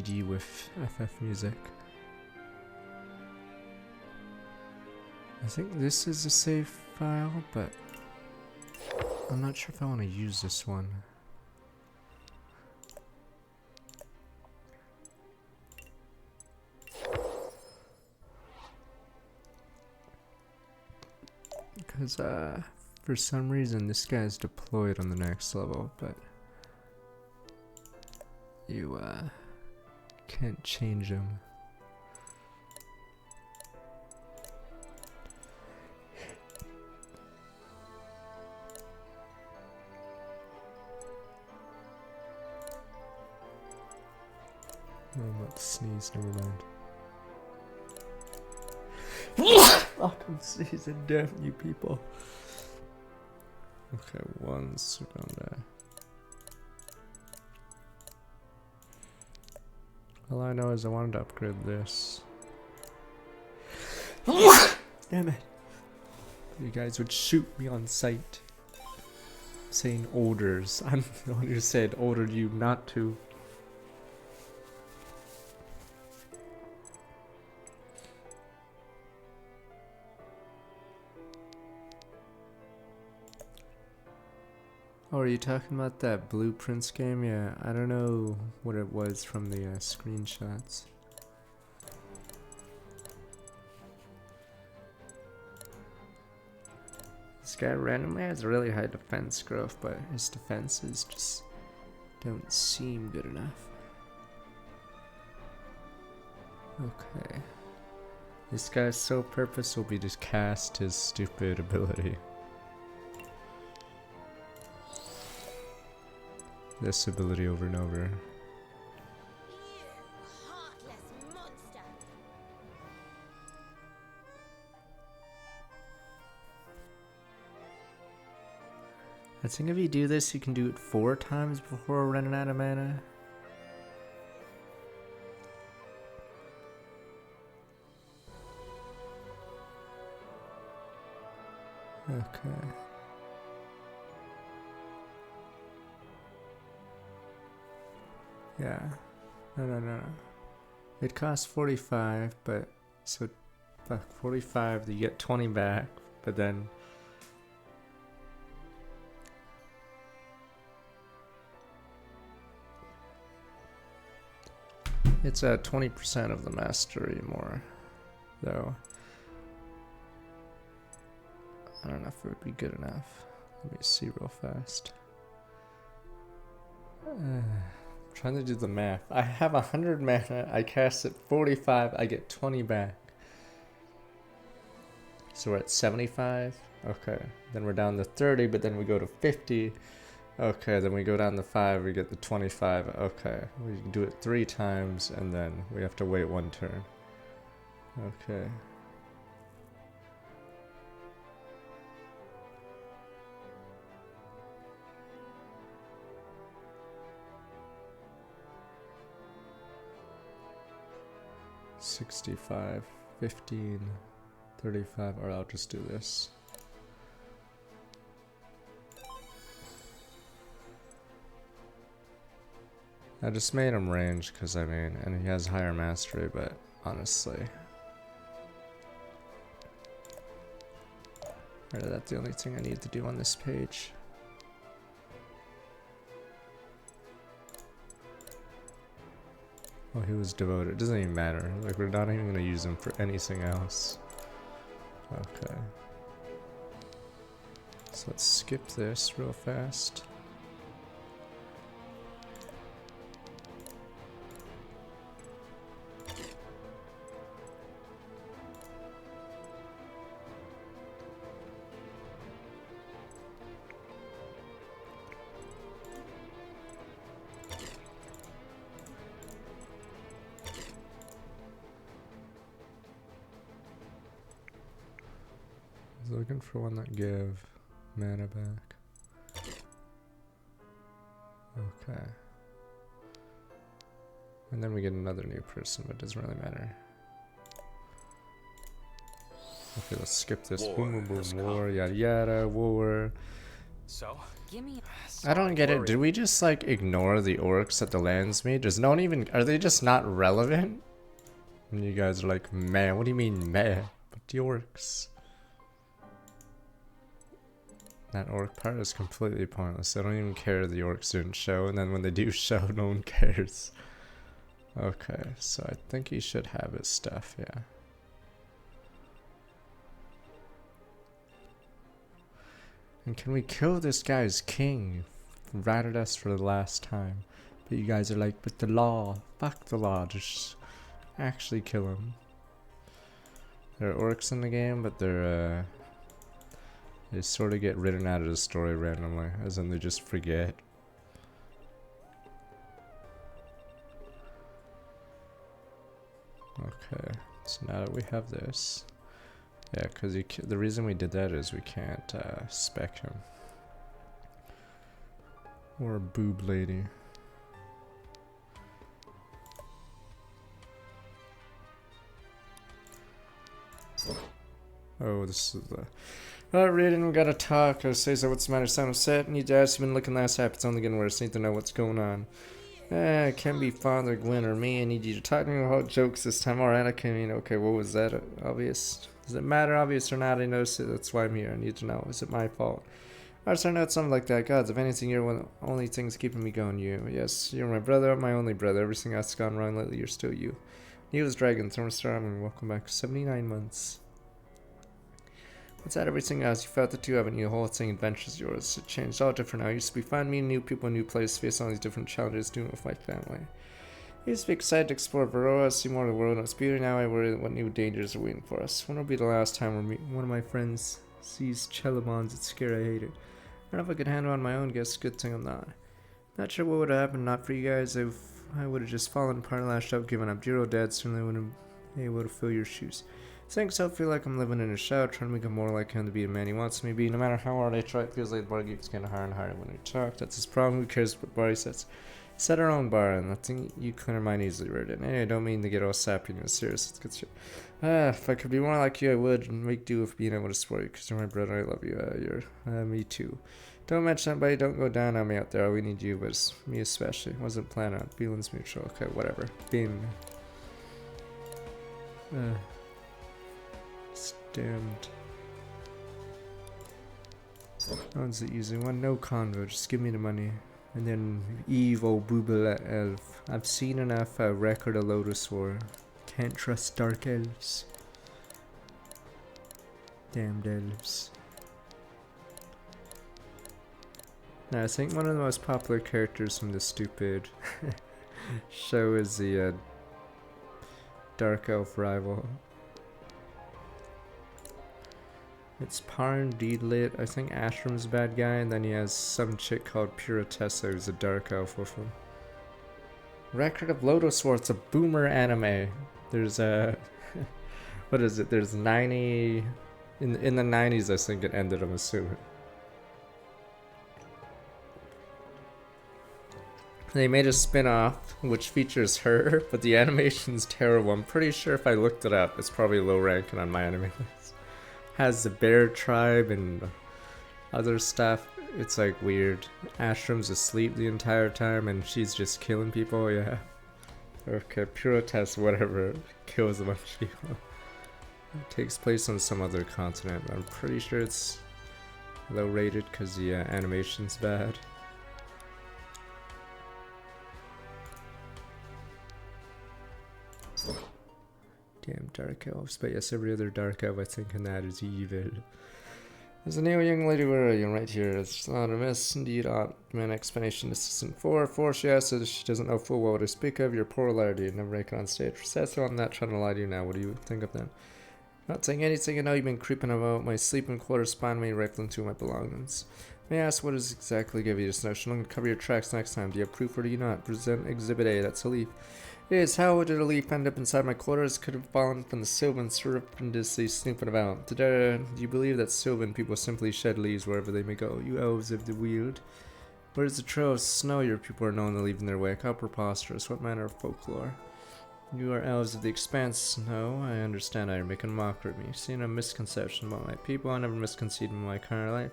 GD with FF music. I think this is a save file, but I'm not sure if I want to use this one. Because for some reason this guy's deployed on the next level, but you can't change him. Oh, I'm about to sneeze, never mind. Fuck, I'm sneezing, damn you people. Okay, 1 second. All I know is I wanted to upgrade this. Damn it. You guys would shoot me on sight. Saying orders. I'm the one who said ordered you not to. Oh, are you talking about that Blueprints game? Yeah, I don't know what it was from the screenshots. This guy randomly has really high defense growth, but his defenses just don't seem good enough. Okay. This guy's sole purpose will be to cast his stupid ability. This ability over and over. I think if you do this, you can do it 4 times before running out of mana. Okay. Yeah. No. It costs 45, but so fuck 45, you get 20 back, but then it's at 20% of the mastery more, though. I don't know if it would be good enough. Let me see real fast. Trying to do the math. I have 100 mana, I cast it 45, I get 20 back. So we're at 75? Okay. Then we're down to 30, but then we go to 50. Okay, then we go down to 5, we get the 25. Okay. We can do it 3 times, and then we have to wait 1 turn. Okay. $65, 15, 35, or I'll just do this. I just made him range because I mean, and he has higher mastery, but honestly. Or that's the only thing I need to do on this page. Oh, he was devoted. It doesn't even matter. Like, we're not even going to use him for anything else. Okay. So let's skip this real fast. Looking for one that give mana back. Okay. And then we get another new person, but it doesn't really matter. Okay, let's skip this. Boom, boom, boom. War, yada, yada, war. So? Give me I don't get it. Did we just like ignore the orcs that the lands made? Does no one even, are they just not relevant? And you guys are like, meh, what do you mean meh? But the orcs. That orc part is completely pointless. I don't even care the orcs didn't show, and then when they do show, no one cares. Okay, so I think he should have his stuff, yeah. And can we kill this guy's king? Ratted us for the last time. But you guys are like, but the law. Fuck the law. Just actually kill him. There are orcs in the game, but they're, they sort of get written out of the story randomly. As in they just forget. Okay. So now that we have this. Yeah, because the reason we did that is we can't spec him. Or a boob lady. Oh, this is the... Alright, Raiden, we gotta talk. Say so, what's the matter? Sound upset? Need to ask, you've been looking last half, it's only getting worse. Need to know what's going on. It can't be Father Gwyn or me. I need you to talk to me about jokes this time. Alright, I can mean, okay, what was that? Obvious? Does it matter, obvious or not? I noticed it, that's why I'm here. I need to know. Is it my fault? I started out something like that. Gods, if anything, you're one of the only things keeping me going. You. Yes, you're my brother, my only brother. Everything else has gone wrong lately, you're still you. Neil's Dragon, Thermostar, and welcome back. 79 months. What's that everything else? You felt the two, haven't you? The whole thing, adventure's yours. It changed, all different now. It used to be fun, meeting new people, new place, face all these different challenges, doing it with my family. I used to be excited to explore Varroa, see more of the world and its beauty. Now I worry what new dangers are waiting for us. When will be the last time one of my friends sees Chelabons? It's scary, I hate it. I don't know if I could handle it on my own, guess good thing I'm not. Not sure what would have happened, not for you guys. If I would have just fallen apart, lashed up, given up. Zero dead, certainly wouldn't have been able to fill your shoes. Saying so, I feel like I'm living in a shell, trying to become more like him to be a man he wants me to be. No matter how hard I try, it feels like the bar keeps getting higher and higher when we talk. That's his problem. Who cares what bar he sets? Set our own bar, and I think you clear mine easily, right? Anyway, I don't mean to get all sappy and serious. It's good shit. If I could be more like you, I would make do with being able to support you, because you're my brother. I love you. Me too. Don't mention anybody. Don't go down on me out there. All we need you was me, especially. Wasn't planning on feelings mutual. Okay, whatever. Being damned. That one's the easy one. No convo. Just give me the money. And then evil Boobala elf. I've seen enough record of Lotus War. Can't trust dark elves. Damned elves. Now I think one of the most popular characters from this stupid show is the dark elf rival. It's Parn Deedlit. I think Ashram's a bad guy, and then he has some chick called Puritessa who's a dark elf with him. Record of Lotus War. It's a boomer anime. There's a what is it? There's 90 in the 90s. I think it ended. I'm assuming. They made a spin-off which features her, but the animation's terrible. I'm pretty sure if I looked it up, it's probably low ranking on my anime list. Has the bear tribe and other stuff. It's like weird. Ashram's asleep the entire time and she's just killing people, yeah. Okay, Puritess, whatever, kills a bunch of people. It takes place on some other continent. I'm pretty sure it's low rated because the animation's bad. Damn dark elves, but yes, every other dark elf I think in that is evil. There's a new young lady, where are you? Right here. It's not a miss, indeed. Man, explanation. Assistant 4. She asks she doesn't know full well what I speak of. Your poor lardy, never make it on stage. So I'm not trying to lie to you now. What do you think of that? Not saying anything. I know you've been creeping about my sleeping quarters, spying me, rifling through my belongings. May I ask what does exactly give you this notion? I'm going to cover your tracks next time. Do you have proof or do you not? Present Exhibit A. That's a leaf. Yes, how did a leaf end up inside my quarters? Could have fallen from the sylvan surreptitiously snooping about. Do you believe that sylvan people simply shed leaves wherever they may go? You elves of the weald. Where's the trail of snow your people are known to leave in their wake? How preposterous. What manner of folklore? You are elves of the expanse. No, I understand how you're making a mockery of me. Seeing a misconception about my people, I never misconceived in my current life.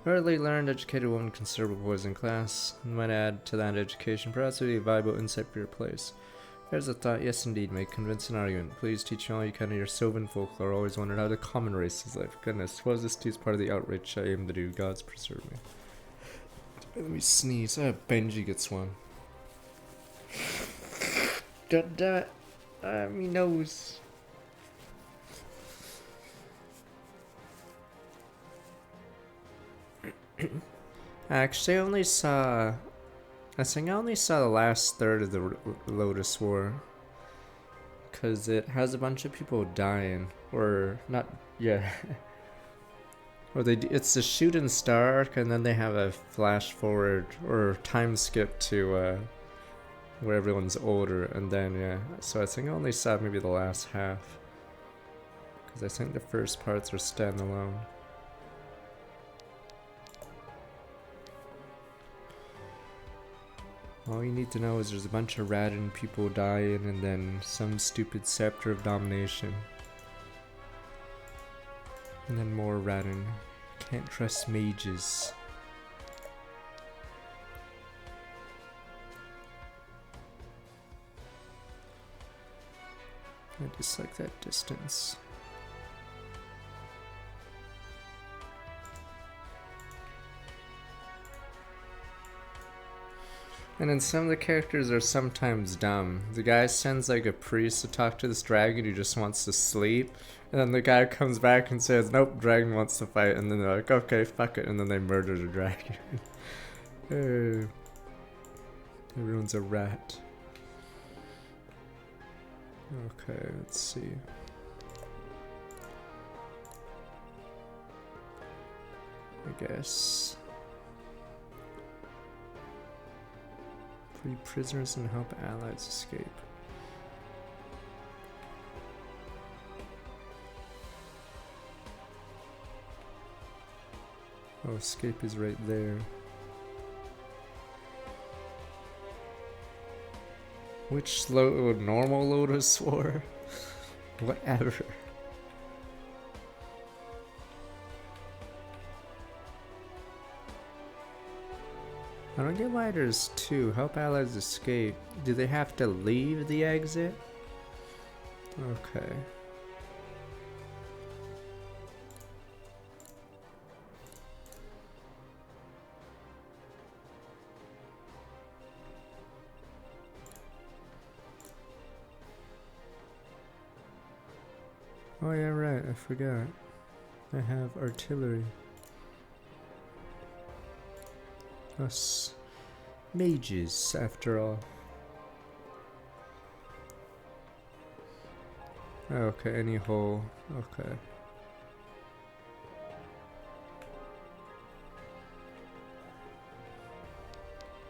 Early learned, educated woman can serve a boys in class, and might add to that education, perhaps would be a valuable insight for your place. There's a thought, yes indeed, make convincing argument. Please teach me all you can of your Sylvan folklore. Always wondered how the common race is life. Goodness, suppose this too is part of the outreach I aim to do. Gods preserve me. Let me sneeze. Benji gets one. God damn it. Me nose. Actually, I think I only saw the last third of the Lotus War. Because it has a bunch of people dying. Or, not, yeah. Or it's the shooting star arc, and then they have a flash forward, or time skip to, where everyone's older, and then, yeah. So I think I only saw maybe the last half. Because I think the first parts are standalone. All you need to know is there's a bunch of Radin people dying and then some stupid scepter of domination. And then more Radin. Can't trust mages. I dislike that distance. And then some of the characters are sometimes dumb. The guy sends like a priest to talk to this dragon who just wants to sleep. And then the guy comes back and says, nope, dragon wants to fight. And then they're like, okay, fuck it. And then they murder the dragon. Everyone's a rat. Okay, let's see. I guess. Free prisoners and help allies escape. Oh, escape is right there. Which normal Lotus War? Whatever. I don't get why there's two. Help allies escape. Do they have to leave the exit? Okay. Oh yeah, right, I forgot. I have artillery. Us mages, after all. Okay, any hole. Okay.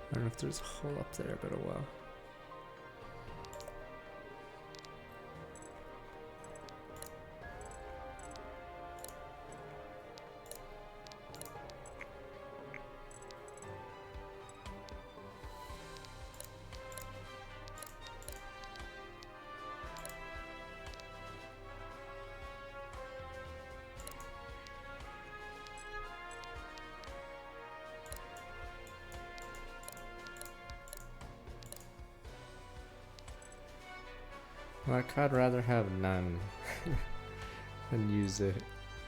I don't know if there's a hole up there, but oh well. Like, I'd rather have none than use it,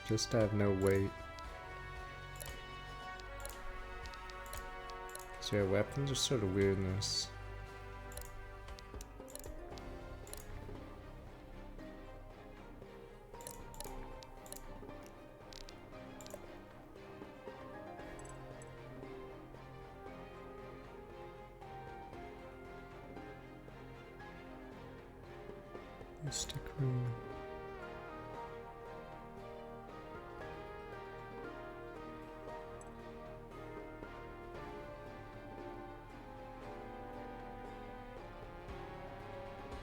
just to have no weight. So yeah, weapons are sort of weird in this. Mystic Rune.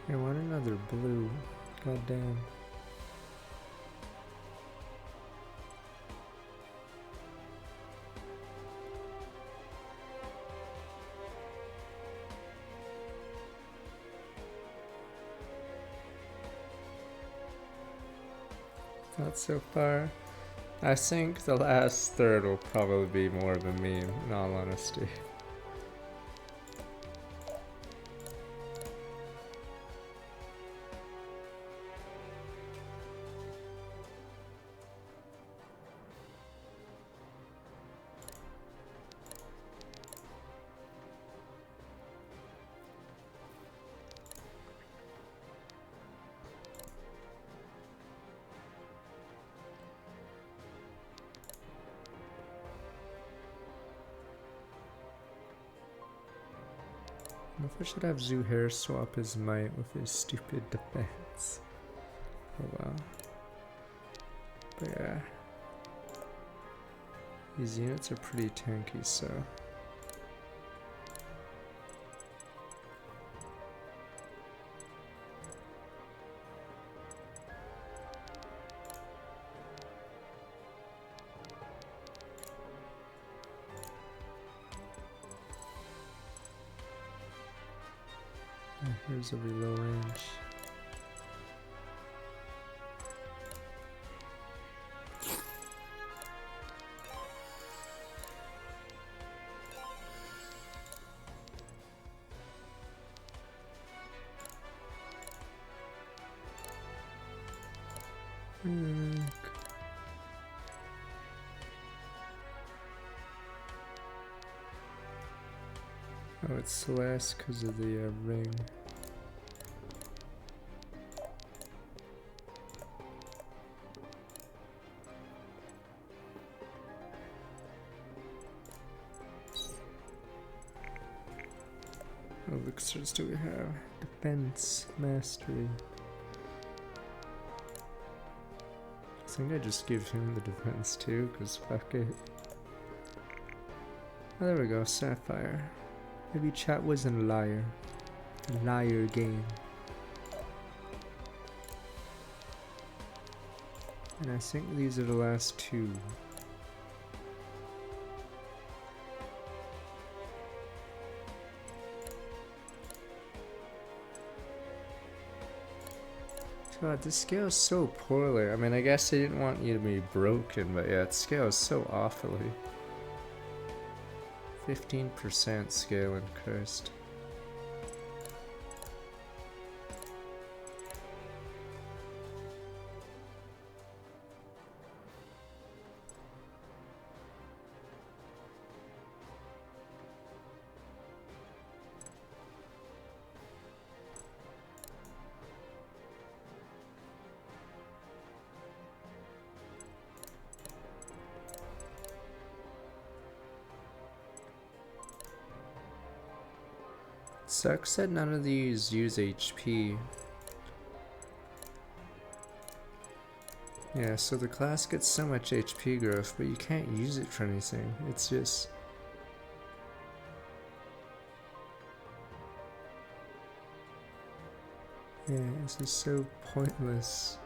I want another blue. God damn. Not so far. I think the last third will probably be more of a meme, in all honesty. I wonder if I should have Zuhair swap his might with his stupid defense. Oh well. But yeah. These units are pretty tanky, so. Here's a reload range. Oh, it's less because of the ring. What elixirs do we have? Defense, mastery. I think I just give him the defense too, because fuck it. Oh, there we go, Sapphire. Maybe chat wasn't a liar. A liar game. And I think these are the last two. God, this scales so poorly. I mean, I guess they didn't want you to be broken, but yeah, it scales so awfully. 15% scaling, cursed. Sucks that none of these use HP. Yeah, so the class gets so much HP growth, but you can't use it for anything. It's just... yeah, it's just so pointless.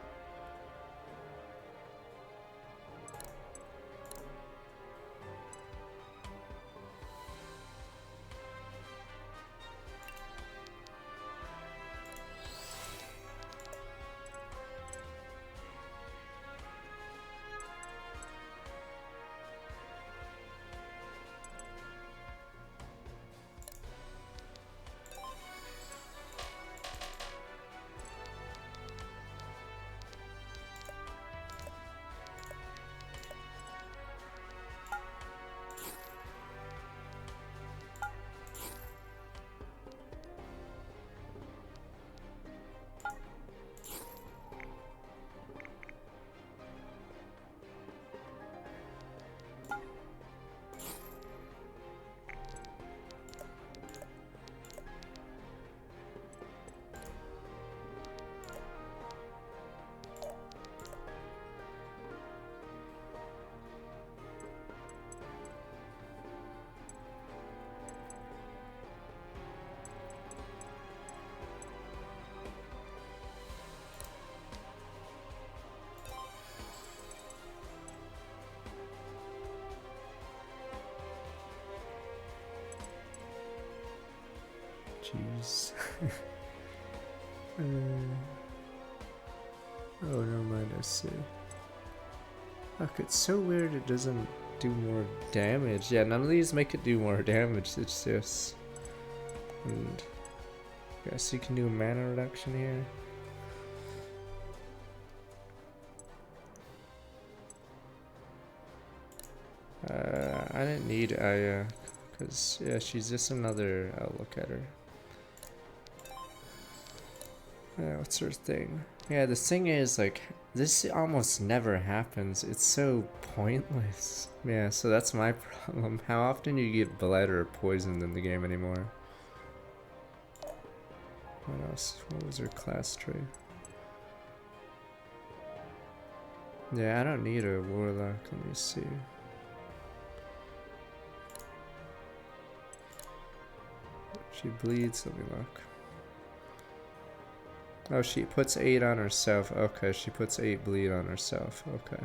Jeez. Oh, never mind, I see. Fuck, it's so weird it doesn't do more damage. Yeah, none of these make it do more damage, it's just... And I guess you can do a mana reduction here. I didn't need Aya, because yeah, she's just another outlook at her. Yeah, what's her thing? Yeah, the thing is, like, this almost never happens. It's so pointless. Yeah, so that's my problem. How often do you get bled or poisoned in the game anymore? What else? What was her class tree? Yeah, I don't need a warlock. Let me see. She bleeds. Let me look. Oh, she puts 8 on herself. Okay, she puts 8 bleed on herself. Okay.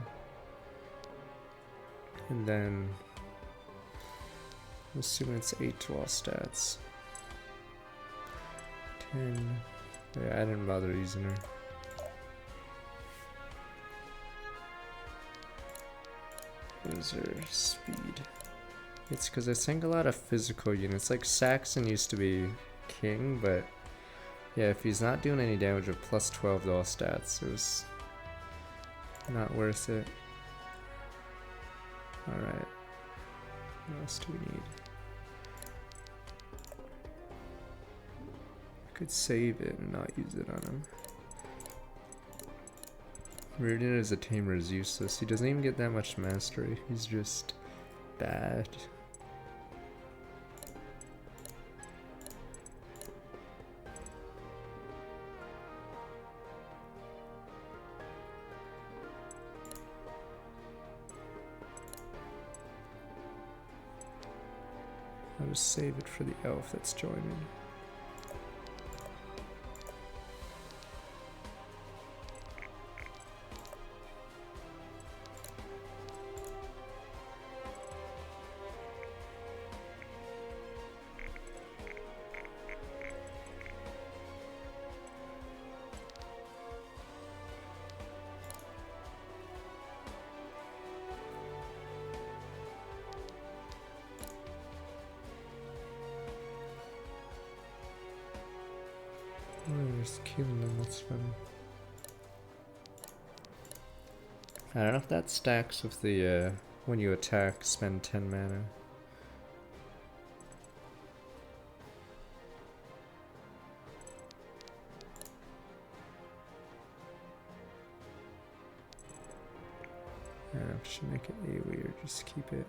And then... I'm assuming it's 8 to all stats. 10... Yeah, I didn't bother using her. What is her speed? It's because I think a lot of physical units, like Saxon used to be king, but yeah, if he's not doing any damage with plus 12 to all stats, it was not worth it. Alright. What else do we need? I could save it and not use it on him. Meridian as a tamer is useless. He doesn't even get that much mastery. He's just bad. I'll just save it for the elf that's joining. Oh, just killing them, that's funny. I don't know if that stacks with the, when you attack, spend 10 mana. I don't know if I should make it AoE or just keep it.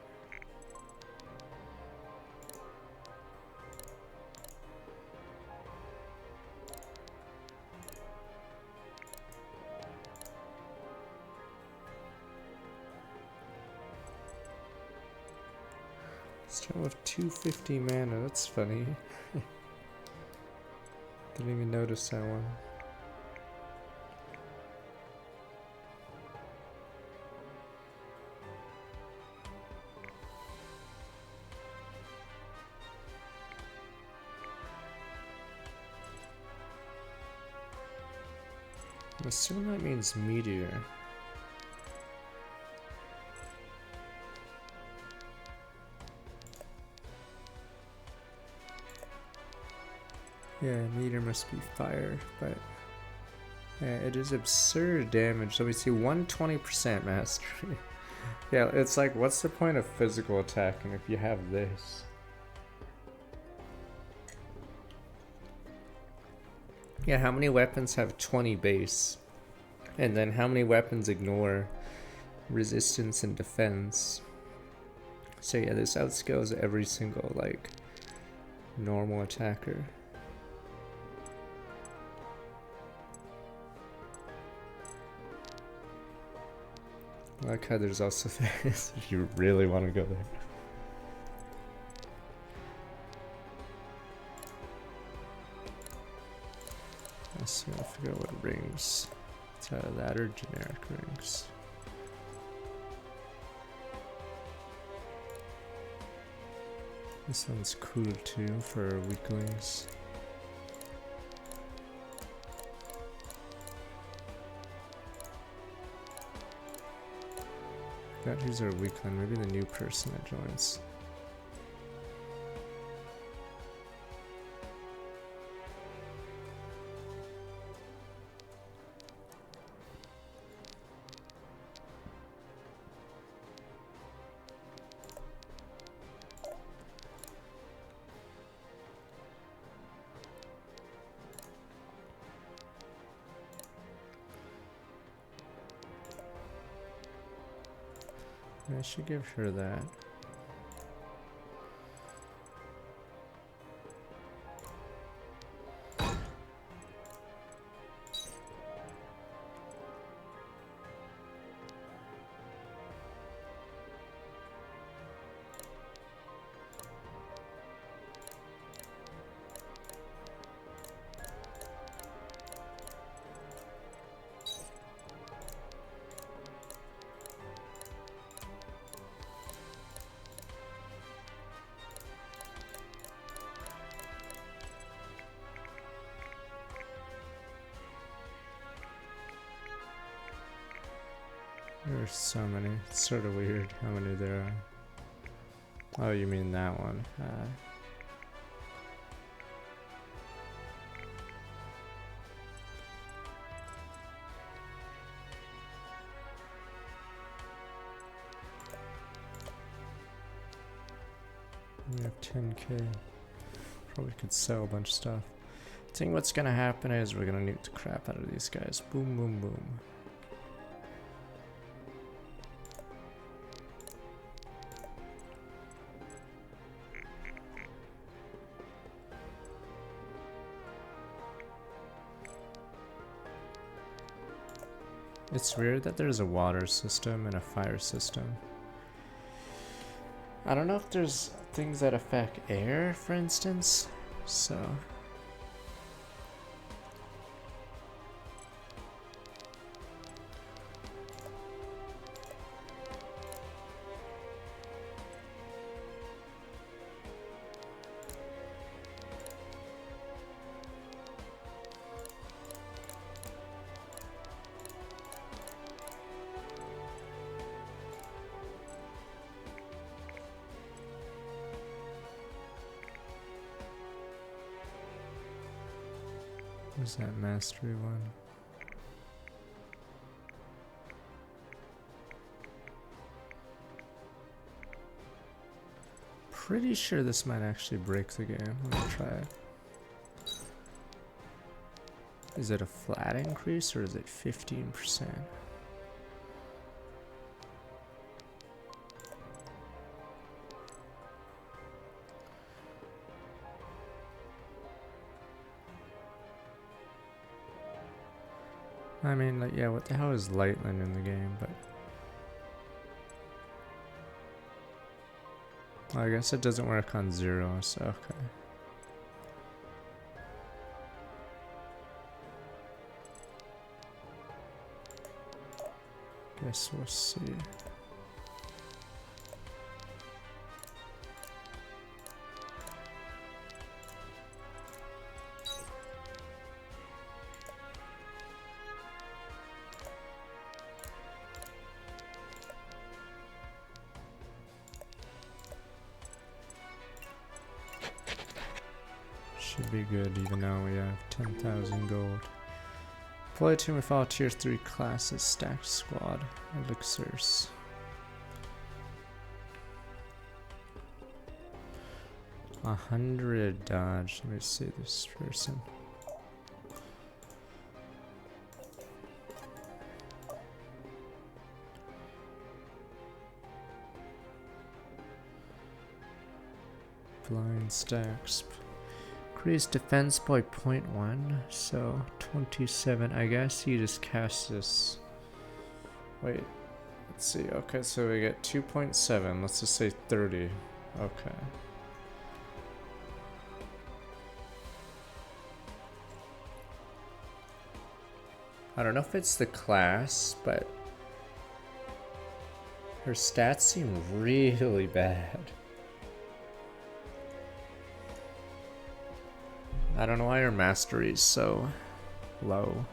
Still have 250 mana, that's funny. Didn't even notice that one. I'm assuming that means meteor. Yeah, meteor must be fire, but yeah, it is absurd damage. Let me see, 120% mastery. Yeah, it's like, what's the point of physical attacking if you have this? Yeah, how many weapons have 20 base? And then how many weapons ignore resistance and defense? So yeah, this outscales every single, like, normal attacker. I like how there's also this, if you really want to go there. Let's see, I forget what rings. It's either that or generic rings. This one's cool too for weaklings. God, who's our weakling? Maybe the new person that joins. I should give her that. There's so many. It's sort of weird how many there are. Oh, you mean that one? We have 10k. Probably could sell a bunch of stuff. I think what's gonna happen is we're gonna nuke the crap out of these guys. Boom, boom, boom. It's weird that there's a water system and a fire system. I don't know if there's things that affect air, for instance, so... Where's that mastery one? Pretty sure this might actually break the game. Let me try it. Is it a flat increase or is it 15%? I mean, like, yeah, what the hell is Lightland in the game, but... Well, I guess it doesn't work on zero, so okay. Guess we'll see. Should be good even though we have 10,000 gold. Play team with all tier 3 classes, stacked squad, elixirs. A 100 dodge. Let me see this person. Blind stacks. Increase defense by 0.1, so 27. I guess you just cast this. Wait, let's see. Okay, so we get 2.7. Let's just say 30. Okay. I don't know if it's the class, but her stats seem really bad. I don't know why her mastery is so low.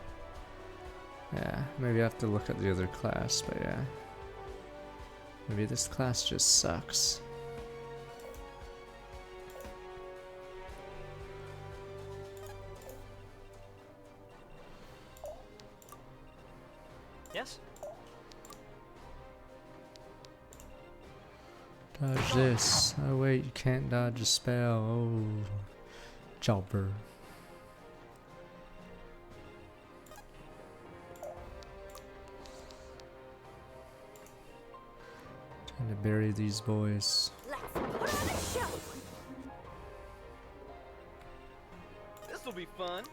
Yeah, maybe I have to look at the other class, but yeah. Maybe this class just sucks. Yes? Dodge this. Oh wait, you can't dodge a spell. Oh, jobber. Trying to bury these boys. Let's put on a show. This'll be fun.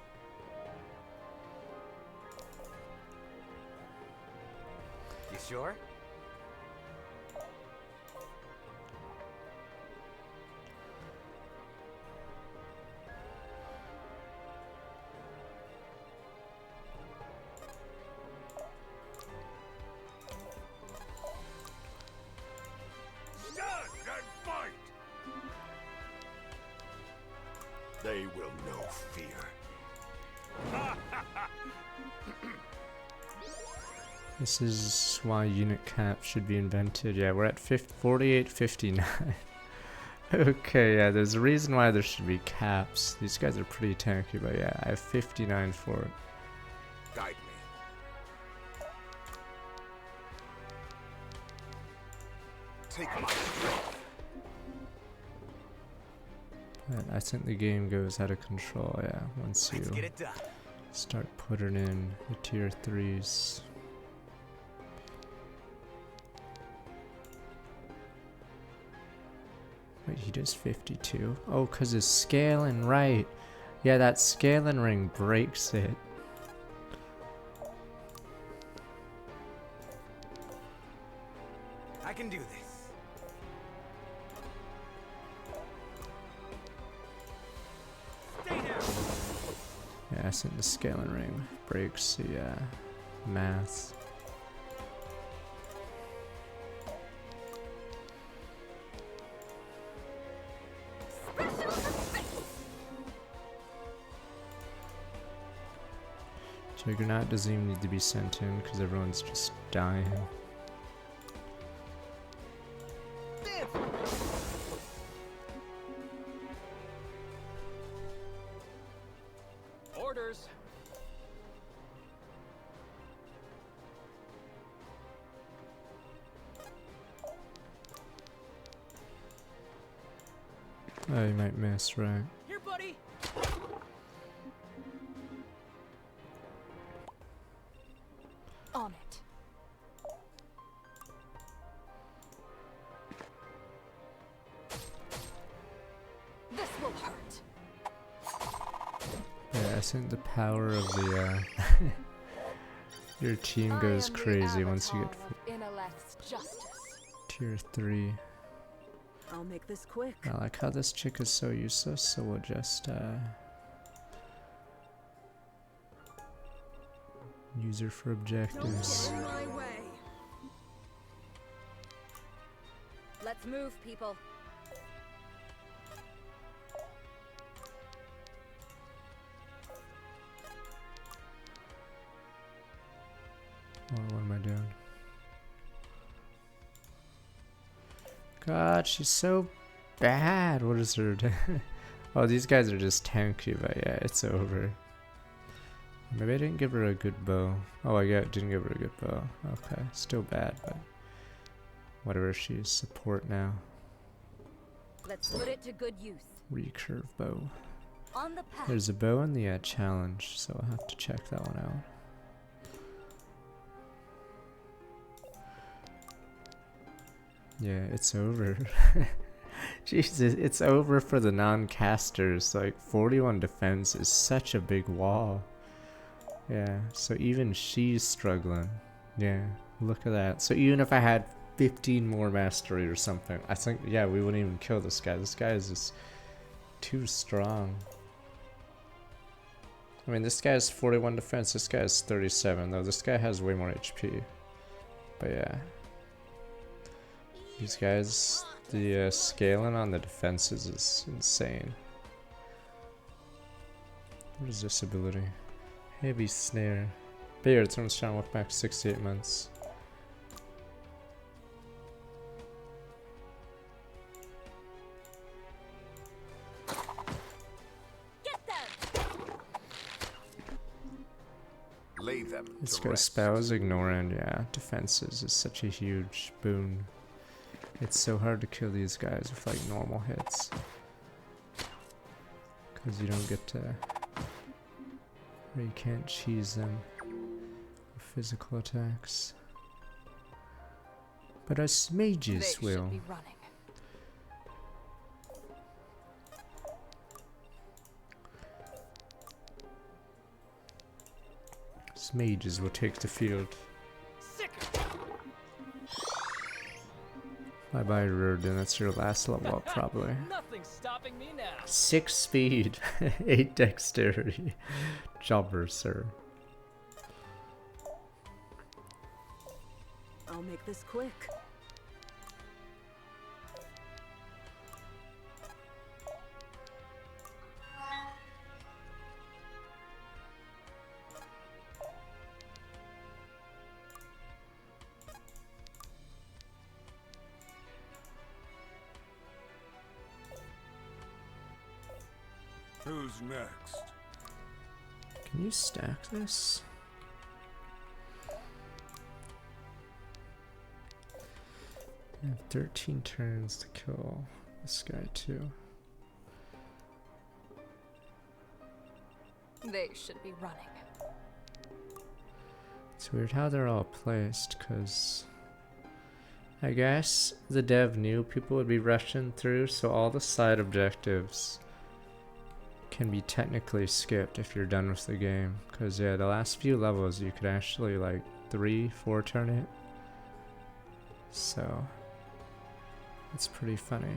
You sure? They will know fear. This is why unit cap should be invented. Yeah, we're at 48.59. Okay, yeah, there's a reason why there should be caps. These guys are pretty tanky, but yeah, I have 59 for it. Guide me. Take my strength. But I think the game goes out of control, yeah, once you Let's get it done. start putting in the tier 3s. Wait, he does 52? Oh, because his scaling, right. Yeah, that scaling ring breaks it. I can do this. Stay down. Yeah, I think the scaling ring breaks the math. Juggernaut doesn't even need to be sent in because everyone's just dying. Orders. Oh, you might miss, right? Here, buddy. On it. This will hurt. Yeah, I think the power of the your team goes crazy once you get Intellect's justice. tier 3. I'll make this quick. I like how this chick is so useless, so we'll just use her for objectives. Don't get in my way. Let's move, people. Oh, what am I doing? God, she's so bad. What is her? Oh, these guys are just tanky, but yeah, it's over. Maybe I didn't give her a good bow. Oh, didn't give her a good bow. Okay, still bad, but whatever. She's support now. Let's put it to good use. Recurve bow. On the path. There's a bow in the challenge, so I'll have to check that one out. Yeah, it's over. Jesus, it's over for the non-casters. Like, 41 defense is such a big wall. Yeah, so even she's struggling. Yeah, look at that. So even if I had 15 more mastery or something, I think, yeah, we wouldn't even kill this guy. This guy is just too strong. I mean, this guy has 41 defense, this guy has 37, though this guy has way more HP. But yeah. These guys, the scaling on the defenses is insane. What is this ability? Heavy snare. Bear turns down with max 68 months. Lay them Let's to go rest. spells, ignoring, yeah. Defenses is such a huge boon. It's so hard to kill these guys with like normal hits. Because you don't get to, or you can't cheese them with physical attacks. But us mages They will. should be running. Us mages will take the field. Sick. Bye bye, Rurden. That's your last level up, probably. Nothing's stopping me now. 6 speed, 8 dexterity. Jobber, sir. I'll make this quick. Who's next? Can you stack this? I have 13 turns to kill this guy too. They should be running. It's weird how they're all placed, because I guess the dev knew people would be rushing through, so all the side objectives can be technically skipped if you're done with the game. Because yeah, the last few levels you could actually like 3-4 turn it. So it's pretty funny.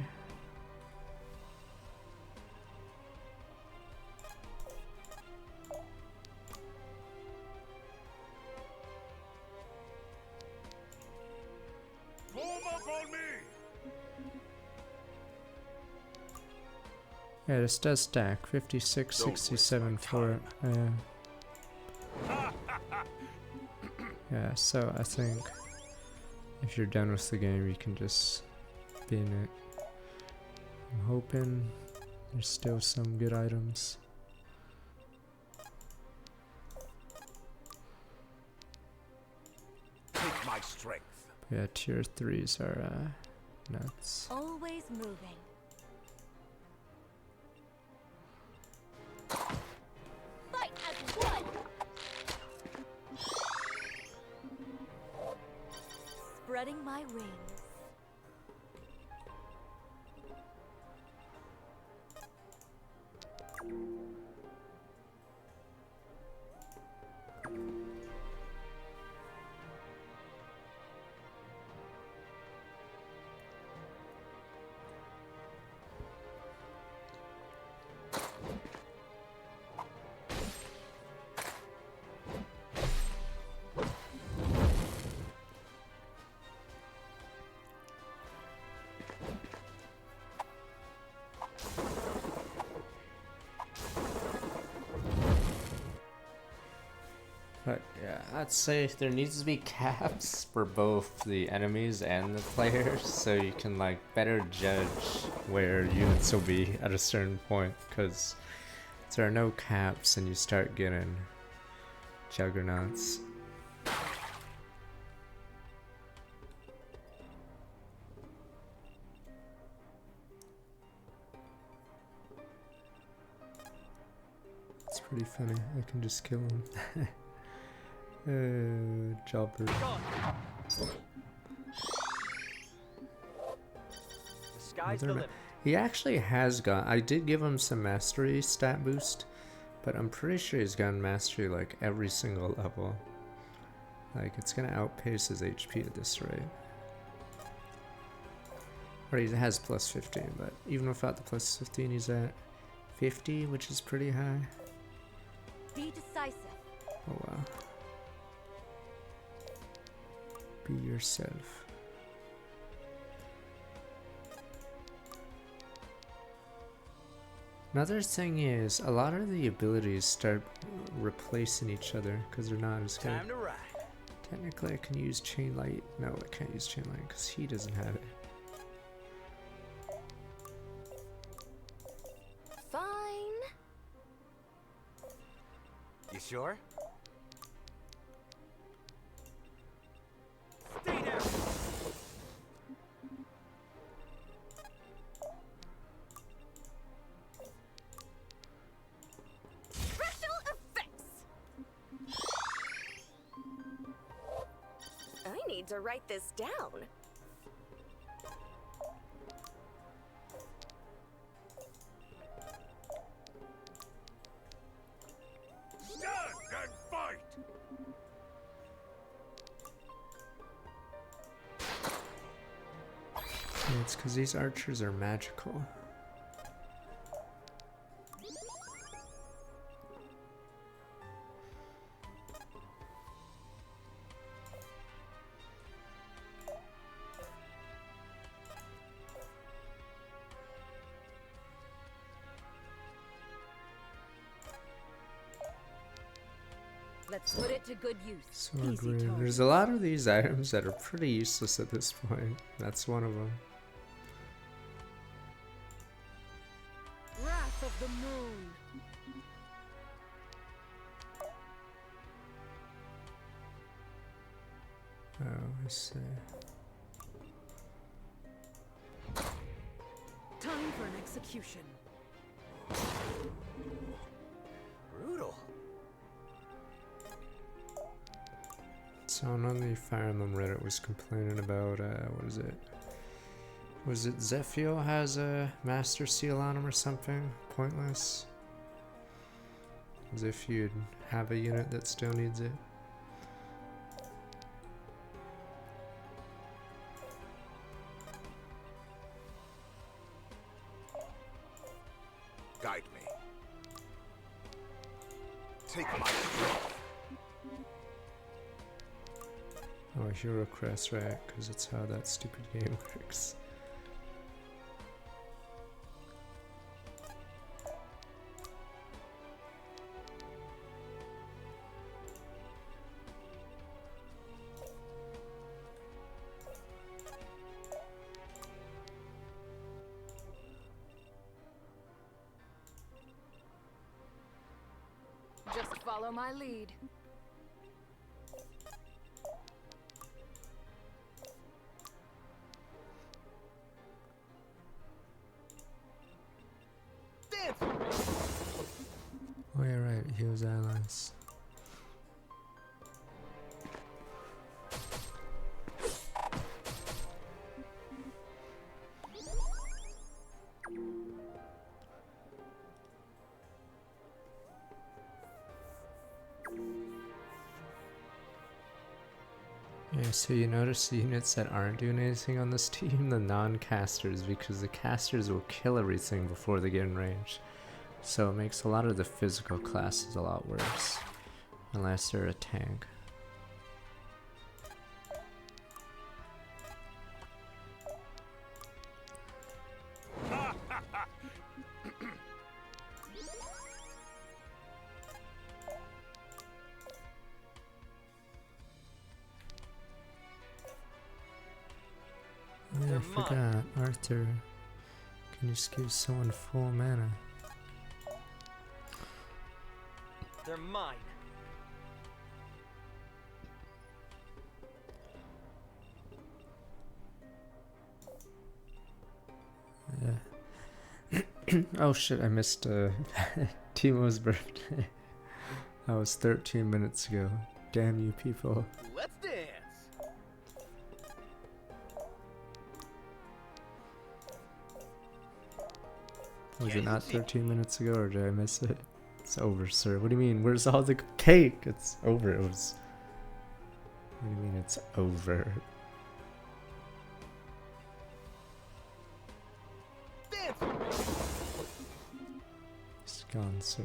Form up on me! Yeah, this does stack 56, Don't waste 67 my for it. Yeah, so I think if you're done with the game, you can just bin it. I'm hoping there's still some good items. Take my strength. But yeah, tier 3s are nuts. Always moving. Fight as one. Spreading my wings. But yeah, I'd say there needs to be caps for both the enemies and the players, so you can like better judge where units will be at a certain point, because if there are no caps and you start getting juggernauts. It's pretty funny, I can just kill him. Jobber. The sky's the Other limit. He actually has got. I did give him some mastery stat boost, but I'm pretty sure he's gotten mastery like every single level. Like it's gonna outpace his HP at this rate. Or he has plus 15, but even without the plus 15, he's at 50, which is pretty high. Be decisive. Oh wow. Be yourself. Another thing is, a lot of the abilities start replacing each other because they're not as good. Time to ride. Technically, I can use chain light. No, I can't use chain light because he doesn't have it. Fine. You sure? need to write this down. Stand and fight! Yeah, it's because these archers are magical. Let's put it to good use. Sword Easy rune. target. There's a lot of these items that are pretty useless at this point. That's one of them. Wrath of the moon. Oh, I see. Time for an execution. Brutal. Someone on the Fire Emblem Reddit was complaining about, what is it? Was it Zephyr has a Master Seal on him or something? Pointless. As if you'd have a unit that still needs it. Guide me. Take my strength. Oh, Hero Crest, right? Because it's how that stupid game works. Just follow my lead. Oh yeah, right. Heals allies. Yeah, so you notice the units that aren't doing anything on this team, the non-casters, because the casters will kill everything before they get in range. So it makes a lot of the physical classes a lot worse, unless they're a tank. Oh yeah, I forgot. Arthur, can you just give someone full mana? They're mine. Yeah. Oh shit, I missed Timo's birthday. That was 13 minutes ago. Damn you people. Let's dance. Was it not 13 minutes ago or did I miss it? It's over, sir. What do you mean? Where's all the cake? It's over. It was... What do you mean it's over? It's gone, sir.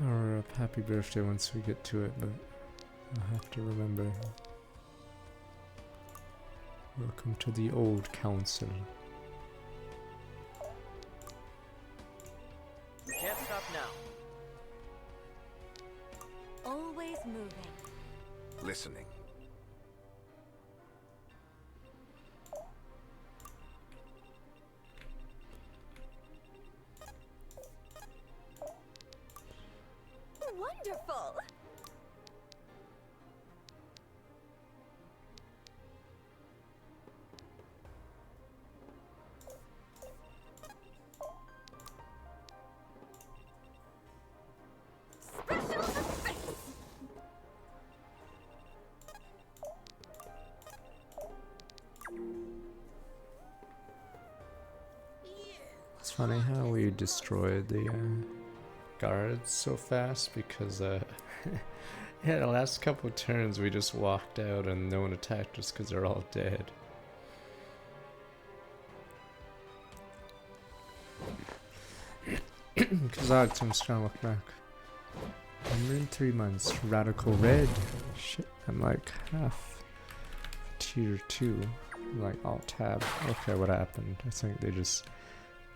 Or happy birthday once we get to it, but I'll have to remember. Welcome to the old council. Can't stop now. Always moving. Listening. Wonderful! funny how we destroyed the guards so fast because yeah, the last couple of turns we just walked out and no one attacked us because they're all dead. Kazak, I'm just gonna look back. I'm in 3 months. Radical red. Shit, I'm like half tier 2. Like alt tab. Okay, what happened? I think they just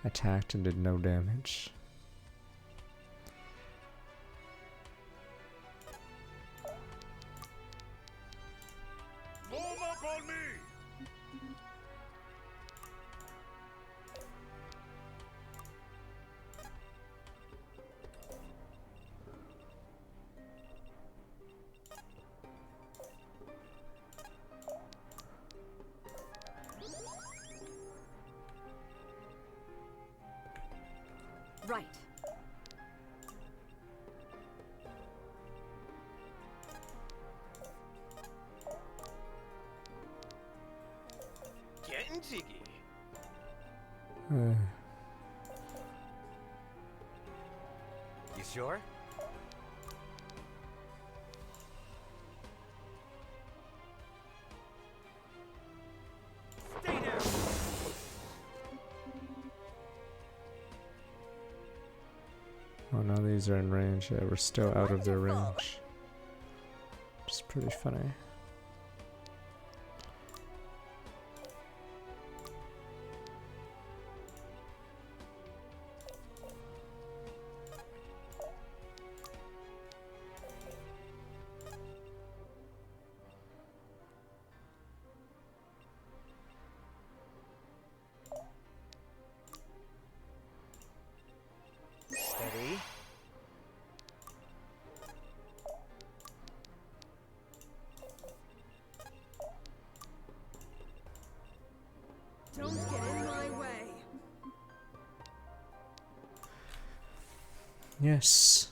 attacked and did no damage. Form up on me! Right. Getting jiggy. Uh, You sure? Stay down. oh no, these are in range. Yeah, we're still out of their range. Which is pretty funny. Steady. Don't get in my way. Yes.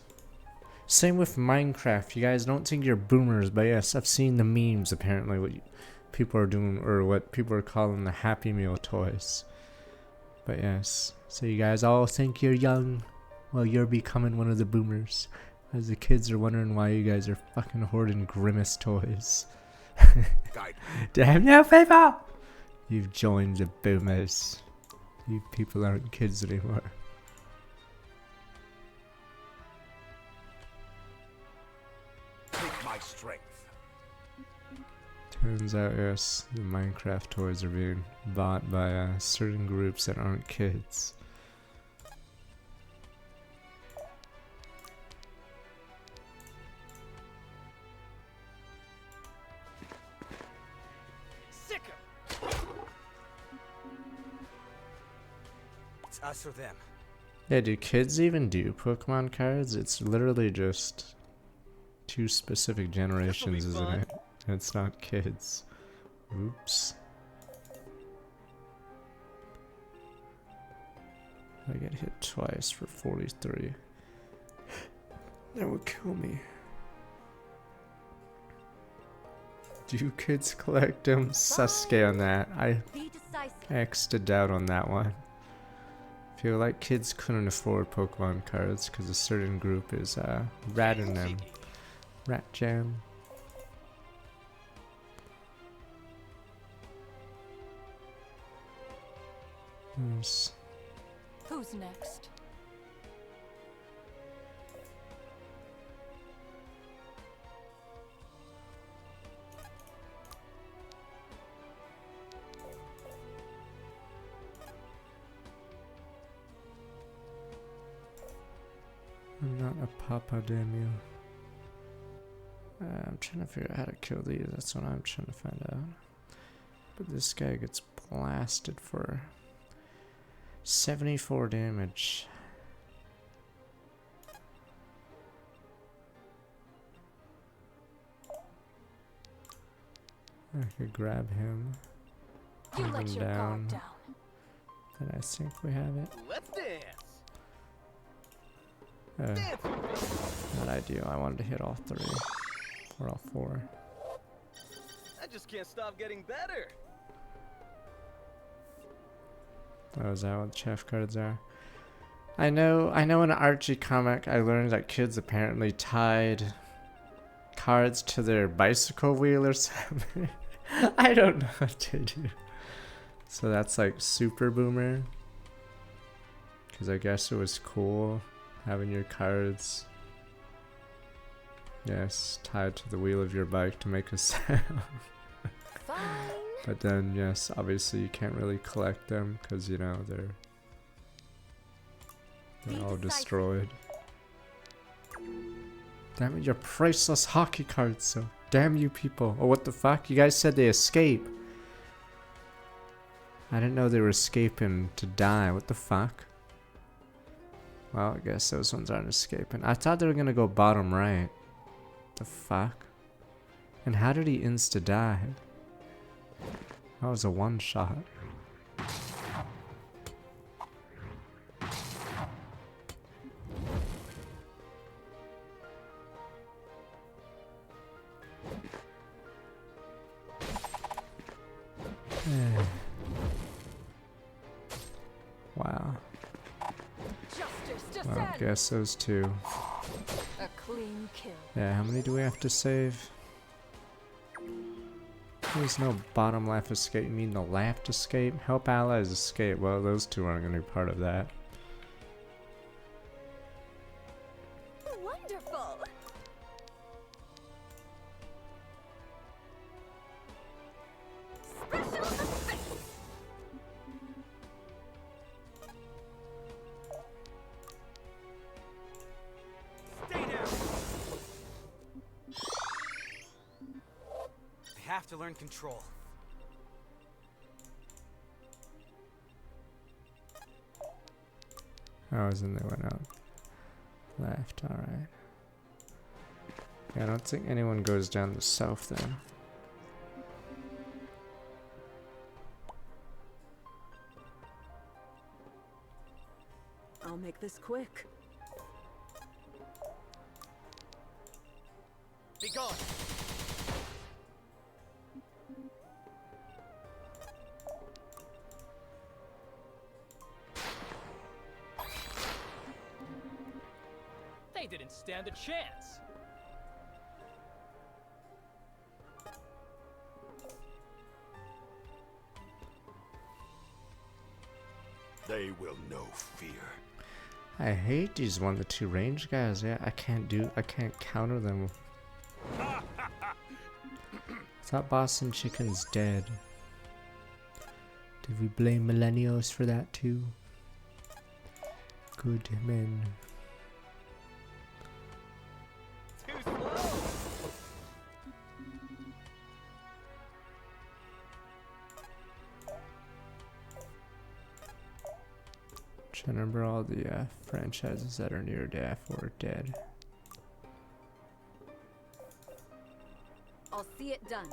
Same with Minecraft. You guys don't think you're boomers, but yes, I've seen the memes apparently what people are doing or what people are calling the Happy Meal toys. But yes, so you guys all think you're young. Well, you're becoming one of the boomers. As the kids are wondering why you guys are fucking hoarding Grimace toys. Guide. Damn you people! You've joined the boomers. You people aren't kids anymore. Take my strength. Turns out, yes, the Minecraft toys are being bought by certain groups that aren't kids. Sicker. It's us or them. Yeah, do kids even do Pokemon cards? It's literally just 2 specific generations, isn't fun. it? And it's not kids. Oops. I get hit twice for 43. That would kill me. Do kids collect them? Sasuke on that. I Be decisive. X'd out on that one. Feel like kids couldn't afford Pokemon cards because a certain group is ratting them. Rat Jam. Yes. Who's next? I'm not a papa, damn you. I'm trying to figure out how to kill these. That's what I'm trying to find out. But this guy gets blasted for 74 damage. I could grab him. You Move let him your down. guard down. Then I think we have it. Let's dance. Not ideal. I wanted to hit all 3. Or all 4. I just can't stop getting better. Oh, is that what chef cards are? I know in an Archie comic I learned that kids apparently tied cards to their bicycle wheel or something. I don't know what to do. So that's like super boomer. Because I guess it was cool having your cards, yes, tied to the wheel of your bike to make a sound. Fine. But then, yes, obviously you can't really collect them because, you know, they're all destroyed. Damn it, you're priceless hockey cards, so damn you people. Oh, what the fuck? You guys said they escape. I didn't know they were escaping to die. What the fuck? Well, I guess those ones aren't escaping. I thought they were gonna go bottom right. The fuck? And how did he insta-die? That was a one-shot. Wow. Justice Well, descends. guess those two. A clean kill. Yeah, how many do we have to save? There's no bottom left escape. You mean the left escape? Help allies escape. Well, those two aren't going to be part of that. Wonderful. Special effects. Stay down. I have to learn control. Oh, and they went out left. Alright. Yeah, I don't think anyone goes down the south then. I'll make this quick. Be gone. They didn't stand a chance. They will know fear. I hate these 1-2 range guys. Yeah, I can't counter them. Thought Boston Chicken's dead. Did we blame millennials for that too? Good men. Too slow. Trying to remember all the franchises that are near death or dead. I'll see it done.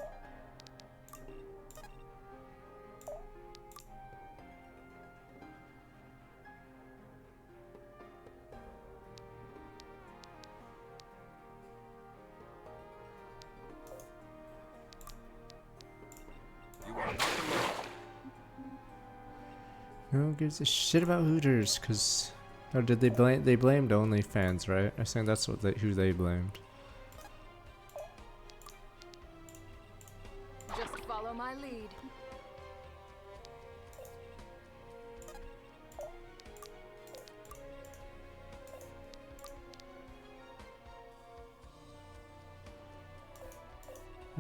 You are not alone. No one gives a shit about Hooters, cause or did they blame? They blamed OnlyFans, right? I think that's what who they blamed. Just follow my lead.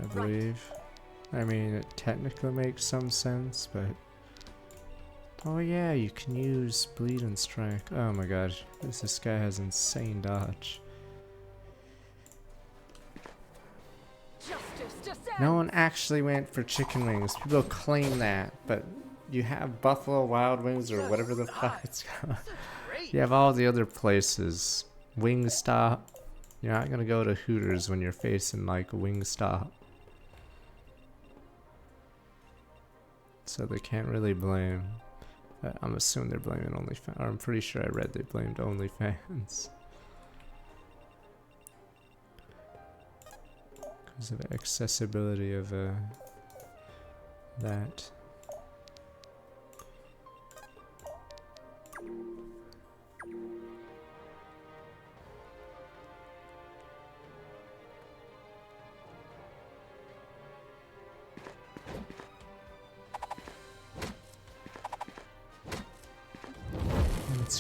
I believe. I mean, it technically makes some sense, but oh yeah, you can use bleed and strike. Oh my god, this guy has insane dodge. Justice descends. No one actually went for chicken wings. People claim that, but you have Buffalo Wild Wings or whatever the fuck it's called. You have all the other places. Wingstop. You're not gonna go to Hooters when you're facing like Wingstop. So they can't really blame. I'm assuming they're blaming OnlyFans. Or I'm pretty sure I read they blamed OnlyFans. Because of the accessibility of that.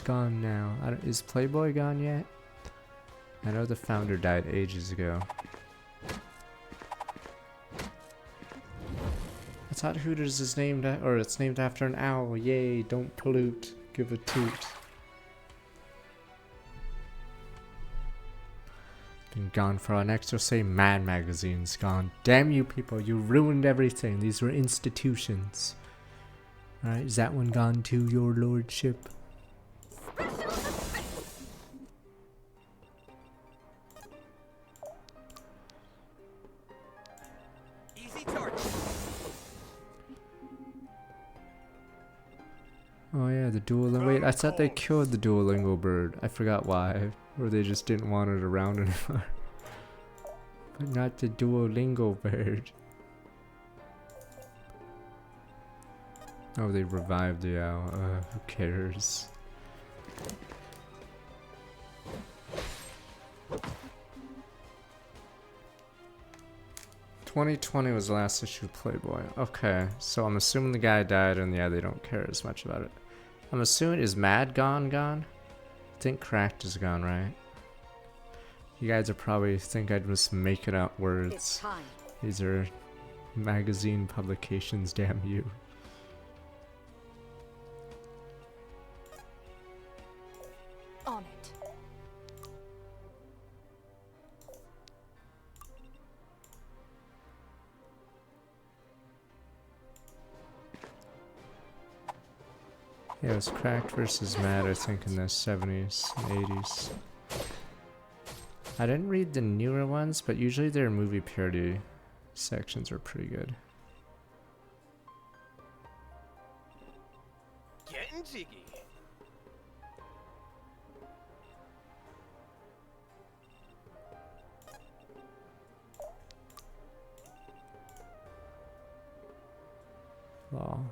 Who's gone now? Is Playboy gone yet? I know the founder died ages ago. I thought Hooters is named, or it's named after an owl. Yay! Don't pollute. Give a toot. Been gone for our next. Or say Mad Magazine's gone. Damn you people! You ruined everything. These were institutions. All right, is that one gone too, your lordship? Easy target. Oh yeah, the Duolingo. Wait, I thought they killed the Duolingo bird. I forgot why. Or they just didn't want it around anymore. But not the Duolingo bird. Oh, they revived the owl. Who cares? "2020 was the last issue of Playboy." Okay, so I'm assuming the guy died, and yeah, they don't care as much about it. I'm assuming, is Mad gone? I think Cracked is gone, right? You guys are probably think I'm just making up It's words. time. These are magazine publications, damn you. On it. Yeah, it was Cracked versus Mad, I think, in the 70s and 80s. I didn't read the newer ones, but usually their movie parody sections are pretty good. Getting jiggy. Lol.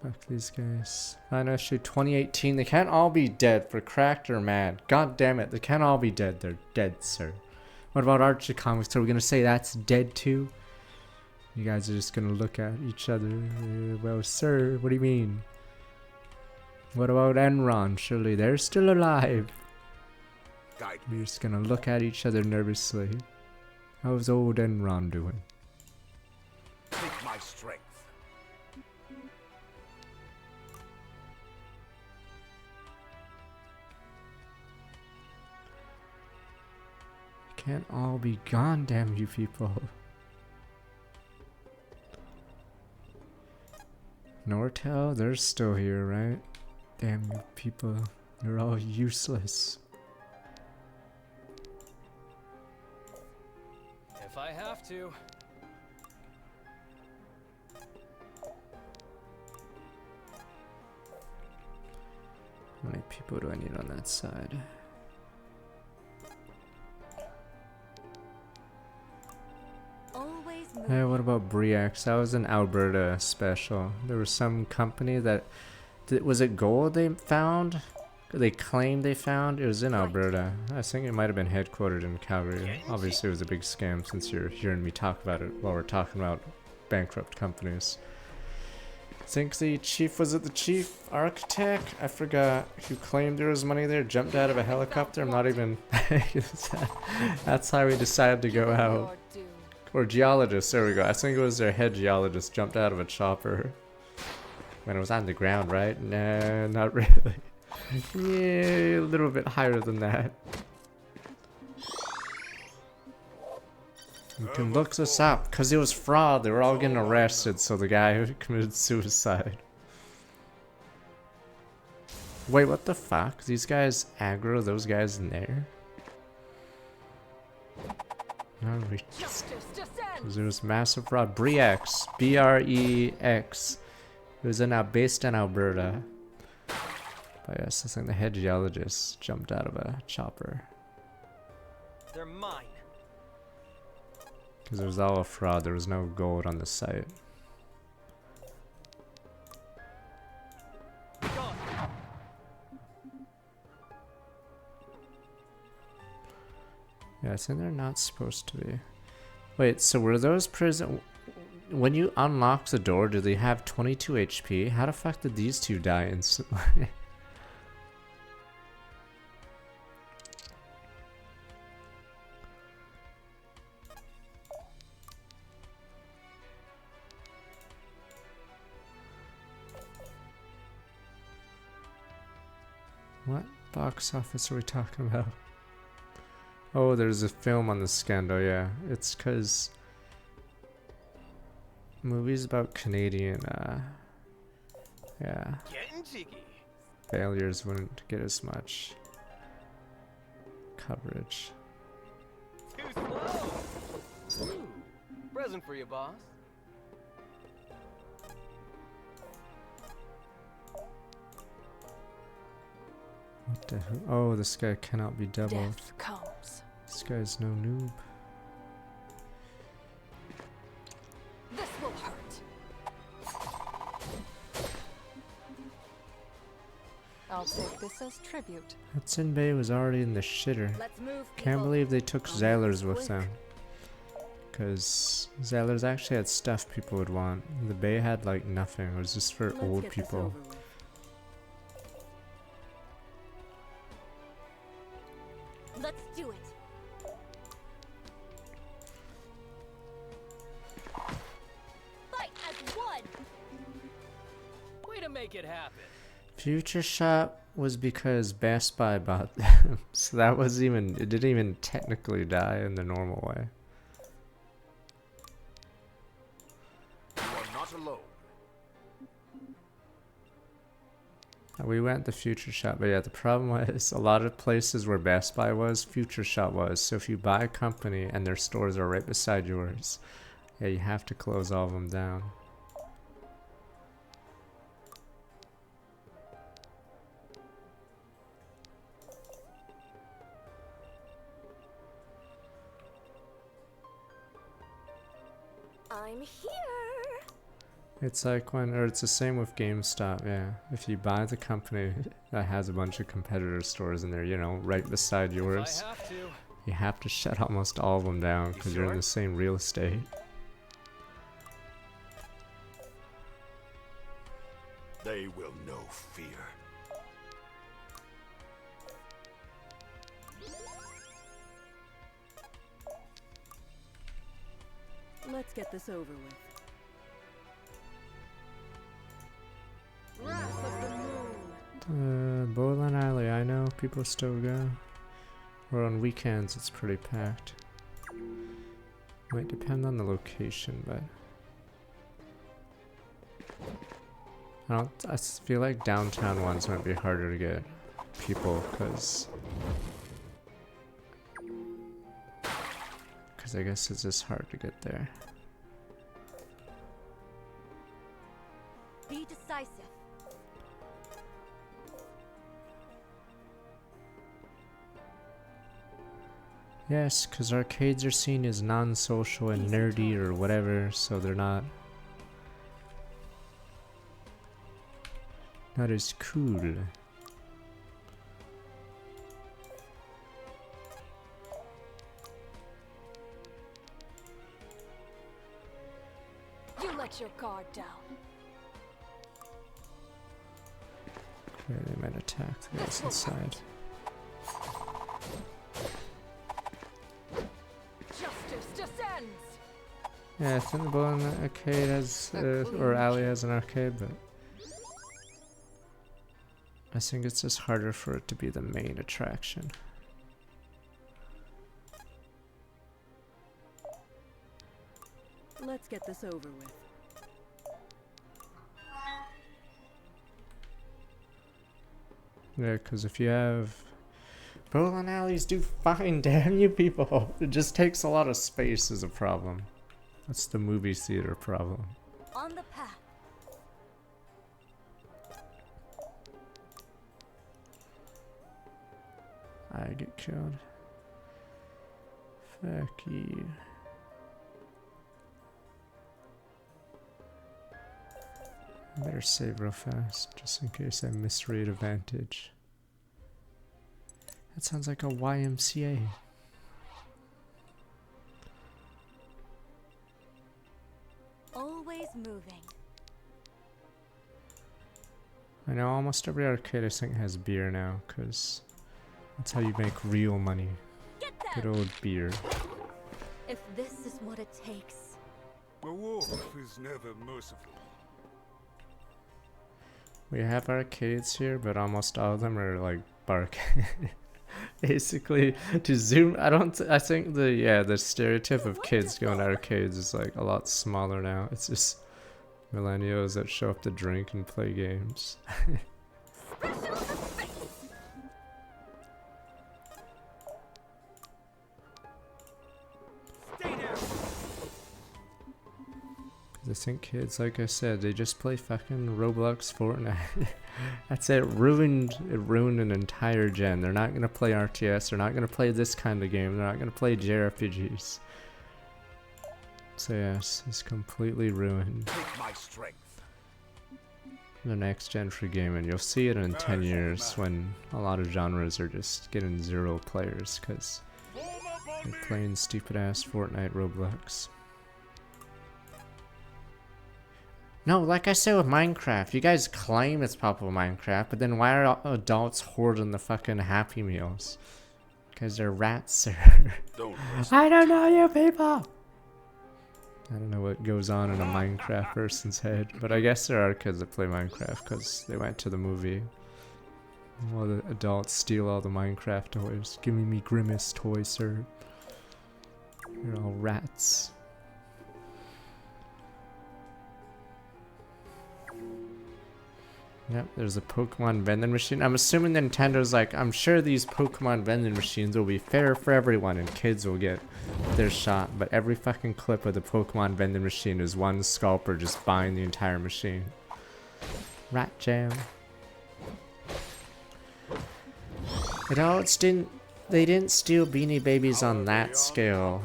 Fuck these guys. Final issue 2018. They can't all be dead for Cracked or Mad. God damn it. They can't all be dead. They're dead, sir. What about Archie Comics? Are we gonna say that's dead too? You guys are just gonna look at each other. Well, sir, what do you mean? What about Enron? Surely they're still alive. Guide We're me. just gonna look at each other nervously. How's old Enron doing? Take my strength. Can't all be gone, damn you people. Nortel, they're still here, right? Damn you people. You're all useless. If I have to. How many people do I need on that side? Always move. Hey, what about Briax? That was an Alberta special. There was some company that... was it gold they found? They claimed they found? It was in Alberta. I think it might have been headquartered in Calgary. Obviously it was a big scam since you're hearing me talk about it while we're talking about bankrupt companies. I think the chief, was it the chief architect? I forgot, who claimed there was money there, jumped out of a helicopter. I'm not even... That's how we decided to go out. Your doom. Or geologist, there we go. I think it was their head geologist jumped out of a chopper. When it was on the ground, right? Nah, not really. Yeah, a little bit higher than that. You can look this up, because it was fraud. They were all getting arrested, so the guy who committed suicide. Wait, what the fuck? These guys aggro those guys in there? No, we just... Justice descends. Because there was massive fraud. Brex. B-R-E-X. It was based in Alberta. But yes, I think the head geologist jumped out of a chopper. They're mine. Because it was all a fraud. There was no gold on the site. Gone. Yeah, I think they're not supposed to be. Wait, so were those prison... when you unlock the door, do they have 22 HP? How the fuck did these two die instantly? What box office are we talking about? Oh, there's a film on the scandal, yeah. It's because movies about Canadian, yeah, Getting jiggy. failures wouldn't get as much coverage. Too slow. Ooh, present for you, boss. What the hell? Oh, this guy cannot be doubled. Death comes. This guy's no noob. This will hurt. I'll take this as tribute. Hudson Bay was already in the shitter. Let's move. Can't people. believe they took Zellers with quick. them. Because Zellers actually had stuff people would want. The Bay had like nothing. It was just for Let's old get this people. over with. Let's do it. Fight as one. Way to make it happen. Future Shop was because Best Buy bought them. So that was even, it didn't even technically die in the normal way. You are not alone. We went the Future Shop, but yeah, the problem was a lot of places where Best Buy was, Future Shop was. So if you buy a company and their stores are right beside yours, yeah, you have to close all of them down. I'm here. It's like when, or it's the same with GameStop, yeah. If you buy the company that has a bunch of competitor stores in there, you know, right beside yours, If I have to. you have to shut almost all of them down because you're in sure? the same real estate. They will know fear. Let's get this over with. Wrath of the moon. Bowling Alley, I know people still go. Or on weekends, it's pretty packed. Might depend on the location, but I feel like downtown ones might be harder to get people because I guess it's just hard to get there. Be decisive. Yes, because arcades are seen as non-social and nerdy or whatever, so they're not as cool. You let your guard down. Okay, they might attack the guys inside. Justice descends. Yeah, I think the bowling arcade has, or alley has an arcade, but I think it's just harder for it to be the main attraction. Let's get this over with. Yeah, because if you have bowling alleys, do fine, damn you people. It just takes a lot of space is a problem. That's the movie theater problem. On the path. I get killed. Fuck you. I better save real fast, just in case I misread advantage. That sounds like a YMCA. always moving. I know almost every arcade I think has beer now, because that's how you make real money. Get Good them! old beer. If this is what it takes. The wolf is never merciful. We have arcades here, but almost all of them are like bark. Basically, to zoom, I think the stereotype of kids going to arcades is like a lot smaller now. It's just millennials that show up to drink and play games. I think kids, like I said, they just play fucking Roblox, Fortnite. That's it. It ruined an entire gen. They're not gonna play RTS. They're not gonna play this kind of game. They're not gonna play JRPGs. So yes, it's completely ruined Take my strength. the next gen for gaming. You'll see it in 10 years when a lot of genres are just getting 0 players because they're playing stupid ass Fortnite Roblox. No, like I said with Minecraft, you guys claim it's popular Minecraft, but then why are adults hoarding the fucking Happy Meals? Because they're rats, sir. Don't I don't know you people! I don't know what goes on in a Minecraft person's head, but I guess there are kids that play Minecraft because they went to the movie. While the adults steal all the Minecraft toys. Give me Grimace toys, sir. You're all rats. Yep, there's a Pokemon vending machine. I'm assuming Nintendo's like, I'm sure these Pokemon vending machines will be fair for everyone and kids will get their shot. But every fucking clip of the Pokemon vending machine is one scalper just buying the entire machine. Rat jam. Adults they didn't steal Beanie Babies on that scale.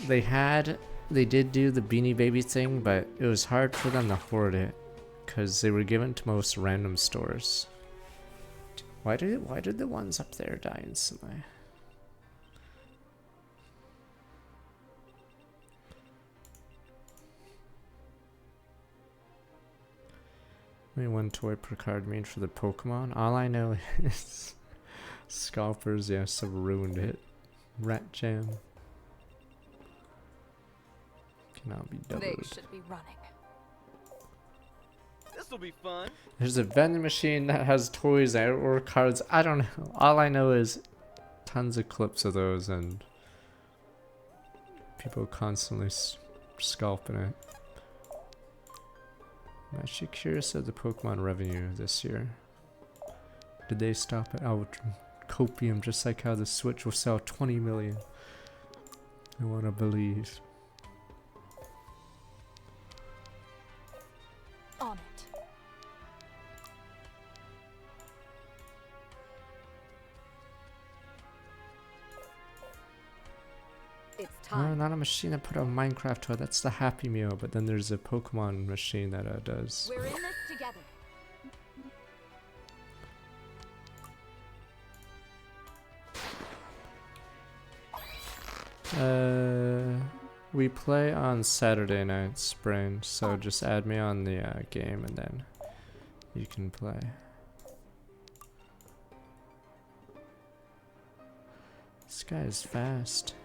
They did do the Beanie Baby thing, but it was hard for them to hoard it. Because they were given to most random stores. Why did the ones up there die instantly? Only one toy per card mean for the Pokemon? All I know is scalpers, yes, have ruined it. Rat jam. Cannot be doubled. They should be running. This'll be fun. There's a vending machine that has toys or cards. I don't know. All I know is tons of clips of those and people constantly scalping it. I'm actually curious of the Pokemon revenue this year. Did they stop at copium just like how the Switch will sell 20 million? I want to believe. On it. It's No, time. not a machine that put out Minecraft toy. That's the Happy Meal. But then there's a Pokemon machine that does. We're in this together. We play on Saturday nights, Spring. So just add me on the game and then you can play. This guy is fast.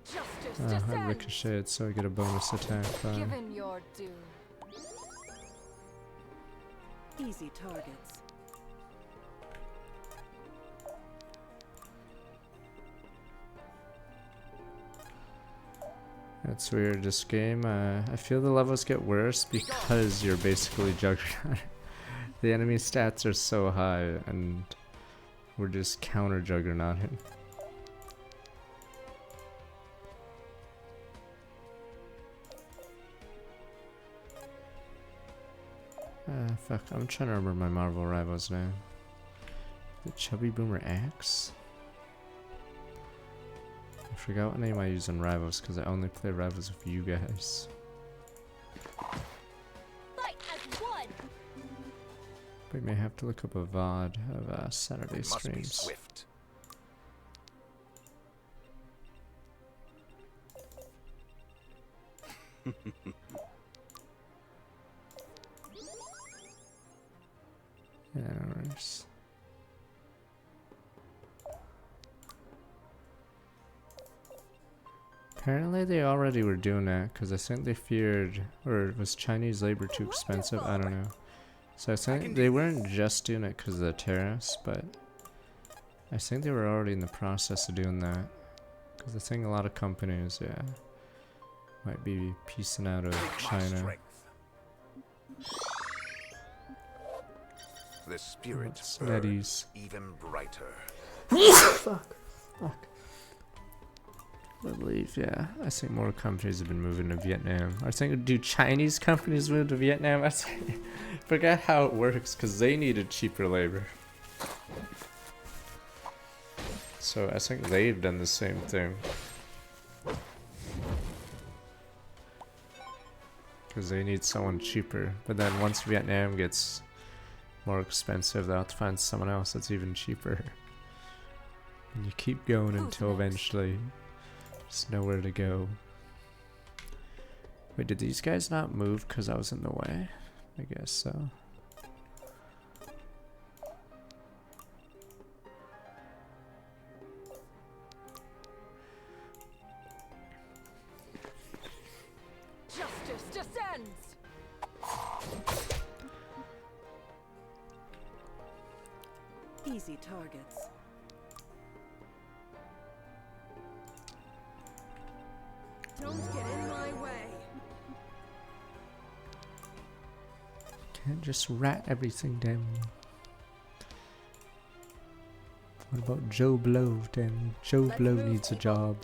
Justice I descends. ricocheted, so I get a bonus attack. Given your due. Easy targets. That's weird. This game, I feel the levels get worse because you're basically Juggernaut. The enemy stats are so high, and we're just counter Juggernauting. Fuck, I'm trying to remember my Marvel Rivals name. The Chubby Boomer Axe? I forgot what name I use in Rivals because I only play Rivals with you guys. Fight as one. We may have to look up a VOD of Saturday Must be streams. swift. Errors. Apparently they already were doing that because I think they feared, or was Chinese labor too expensive? I don't know. So I think they weren't just doing it because of the tariffs, but I think they were already in the process of doing that. Because I think a lot of companies, yeah, might be piecing out of China. The spirit It's burns Nettie's. even brighter. Fuck. I believe, yeah. I think more companies have been moving to Vietnam. I think, do Chinese companies move to Vietnam? I forget how it works because they needed cheaper labor. So I think they've done the same thing. Because they need someone cheaper. But then once Vietnam gets more expensive, they'll have to find someone else that's even cheaper. And you keep going until eventually there's nowhere to go. Wait, did these guys not move because I was in the way? I guess so. Justice descends. Easy targets. Don't get in my way. Can't just rat everything down. What about Joe Blow then? Joe Let's Blow move, needs a people. job.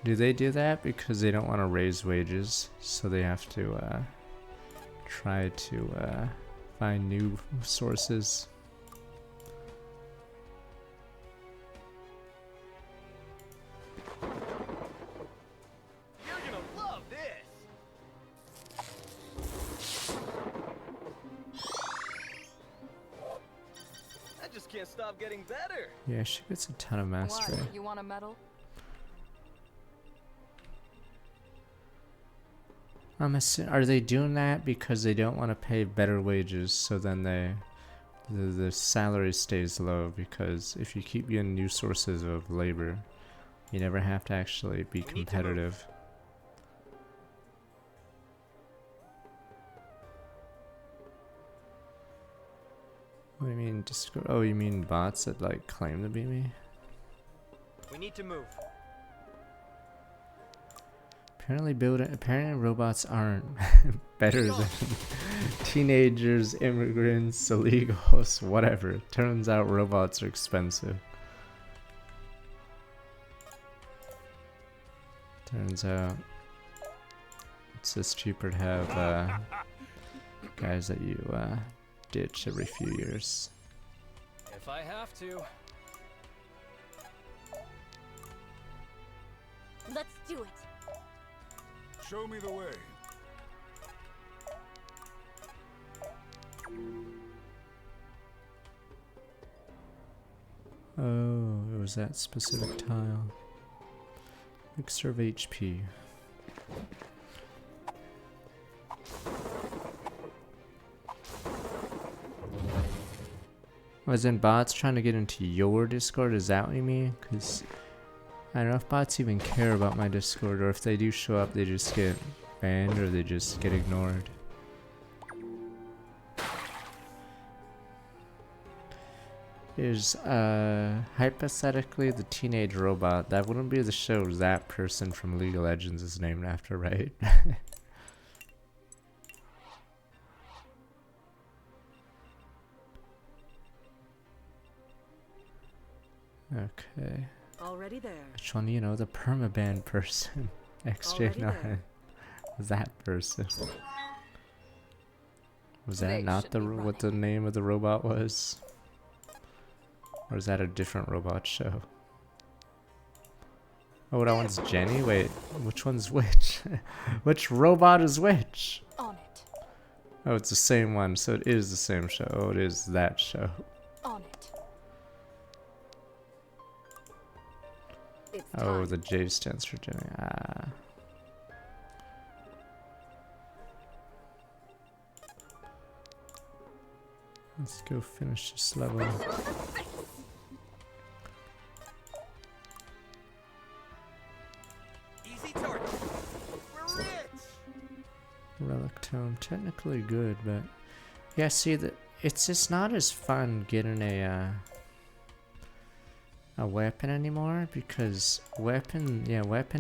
Do they do that because they don't want to raise wages, so they have to try to find new sources? You're gonna love this. I just can't stop getting better. Yeah, she gets a ton of mastery. What? You want a medal? Are they doing that because they don't want to pay better wages, so then the salary stays low? Because if you keep getting new sources of labor, you never have to actually be We need to move. competitive. What do you mean Discord? Oh, you mean bots that like claim to be me? We need to move. Apparently robots aren't better than teenagers, immigrants, illegals, whatever. Turns out robots are expensive. Turns out it's just cheaper to have guys that you ditch every few years. If I have to. Let's do it. Show me the way. Oh, it was that specific tile. Mixture of HP. Was in bots trying to get into your Discord? Is that what you mean? Because I don't know if bots even care about my Discord, or if they do show up, they just get banned or they just get ignored. Is hypothetically the teenage robot, that wouldn't be the show that person from League of Legends is named after, right? Okay. Already there. Which one, you know, the permaban person? Already XJ9. there. That person. Was They that not should the be what the name of the robot was? Or is that a different robot show? Oh, that one's Jenny? Wait, which one's which? Which robot is which? On it. Oh, it's the same one, so it is the same show. Oh, it is that show. On it. Oh, time. the J stands for Jenny. Ah. Let's go finish this level. Easy target. We're rich. Relic tome, technically good, but yeah, see that it's just not as fun getting a weapon anymore because weapon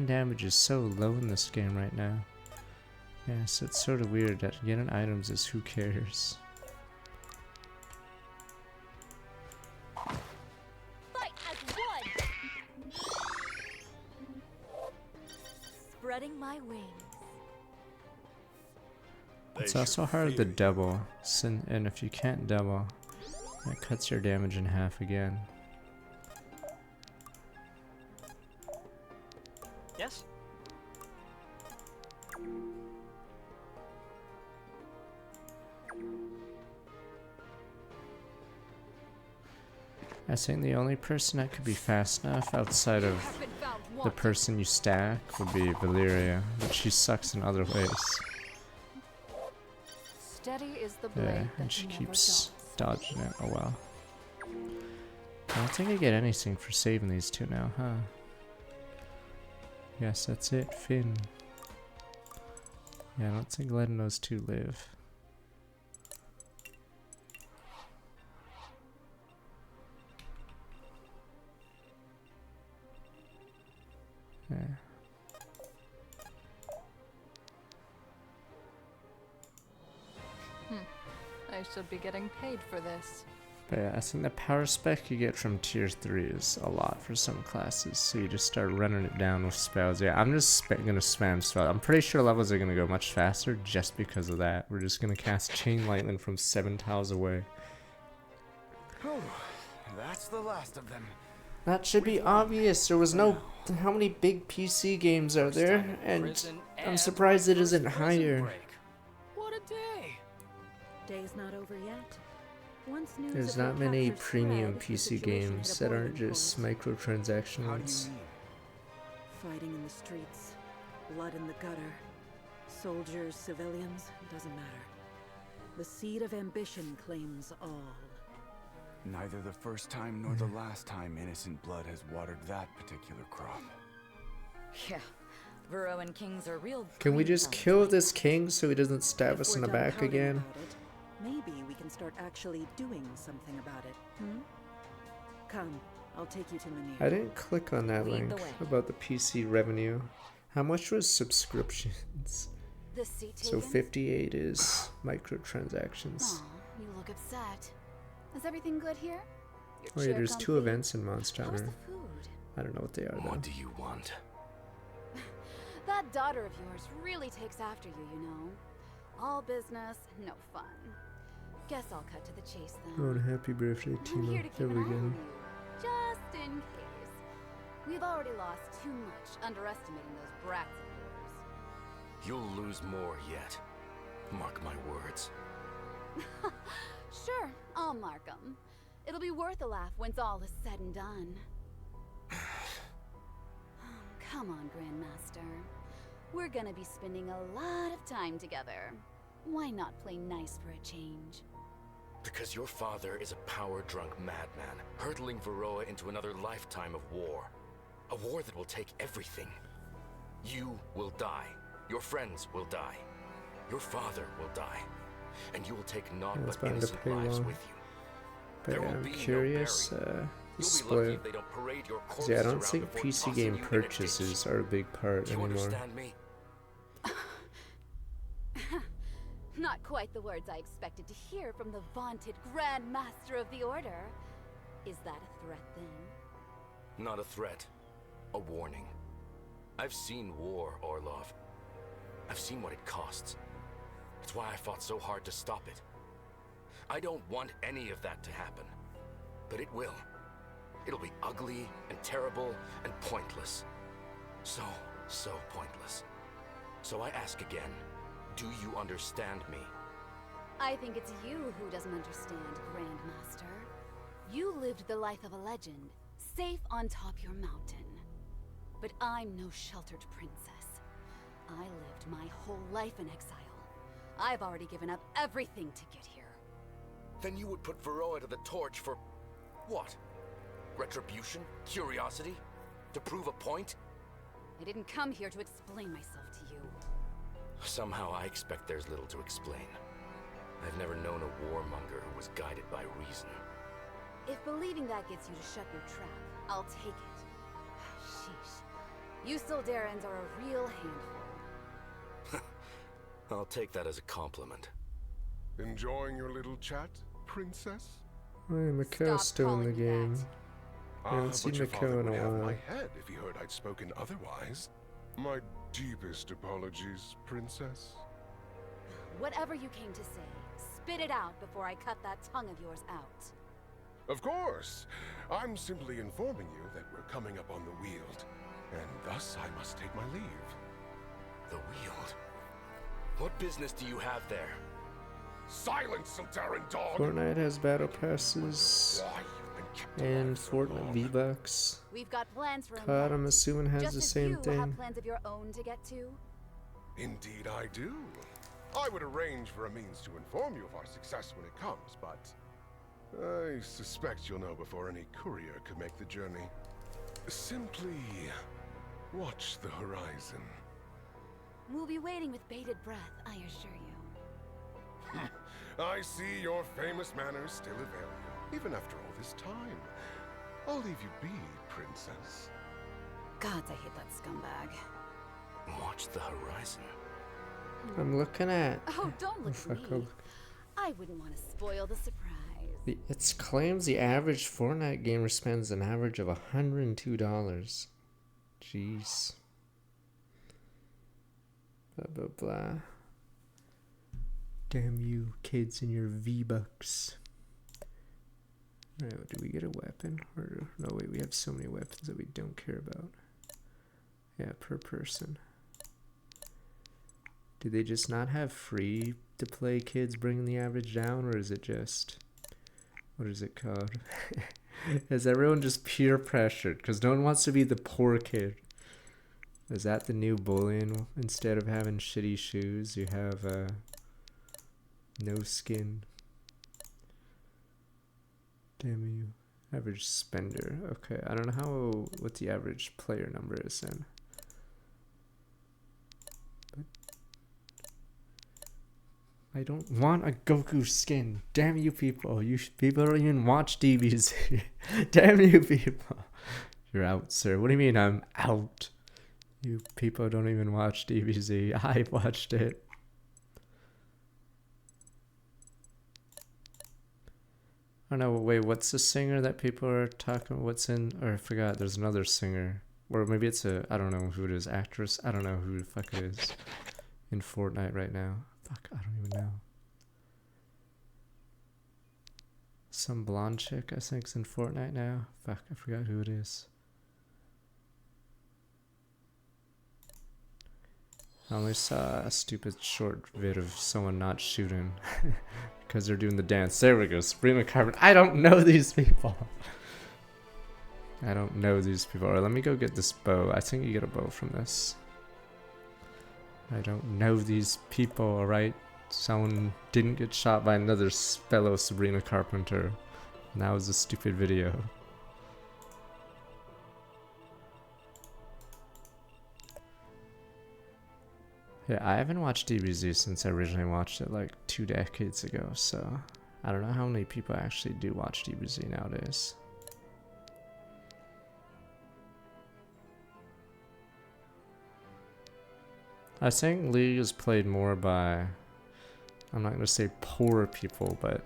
damage is so low in this game right now. Yeah, so it's sort of weird that getting items is who cares. Fight as one! Spreading my wings. It's also hard to double, and if you can't double, that cuts your damage in half again. Yes? I think the only person that could be fast enough outside of Have been found the wanting. person you stack would be Valyria, but she sucks in other ways. Steady is the blade Yeah, that and she never keeps dulls. dodging it. Oh well. I don't think I get anything for saving these two now, huh? Yes, that's it, Finn. Yeah, I don't think letting those two live. Yeah. I should be getting paid for this. But yeah, I think the power spec you get from tier 3 is a lot for some classes, so you just start running it down with spells. Yeah, I'm just gonna spam spells. I'm pretty sure levels are gonna go much faster just because of that. We're just gonna cast Chain Lightning from 7 tiles away. Oh, that's the last of them. That should be obvious. There was no... How many big PC games are there? And Prison I'm and surprised it first isn't prison higher. break. What a day! Day's not over yet. Once news There's of your not many capture premium spread, the PC situation games hit a that aren't boiling just point. microtransaction How do ones. you mean? Fighting in the streets, blood in the gutter, soldiers, civilians, doesn't matter. The seed of ambition claims all. Neither the first time nor the last time innocent blood has watered that particular crop. Yeah, Varroan kings are real. Can we green just thumbs kill like this that. king so he doesn't stab If us we're in the done back pouting again? about it, maybe we can start actually doing something about it. Come, I'll take you to Munir. I didn't click on that Lead the link way. about the PC revenue. How much was subscriptions? The seat So taken? 58 is microtransactions. Aw, you look upset. Is everything good here? Your Oh yeah, chair there's 2 comfy? events in Monster How's Hunter. the food? I don't know what they are though. What do you want? That daughter of yours really takes after you, you know. All business, no fun. Guess I'll cut to the chase Oh, then. and happy birthday, I'm here Timo. to keep There an we eye go. on you, just in case. We've already lost too much underestimating those brats of yours. You'll lose more yet. Mark my words. Sure, I'll mark 'em. It'll be worth a laugh once all is said and done. Come on, Grandmaster. We're gonna be spending a lot of time together. Why not play nice for a change? Because your father is a power-drunk madman, hurtling Varroa into another lifetime of war. A war that will take everything. You will die. Your friends will die. Your father will die. And you will take naught Yeah, it's but bound to innocent pay lives well. with you. But There yeah, will I'm be no curious. burial. The You'll be lucky split. if they don't parade your 'Cause yeah, I corpses don't around think before PC tossing game you in a purchases ditch. are a big part Do you anymore. understand me? Not quite the words I expected to hear from the vaunted Grand Master of the Order. Is that a threat then? Not a threat. A warning. I've seen war, Orlov. I've seen what it costs. It's why I fought so hard to stop it. I don't want any of that to happen. But it will. It'll be ugly and terrible and pointless. So pointless. So I ask again, do you understand me? I think it's you who doesn't understand, Grandmaster. You lived the life of a legend, safe on top your mountain. but I'm no sheltered princess. I lived my whole life in exile. I've already given up everything to get here. Then you would put Varroa to the torch for what? Retribution? Curiosity? To prove a point? I didn't come here to explain myself to you. Somehow I expect there's little to explain. I've never known a warmonger who was guided by reason. If believing that gets you to shut your trap, I'll take it. Sheesh. You Sildarans are a real handful. I'll take that as a compliment. Enjoying your little chat, princess? Hey, Mako's still in the calling me game. that. I haven't seen But your father Mako in would a have my while. head if he heard I'd spoken otherwise. My deepest apologies, princess. Whatever you came to say, spit it out before I cut that tongue of yours out. Of course. I'm simply informing you that we're coming up on the Weald, and thus I must take my leave. The Weald? What business do you have there? Silence, Sildaran dog! Fortnite has battle passes Why you've been kept and alive so Fortnite long. V-Bucks. We've got plans for COD, I'm assuming, has Just the as same you thing. have plans of your own to get to. Indeed I do. I would arrange for a means to inform you of our success when it comes, but I suspect you'll know before any courier could make the journey. Simply watch the horizon. We'll be waiting with bated breath, I assure you. I see your famous manners still avail you, even after all this time. I'll leave you be, princess. Gods, I hate that scumbag. Watch the horizon. I'm looking at. Oh, don't look at Fuck, me. I'll look. I wouldn't want to spoil the surprise. It claims the average Fortnite gamer spends an average of $102. Jeez. Blah, blah, blah. Damn you, kids and your V-Bucks. Alright, do we get a weapon? Or, no, wait, we have so many weapons that we don't care about. Yeah, per person. Do they just not have free to play kids bringing the average down, or is it just, what is it called? Is everyone just peer pressured? Because no one wants to be the poor kid. Is that the new bullying? Instead of having shitty shoes, you have no skin. Damn you. Average spender. Okay, I don't know what the average player number is then. I don't want a Goku skin. Damn you people. You people don't even watch DBZ. Damn you people. You're out, sir. What do you mean I'm out? You people don't even watch DBZ. I watched it. I don't know. Wait, what's the singer that people are talking? What's in? Or I forgot. There's another singer. Or maybe it's a. I don't know who it is. Actress. I don't know who the fuck it is. In Fortnite right now. Fuck, I don't even know. Some blonde chick, I think, is in Fortnite now. Fuck, I forgot who it is. I only saw a stupid short vid of someone not shooting because they're doing the dance. There we go, Suprema Carbon. I don't know these people. I don't know these people. Alright, let me go get this bow. I think you get a bow from this. I don't know these people, alright? Someone didn't get shot by another fellow Sabrina Carpenter. And that was a stupid video. Yeah, I haven't watched DBZ since I originally watched it like 2 decades ago, so I don't know how many people actually do watch DBZ nowadays. I think League is played more by, I'm not going to say poor people, but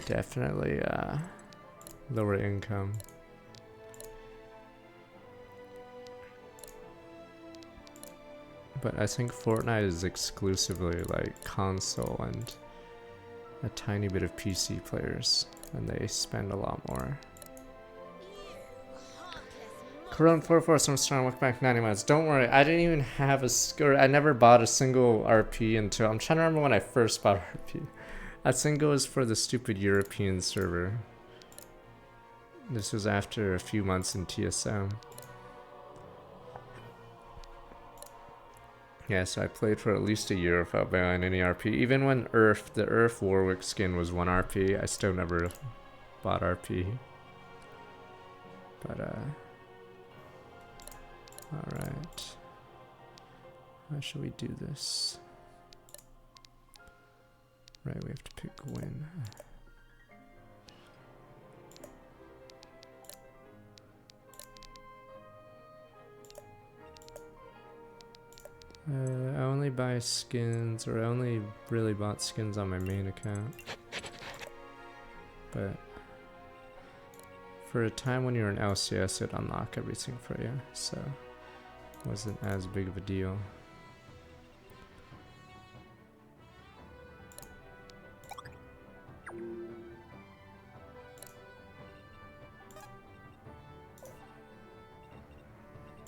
definitely lower income. But I think Fortnite is exclusively like console and a tiny bit of PC players, and they spend a lot more. Corona 44, some strong, welcome back 90 months. Don't worry, I didn't even have a score. I never bought a single RP until, I'm trying to remember when I first bought RP. I think it was for the stupid European server. This was after a few months in TSM. Yeah, so I played for at least a year without buying any RP. Even when the Earth Warwick skin was 1 RP, I still never bought RP. But, alright. How should we do this? Right, we have to pick win. I only buy skins, or I only really bought skins on my main account. But for a time when you're in LCS, it'd unlock everything for you, so it wasn't as big of a deal.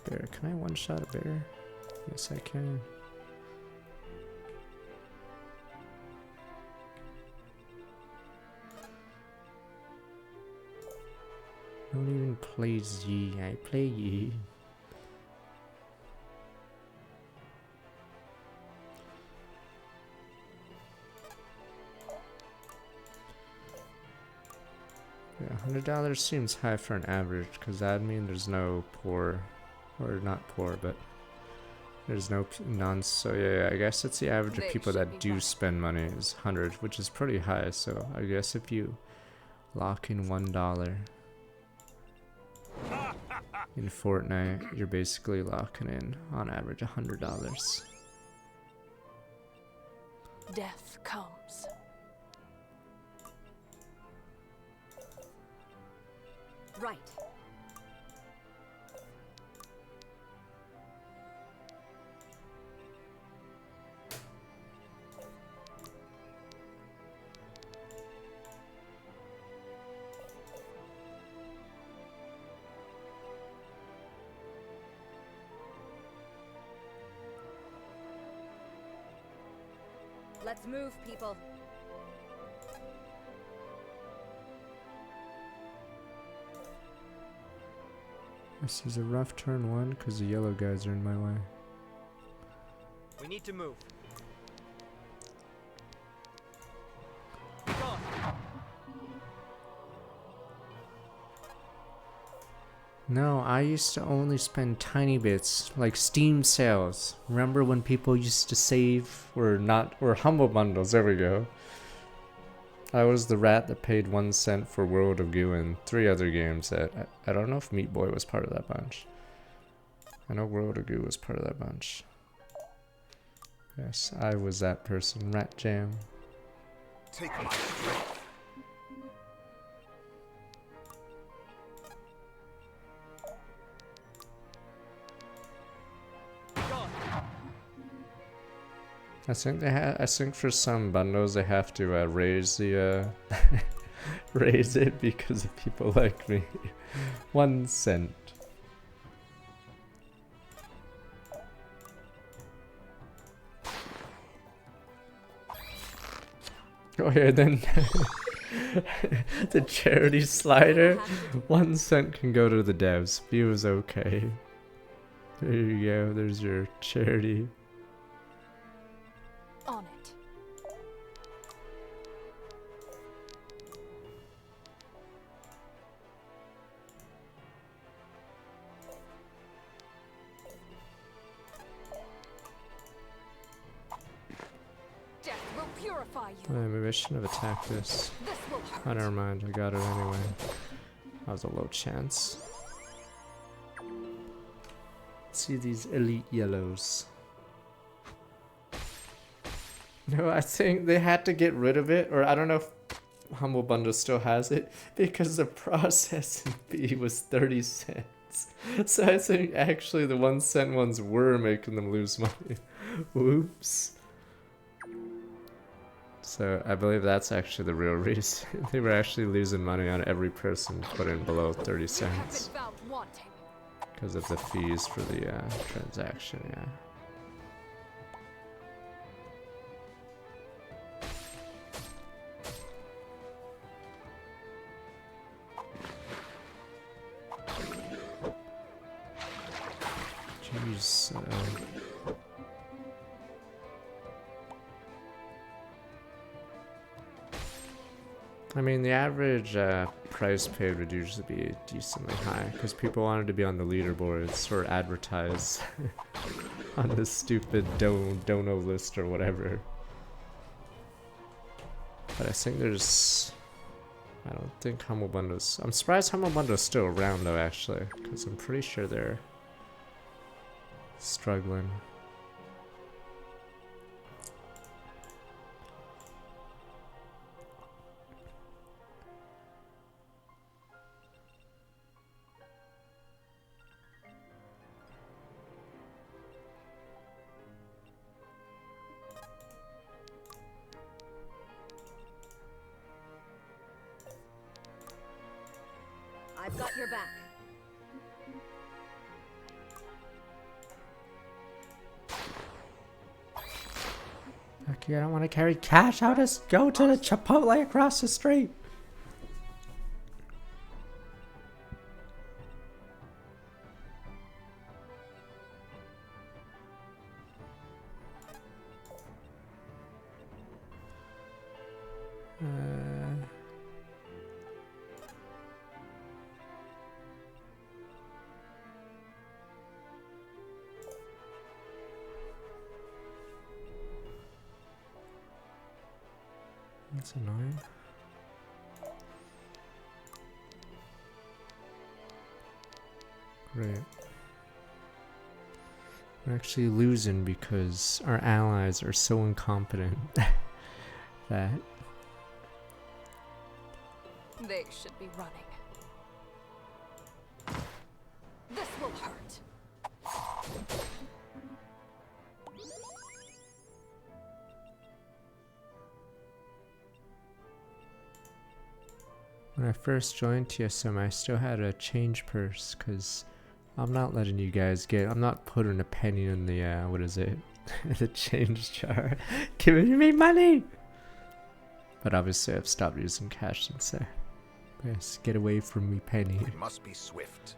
Bear, can I one-shot a bear? Yes, I can. Don't even play Z, I play Yi. Yeah, $100 seems high for an average, because that means there's no poor, or not poor, but there's no so yeah, I guess it's the average of people that do spend money is 100, which is pretty high. So I guess if you lock in $1 in Fortnite, you're basically locking in on average $100. Death comes. Right. Let's move, people. This is a rough turn 1 because the yellow guys are in my way. We need to move. No, I used to only spend tiny bits, like Steam sales. Remember when people used to save, or Humble Bundles, there we go. I was the rat that paid 1 cent for World of Goo and 3 other games that, I don't know if Meat Boy was part of that bunch. I know World of Goo was part of that bunch. Yes, I was that person, Rat Jam. Take my strength. I think for some bundles they have to raise the raise it because of people like me. 1 cent. Oh yeah, then the charity slider. 1 cent can go to the devs. Feels okay. There you go. There's your charity. On it. Death will purify you. Maybe I shouldn't have attacked this. This will hurt. Oh, never mind. I got it anyway. That was a low chance. Let's see these elite yellows. No, I think they had to get rid of it, or I don't know if Humble Bundle still has it, because the processing fee was 30 cents. So I think actually the 1 cent ones were making them lose money. Whoops. So I believe that's actually the real reason. They were actually losing money on every person put in below 30 cents. Because of the fees for the transaction, yeah. Jeez. I mean, the average price paid would usually be decently high because people wanted to be on the leaderboards or advertise on this stupid dono list or whatever. But I think there's... I don't think Humble Bundle's... I'm surprised Humble Bundle's still around though, actually, because I'm pretty sure they're struggling. I've got your back. Okay, I don't want to carry cash. I'll just go to the Chipotle across the street. That's annoying. Great. We're actually losing because our allies are so incompetent that They should be running. This will hurt. when I first joined TSM, I still had a change purse because I'm not letting you guys get. I'm not putting a penny in the what is it? The change jar, giving me money. But obviously, I've stopped using cash since then. Yes, get away from me, penny. We must be swift.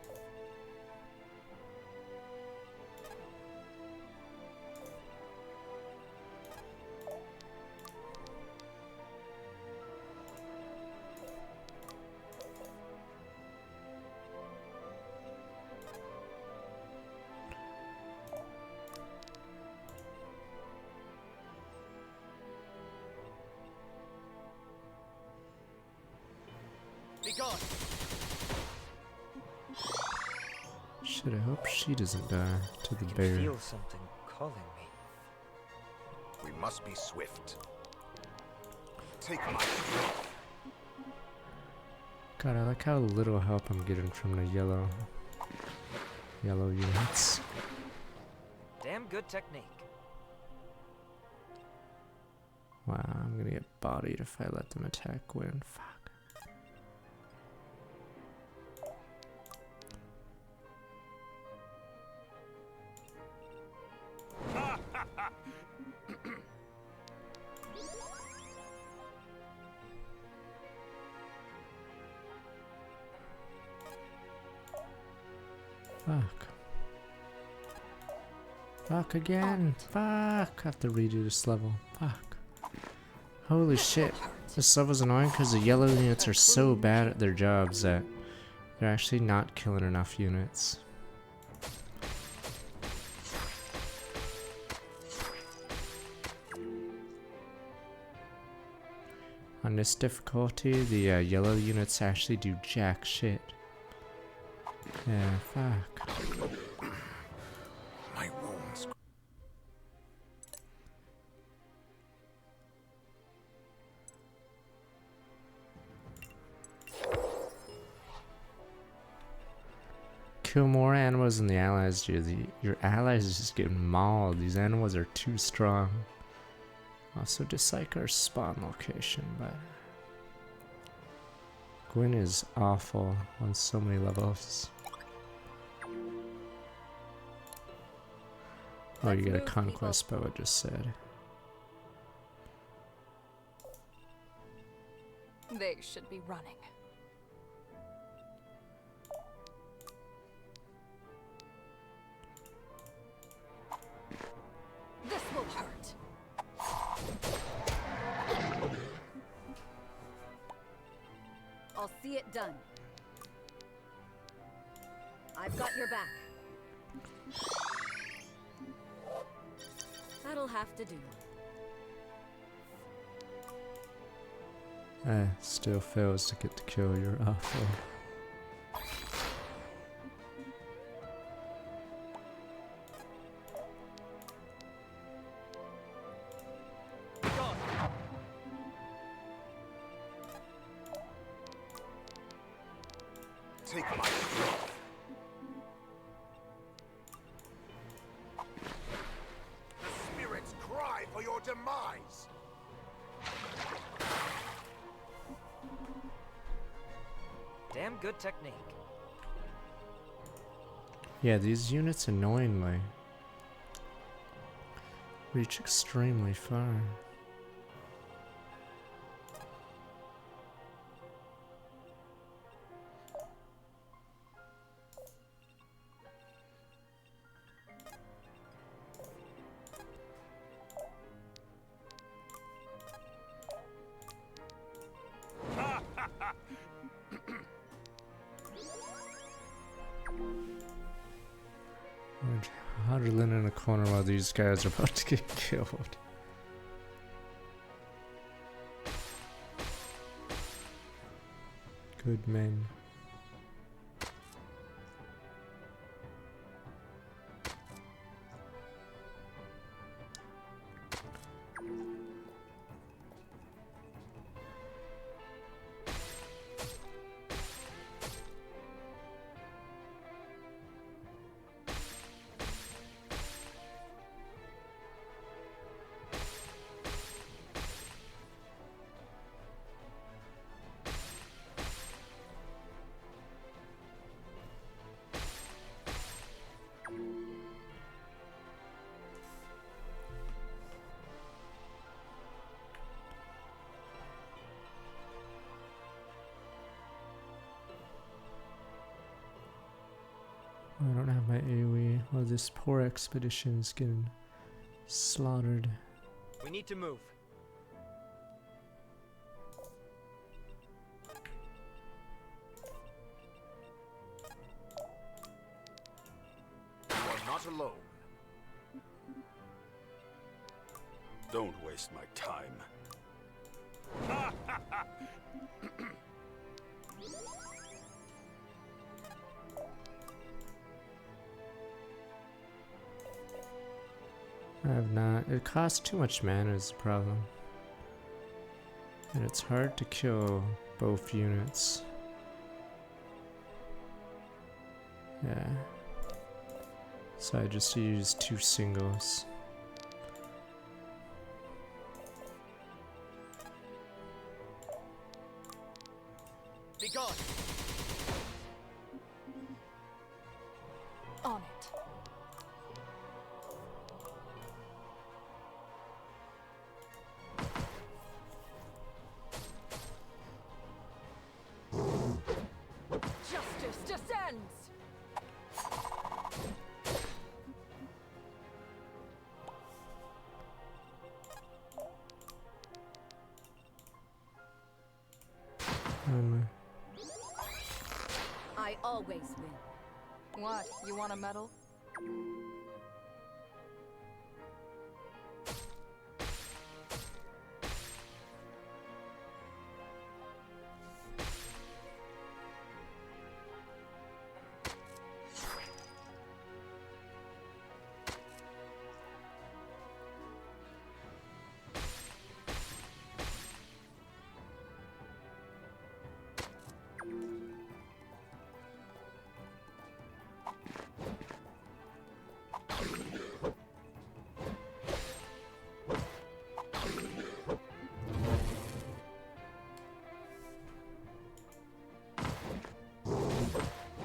Be gone. Shit, I hope she doesn't die to the I can bear. feel something calling me. We must be swift. Take my strength. God, I like how little help I'm getting from the yellow units. Damn good technique. Wow, I'm gonna get bodied if I let them attack win. Fuck. Fuck. Fuck again. Fuck. I have to redo this level. Fuck. Holy shit. This level's annoying because the yellow units are so bad at their jobs that they're actually not killing enough units. On this difficulty, the yellow units actually do jack shit. Yeah, fuck. My wounds. Kill more animals than the allies do. Your allies is just getting mauled. These animals are too strong. Also dislike our spawn location, but Gwyn is awful on so many levels. Oh, you get a conquest bow, I just said. They should be running. This will hurt. see it done. I've got your back. That'll have to do. Still fails to get the kill. You're awful. Take my strength. The spirits cry for your demise. Damn good technique. Yeah, these units annoyingly reach extremely far. Huddling in a corner while these guys are about to get killed. Good men. I don't have my AoE. Well, this poor expedition is getting slaughtered. We need to move. You are not alone. Don't waste my time. I have not. It costs too much mana is the problem. And it's hard to kill both units. Yeah. So I just use 2 singles. Be gone. On it. Justice descends! I always win. What, you want a medal?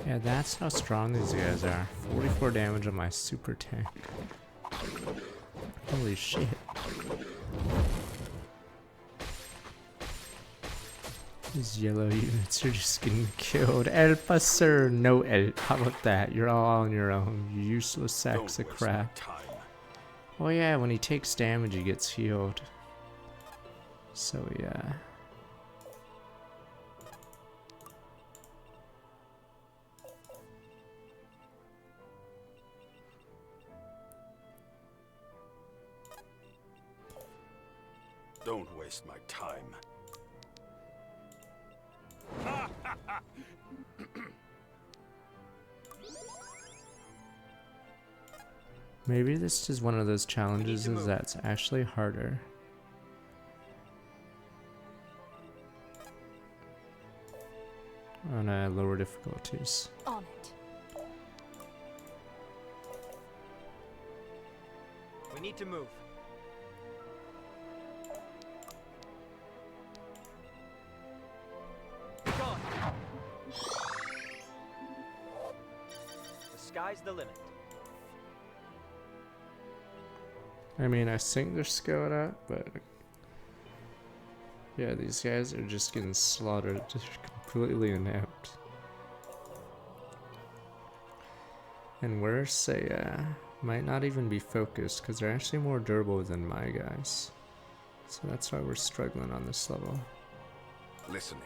Yeah, that's how strong these guys are. 44 damage on my super tank. Holy shit. These yellow units are just getting killed. Elpa, sir. No El. How about that? You're all on your own. You useless sacks of crap. Oh yeah, when he takes damage, he gets healed. So yeah. Don't waste my time. Maybe this is one of those challenges that's actually harder. On lower difficulties. On it. We need to move. Gone. The sky's the limit. I mean, I think they're scaled up, but yeah, these guys are just getting slaughtered, just completely inept. And worse, they might not even be focused because they're actually more durable than my guys. So that's why we're struggling on this level. Listening.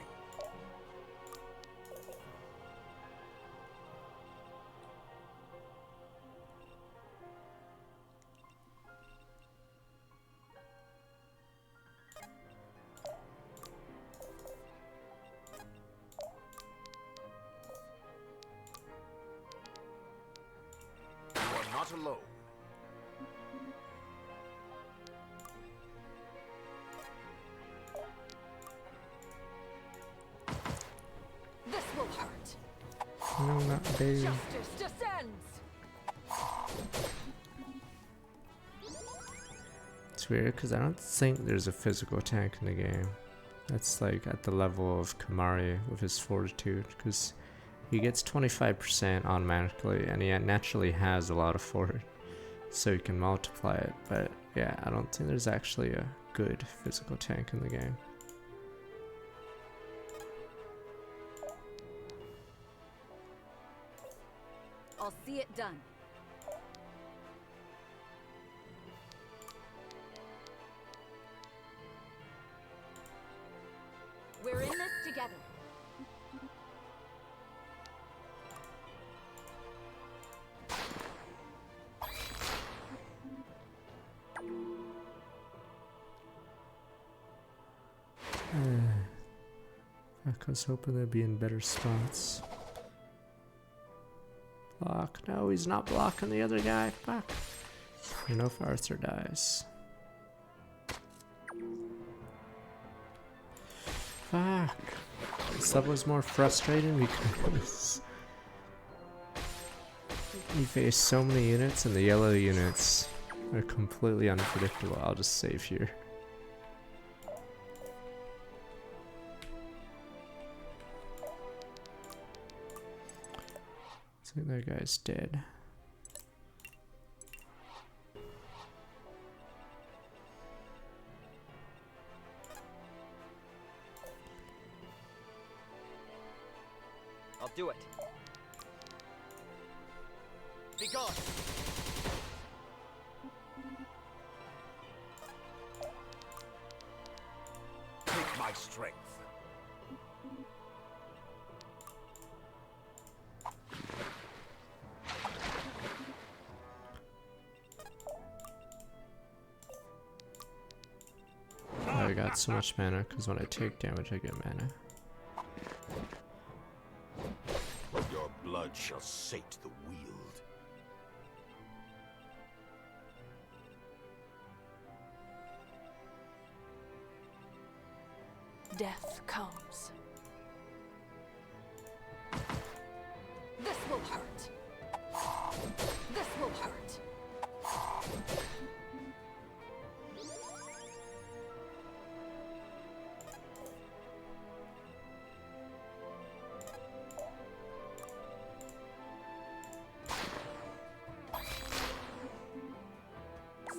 You are not alone. This will hurt. No, not Dave. Justice descends. It's weird because I don't think there's a physical tank in the game. That's like at the level of Kamari with his fortitude, because he gets 25% automatically and he naturally has a lot of fort, so you can multiply it. But yeah, I don't think there's actually a good physical tank in the game. I'll see it done. We're in this together. I was hoping they'd be in better spots. Block. No, he's not blocking the other guy. Fuck. You know if Arthur dies. Fuck. This level was more frustrating because you face so many units and the yellow units are completely unpredictable. I'll just save here. I think that guy's dead. I'll do it. Be gone. Take my strength. I got so much mana because when I take damage I get mana. Your blood shall sate the wield. Death comes. This will hurt. This will hurt.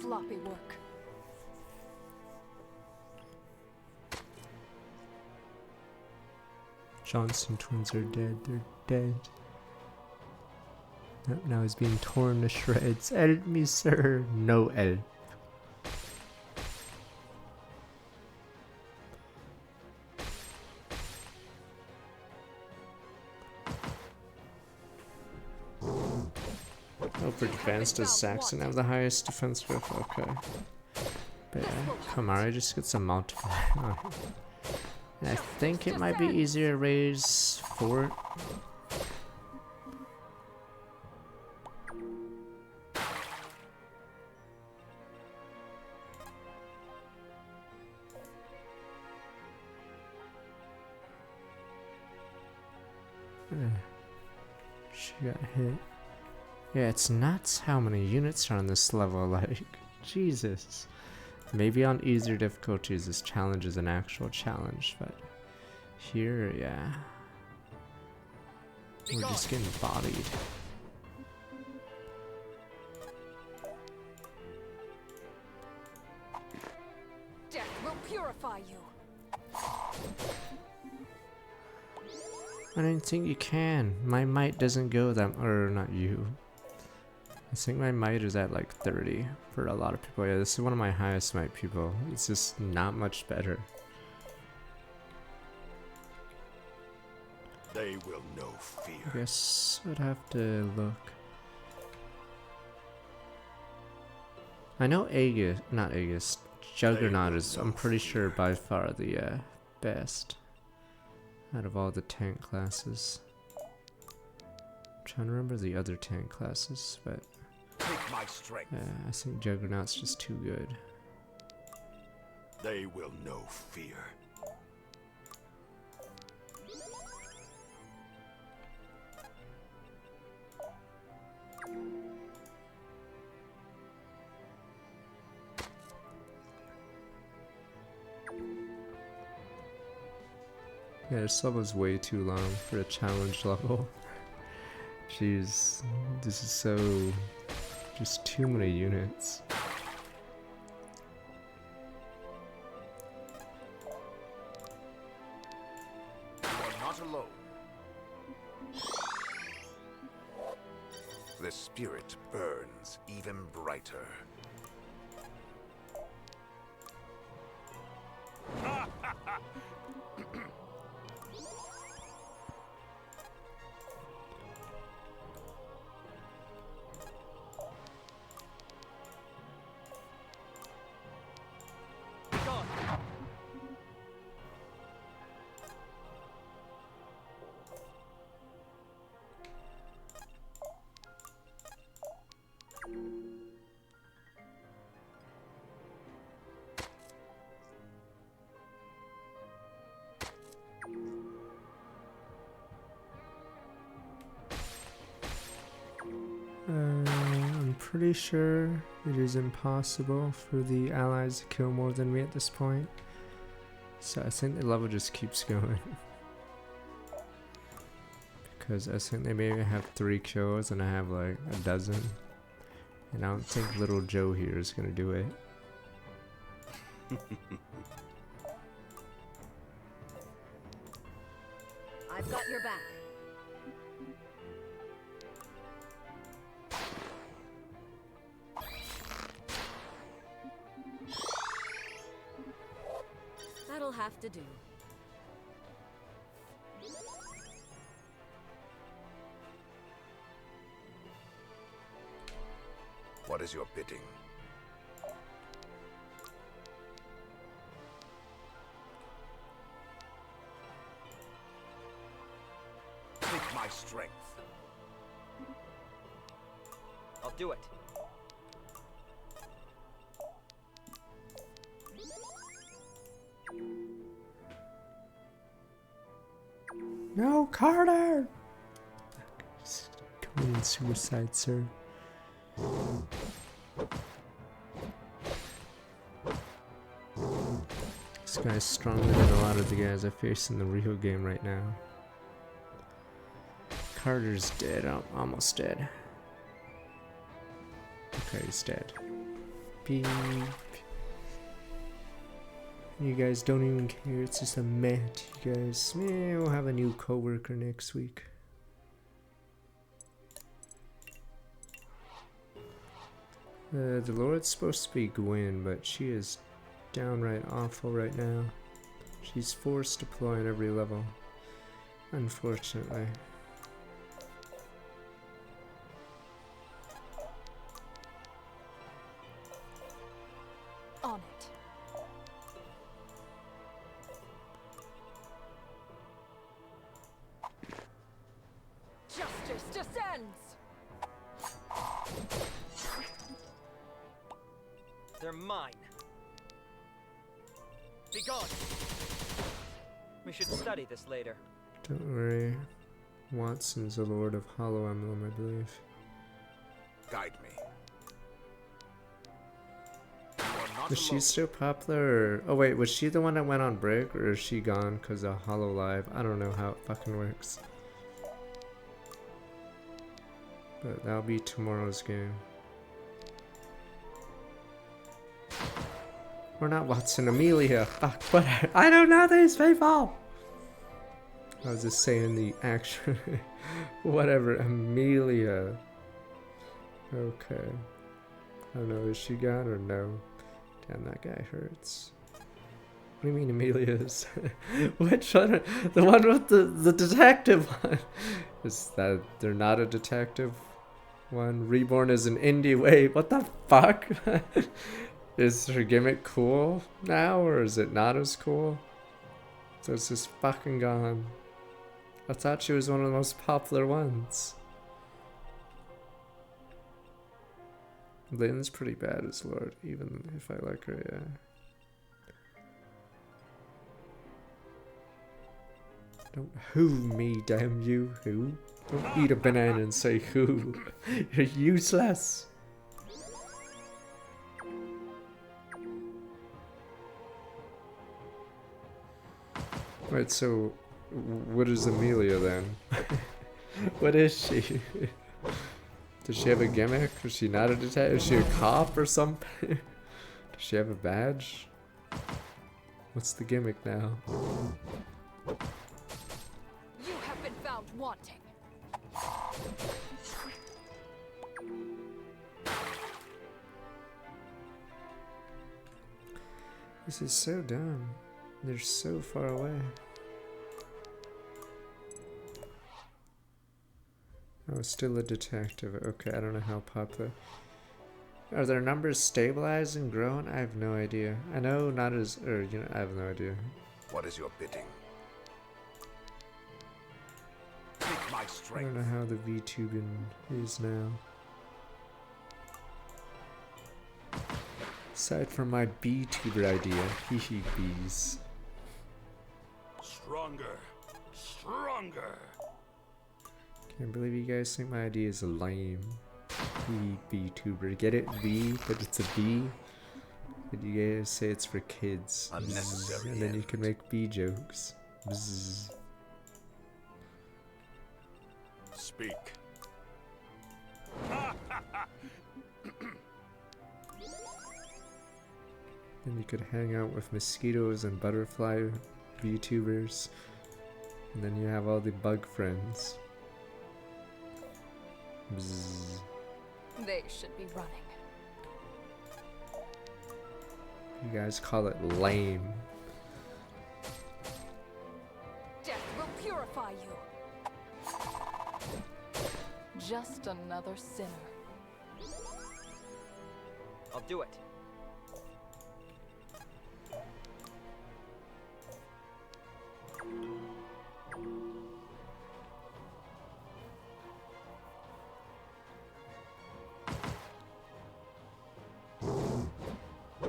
Sloppy work. Johnson twins are dead. They're dead. Now he's being torn to shreds. Help me, sir. No help. Oh, for defense, does Saxon have the highest defense growth? Okay. But yeah, Kamari just gets a multiplier on it. And I think it might be easier to raise fort. She got hit. Yeah, it's nuts how many units are on this level, like, Jesus. Maybe on easier difficulties this challenge is an actual challenge, but here, yeah. We're just getting bodied. Death will purify you. I don't think you can. My might doesn't go that, or not you. I think my might is at like 30 for a lot of people. Yeah, this is one of my highest might people. It's just not much better. They will know fear. I guess I'd have to look. I know Aegis, not Aegis, Juggernaut is, I'm pretty sure, by far the best out of all the tank classes. I'm trying to remember the other tank classes, but Take my strength. I think Juggernaut's just too good. They will know fear. Yeah, this level's way too long for a challenge level. Jeez, this is so... just too many units. You are not alone. The spirit burns even brighter. I'm pretty sure it is impossible for the allies to kill more than me at this point. So I think the level just keeps going. Because I think they maybe have 3 kills and I have like a dozen. And I don't think little Joe here is gonna do it. I've got your back. That'll have to do. What is your bidding? Take my strength. I'll do it. No, Carter! Committing suicide, sir. This guy's stronger than a lot of the guys I face in the real game right now. Carter's dead. I'm almost dead. Okay, he's dead. Beep. You guys don't even care. It's just a meh to you guys. Yeah, we'll have a new coworker next week. The Lord's supposed to be Gwen, but she is downright awful right now. She's forced to deploy on every level, unfortunately. on it. Justice descends! They're mine. Be gone. We should study this later. Don't worry. Watson's a Lord of Hollow Emblem, I believe. Guide me. Was she still popular? Or... Oh wait, was she the one that went on break, or is she gone because of Hollow Live? I don't know how it fucking works. But that'll be tomorrow's game. Or not Watson, Amelia. Fuck, what? I don't know these people! I was just saying the actual... Whatever, Amelia. Okay. I don't know, is she gone or no? Damn, that guy hurts. What do you mean Amelia's? Which one? The one with the detective one. Is that they're not a detective one? Reborn is an indie. Wait, what the fuck? Is her gimmick cool now, or is it not as cool? So it's just fucking gone. I thought she was one of the most popular ones. Lynn's pretty bad as Lord, even if I like her, yeah. Don't who me, damn you, who? Don't eat a banana and say who. You're useless. Wait, so what is Amelia then? What is she? Does she have a gimmick? Is she not a detective? Is she a cop or something? Does she have a badge? What's the gimmick now? You have been found wanting. This is so dumb. They're so far away. Oh, still a detective. Okay, I don't know how popular. Are their numbers stabilized and grown? I have no idea. I know not as, or you know, I have no idea. What is your bidding? Take my I strength. don't know how the VTubing is now. Aside from my VTuber idea, hehe bees. Stronger. Stronger. Can't believe you guys think my idea is lame. VTuber. Get it? V, but it's a B. But you guys say it's for kids. Unnecessary. And then you can make B jokes. Bzzz. Speak. Then you could hang out with mosquitoes and butterfly VTubers. And then you have all the bug friends. Bzzz. They should be running. You guys call it lame. Death will purify you. Just another sinner. I'll do it.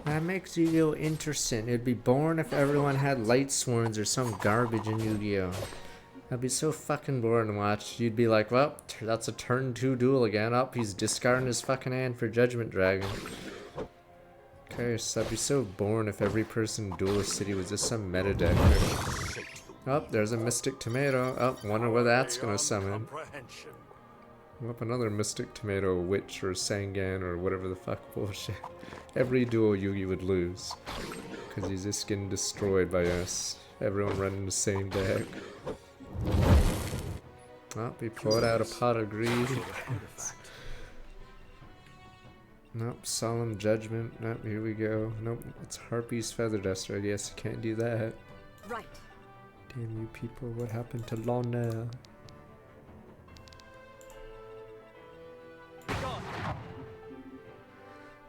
That makes Yu-Gi-Oh! Interesting. It'd be boring if everyone had light swords or some garbage in Yu-Gi-Oh! That'd be so fucking boring to watch. You'd be like, well, that's a turn 2 duel again. Up, he's discarding his fucking hand for Judgment Dragon. Okay, so that'd be so boring if every person in Duelist City was just some meta deck. Oh, there's a Mystic Tomato. Oh, wonder what that's gonna summon. Up another Mystic Tomato, Witch, or Sangan, or whatever the fuck bullshit. Every duel Yugi would lose. Because he's just getting destroyed by us. Everyone running the same deck. Oh, we pulled out a Pot of Greed. Nope, Solemn Judgment. Nope, here we go. Nope, it's Harpy's Feather Duster. I guess you can't do that. Right. Damn you people, what happened to Lona?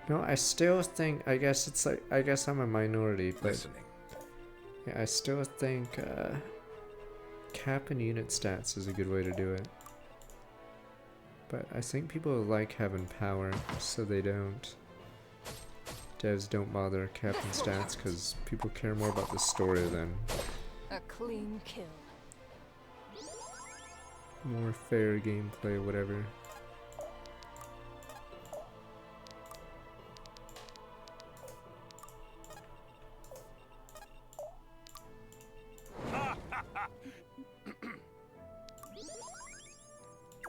No, I still think, I guess it's like, I guess I'm a minority, but Listening. yeah, I still think capping unit stats is a good way to do it. But I think people like having power, so they don't. Devs don't bother capping stats because people care more about the story than A clean kill. more fair gameplay, whatever.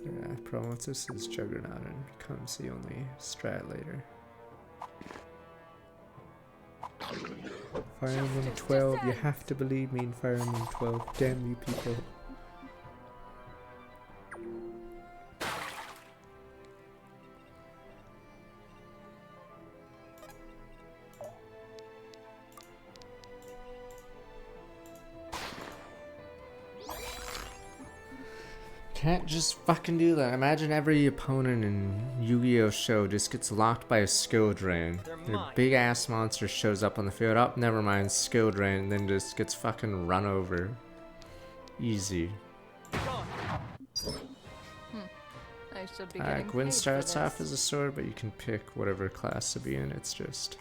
Yeah, problem with this is Juggernaut and becomes the only strat later. Fire Emblem 12, you have to believe me in Fire Emblem 12. Damn you people. Can't just fucking do that. Imagine every opponent in Yu-Gi-Oh! Show just gets locked by a skill drain. Their big ass monster shows up on the field. Oh, never mind, skill drain, and then just gets fucking run over. Easy. I should be getting Gwen paid starts for off this. as a sword, but you can pick whatever class to be in. It's just,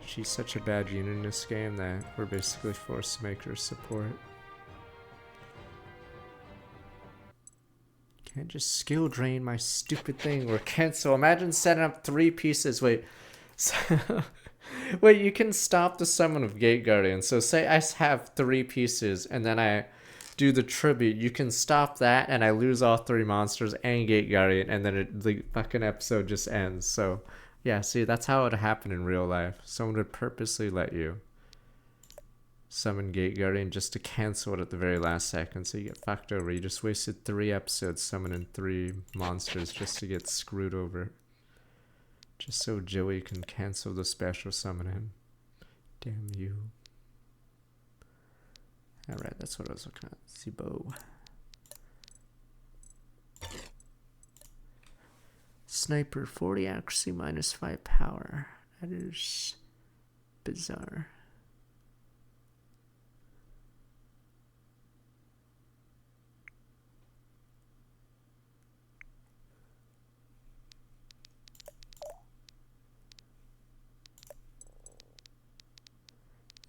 she's such a bad unit in this game that we're basically forced to make her support. Can't just skill drain my stupid thing or cancel. Imagine setting up 3 pieces. Wait. So, wait, you can stop the summon of Gate Guardian. So say I have 3 pieces and then I do the tribute. You can stop that and I lose all 3 monsters and Gate Guardian and then the fucking episode just ends. So yeah, see, that's how it would happen in real life. Someone would purposely let you summon Gate Guardian just to cancel it at the very last second, so you get fucked over. You just wasted 3 episodes summoning 3 monsters just to get screwed over. Just so Joey can cancel the special summoning. Damn you. Alright, that's what I was looking at. Sibo. Sniper, 40 accuracy, -5 power. That is bizarre.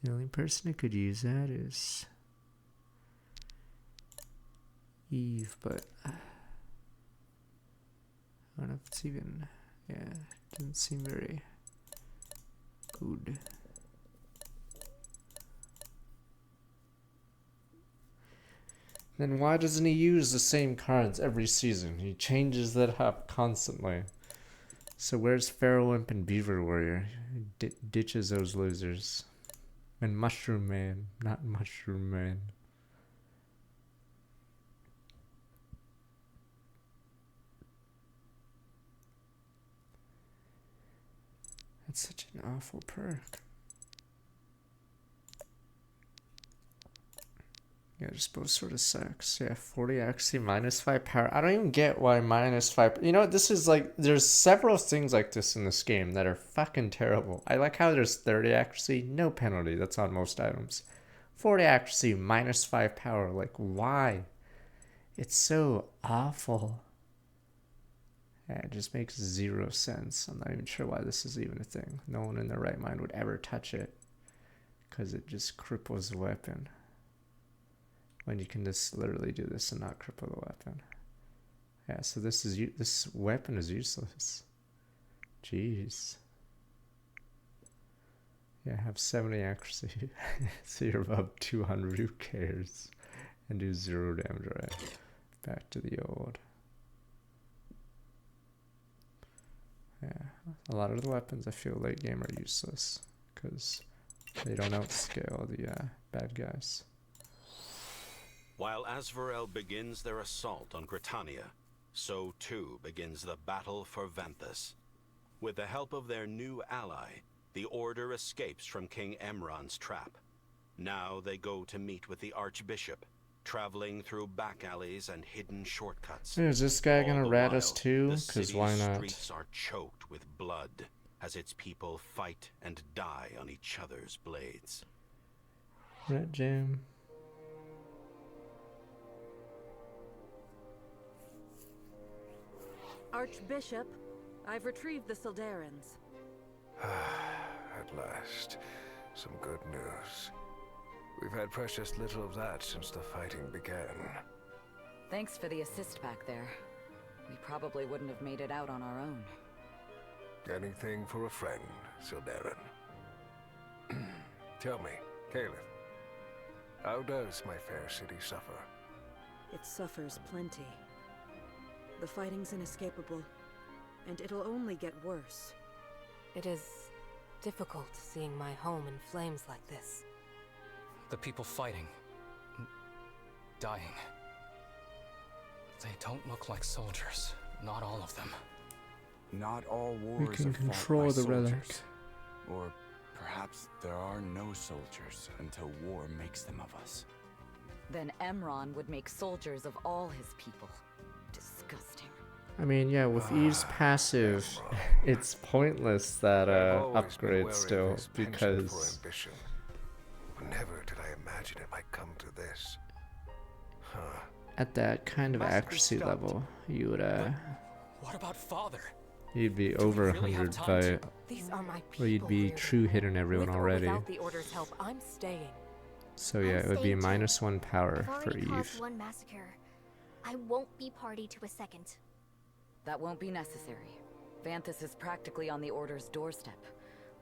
The only person who could use that is Eve, but I don't know if it's even, yeah, it doesn't seem very good. Then why doesn't he use the same cards every season? He changes that up constantly. So where's Pharaoh Imp and Beaver Warrior? He ditches those losers. And Mushroom Man, not Mushroom Man. That's such an awful perk. Yeah, just both sort of sucks. Yeah, 40 accuracy, -5 power. I don't even get why -5. You know, this is like, there's several things like this in this game that are fucking terrible. I like how there's 30 accuracy, no penalty. That's on most items. 40 accuracy, -5 power. Like, why? It's so awful. Yeah, it just makes 0 sense. I'm not even sure why this is even a thing. No one in their right mind would ever touch it, because it just cripples the weapon. When you can just literally do this and not cripple the weapon. Yeah, so this weapon is useless. Jeez. Yeah, have 70 accuracy. So you're above 200, who cares? And do 0 damage, right? Back to the old. Yeah, a lot of the weapons I feel late game are useless, because they don't outscale the bad guys. While Asvarel begins their assault on Gritania, so too begins the battle for Vanthus. With the help of their new ally, the Order escapes from King Emron's trap. Now they go to meet with the Archbishop, traveling through back alleys and hidden shortcuts. Is this guy gonna rat us too? The Because city's why not? streets are choked with blood as its people fight and die on each other's blades. Red Jam. Archbishop, I've retrieved the Sildarans. At last, some good news. We've had precious little of that since the fighting began. Thanks for the assist back there. We probably wouldn't have made it out on our own. Anything for a friend, Sildaran. Tell me, Caliph, how does my fair city suffer? It suffers plenty. The fighting's inescapable, and it'll only get worse. It is difficult seeing my home in flames like this. The people fighting, dying. They don't look like soldiers. Not all of them. Not all wars We can are fought control by the relic. soldiers. Or perhaps there are no soldiers until war makes them of us. Then Emron would make soldiers of all his people. Disgusting. I mean, yeah, with Eve's passive, it's pointless that upgrade still, because Never did I imagine it might come to this. Huh. at that kind of accuracy level, you would What about Father? you'd be over 100 by, These are my well, you'd be true hitting everyone With or already. without the Order's help, I'm staying. So yeah, it would be -1 power I've for already caused Eve. one massacre. I won't be party to a second. That won't be necessary. Vanthus is practically on the Order's doorstep.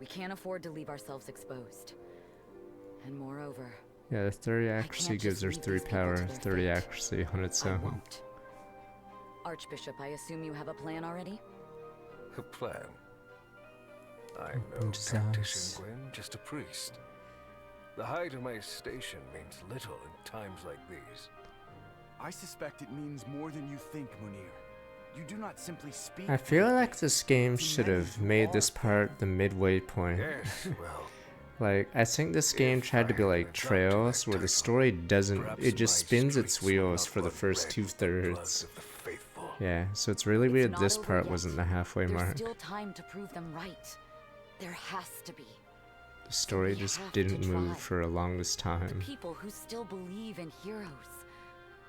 We can't afford to leave ourselves exposed. And moreover, Yeah, the 30 accuracy gives her 3 power, 30 accuracy on its own. Archbishop, I assume you have a plan already? A plan? I'm no tactician, just a priest. The height of my station means little in times like these. I suspect it means more than you think, Munir. You do not simply speak. I feel like this game should have made this part the midway point. Yes, well. Like, I think this game tried to be like Trails, where the story doesn't, it just spins its wheels for the first 2/3. Yeah, so it's really weird this part wasn't the halfway There's mark. still time to prove them right. There has to be. The story just didn't move for the longest The time. people who still believe in heroes.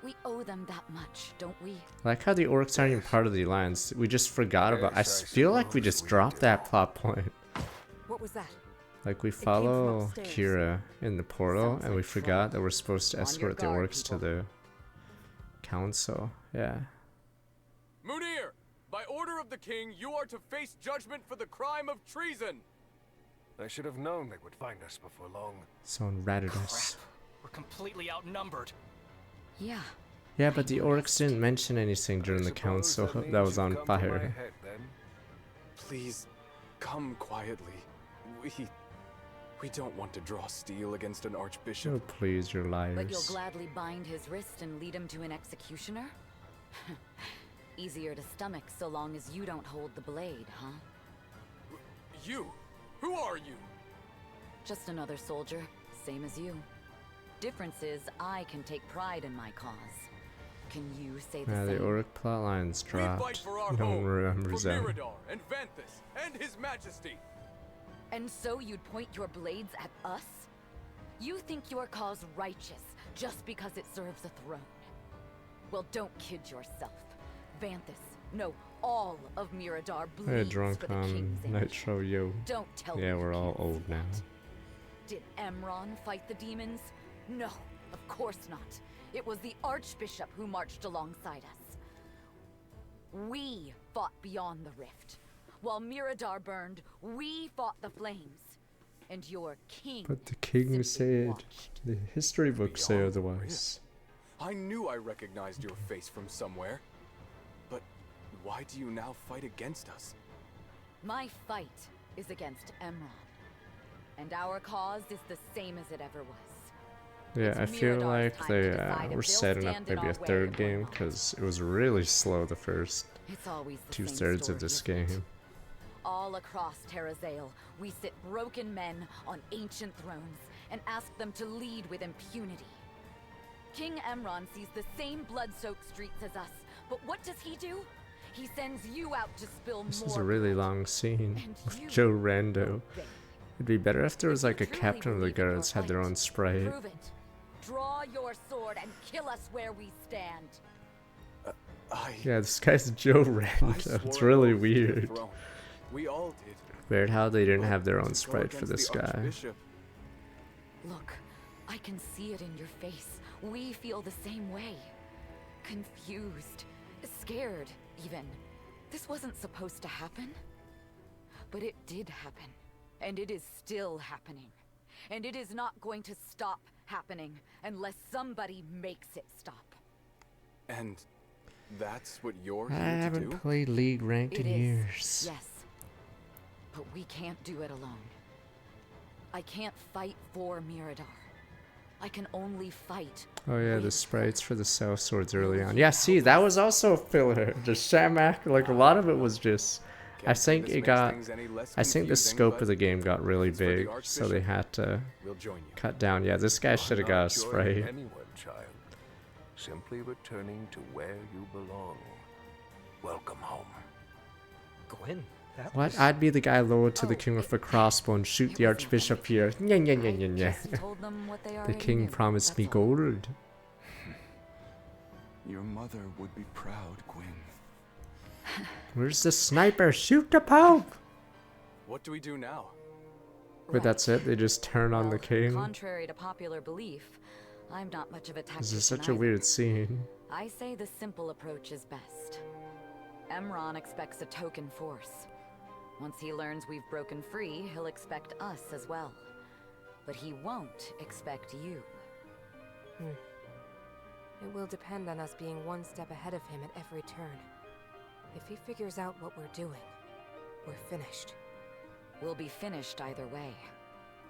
We owe them that much, don't we? I like how the orcs aren't even part of the alliance. We just forgot about. Feel like we just dropped that plot point. What was that? Like we follow Kira in the portal, and we forgot that we're supposed to escort the orcs to the council. Yeah. Munir, by order of the king, you are to face judgment for the crime of treason. I should have known they would find us before long. Someone ratted us. We're completely outnumbered. Yeah. Yeah, but the orcs didn't mention anything during the council that was on fire. Please, come quietly. We don't want to draw steel against an archbishop. Oh, please, you're But you'll liars. gladly bind his wrist and lead him to an executioner? Easier to stomach so long as you don't hold the blade, huh? You? Who are you? Just another soldier, same as you. Difference is, I can take pride in my cause. Can you say the Yeah, same? the orc plotlines We fight dropped. for our No one home, remembers for that. Mirador and Vanthus and his majesty. And so you'd point your blades at us? You think your cause righteous just because it serves a throne? Well, don't kid yourself. Vanthus, no, all of Mirador Hey, bleeds drunk for the on king's image. Nitro, yo. Don't tell Yeah, me we're you all can't old see now. that. Did Emron fight the demons? No, of course not. It was the Archbishop who marched alongside us. We fought beyond the rift. While Mirador burned, we fought the flames. And your king... But the king said, the history books say otherwise. I knew I recognized your face from somewhere. But why do you now fight against us? My fight is against Emron. And our cause is the same as it ever was. Yeah, I feel like they were setting up maybe a third game, because it was really slow the first It's always the 2/3 of this game. All across Terrazale, we sit broken men on ancient thrones and ask them to lead with impunity. King Emron sees the same blood-soaked streets as us, but what does he do? He sends you out to spill This more is a really blood. long scene And with you Joe Rando. obey. It'd be better if there was like a Truly captain of the believe in your guards had their fight. own sprite. Prove it. Draw your sword and kill us where we stand. Yeah, this guy's Joe Rando. It's really weird. We all did. Weird how they didn't But have their to own go sprite for against this the guy. Archbishop, Look, I can see it in your face. We feel the same way. Confused. Scared, even. This wasn't supposed to happen. But it did happen. And it is still happening. And it is not going to stop happening unless somebody makes it stop. And that's what you're I here to haven't do? played League ranked It in is, years. yes. But we can't do it alone. I can't fight for Mirador. I can only fight. Oh yeah, the sprites for the South Swords early on. Yeah, see, that was also a filler. The Shamak, like a lot of it was just. I think it got. I think the scope of the game got really big, so they had to cut down. Yeah, this guy should have got a sprite. Anyone, child. Simply returning to where you belong. Welcome home. Gwyn, that What? was... I'd be the guy lowered to the king with a crossbow and shoot the archbishop here. Yeah, yeah, yeah, yeah, yeah. Told them what they The already king knew, promised me that's all. gold. Your mother would be proud, Gwyn. Where's the sniper? Shoot the Pope! What do we do now? But that's it? They just turn on the king? Contrary to popular belief, I'm not much of a tactician. This is such a either. weird scene. I say the simple approach is best. Emron expects a token force. Once he learns we've broken free, he'll expect us as well. But he won't expect you. It will depend on us being one step ahead of him at every turn. If he figures out what we're doing, we're finished. We'll be finished either way.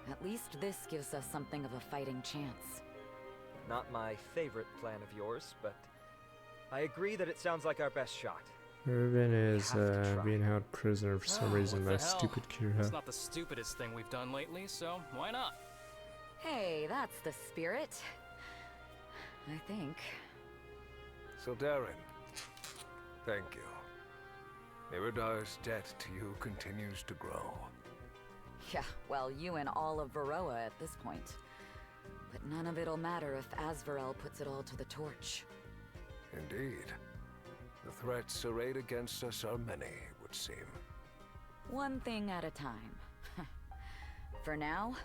At least this gives us something of a fighting chance. Not my favorite plan of yours, but I agree that it sounds like our best shot. Irvin is being held prisoner for some reason What by the hell? stupid It's Kira. not the stupidest thing we've done lately, so why not? Hey, that's the spirit. I think. So Darren, thank you. Miradar's debt to you continues to grow. Yeah, well, you and all of Varroa at this point. But none of it'll matter if Asvarel puts it all to the torch. Indeed. The threats arrayed against us are many, it would seem. One thing at a time. For now,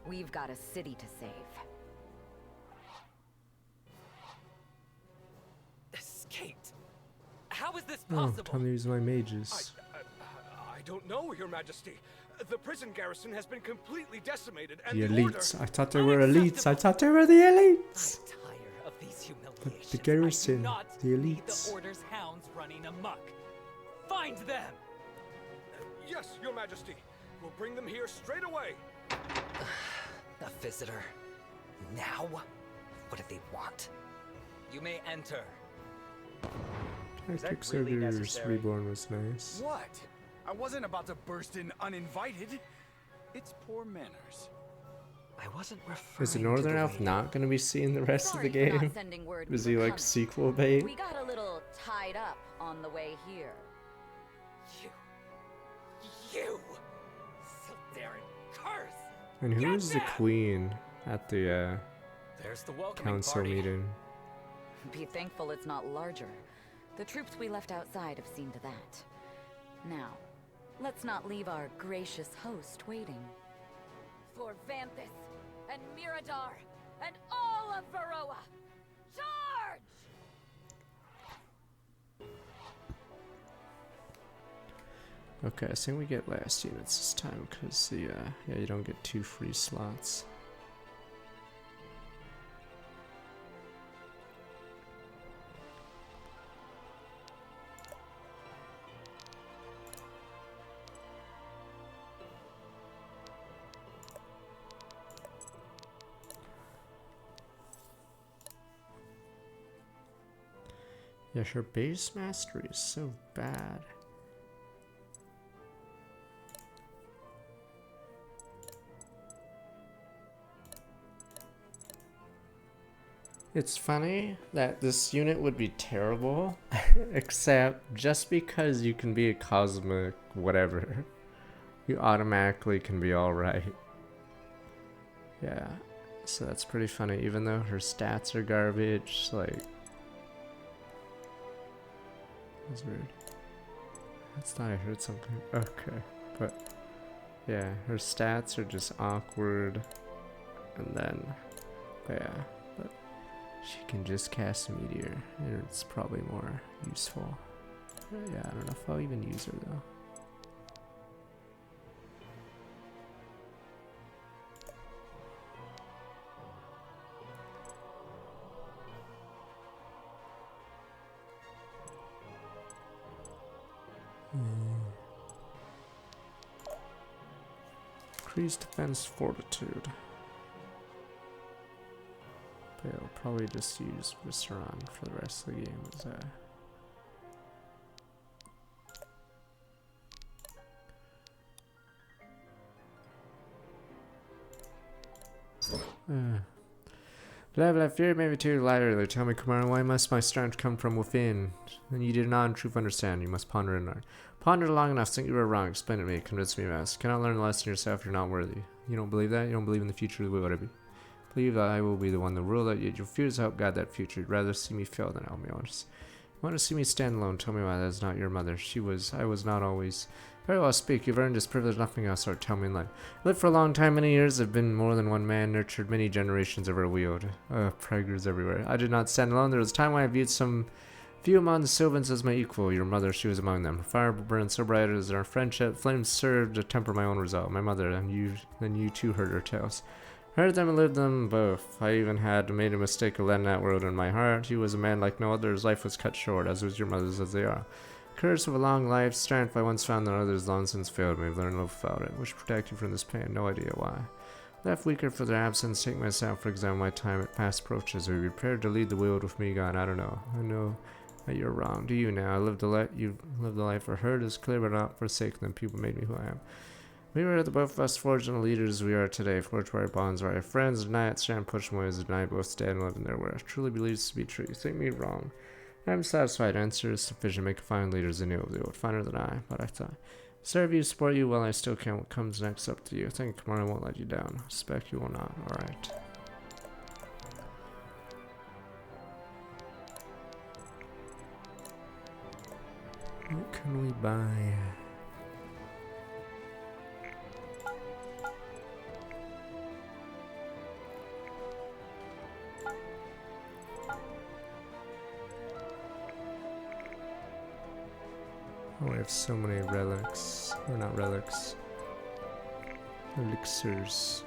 we've got a city to save. Escaped? How is this Oh, possible? time to use my mages. I don't know, Your Majesty. The prison garrison has been completely decimated, and The the elites. order... I thought they were elites. I thought they were the elites. Of these humiliations. But the garrison, I do not the need elites. the Order's hounds running amok. Find them! Yes, Your Majesty. We'll bring them here straight away. A visitor. Now? What do they want? You may enter. I Kickstarter's Reborn was nice. What? I wasn't about to burst in uninvited. It's poor manners. I wasn't referring Is the Northern Elf not going to be seeing the rest of the Sorry for not game? sending word Was we he were like coming. sequel bait? We got a little tied up on the way here. You! Darren, curse! And who was the queen at the There's the welcoming council party. meeting? Be thankful it's not larger. The troops we left outside have seen to that. Now, let's not leave our gracious host waiting. For Vanthus and Mirador and all of Varroa, charge! Okay, I think we get last units this time because the yeah, you don't get 2 free slots. Yeah, her base mastery is so bad. It's funny that this unit would be terrible, except just because you can be a cosmic whatever, you automatically can be alright. Yeah, so that's pretty funny, even though her stats are garbage, like... That's weird. I thought I heard something. Okay, but... Yeah, her stats are just awkward, and then... But yeah, but... She can just cast Meteor, and it's probably more useful. Yeah, I don't know if I'll even use her though. Increased defense fortitude. But I'll probably just use Visceron for the rest of the game as Love, I fear maybe too lighter. Tell me, Kumara, why must my strength come from within? And you did not in truth understand. You must ponder and learn. Ponder long enough, think you were wrong. Explain it to me. Convince me of us. Cannot learn the lesson yourself. You're not worthy. You don't believe that? You don't believe in the future of whatever. Believe that I will be the one to rule that, yet your fears help guide that future. You'd rather see me fail than help me. You want to see me stand alone. Tell me why that is not your mother. I was not always. Very well, speak. You've earned this privilege, nothing else, or tell me in life. Lived for a long time, many years, have been more than one man, nurtured many generations of our wield. Preggers everywhere. I did not stand alone. There was a time when I viewed some few among the Sylvans as my equal. Your mother, she was among them. Fire burned so bright as our friendship. Flames served to temper my own resolve. My mother, and you too heard her tales. Heard them and lived them both. I even had made a mistake of letting that world in my heart. He was a man like no other. His life was cut short, as was your mother's, as they are. Curse of a long life, strength I once found that others long since failed me. I've learned little about it. Wish to protect you from this pain. No idea why. Left weaker for their absence, take myself for example my time at past approaches. Are you prepared to lead the world with me, God? I don't know. I know that you're wrong. Do you now? You've lived a life for hurt is clear, but not forsake them. People made me who I am. We were the both of us forged and the leaders we are today. Forged by our bonds, our friends. Deny it, stand, push them away as deny both stand and live in their way. I truly believe this to be true. You think me wrong. I'm satisfied. Answer is sufficient. Make fine leaders anew of the old, finer than I. But I thought, serve you, support you while I still can. What comes next up to you. I think Kamara won't let you down. I suspect you will not. Alright. What can we buy? Oh, I have so many relics. Or not relics. Elixirs.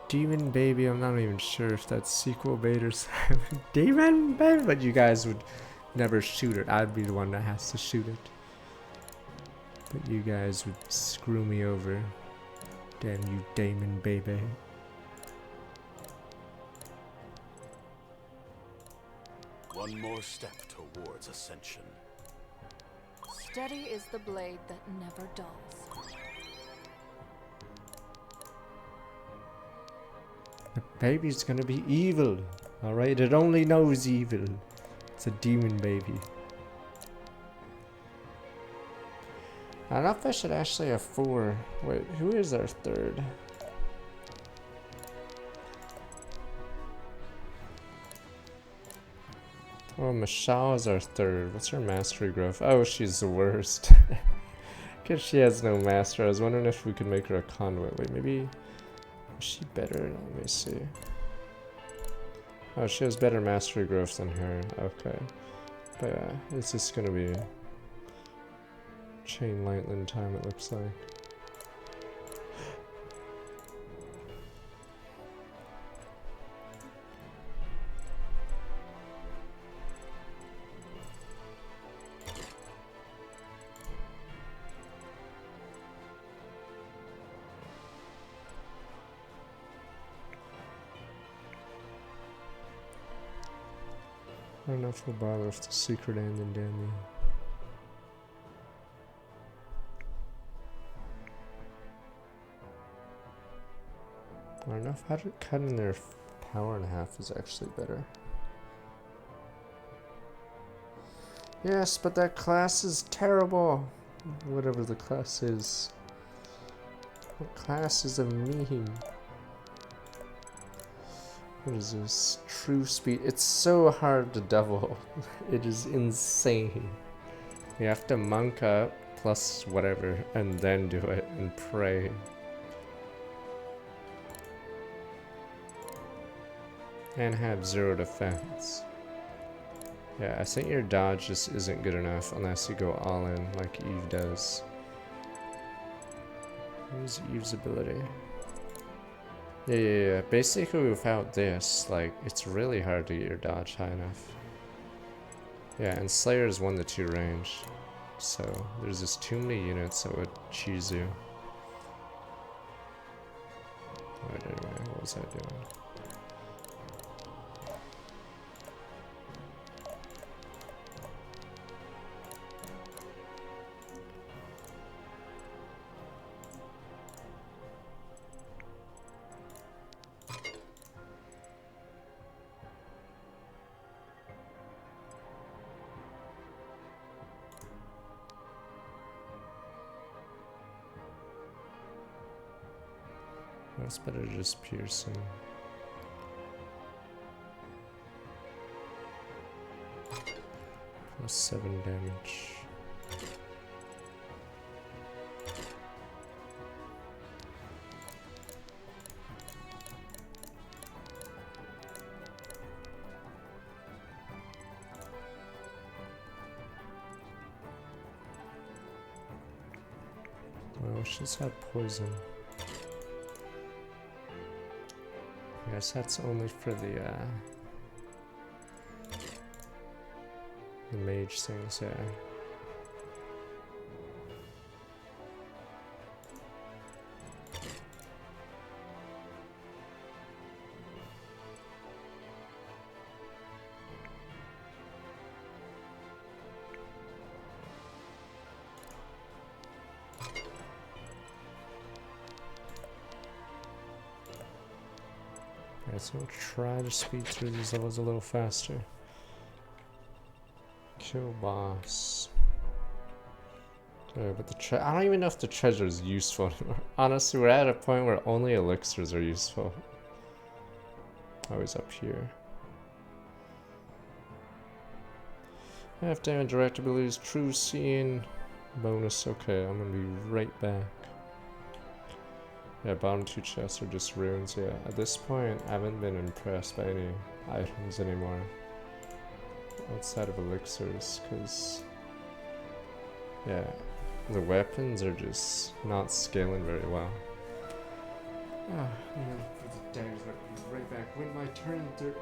Demon Baby, I'm not even sure if that's sequel bait or something. Demon Baby? But you guys would never shoot it. I'd be the one that has to shoot it. But you guys would screw me over. Damn you, Damon Baby. One more step towards ascension. Steady is the blade that never dulls. The baby's gonna be evil. Alright, it only knows evil. It's a demon baby. I don't know if I should actually have 4. Wait, who is our 3rd? Oh, Michelle is our 3rd. What's her mastery growth? Oh, she's the worst. Because she has no master. I was wondering if we could make her a conduit. Wait, maybe... Is she better? Let me see. Oh, she has better mastery growth than her. Okay. But yeah, it's just gonna be... Chain Lightning time, it looks like. I don't know if we'll bother with the secret ending down there. I don't know if cutting their power in half is actually better. Yes, but that class is terrible. Whatever the class is. What class is a meme? What is this? True speed. It's so hard to double. It is insane. You have to monk up plus whatever and then do it and pray. And have 0 defense. Yeah, I think your dodge just isn't good enough unless you go all in like Eve does. Use Eve's ability. Yeah. Basically without this, like, it's really hard to get your dodge high enough. Yeah, and Slayer is 1 to 2 range. So there's just too many units that would choose you. Alright, anyway, what was I doing? It's better just piercing. Plus 7 damage. Well, she's had poison. I guess that's only for the mage things, yeah. Alright, so we'll try to speed through these levels a little faster. Kill boss. But the I don't even know if the treasure is useful anymore. Honestly, we're at a point where only elixirs are useful. Always up here. Half damage direct abilities, true seeing. Bonus, okay, I'm gonna be right back. Yeah, bottom 2 chests are just runes, yeah. At this point, I haven't been impressed by any items anymore. Outside of elixirs, because... yeah, the weapons are just not scaling very well. Ah, I'm gonna put the daggers right back. When my turn 13.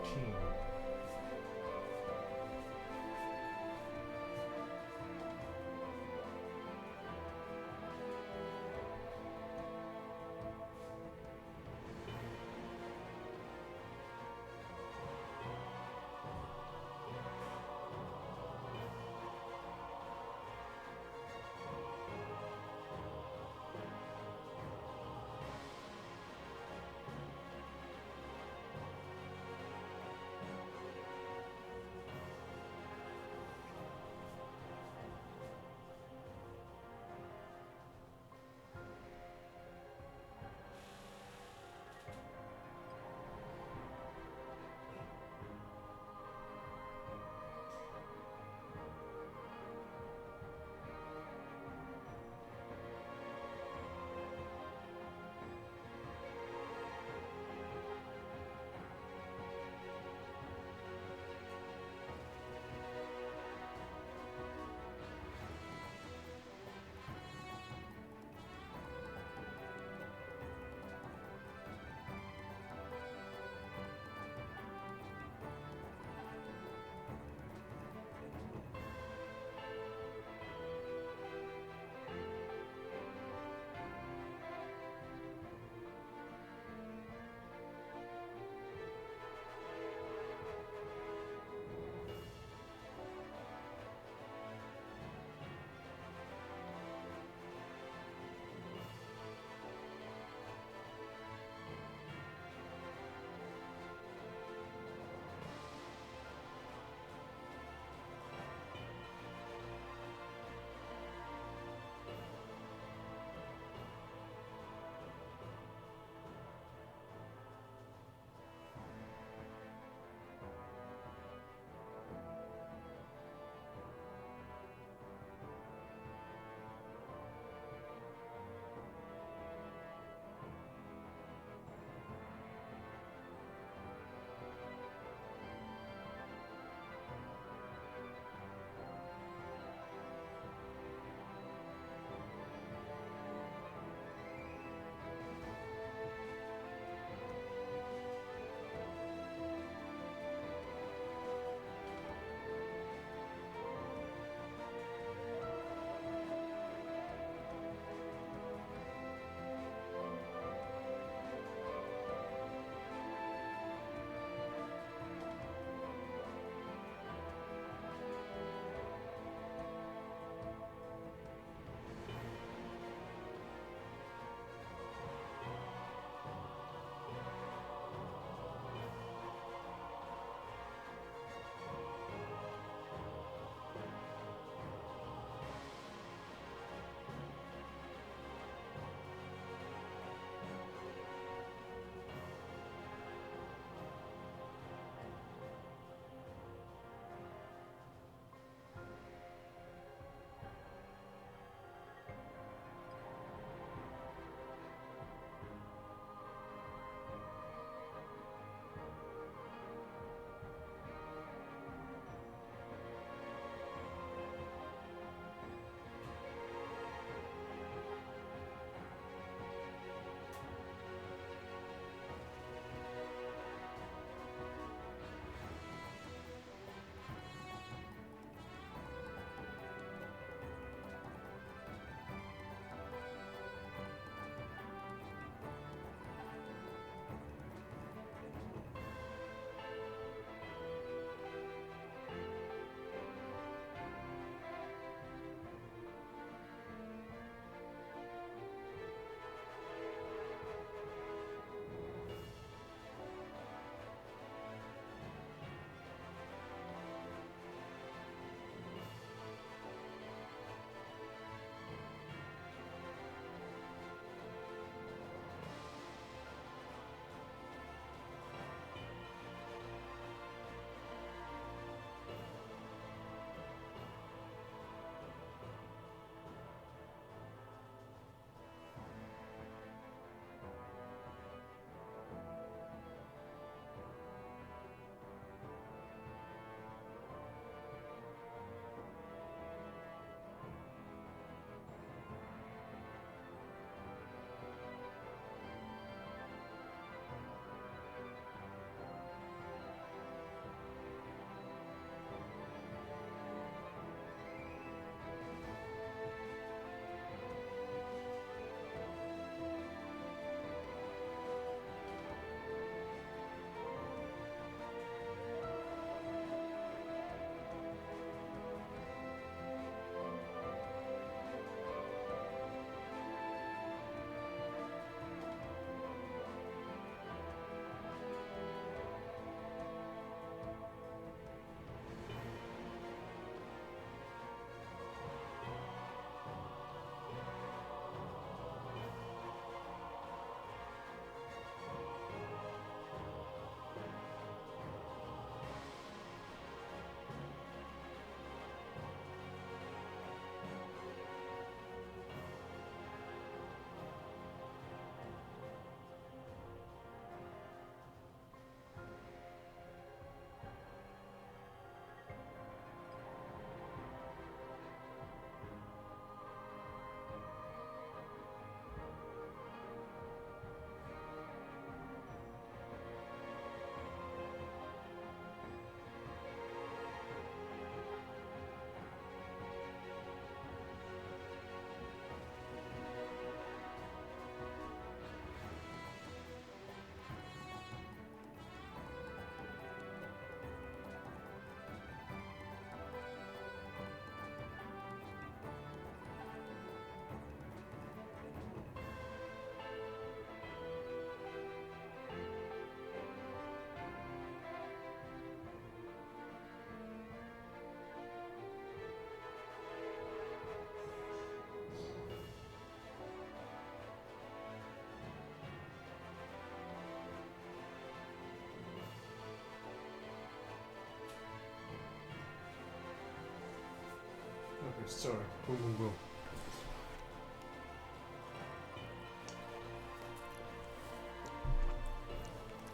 Sorry. Boom, boom, boom.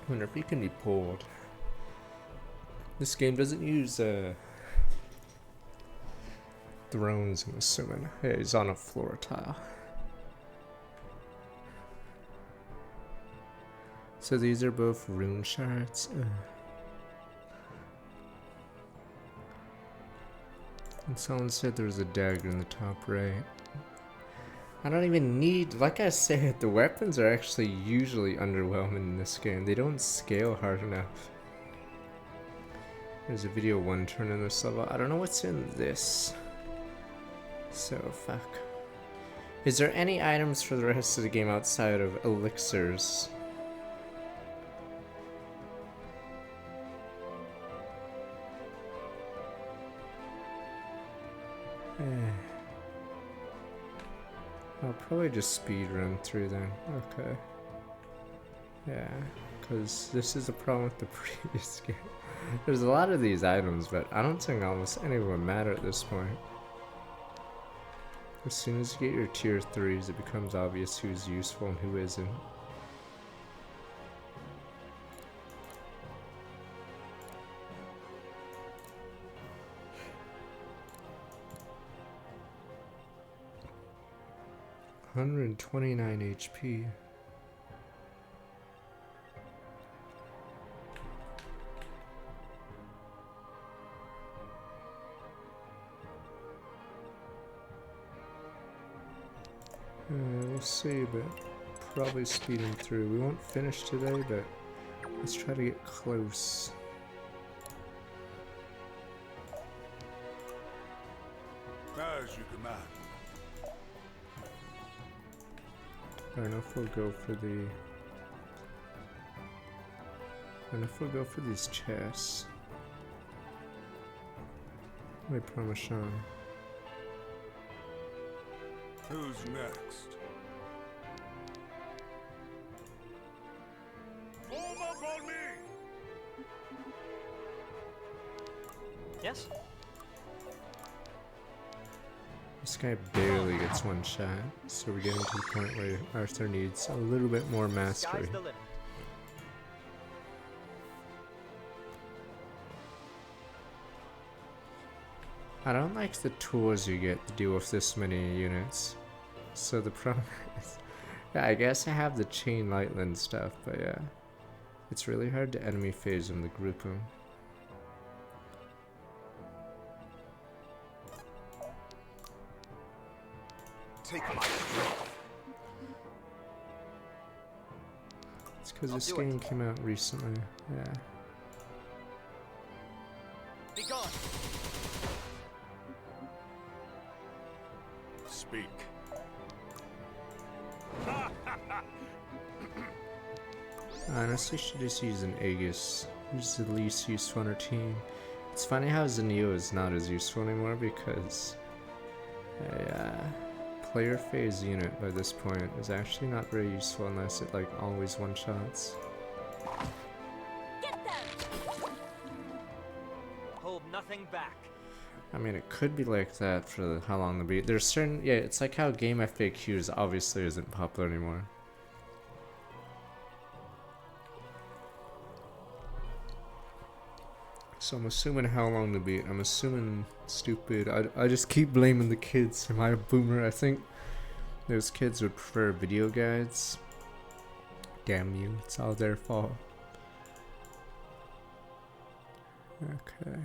I wonder if he can be pulled. This game doesn't use thrones, I'm assuming. Yeah, he's on a floor tile. So these are both rune shards. And someone said there was a dagger in the top right. I don't even need, like I said, the weapons are actually usually underwhelming in this game. They don't scale hard enough. There's a video 1 turn in this level. I don't know what's in this. So, fuck. Is there any items for the rest of the game outside of elixirs? I'll probably just speed run through then. Okay. Yeah, because this is a problem with the previous game. There's a lot of these items, but I don't think almost any of them matter at this point. As soon as you get your tier 3s, it becomes obvious who's useful and who isn't. $129 HP. We'll see, but probably speeding through. We won't finish today, but let's try to get close. As you command. I don't know if we'll go for the... I don't know if we'll go for these chests. Wait, Parmesan. Who's next? Form up on me! Yes? This guy barely gets one shot, so we're getting to the point where Arthur needs a little bit more mastery. Sky's the limit. I don't like the tools you get to deal with this many units. So the problem is, yeah, I guess I have the chain lightland stuff, but yeah. It's really hard to enemy phase them to group them. Take my breath. It's because this game came out recently, yeah. Be gone. Speak. I honestly should just use an Aegis, which is the least useful on our team. It's funny how Zenio is not as useful anymore because a player phase unit by this point is actually not very useful unless it like always one-shots. Get them! Hold nothing back. I mean, it could be like that for how long the beat. There's certain, yeah, it's like how game FAQs obviously isn't popular anymore. So I'm assuming how long to beat. I'm assuming stupid. I just keep blaming the kids. Am I a boomer? I think those kids would prefer video guides. Damn you, it's all their fault. Okay.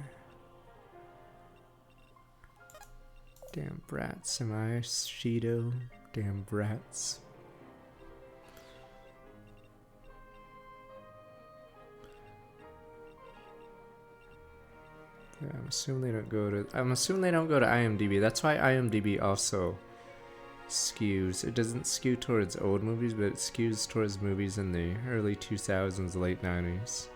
Damn brats, am I Shido? Damn brats. Yeah, I'm assuming they don't go to IMDb. That's why IMDb also skews. It doesn't skew towards old movies, but it skews towards movies in the early 2000s, late 90s.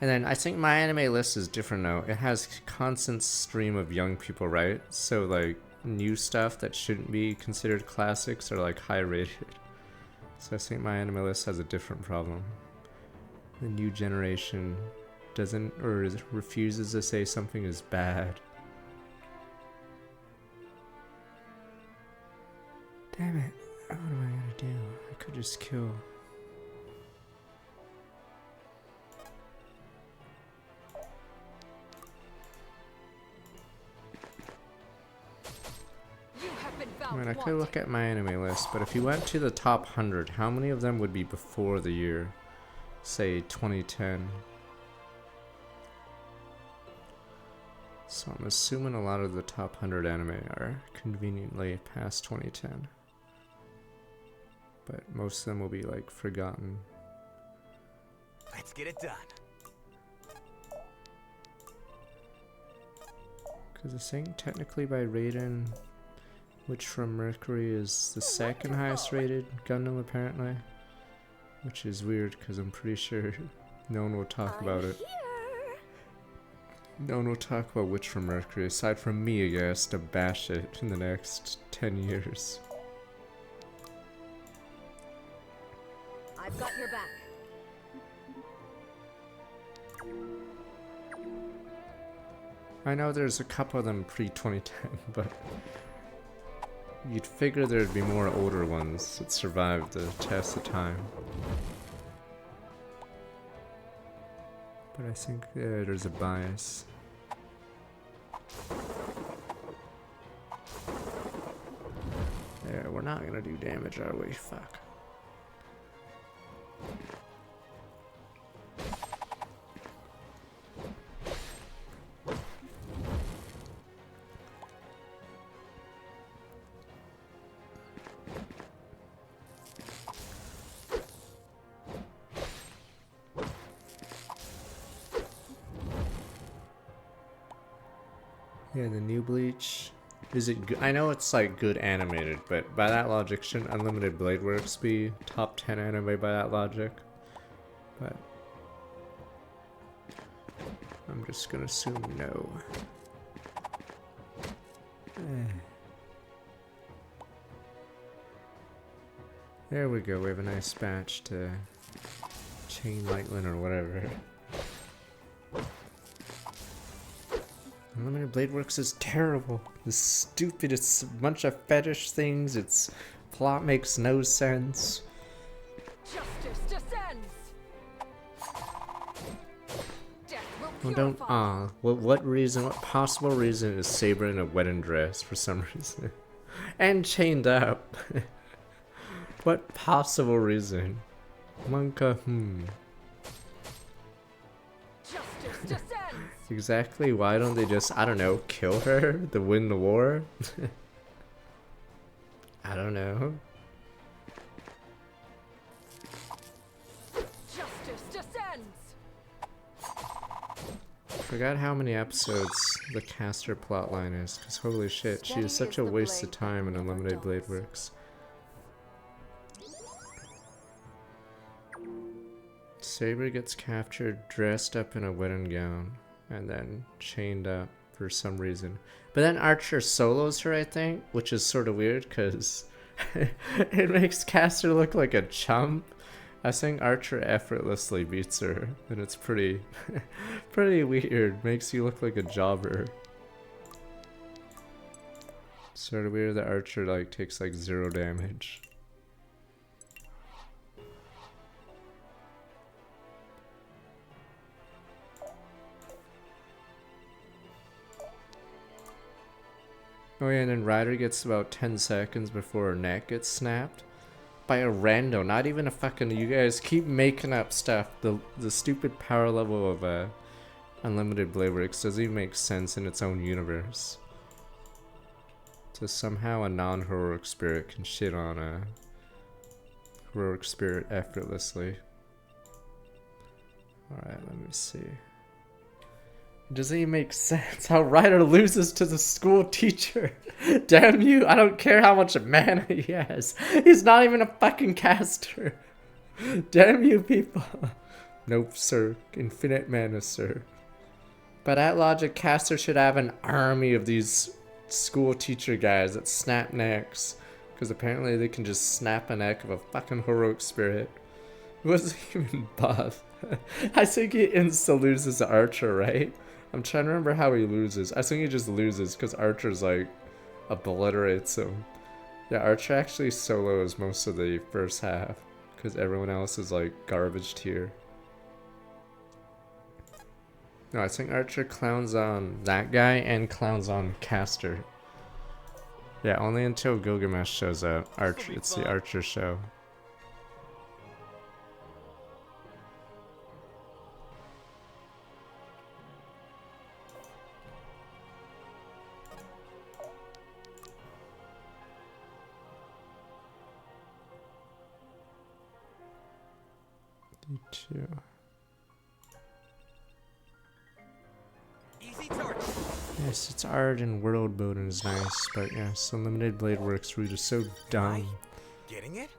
And then I think my anime list is different now. It has constant stream of young people, right? So like new stuff that shouldn't be considered classics are like high rated. So I think my anime list has a different problem. The new generation doesn't or refuses to say something is bad. just kill? I mean, I could look at my enemy list, but if you went to the top 100, how many of them would be before the year, say, 2010? So I'm assuming a lot of the top 100 anime are conveniently past 2010. But most of them will be, like, forgotten. Let's get it done. Because I think technically by rating, Witch from Mercury is the second highest rated Gundam apparently. Which is weird because I'm pretty sure no one will talk about it. No one will talk about Witch from Mercury aside from me, I guess, to bash it in the next 10 years. I've got your back. I know there's a couple of them pre-2010, but you'd figure there'd be more older ones that survived the test of time. But I think there's a bias. Yeah, we're not gonna do damage, are we? Fuck. Yeah, the new Bleach. Is it good? I know it's like good animated, but by that logic, shouldn't Unlimited Blade Works be top 10 anime by that logic? But I'm just gonna assume no. There we go, we have a nice batch to Chain Lightning or whatever. Unlimited Blade Works is terrible. It's stupid, it's a bunch of fetish things, its plot makes no sense. Justice descends. Death will Well, don't, what reason, what possible reason is Saber in a wedding dress for some reason? And chained up. What possible reason? Monka, Justice descends. Exactly, why don't they just, I don't know, kill her to win the war? I don't know. Justice descends. Forgot how many episodes the Caster plotline is, because holy shit, she is such a waste of time in Unlimited Blade Works. Saber gets captured dressed up in a wedding gown and then chained up for some reason. But then Archer solos her, I think, which is sort of weird because it makes Caster look like a chump. I think Archer effortlessly beats her, and it's pretty pretty weird. Makes you look like a jobber. Sort of weird that Archer like takes like 0 damage. Oh yeah, and then Ryder gets about 10 seconds before her neck gets snapped by a rando, not even a fucking, you guys keep making up stuff. The stupid power level of Unlimited Blade Works doesn't even make sense in its own universe. So somehow a non-heroic spirit can shit on a heroic spirit effortlessly. Alright, let me see. It doesn't even make sense how Ryder loses to the school teacher. Damn you, I don't care how much mana he has. He's not even a fucking caster. Damn you people. Nope, sir. Infinite mana, sir. By that logic, caster should have an army of these school teacher guys that snap necks. Because apparently they can just snap a neck of a fucking heroic spirit. It wasn't even buff. I think he insta loses to Archer, right? I'm trying to remember how he loses. I think he just loses because Archer's like obliterates him. Yeah, Archer actually solos most of the first half. Because everyone else is like garbage tier. No, I think Archer clowns on that guy and clowns on Caster. Yeah, only until Gilgamesh shows up. Archer, it's the Archer show. D2. Yes, it's art and world building is nice, but yes, Unlimited Blade Works route is so dumb. Getting it?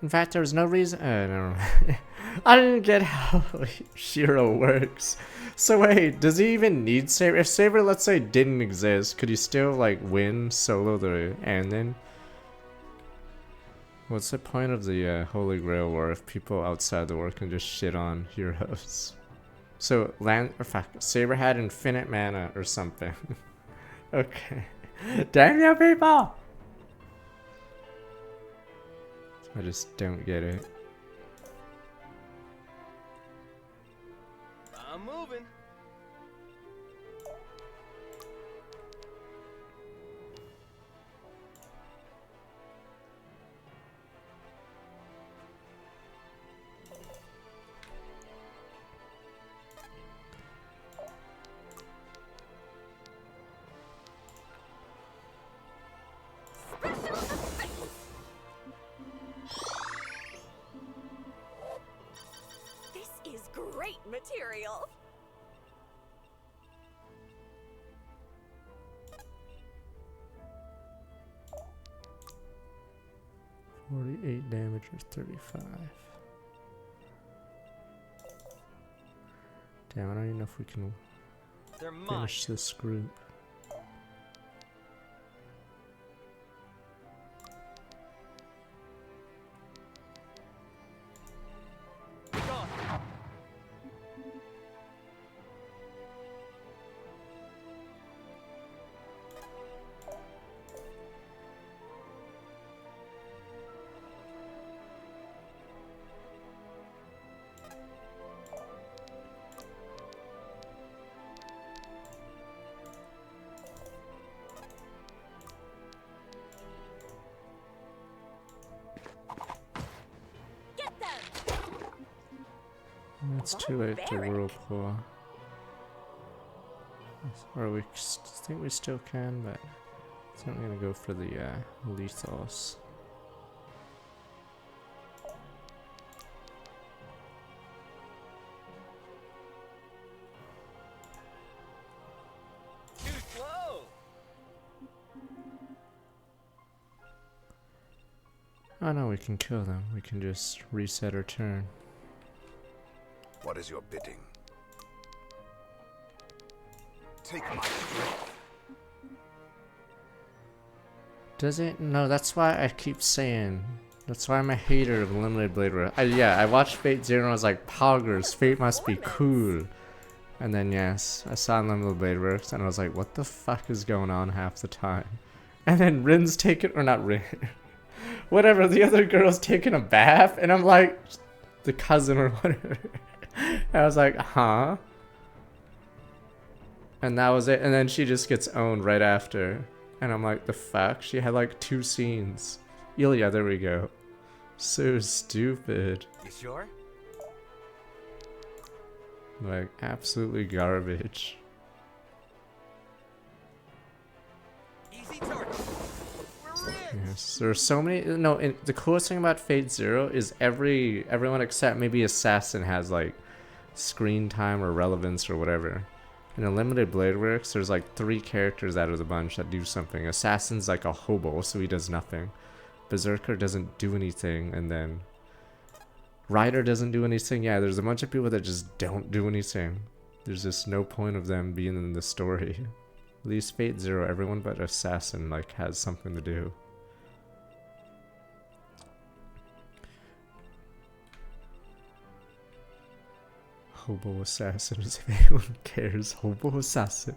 In fact, there was no reason. No. I didn't get how Shiro works. So wait, does he even need Saber? If Saber, let's say, didn't exist, could he still like win solo the Anden? What's the point of the Holy Grail War if people outside the war can just shit on heroes? So Saber had infinite mana or something. Okay. Damn you people! I just don't get it. I'm moving. This is great material. $48 damage or 35. Damn, I don't even know if we can finish this group. It's too late to whirlpool. Or we think we still can, but I think I'm gonna go for the lethals. Too slow. Oh no, we can kill them. We can just reset our turn. What is your bidding? Take my strength. Does it? No, that's why I keep saying. That's why I'm a hater of Limited Blade Works. Yeah, I watched Fate Zero and I was like, poggers, Fate must be cool. And then yes, I saw Limited Blade Works and I was like, what the fuck is going on half the time? And then Rin's taking, or not Rin, whatever, the other girl's taking a bath and I'm like, the cousin or whatever. I was like, huh? And that was it. And then she just gets owned right after. And I'm like, the fuck? She had like 2 scenes. Ilya, there we go. So stupid. You sure? Like, absolutely garbage. Easy target. Yes, there are so many. No, the coolest thing about Fate Zero is everyone except maybe Assassin has like screen time or relevance or whatever. In Unlimited Blade Works, there's like 3 characters out of the bunch that do something. Assassin's like a hobo, so he does nothing. Berserker doesn't do anything, and then Rider doesn't do anything. Yeah, there's a bunch of people that just don't do anything. There's just no point of them being in the story. At least Fate Zero, everyone but Assassin like has something to do. Hobo Assassin, if anyone cares. Hobo Assassin.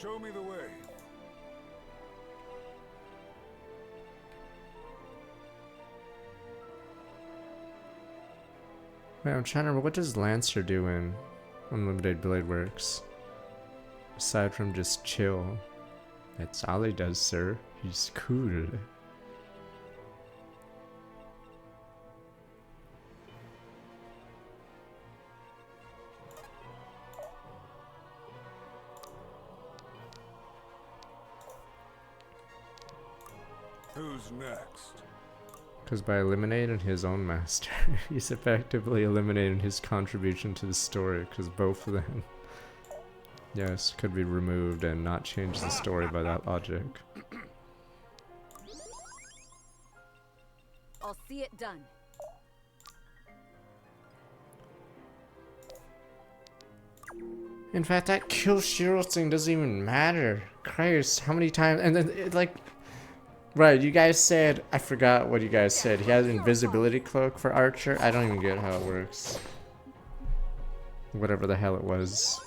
Show me the way. Wait, I'm trying to remember, what does Lancer do in Unlimited Blade Works? Aside from just chill. That's all he does, sir. He's cool. Who's next? Because by eliminating his own master, he's effectively eliminating his contribution to the story, because both of them, yes, could be removed and not change the story by that logic. I'll see it done. In fact, that kill Shiro thing doesn't even matter. Christ, how many times? And then, like, right, you guys said, I forgot what you guys said. He has an invisibility cloak for Archer. I don't even get how it works. Whatever the hell it was.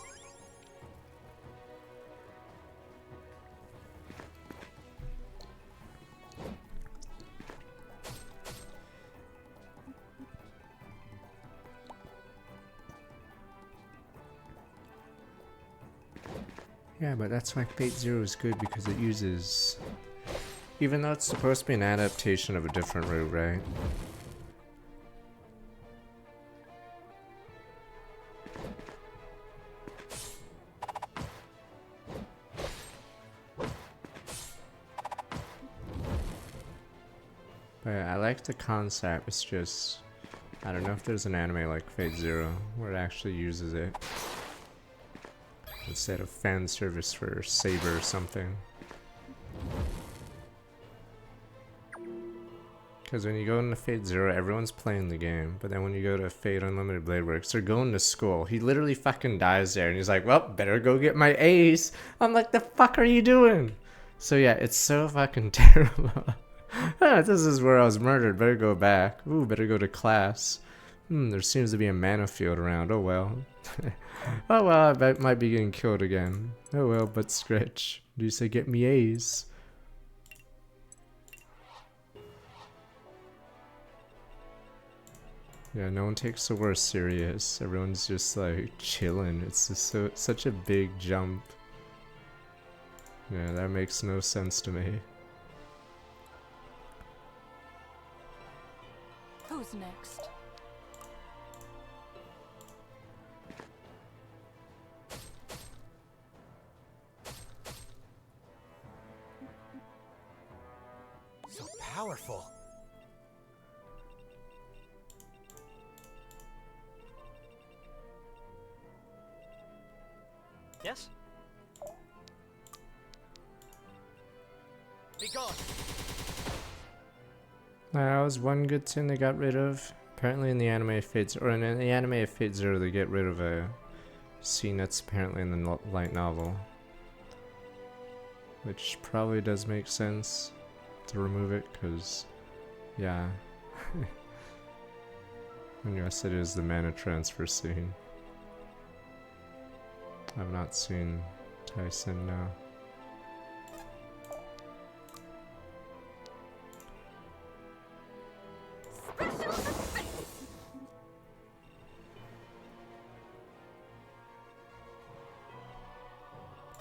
Yeah, but that's why Fate Zero is good, because it uses... Even though it's supposed to be an adaptation of a different route, right? But I like the concept, it's just... I don't know if there's an anime like Fate Zero where it actually uses it. Instead of fan service for Saber or something. Because when you go into Fate Zero, everyone's playing the game. But then when you go to Fate Unlimited Blade Works, they're going to school. He literally fucking dies there. And he's like, well, better go get my A's. I'm like, the fuck are you doing? So yeah, it's so fucking terrible. This is where I was murdered. Better go back. Ooh, better go to class. There seems to be a mana field around. Oh well. Oh well, I might be getting killed again. Oh well, but Scratch. Do you say get me A's? Yeah, no one takes the worst serious. Everyone's just like chilling. It's just such a big jump. Yeah, that makes no sense to me. Who's next? So powerful. Yes? Be gone. That was one good thing they got rid of. Apparently in the anime of Fate Zero, or in the anime of Fate Zero, they get rid of a scene that's apparently in the light novel. Which probably does make sense to remove it, because, yeah. And yes, it is the mana transfer scene. I've not seen Tyson now.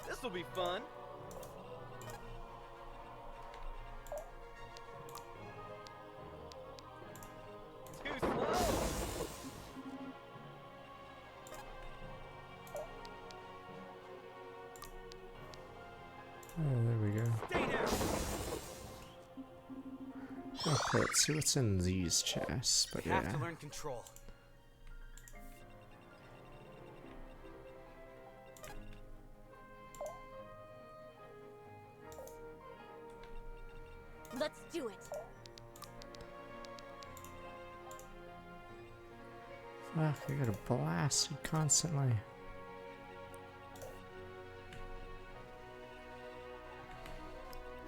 This'll be fun. Too slow. Oh, there we go. Stay down. Okay, let's see what's in these chests. But We yeah. have to learn control. Let's do it. Fuck, I got blasted constantly.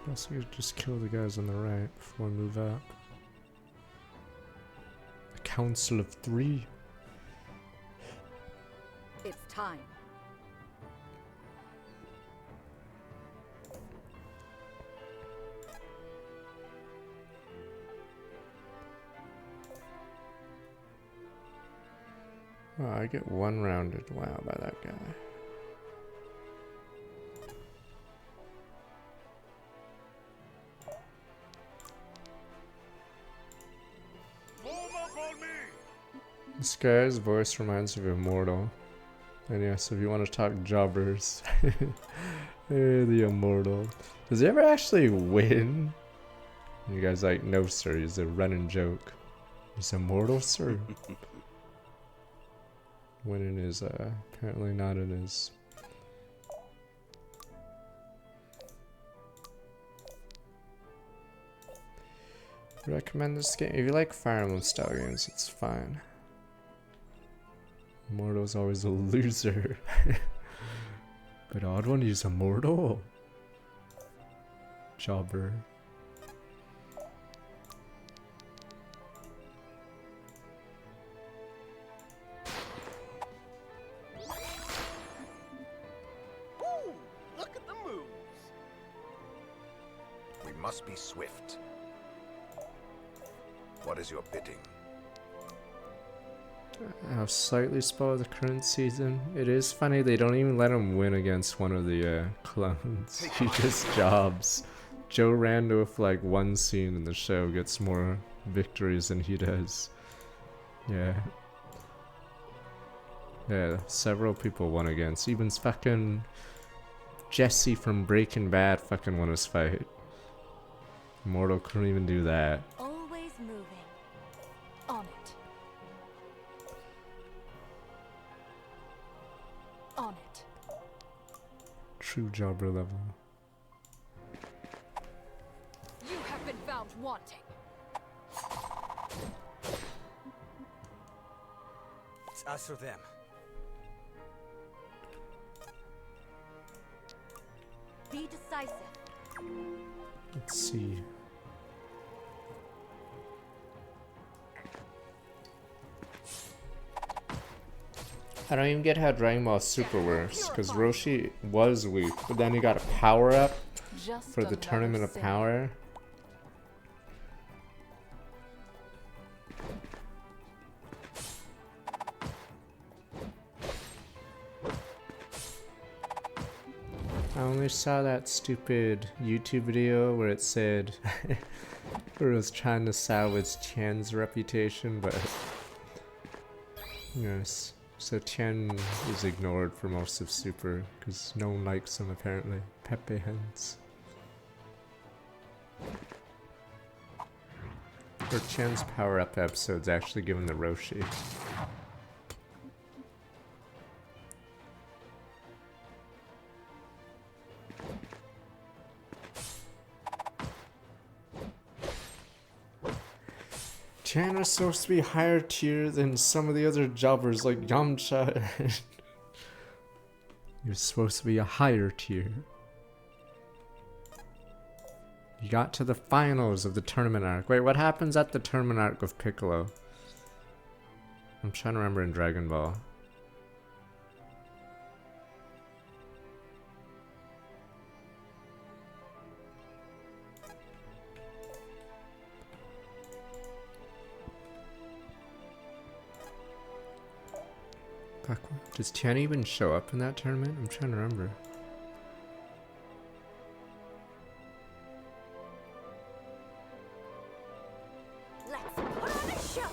Guess I could just kill the guys on the right before I move up. A council of 3. It's time. Oh, I get one rounded. Wow, by that guy. This guy's voice reminds me of Immortal. And yes, if you want to talk jobbers, the Immortal. Does he ever actually win? And you guys like, no sir, he's a running joke. He's immortal, sir. Winning is apparently not in his... Recommend this game. If you like Fire Emblem style games, it's fine. Immortal's always a loser. But odd one, he's immortal. Jobber. Woo! Look at the moves. We must be swift. What is your bidding? I've slightly spoiled the current season. It is funny they don't even let him win against one of the clones. He just jobs. Joe Rando with like one scene in the show gets more victories than he does. Yeah. Yeah, several people won against. Even fucking Jesse from Breaking Bad fucking won his fight. Immortal couldn't even do that. Always moving. On it. On it. True jobber level. You have been found wanting. It's us or them. Be decisive. Let's see. I don't even get how Dragon Ball Super works, because Roshi was weak, but then he got a power up for the Tournament of Power. I only saw that stupid YouTube video where it said where it was trying to salvage Tian's reputation, but yes. So Tian is ignored for most of Super because no one likes him apparently. Pepe Hens. Or Tian's power up episode's actually given the Roshi. Tian is supposed to be higher tier than some of the other jobbers like Yamcha. You're supposed to be a higher tier. You got to the finals of the tournament arc. Wait, what happens at the tournament arc of Piccolo? I'm trying to remember in Dragon Ball. Does Tian even show up in that tournament? I'm trying to remember. Let's put on a show.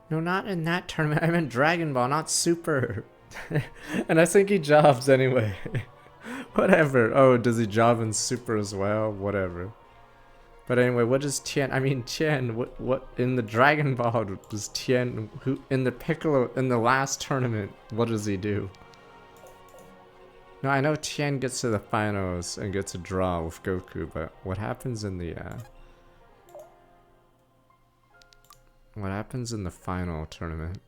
No, not in that tournament. I meant Dragon Ball, not Super. And I think he jobs anyway. Whatever. Oh, does he job in Super as well? Whatever. But anyway, what does Tian, I mean Tian, what in the Dragon Ball does Tian, who, in the Piccolo, in the last tournament, what does he do? No, I know Tian gets to the finals and gets a draw with Goku, but what happens in the, what happens in the final tournament?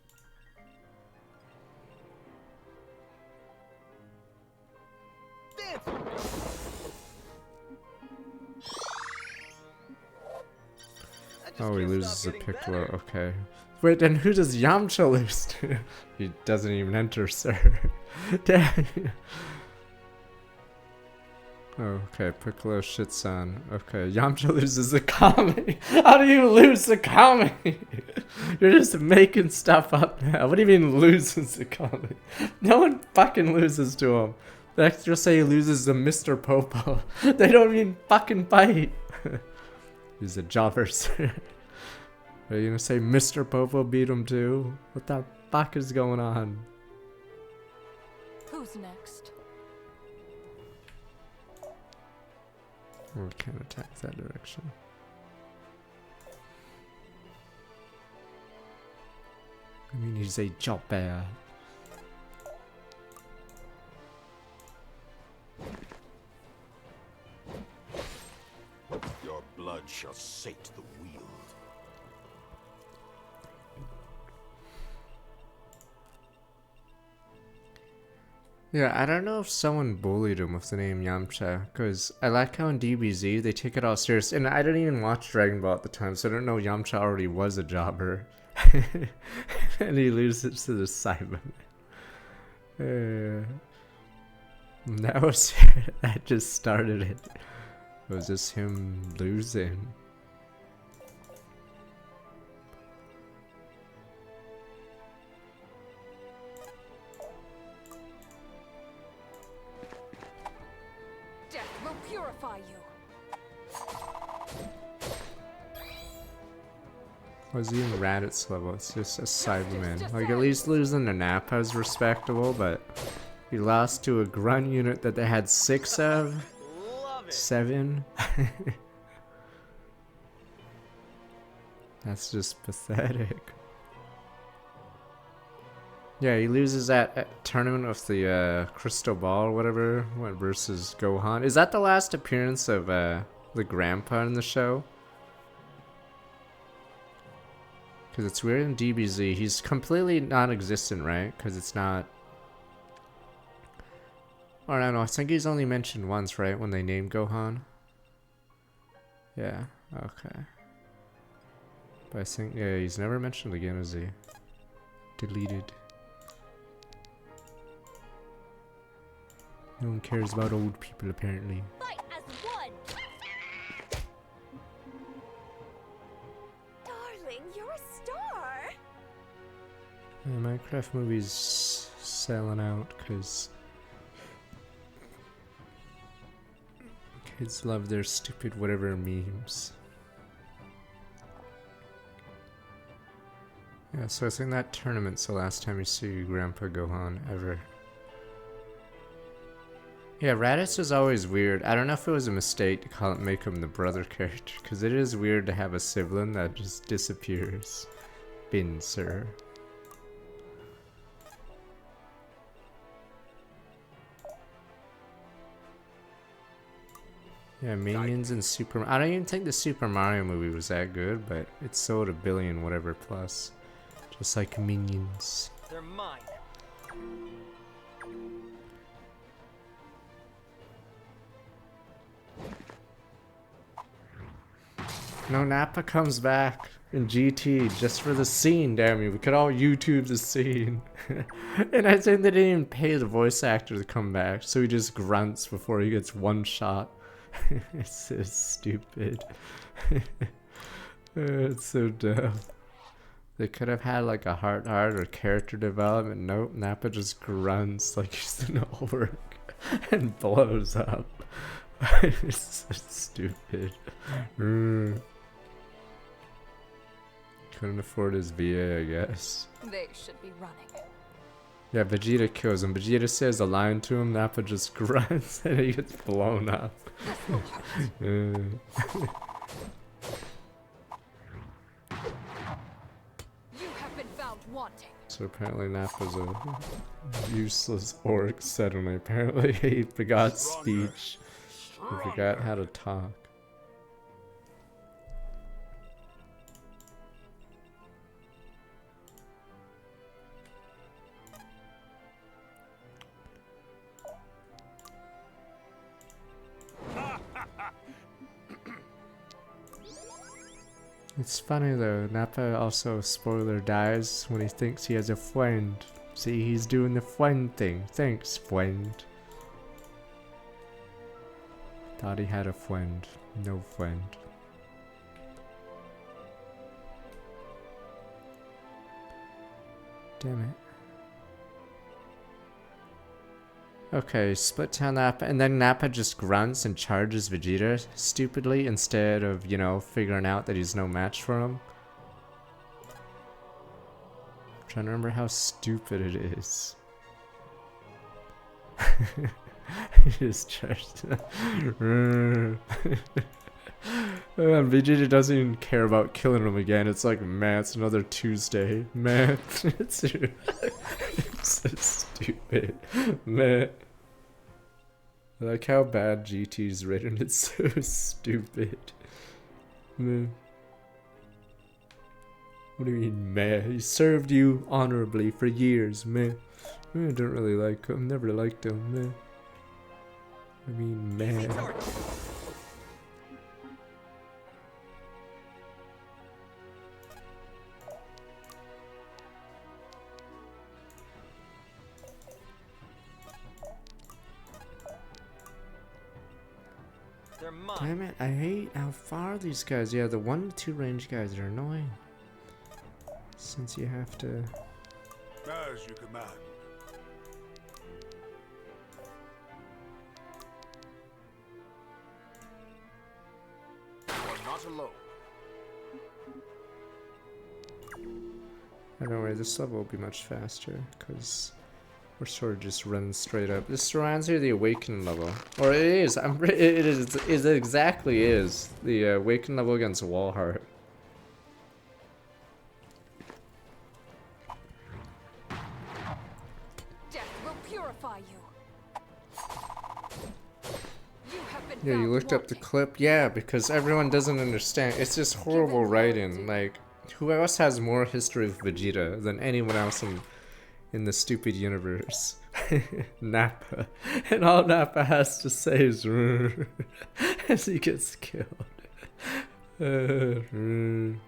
Oh, he loses to Piccolo, okay. Wait, then who does Yamcha lose to? He doesn't even enter, sir. Dang. Oh, okay, Piccolo shits on. Okay, Yamcha loses the Kami. How do you lose the Kami? You're just making stuff up now. What do you mean loses the Kami? No one fucking loses to him. They actually say he loses to Mr. Popo. They don't even fucking fight. He's a jobber, sir. Are you gonna say Mr. Popo beat him too? What the fuck is going on? Who's next? We can't attack that direction. I mean, he's a jobber. Your blood shall sate the wield. Yeah, I don't know if someone bullied him with the name Yamcha, because I like how in DBZ they take it all serious, and I didn't even watch Dragon Ball at the time, so I don't know Yamcha already was a jobber. And he loses to the Cyberman. That was that just started it. It was just him losing. Death will purify you. Was he in Raditz level? It's just a Cyberman. Like, at least losing to Nappa is respectable, but he lost to a grunt unit that they had 6 of? 7? That's just pathetic. Yeah, he loses that tournament of the Crystal Ball or whatever, versus Gohan. Is that the last appearance of the grandpa in the show? Because it's weird in DBZ. He's completely non-existent, right? Because it's not... Or I don't know, I think he's only mentioned once, right? When they named Gohan? Yeah, okay. But I think, yeah, he's never mentioned again, is he? Deleted. No one cares about old people, apparently. Fight as one. Darling, you're a star. Yeah, Minecraft movies selling out because kids love their stupid whatever memes. Yeah, so I think that tournament's the last time you see Grandpa Gohan ever. Yeah, Raditz was always weird. I don't know if it was a mistake to call it, make him the brother character, because it is weird to have a sibling that just disappears. Bin, sir. Yeah, Minions and Super... I don't even think the Super Mario movie was that good, but it sold 1 billion whatever plus. Just like Minions. They're mine. No, Nappa comes back in GT just for the scene, damn you. We could all YouTube the scene. And I think they didn't even pay the voice actor to come back, so he just grunts before he gets one shot. It's so stupid. It's so dumb. They could have had like a heart or character development. Nope, Nappa just grunts like he's in Ulrich and blows up. It's so stupid. Couldn't afford his VA, I guess. They should be running. Yeah, Vegeta kills him. Vegeta says a line to him, Nappa just grunts and he gets blown up. You have been found wanting. So apparently Nappa's a useless orc suddenly. Apparently he forgot speech. He forgot how to talk. It's funny though, Nappa also, spoiler, dies when he thinks he has a friend. See, he's doing the friend thing. Thanks, friend. Thought he had a friend. No friend. Damn it. Okay, split tail Nappa, and then Nappa just grunts and charges Vegeta stupidly instead of, you know, figuring out that he's no match for him. I'm trying to remember how stupid it is. He just charged. And Vegeta doesn't even care about killing him again. It's like, man, it's another Tuesday. Man, it's so stupid. Man. I like how bad GT's written. It's so stupid. Man. What do you mean, man? He served you honorably for years, man. I don't really like him. Never liked him, man. I mean, man. Damn it, I hate how far these guys. Yeah, the 1 to 2 range guys are annoying. Since you have to. As you command. You are not alone. I don't know, this level will be much faster, because we're sort of just running straight up. This reminds me of the Awakened level. Or it is, it exactly is. The Awakened level against Walhart. Death will purify you. You have been Yeah, you looked up the clip? Yeah, because everyone doesn't understand. It's just horrible writing. Like, who else has more history with Vegeta than anyone else in the stupid universe? Nappa. And all Nappa has to say is as he gets killed. And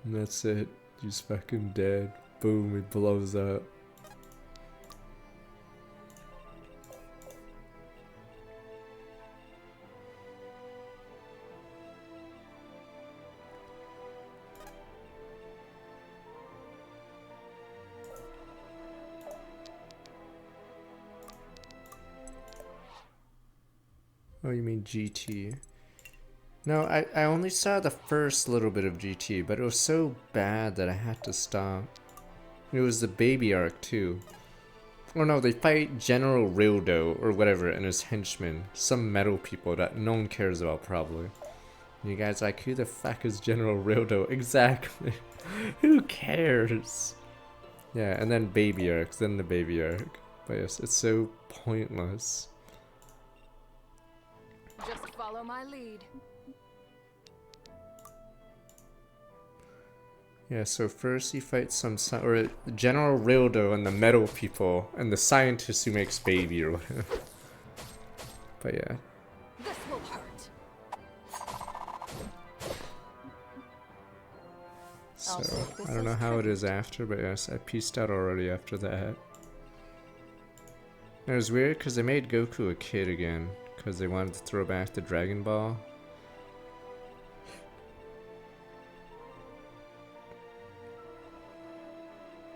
that's it. He's fucking dead. Boom, he blows up. Oh, you mean GT? No, I only saw the first little bit of GT, but it was so bad that I had to stop. It was the baby arc too. Oh no, they fight General Rildo or whatever and his henchmen. Some metal people that no one cares about probably. And you guys like, who the fuck is General Rildo? Exactly. Who cares? Yeah, and then baby arcs, then the baby arc. But yes, it's so pointless. Just follow my lead. Yeah, so first he fights some or General Rildo and the metal people and the scientist who makes baby or whatever. But yeah. This will hurt. So I don't know how it is after, but yes, I pieced out already after that. It was weird because they made Goku a kid again because they wanted to throw back the Dragon Ball.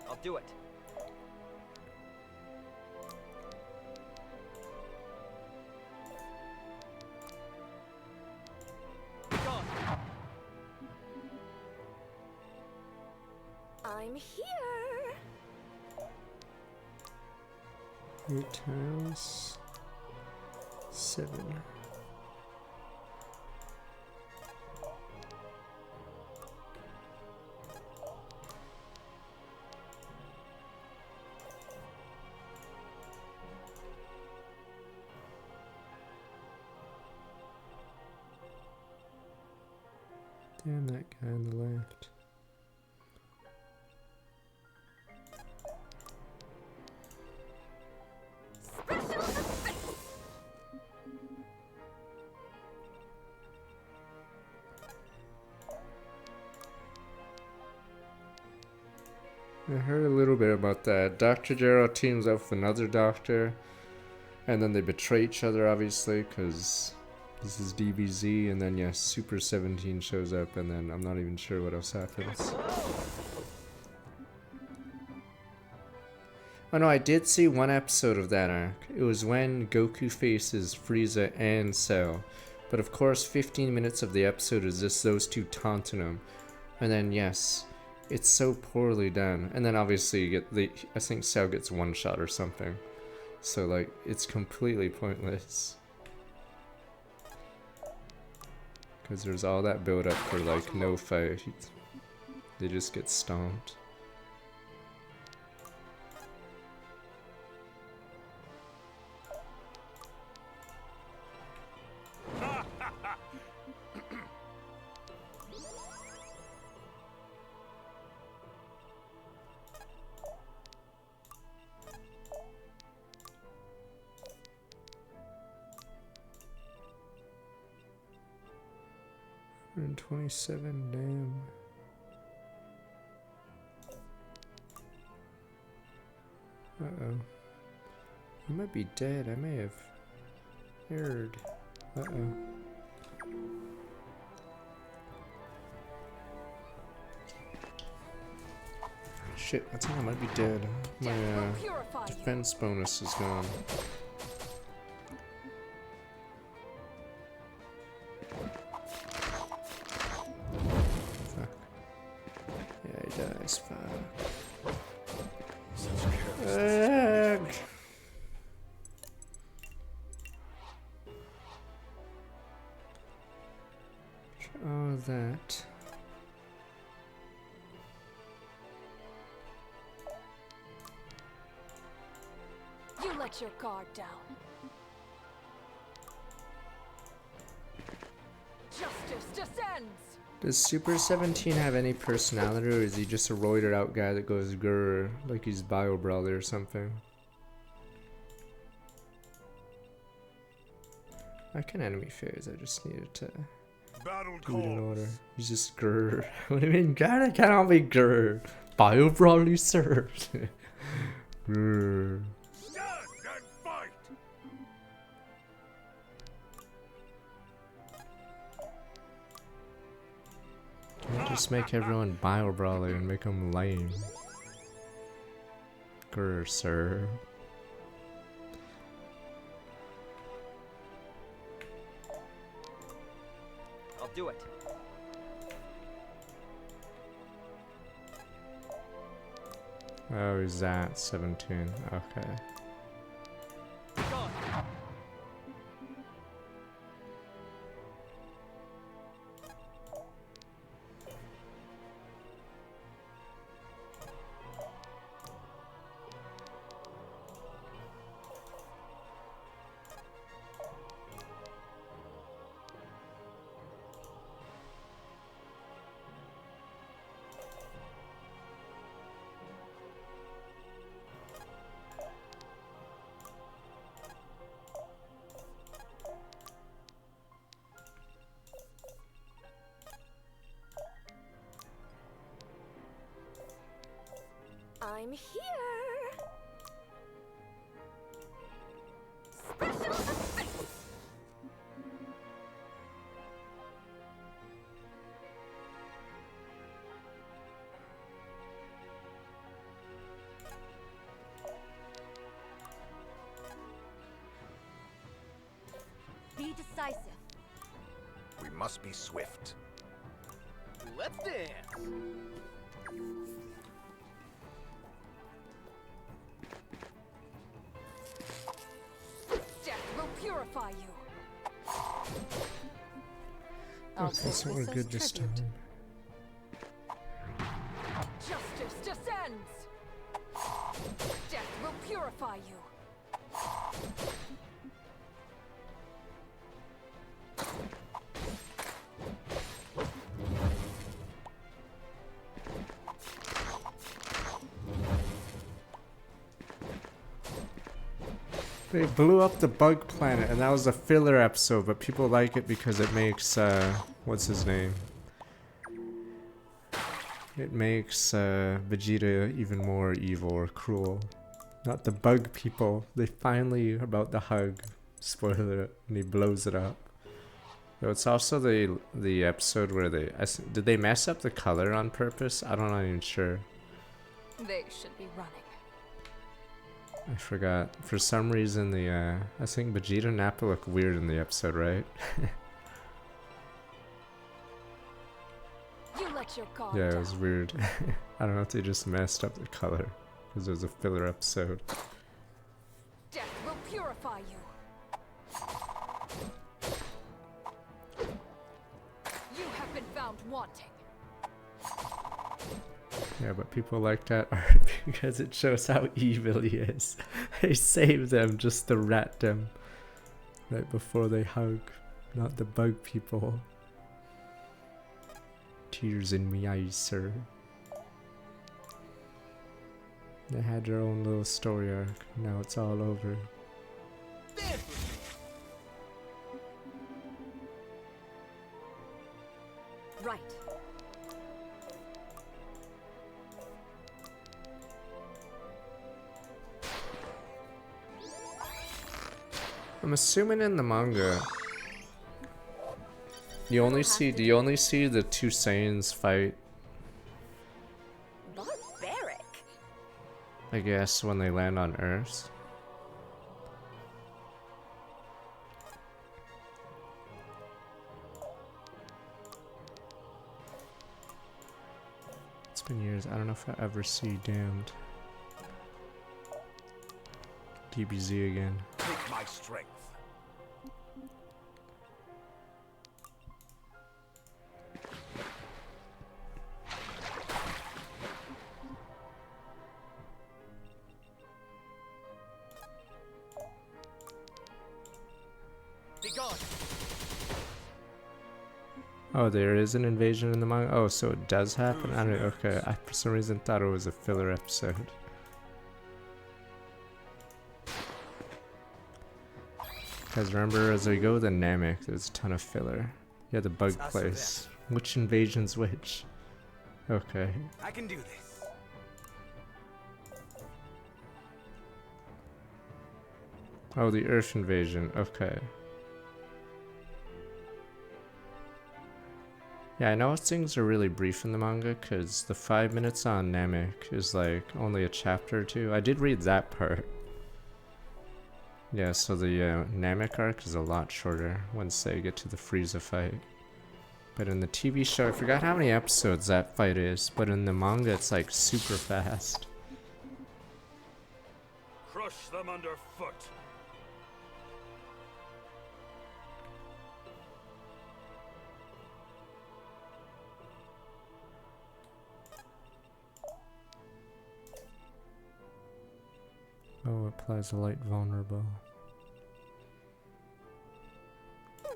I'll do it. I'm here. 8 times 7. Damn that guy on the left. I heard a little bit about that. Dr. Gerald teams up with another doctor. And then they betray each other, obviously, because this is DBZ. And then, yes, Super 17 shows up, and then I'm not even sure what else happens. Oh no, I did see one episode of that arc. It was when Goku faces Frieza and Cell. But of course, 15 minutes of the episode is just those two taunting him. And then, yes, it's so poorly done. And then obviously you get I think Cell gets one shot or something. So like, it's completely pointless. Because there's all that build up for like no fight. They just get stomped. And 27, damn. Uh-oh. He might be dead. I may have erred. Uh-oh. Shit, I think I might be dead. My defense bonus is gone. Fuck. Yeah, he dies. Fuck. All that. You let your guard down. Justice descends! Does Super 17 have any personality, or is he just a roided out guy that goes grrr, like he's Bio Brawler or something? I can enemy phase, I just needed to do it in order. He's just grrr. What do you mean, God? I cannot be grrr. Bio Brawler served. Grrr. Can I just make everyone Bio Brawler and make them lame? Grr, sir. I'll do it. Oh, he's at 17. Okay. I'm here. Special effects. Be decisive. We must be swift. Let's dance. Death will purify you. Okay, so we're good this time. Justice descends. Death will purify you. They blew up the bug planet, and that was a filler episode, but people like it because it makes, what's his name? It makes, Vegeta even more evil or cruel. Not the bug people. They finally are about to hug. Spoiler, and he blows it up. Yo, it's also the episode where did they mess up the color on purpose? I'm not even sure. They should be running. I forgot. For some reason, I think Vegeta and Nappa look weird in the episode, right? You let your guard Yeah, it down. was weird. I don't know if they just messed up the color because it was a filler episode. Death will purify you. You have been found wanting. Yeah, but people like that art because it shows how evil he is. They save them just to rat them right before they hug, not the bug people. Tears in me eyes, sir. They had their own little story arc. Now it's all over. Right. I'm assuming in the manga you only see the two Saiyans fight, Barbaric. I guess, when they land on Earth. It's been years. I don't know if I ever see Damned. DBZ again. Take my strength. Be gone. Oh, there is an invasion in the manga? Oh, so it does happen? I don't know. Okay, I for some reason thought it was a filler episode. Guys, remember as we go with the Namek, there's a ton of filler. Yeah, the bug place. Which invasion's which? Okay. I can do this. Oh, the Earth invasion. Okay. Yeah, I know things are really brief in the manga because the 5 minutes on Namek is like only a chapter or two. I did read that part. Yeah, so the Namek arc is a lot shorter once they get to the Frieza fight. But in the TV show, I forgot how many episodes that fight is, but in the manga it's like super fast. Crush them underfoot. Oh, applies a light vulnerable.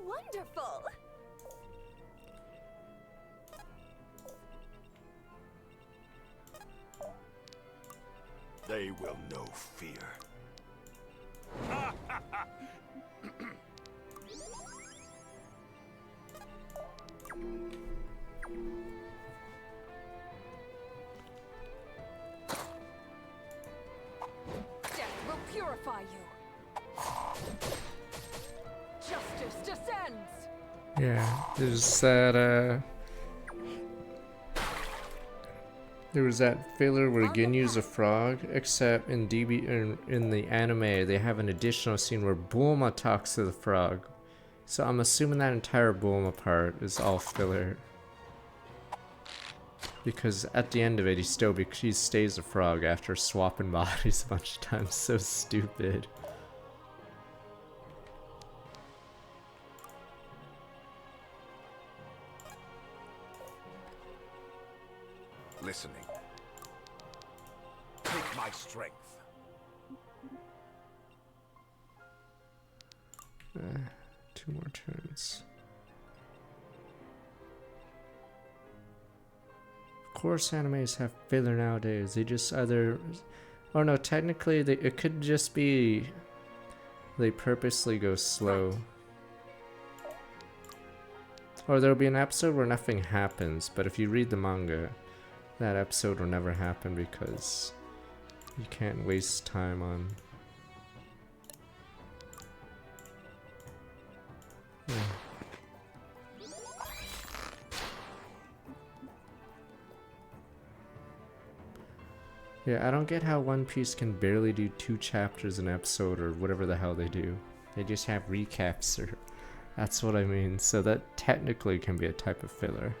Wonderful. They will know fear. Death will purify you. Justice descends. Yeah, there's that, there was that filler where Ginyu's a frog, except in in the anime they have an additional scene where Bulma talks to the frog. So I'm assuming that entire Bulma part is all filler. Because at the end of it he stays a frog after swapping bodies a bunch of times. So stupid. Listening. Take my strength. 2 more turns. Of course animes have filler nowadays. They just either... Oh no, technically it could just be... They purposely go slow. Or there'll be an episode where nothing happens, but if you read the manga, that episode will never happen because You can't waste time on... Yeah. Yeah, I don't get how One Piece can barely do 2 chapters an episode or whatever the hell they do. They just have recaps or... That's what I mean. So that technically can be a type of filler.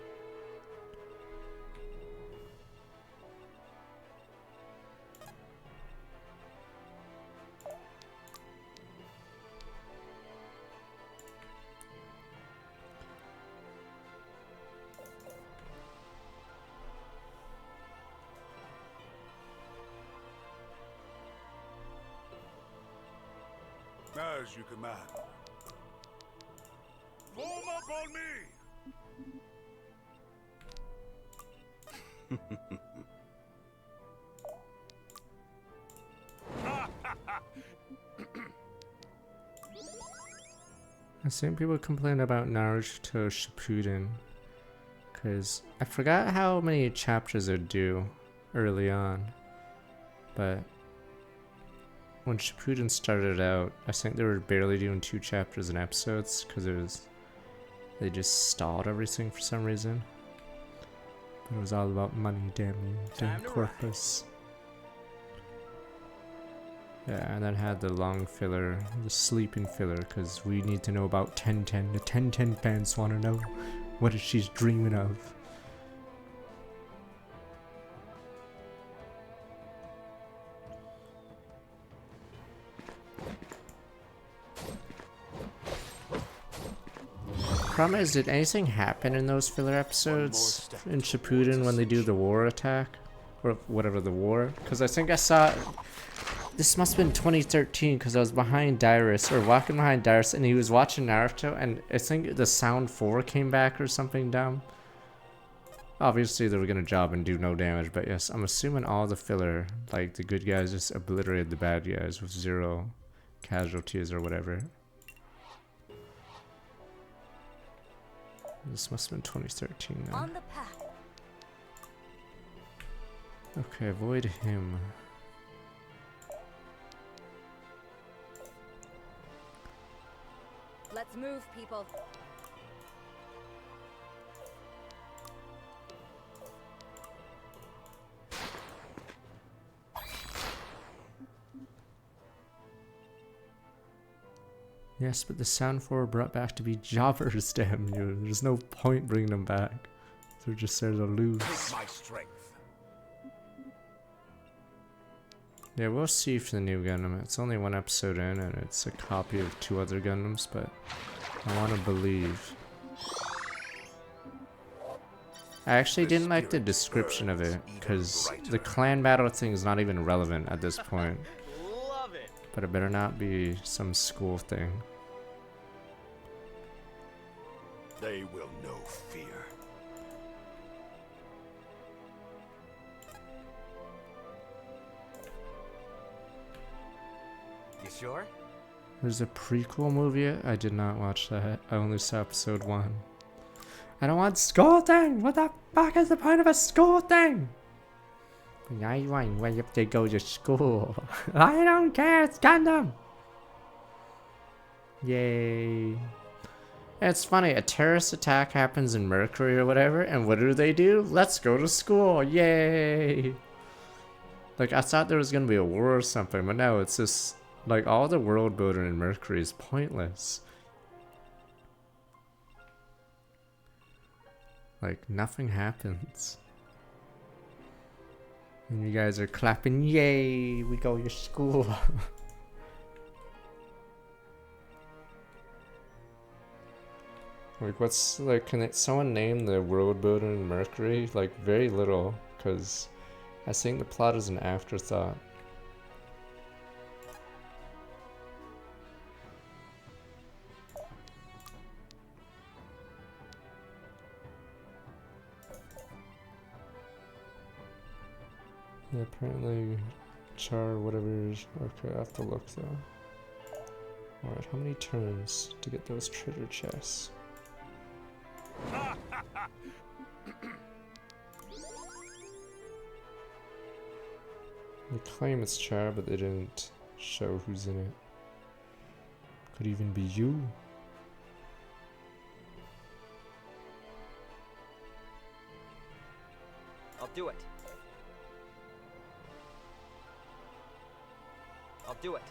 As you command. Form up on me! I've seen people complain about Naruto Shippuden, because I forgot how many chapters are due early on, but when Shippuden started out, I think they were barely doing 2 chapters in episodes, because they just stalled everything for some reason. But it was all about money, damn you, damn corpus. Yeah, and then had the long filler, the sleeping filler, because we need to know about 1010. The 1010 fans want to know what she's dreaming of. Problem is, did anything happen in those filler episodes in Shippuden when they do the war attack? Or whatever the war? Because I think I saw... This must have been 2013 because I was behind Dyrus, or walking behind Dyrus, and he was watching Naruto, and I think the Sound 4 came back or something dumb. Obviously they were gonna job and do no damage, but yes, I'm assuming all the filler, like the good guys just obliterated the bad guys with 0 casualties or whatever. This must have been 2013 then. On the path. Okay, avoid him. Let's move, people. Yes, but the Sound 4 brought back to be jobbers, damn you. There's no point bringing them back. They're just there to lose. My strength. Yeah, we'll see for the new Gundam. It's only 1 episode in, and it's a copy of 2 other Gundams, but I want to believe. I actually didn't like the description of it, because the clan battle thing is not even relevant at this point. Love it. But it better not be some school thing. They will know fear. You sure? There's a prequel movie. I did not watch that. I only saw episode 1. I don't want school thing! What the fuck is the point of a school thing? I want where you have to go to school. I don't care, it's Gundam! Yay. It's funny, a terrorist attack happens in Mercury or whatever, and what do? Let's go to school, yay! Like, I thought there was gonna be a war or something, but no, it's just, like, all the world building in Mercury is pointless. Like, nothing happens. And you guys are clapping, yay, we go to school. Like, what's, like, can someone name the world building in Mercury? Like, very little, because I think the plot is an afterthought. Yeah, apparently Char whatever is... Okay, I have to look though. Alright, how many turns to get those treasure chests? They claim it's Char, but they didn't show who's in it. Could even be you. I'll do it. I'll do it.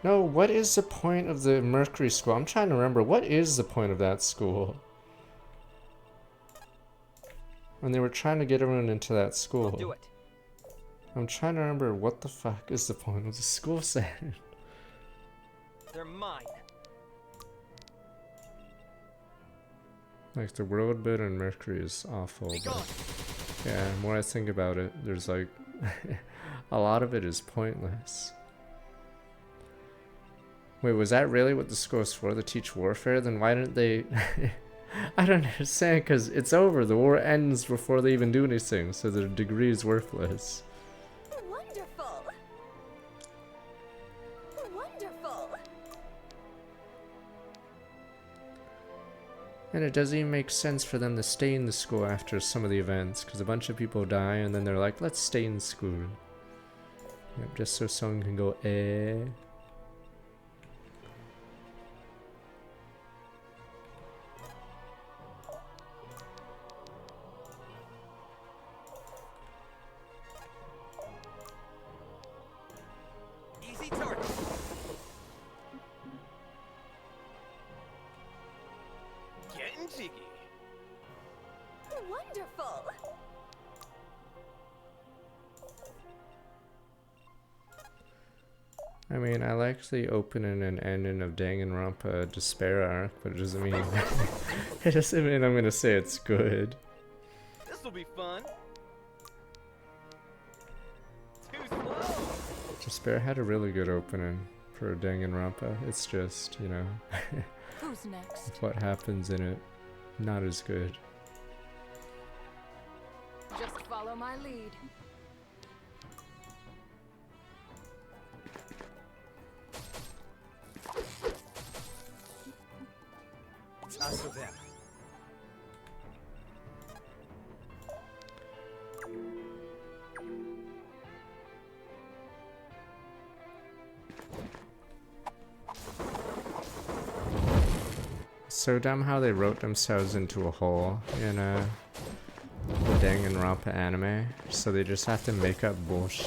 No, what is the point of the Mercury School? I'm trying to remember. What is the point of that school? When they were trying to get everyone into that school. I'll do it. I'm trying to remember what the fuck is the point of the school setting. They're mine. Like, the world bit in Mercury is awful, but yeah, the more I think about it, there's like a lot of it is pointless. Wait, was that really what the school is for, to teach warfare? Then why didn't they... I don't understand, because it's over. The war ends before they even do anything, so their degree is worthless. Wonderful. Wonderful. And it doesn't even make sense for them to stay in the school after some of the events, because a bunch of people die and then they're like, let's stay in school. Yep, just so someone can go, eh. Easy target. Getting jiggy. Wonderful. I mean, I like the opening and ending of Danganronpa Despair arc, but it doesn't mean it doesn't mean I'm gonna say it's good. This'll be fun. Too slow. Despair had a really good opening for Danganronpa. It's just, you know, Who's next? what happens in it, not as good. Just follow my lead. It's us or them. So dumb how they wrote themselves into a hole in the Danganronpa anime, so they just have to make up bullshit,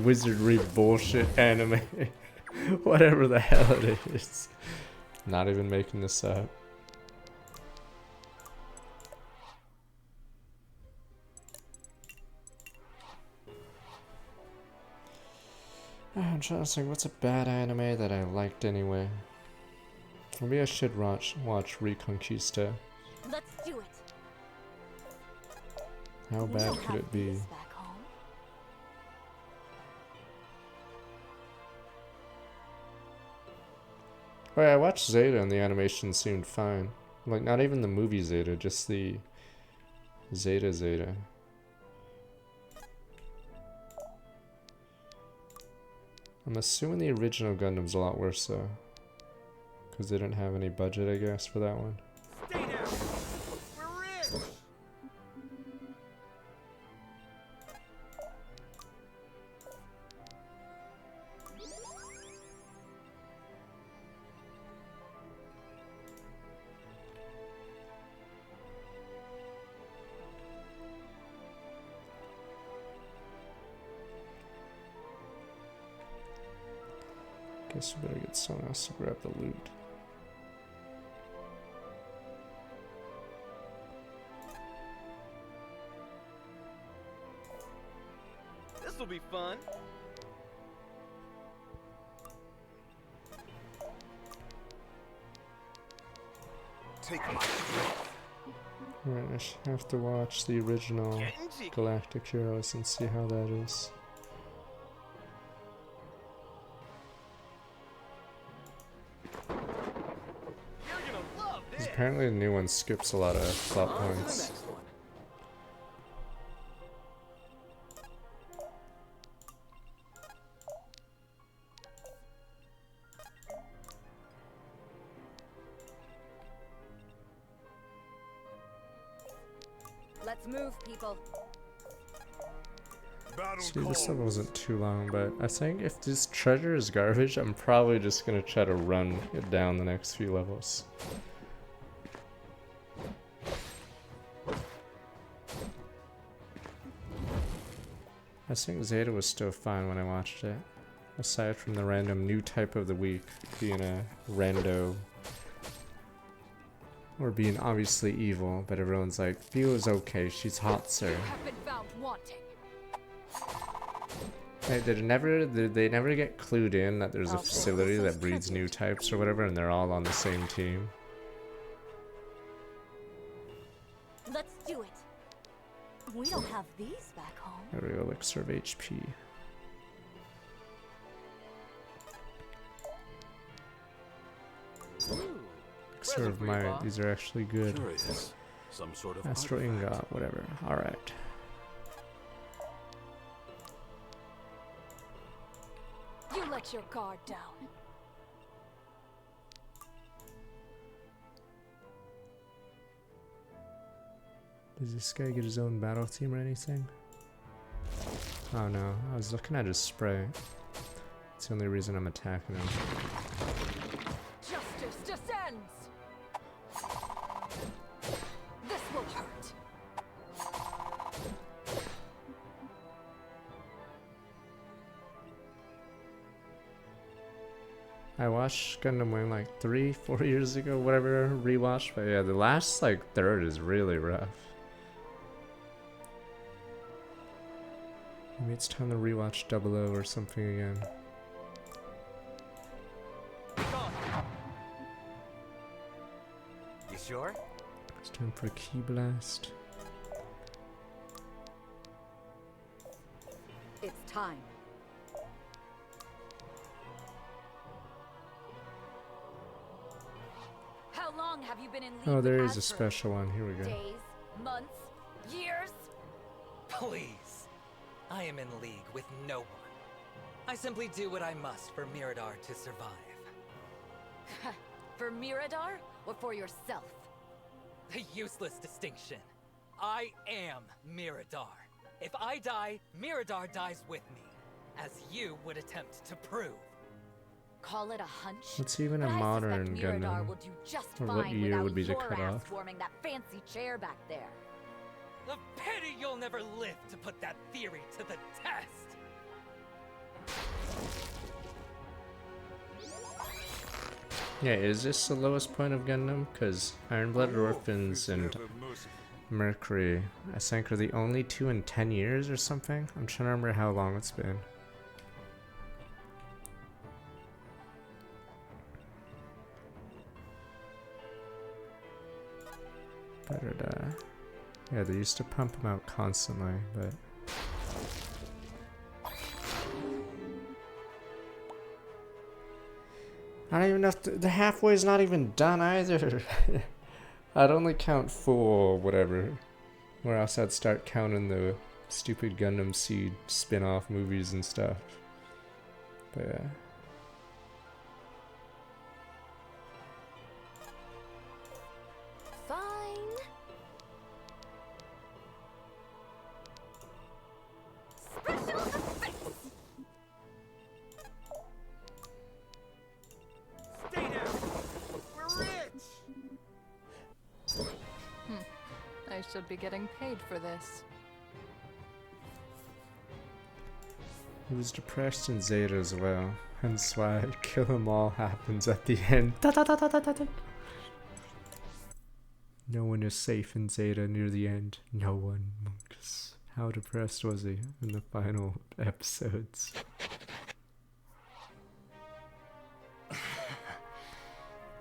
wizardry bullshit anime, whatever the hell it is. Not even making this up. I'm trying to think, what's a bad anime that I liked anyway? Maybe I should watch Reconquista. Let's do it. How bad could it be? Oh yeah, I watched Zeta and the animation seemed fine. Like, not even the movie Zeta, just the Zeta. I'm assuming the original Gundam's a lot worse though. Because they didn't have any budget, I guess, for that one. Stay down. We're rich. Guess we better get someone else to grab the loot. This'll be fun. Take my Alright, I should have to watch the original Galactic Heroes and see how that is. Because apparently the new one skips a lot of plot points. Let's move, people. See, this level wasn't too long, but I think if this treasure is garbage, I'm probably just gonna try to run it down the next few levels. I think Zeta was still fine when I watched it. Aside from the random new type of the week being a rando. Or being obviously evil, but everyone's like, Fio's okay, she's hot, sir. Have been found wanting. Hey, did they never get clued in that there's a facility that breeds new types or whatever and they're all on the same team? Let's do it. We don't have these back home. There we go, elixir of HP. Elixir of might, these are actually good. Curious. Some sort of Astral ingot, whatever. Alright. You let your guard down. Does this guy get his own battle theme or anything? Oh no, I was looking at his spray. It's the only reason I'm attacking him. Justice descends. This will hurt. I watched Gundam Wing like 3-4 years ago, whatever, rewatch, but yeah, the last like third is really rough. Maybe it's time to rewatch 00 or something again. You sure? It's time for a Key Blast. It's time. How long have you been in league? Oh, there with is a Asper? special one. Here we go. Days, months, years? Please. I am in league with no one. I simply do what I must for Mirador to survive. For Mirador or for yourself? A useless distinction. I am Mirador. If I die, Mirador dies with me, as you would attempt to prove. Call it a hunch. What's even a but I modern suspect Mirador Gundam? will do just Or fine what year without would be the your ass cutoff? warming that fancy chair back there. A pity you'll never live to put that theory to the test. Yeah, is this the lowest point of Gundam? Because Iron-Blooded Orphans and Mercury, I think, are the only two in 10 years or something. I'm trying to remember how long it's been. But yeah, they used to pump them out constantly, but I don't even know if the halfway is not even done either. I'd only count full whatever, or else I'd start counting the stupid Gundam Seed spin-off movies and stuff. But yeah. Fine. Special effects. Stay down. We're rich. I should be getting paid for this. He was depressed in Zeta as well, hence why kill 'em all happens at the end. Da, da, da, da, da, da, da. No one is safe in Zeta near the end. No one. 'Cause how depressed was he in the final episodes?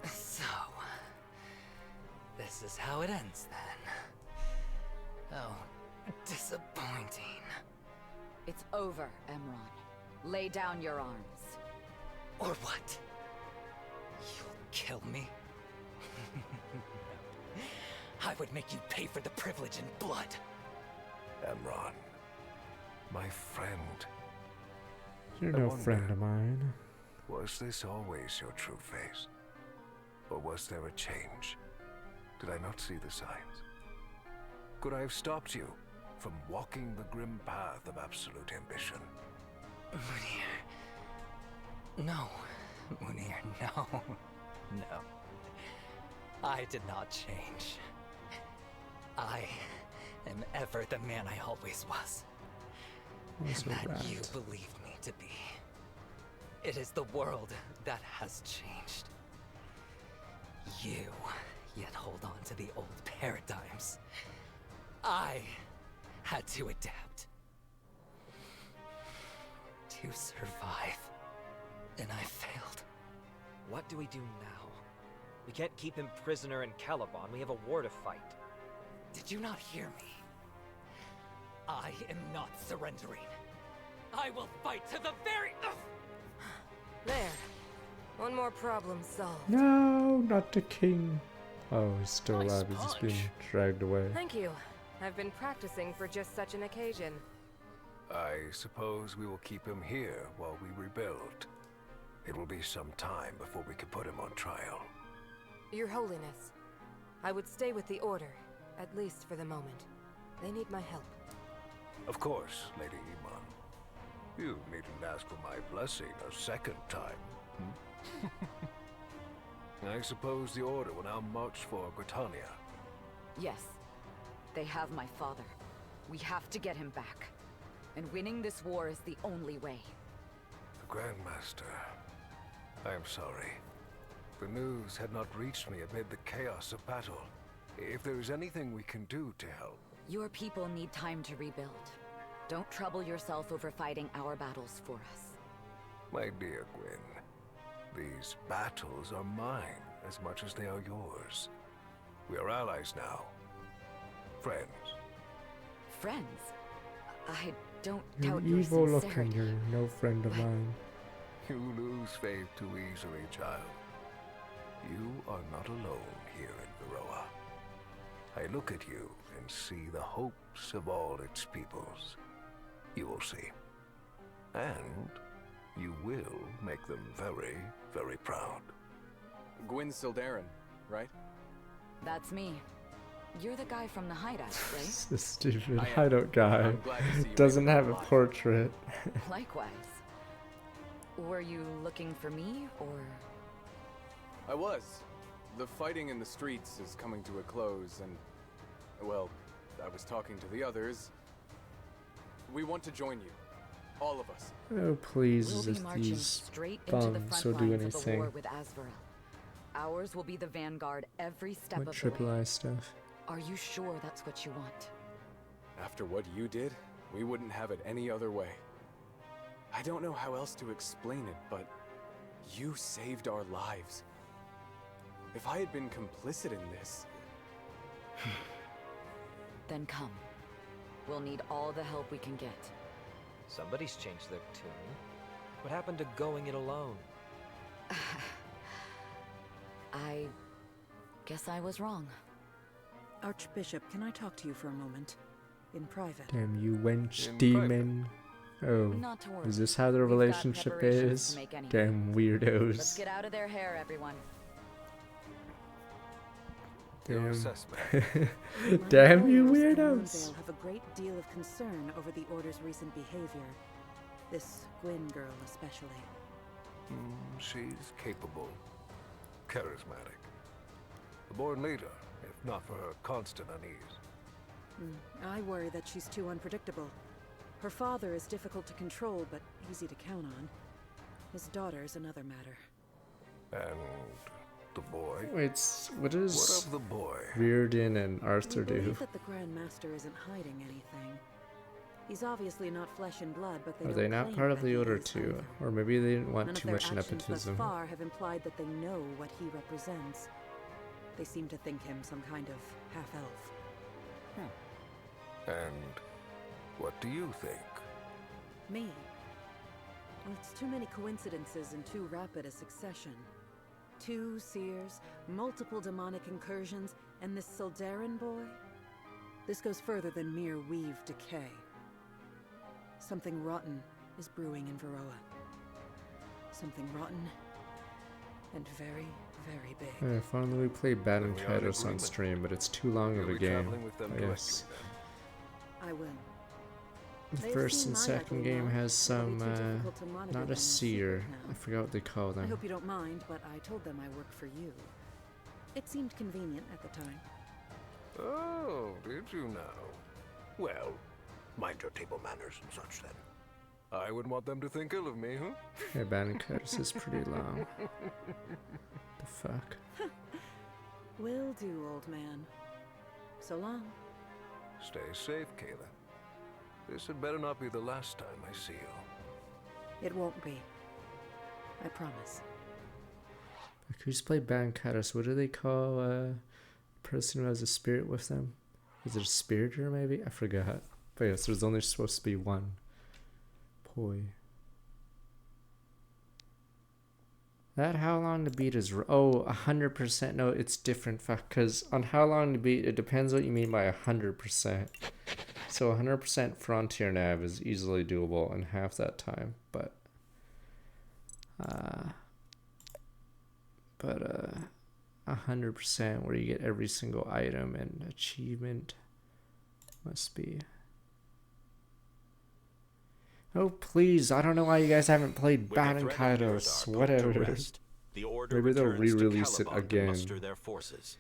So, this is how it ends then. Oh, disappointing. It's over, Emron. Lay down your arms. Or what? You'll kill me? I would make you pay for the privilege in blood. Emron, my friend. You're I no wonder, friend of mine. Was this always your true face? Or was there a change? Did I not see the signs? Could I have stopped you? from walking the grim path of absolute ambition. Munir. No. Munir, no. No. I did not change. I am ever the man I always was. That's And that right. you believed me to be. It is the world that has changed. You yet hold on to the old paradigms. I had to adapt. To survive. And I failed. What do we do now? We can't keep him prisoner in Caliban. We have a war to fight. Did you not hear me? I am not surrendering. I will fight to the very... There. One more problem solved. No, not the king. Oh, he's still Nice alive. He's just being punch. dragged away. Thank you. I've been practicing for just such an occasion. I suppose we will keep him here while we rebuild. It will be some time before we can put him on trial. Your Holiness, I would stay with the Order, at least for the moment. They need my help. Of course, Lady Iman. You needn't ask for my blessing a second time. I suppose the Order will now march for Britannia. Yes. They have my father. We have to get him back. And winning this war is the only way. The Grandmaster. I am sorry. The news had not reached me amid the chaos of battle. If there is anything we can do to help. Your people need time to rebuild. Don't trouble yourself over fighting our battles for us. My dear Gwyn, these battles are mine as much as they are yours. We are allies now. Friends. Friends? I don't You're doubt your evil sincerity. looking. You're no friend of mine. You lose faith too easily, child. You are not alone here in Varroa. I look at you and see the hopes of all its peoples. You will see. And you will make them very, very proud. Gwyn Sildarin, right? That's me. You're the guy from the hideout, right? The stupid I am. hideout guy I'm glad to see you doesn't make it have a alive. portrait. Likewise. Were you looking for me, or...? I was. The fighting in the streets is coming to a close, and... well, I was talking to the others. We want to join you. All of us. Oh, please, We'll as be if marching these straight into the bums front will do lines of the war anything. with Azvarel. Ours will be the vanguard every step What of the triple way. I stuff? Are you sure that's what you want? After what you did, we wouldn't have it any other way. I don't know how else to explain it, but you saved our lives. If I had been complicit in this... Then come. We'll need all the help we can get. Somebody's changed their tune. What happened to going it alone? I guess I was wrong. Archbishop, can I talk to you for a moment? In private. Damn you wench In demon. Oh, Not to worry. is this how their We've got relationship preparations is? to make anything. Damn Let's weirdos. get out of their hair, everyone. Your Damn. assessment. Damn you My followers in weirdos. Moonvale have a great deal of concern over the Order's recent behavior. This Gwyn girl especially. She's capable. Charismatic. The born leader, if not for her constant unease. I worry that she's too unpredictable. Her father is difficult to control, but easy to count on. His daughter's another matter. And the boy? Wait, what What does of the boy? Reardon and Arthur We do? believe that the Grand Master isn't hiding anything. He's obviously not flesh and blood, but they Are don't they not claim part of that the he Order is too? either. Or maybe they didn't want None of too their much actions nepotism. thus far have implied that they know what he represents. They seem to think him some kind of half-elf. And what do you think? Me? Well, it's too many coincidences in too rapid a succession. 2 seers, multiple demonic incursions, and this Sildarin boy? This goes further than mere weave decay. Something rotten is brewing in Varroa. Something rotten and very, very big. If only we play Bad and Then we are in Kairos on agreement. stream, but it's too long of You'll a be game. traveling with them I directly guess. then. I will. The They've first seen and my second ugly game mouth. has It'll be some, too difficult to monitor not them a in seer. secret now. I forgot what they call I them. hope you don't mind, but I told them I work for you. It seemed convenient at the time. Oh, did you now? Well, mind your table manners and such then. I wouldn't want them to think ill of me, huh? Yeah, Bandicoot is pretty long. The fuck? Will do, old man. So long. Stay safe, Kayla. This had better not be the last time I see you. It won't be. I promise. Like, who's played Bandicoot? What do they call a person who has a spirit with them? Is it a spiritor, maybe? I forgot. But yes, there's only supposed to be one. Boy. That How Long to Beat is... Oh, 100%. No, it's different. Fuck, because on How Long to Beat, it depends what you mean by 100%. So 100% Frontier Nav is easily doable in half that time, but 100% where you get every single item and achievement must be... Oh please, I don't know why you guys haven't played Bandicoot. Whatever. The order Maybe they'll returns to re-release it Caliban to again. muster their forces.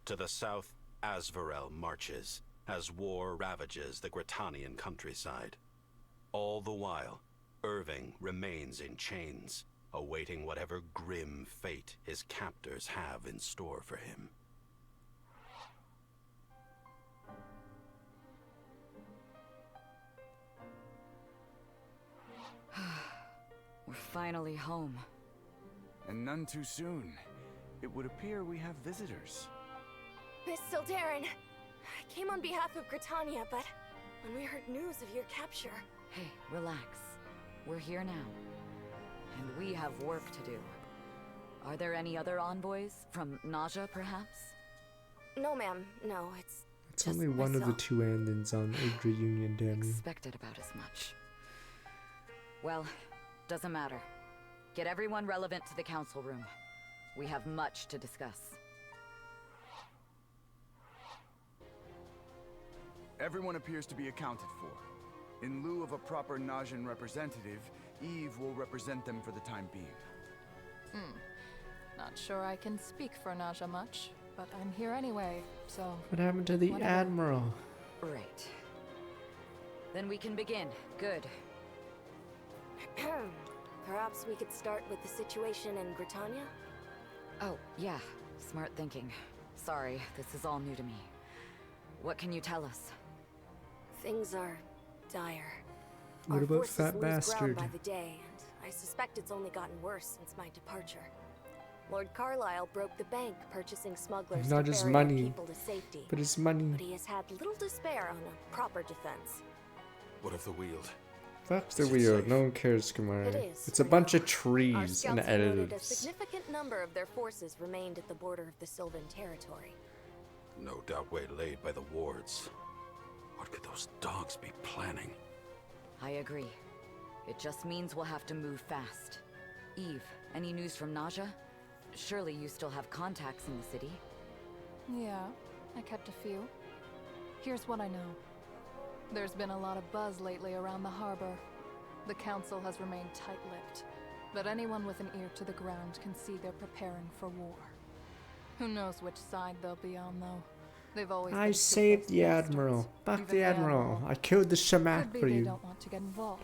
To the south, Asvarel marches as war ravages the Gritanian countryside. All the while, Irving remains in chains, awaiting whatever grim fate his captors have in store for him. We're finally home. And none too soon. It would appear we have visitors. Miss Sildarin, I came on behalf of Gritania, but when we heard news of your capture... Hey, relax. We're here now. And we have work to do. Are there any other envoys? From Naja, perhaps? No, ma'am. No, it's It's only one of the two endings on Aegis Union, damn you. Expected about as much. Well, doesn't matter. Get everyone relevant to the council room. We have much to discuss. Everyone appears to be accounted for. In lieu of a proper Najan representative, Eve will represent them for the time being. Not sure I can speak for Naja much, but I'm here anyway, so... What happened to the whatever. Admiral? Right. Then we can begin. Good. Perhaps we could start with the situation in Gritania? Oh, yeah. Smart thinking. Sorry, this is all new to me. What can you tell us? Things are dire. What Our about forces Fat lose Bastard? ground by the day, and I suspect it's only gotten worse since my departure. Lord Carlisle broke the bank, purchasing smugglers Not to his ferry our money, people to safety. but his money. But he has had little to spare on a proper defense. What of the Weald? Fuck the wheel. No one cares, Kamari. It is, It's a for bunch now. of Our trees and scouts have noted a editors. significant number of their forces remained at the border of the Sylvan territory. No doubt waylaid by the wards. What could those dogs be planning? I agree. It just means we'll have to move fast. Eve, any news from Naja? Surely you still have contacts in the city. Yeah, I kept a few. Here's what I know. There's been a lot of buzz lately around the harbor. The council has remained tight-lipped, but anyone with an ear to the ground can see they're preparing for war. Who knows which side they'll be on, though. They've always I been saved two-faced the bastards. Admiral. Fuck Even the Admiral. I killed the Shamak Could be for they you. don't want to get involved,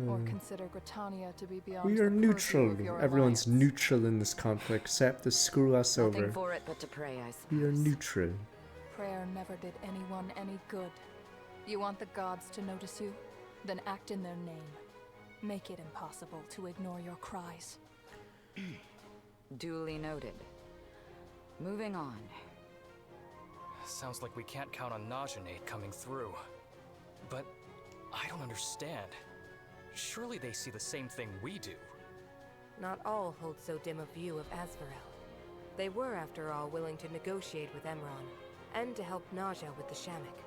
or consider Gritania to be beyond We the are purview neutral. of your Everyone's alliance. neutral in this conflict, except to screw us Nothing over. for it but to pray, I suppose. We are neutral. Prayer never did anyone any good. You want the gods to notice you? Then act in their name. Make it impossible to ignore your cries. Duly noted. Moving on. Sounds like we can't count on Najanate coming through. But I don't understand. Surely they see the same thing we do. Not all hold so dim a view of Asvarel. They were, after all, willing to negotiate with Emron, and to help Naja with the Shamak.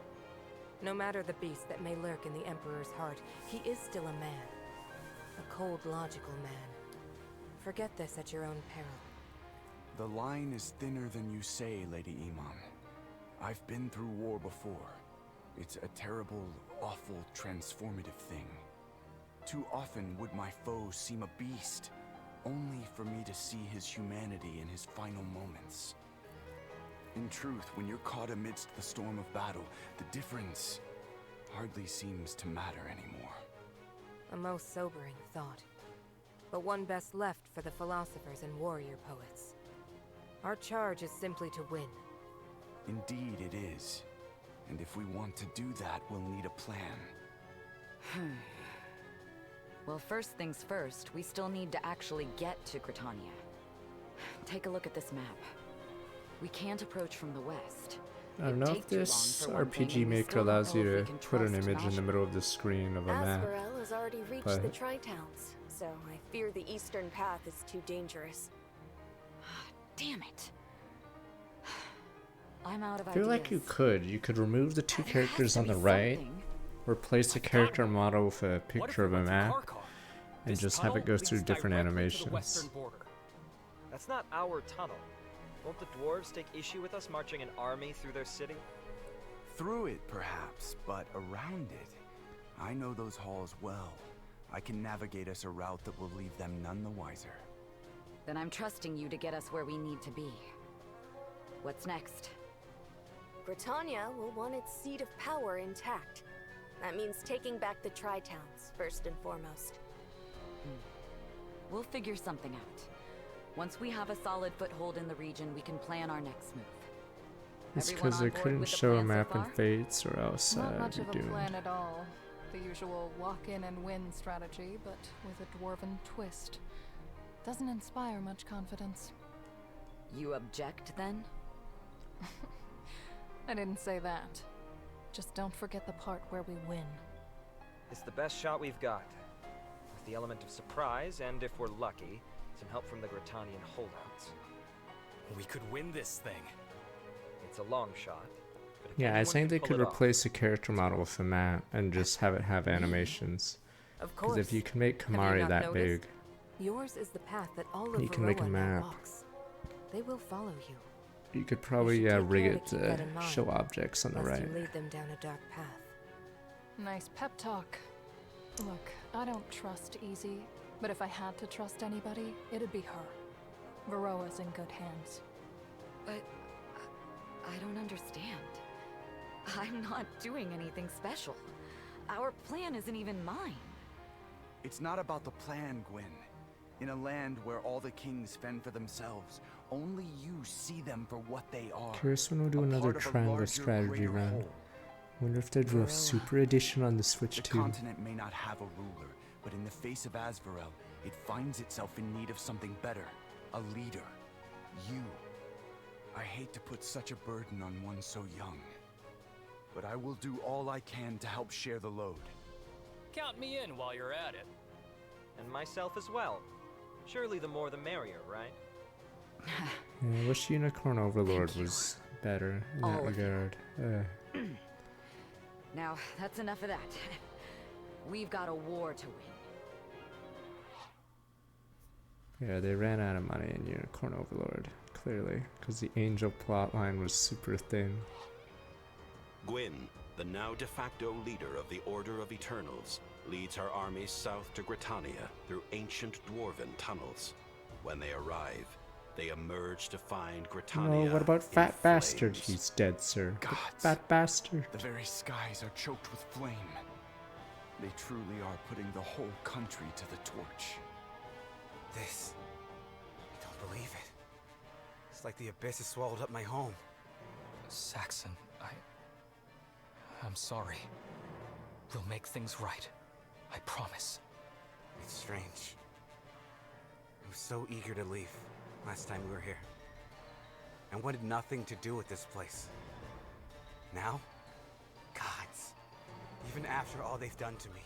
No matter the beast that may lurk in the Emperor's heart, he is still a man. A cold, logical man. Forget this at your own peril. The line is thinner than you say, Lady Imam. I've been through war before. It's a terrible, awful, transformative thing. Too often would my foe seem a beast, only for me to see his humanity in his final moments. In truth, when you're caught amidst the storm of battle, the difference hardly seems to matter anymore. A most sobering thought, but one best left for the philosophers and warrior poets. Our charge is simply to win. Indeed it is. And if we want to do that, we'll need a plan. Well, first things first, we still need to actually get to Gritania. Take a look at this map. We can't approach from the west. I don't know if this RPG Maker allows you to put an image in the middle of the screen of a map. Asvarel has already reached but the Tri-Towns, so I fear the eastern path is too dangerous. Damn it. I'm out of I feel like you could remove the two characters on the right, replace the character model with a picture of a map, and just have it go through different animations. That's not our tunnel. Won't the dwarves take issue with us marching an army through their city? Through it, perhaps, but around it. I know those halls well. I can navigate us a route that will leave them none the wiser. Then I'm trusting you to get us where we need to be. What's next? Gritania will want its seat of power intact. That means taking back the Tri-Towns, first and foremost. We'll figure something out. Once we have a solid foothold in the region, we can plan our next move. It's because they couldn't show a map in Fates, or else Not much it'd of be a doomed. plan at all. The usual walk in and win strategy, but with a dwarven twist. Doesn't inspire much confidence. You object, then? I didn't say that. Just don't forget the part where we win. It's the best shot we've got. With the element of surprise, and if we're lucky, some help from the Gritanian holdouts. We could win this thing. It's a long shot. But if Yeah, I anyone think can they pull could it off, replace the character model with a map and just have it have animations. Of Because if course. you can make Have you Kamari not that noticed? big, Yours is the path that all of you can make a Varroa now map. walks. They will follow you. You could probably take rig care to it keep that to in mind, show objects on the lest right. you lead them down a dark path. Nice pep talk. Look, I don't trust Easy, but if I had to trust anybody, it'd be her. Varroa's in good hands. But I don't understand. I'm not doing anything special. Our plan isn't even mine. It's not about the plan, Gwyn. In a land where all the kings fend for themselves, only you see them for what they are. Curious when we'll do another part of a triangle larger, strategy greater run. whole. Wonder if they do a super edition on the Switch The too. continent may not have a ruler, but in the face of Asvarel, it finds itself in need of something better. A leader. You. I hate to put such a burden on one so young. But I will do all I can to help share the load. Count me in while you're at it. and myself as well. Surely the more the merrier, right? Yeah, I wish Unicorn Overlord was better in that All of you. regard. Now, that's enough of that. We've got a war to win. Yeah, they ran out of money in Unicorn Overlord, clearly, because the Angel plotline was super thin. Gwyn, the now de facto leader of the Order of Eternals, leads her armies south to Gritania through ancient dwarven tunnels. When they arrive, they emerge to find Gritania. No, what about in Fat Bastard? flames. He's dead, sir. Gods. Fat Bastard. The very skies are choked with flame. They truly are putting the whole country to the torch. This... I don't believe it. It's like the abyss has swallowed up my home. Saxon, I'm sorry. We'll make things right. I promise. It's strange. I was so eager to leave last time we were here. I wanted nothing to do with this place. Now? Gods. Even after all they've done to me,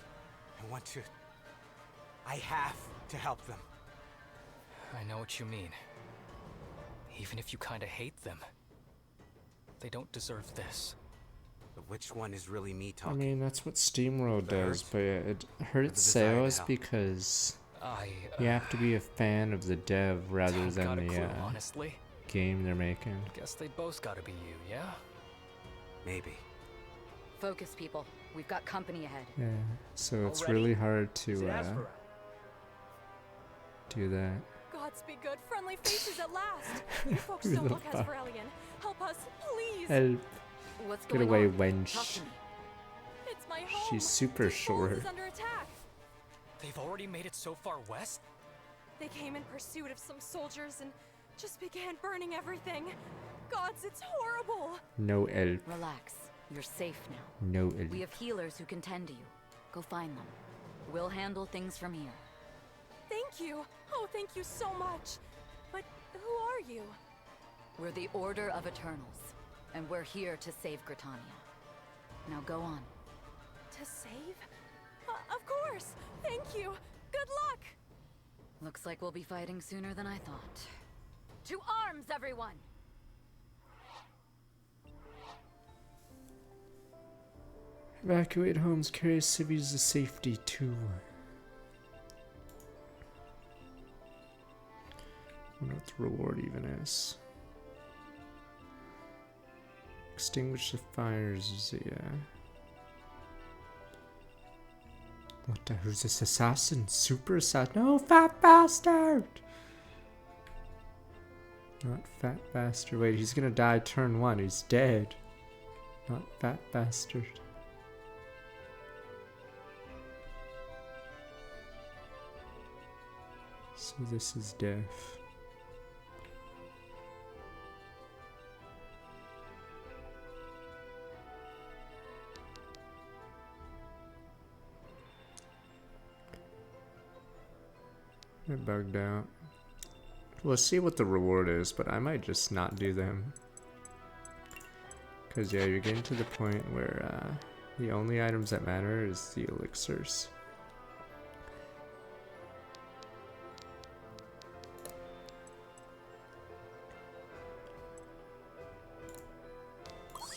I have to help them. I know what you mean. Even if you kinda hate them, they don't deserve this. But which one is really me I talking? mean, that's what SteamWorld The does, hurt? but it hurts the desire to sales help? because I, you have to be a fan of the dev rather don't than got a the clue, honestly. game they're making. Guess they both gotta be you, yeah? Maybe. Focus, people. We've got company ahead. Yeah, so it's Already? really hard Is to it Asperel? do that. Gods be good, friendly faces at last. You folks Who don't the look fuck? Asperelian. Help us, please. Help. What's Get going away, on? wench. Talk to me. It's my home. She's super short. is under attack. They've already made it so far west? They came in pursuit of some soldiers and just began burning everything. Gods, it's horrible. No help. Relax. You're safe now. No help. We have healers who can tend to you. Go find them. We'll handle things from here. Thank you. Oh, thank you so much. But who are you? We're the Order of Eternals, and we're here to save Gritania. Now go on. To save? Of course. Thank you. Good luck. Looks like we'll be fighting sooner than I thought. To arms, everyone! Evacuate homes, carry civvies to safety too. I wonder what the reward even is. Extinguish the fires, yeah. What the, who's this assassin? Super assassin? No, fat bastard! Not fat bastard. Wait, he's gonna die turn 1. He's dead. Not fat bastard. So this is death. I bugged out. We'll see what the reward is, but I might just not do them. Because yeah, you're getting to the point where the only items that matter is the elixirs.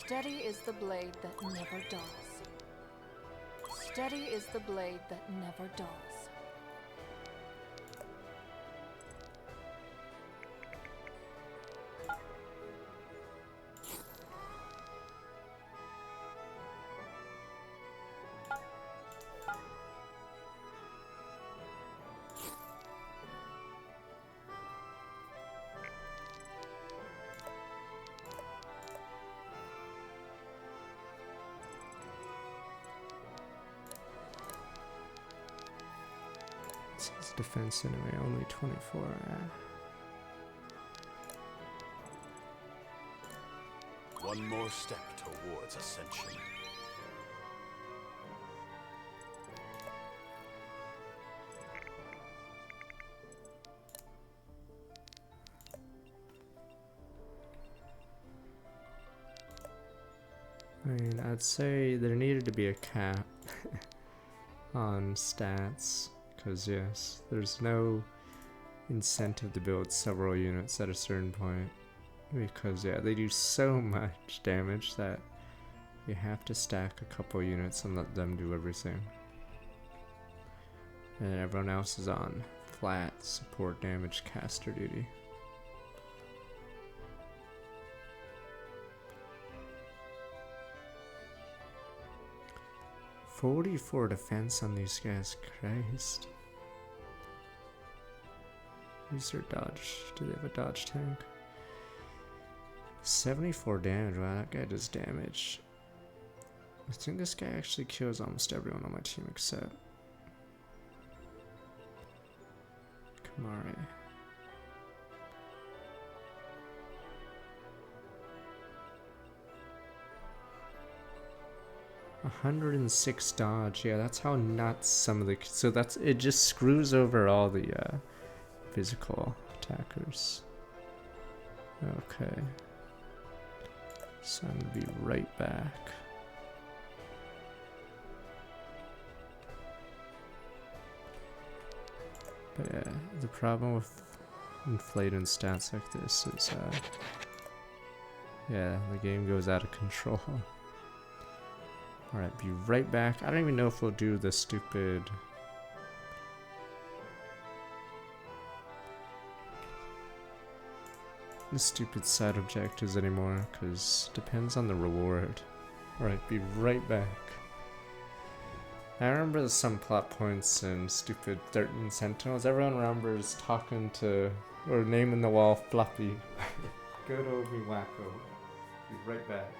Steady is the blade that never dulls. Steady is the blade that never dulls. It's defense anyway, only 24. One more step towards ascension. I mean, I'd say there needed to be a cap on stats. Because yes, there's no incentive to build several units at a certain point. Because yeah, they do so much damage that you have to stack a couple units and let them do everything. And everyone else is on flat support damage caster duty. $44 defense on these guys, Christ. Use their dodge. Do they have a dodge tank? 74 damage. Wow, that guy does damage. I think this guy actually kills almost everyone on my team except Kamari. $106 dodge. Yeah, that's how nuts some of the. So that's it. Just screws over all the physical attackers. Okay. So I'm gonna be right back. But yeah, the problem with inflating stats like this is, yeah, the game goes out of control. Alright, be right back. I don't even know if we'll do the stupid... side objectives anymore, because depends on the reward. Alright, be right back. I remember some plot points in stupid 13 Sentinels. Everyone remembers talking to, or naming the wall Floppy. Good old me wacko. Be right back.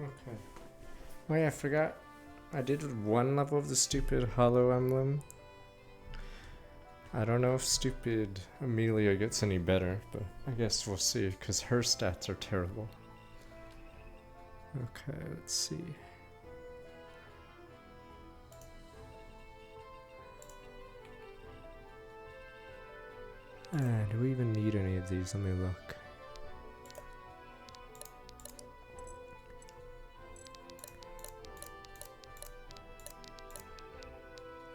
Okay. Oh yeah, I forgot. I did one level of the stupid hollow emblem. I don't know if stupid Amelia gets any better, but I guess we'll see, because her stats are terrible. Okay, let's see. Do we even need any of these? Let me look.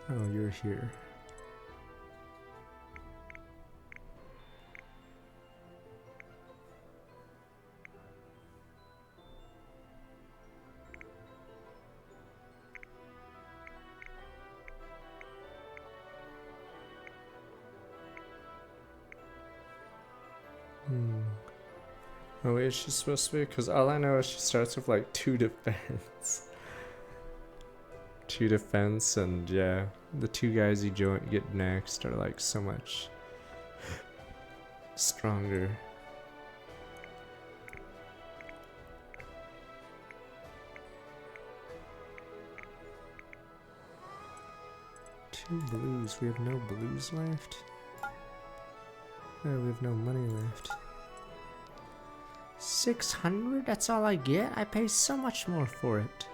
Oh, you're here. Oh, is she supposed to be? Because all I know is she starts with like 2 defense. 2 defense, and yeah, the 2 guys you get next are like so much stronger. Two blues. We have no blues left. Oh, we have no money left. 600? That's all I get? I pay so much more for it.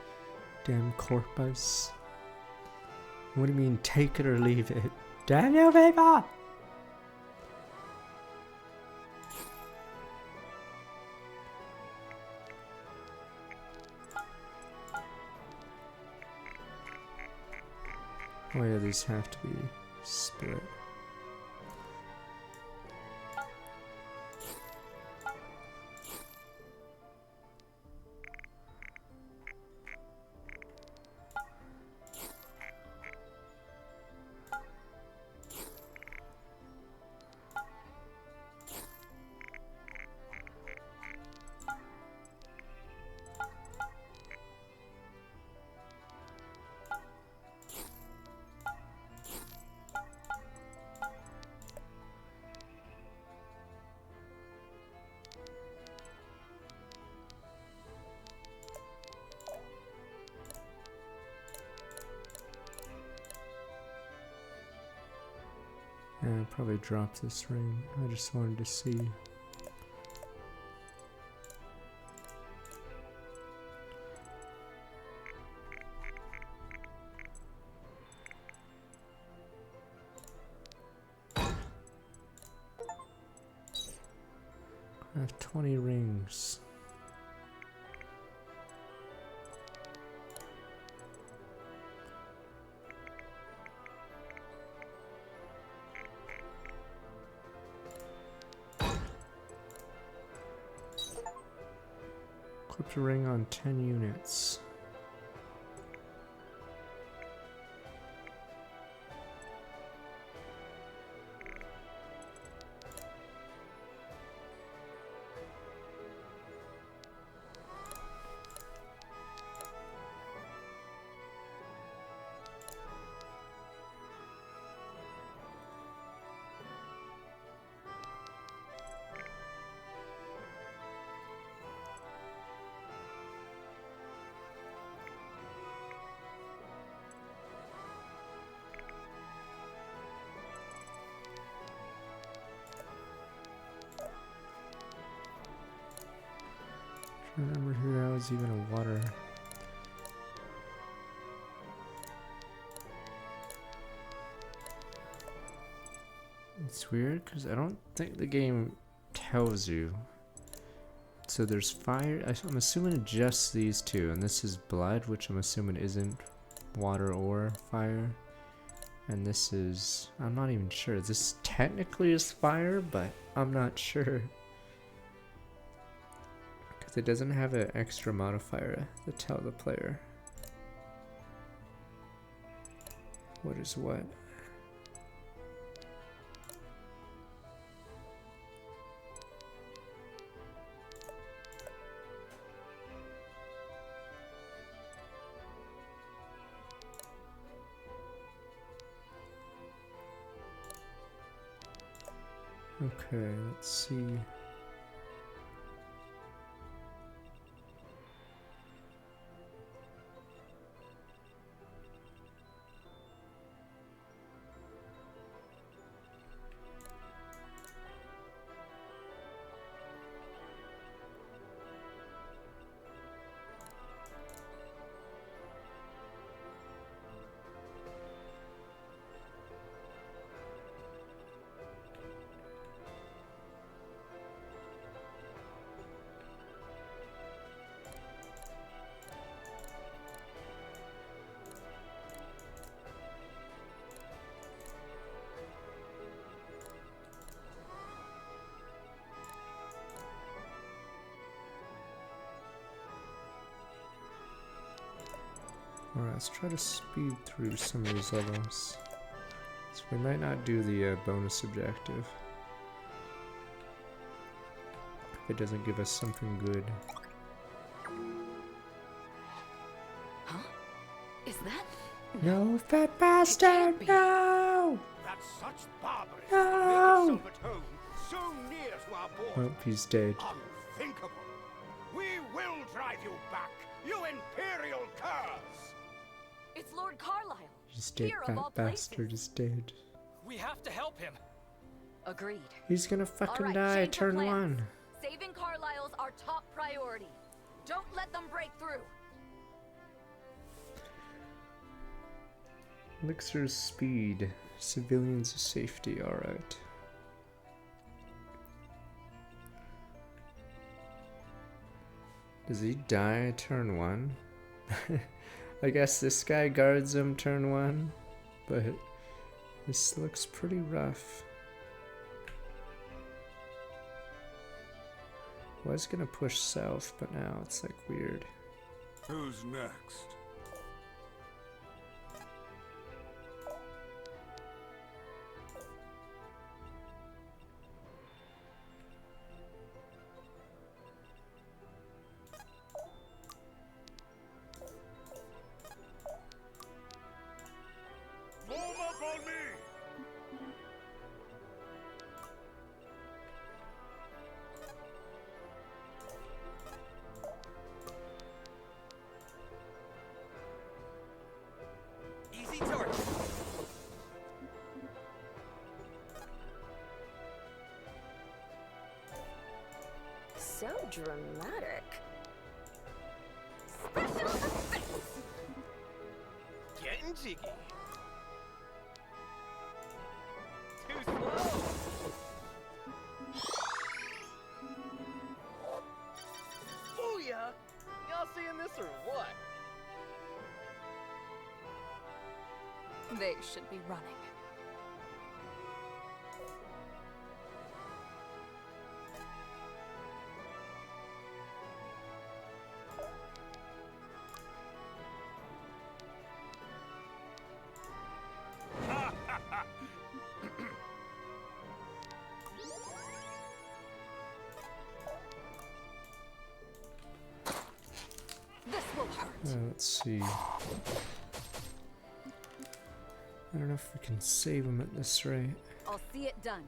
Damn corpus. What do you mean, take it or leave it? Damn you, people! Oh yeah, these have to be split. Yeah, I'll probably drop this ring. I just wanted to see. I have 20 rings. Equip a ring on 10 units. I remember who that was even a water. It's weird because I don't think the game tells you. So there's fire. I'm assuming just these two, and this is blood, which I'm assuming isn't water or fire. And this is, I'm not even sure. This technically is fire, but I'm not sure. It doesn't have an extra modifier to tell the player what is what. Okay, let's see. let's try to speed through some of these levels. So we might not do the bonus objective. If it doesn't give us something good. Huh? Is that? No, fat bastard! No! That's such barbarism. No! Make itself at home, so near to our border. Oh, he's dead. Unthinkable. We will drive you back, you imperial curs. It's Lord Carlisle. He's dead, Here of fat all places. bastard is dead. We have to help him. Agreed. He's gonna fucking All right, die, change of turn plans. 1. Saving Carlisle's our top priority. Don't let them break through. Elixir speed. Civilians safety, alright. Does he die turn 1? I guess this guy guards him turn 1, but this looks pretty rough. Was gonna push south, but now it's like weird. Who's next? Form up on me. Easy target. So dramatic. Special effects. Getting jiggy. Too slow. Booyah! Y'all seeing this or what? They should be running. This will hurt. Let's see. I don't know if we can save him at this rate. I'll see it done.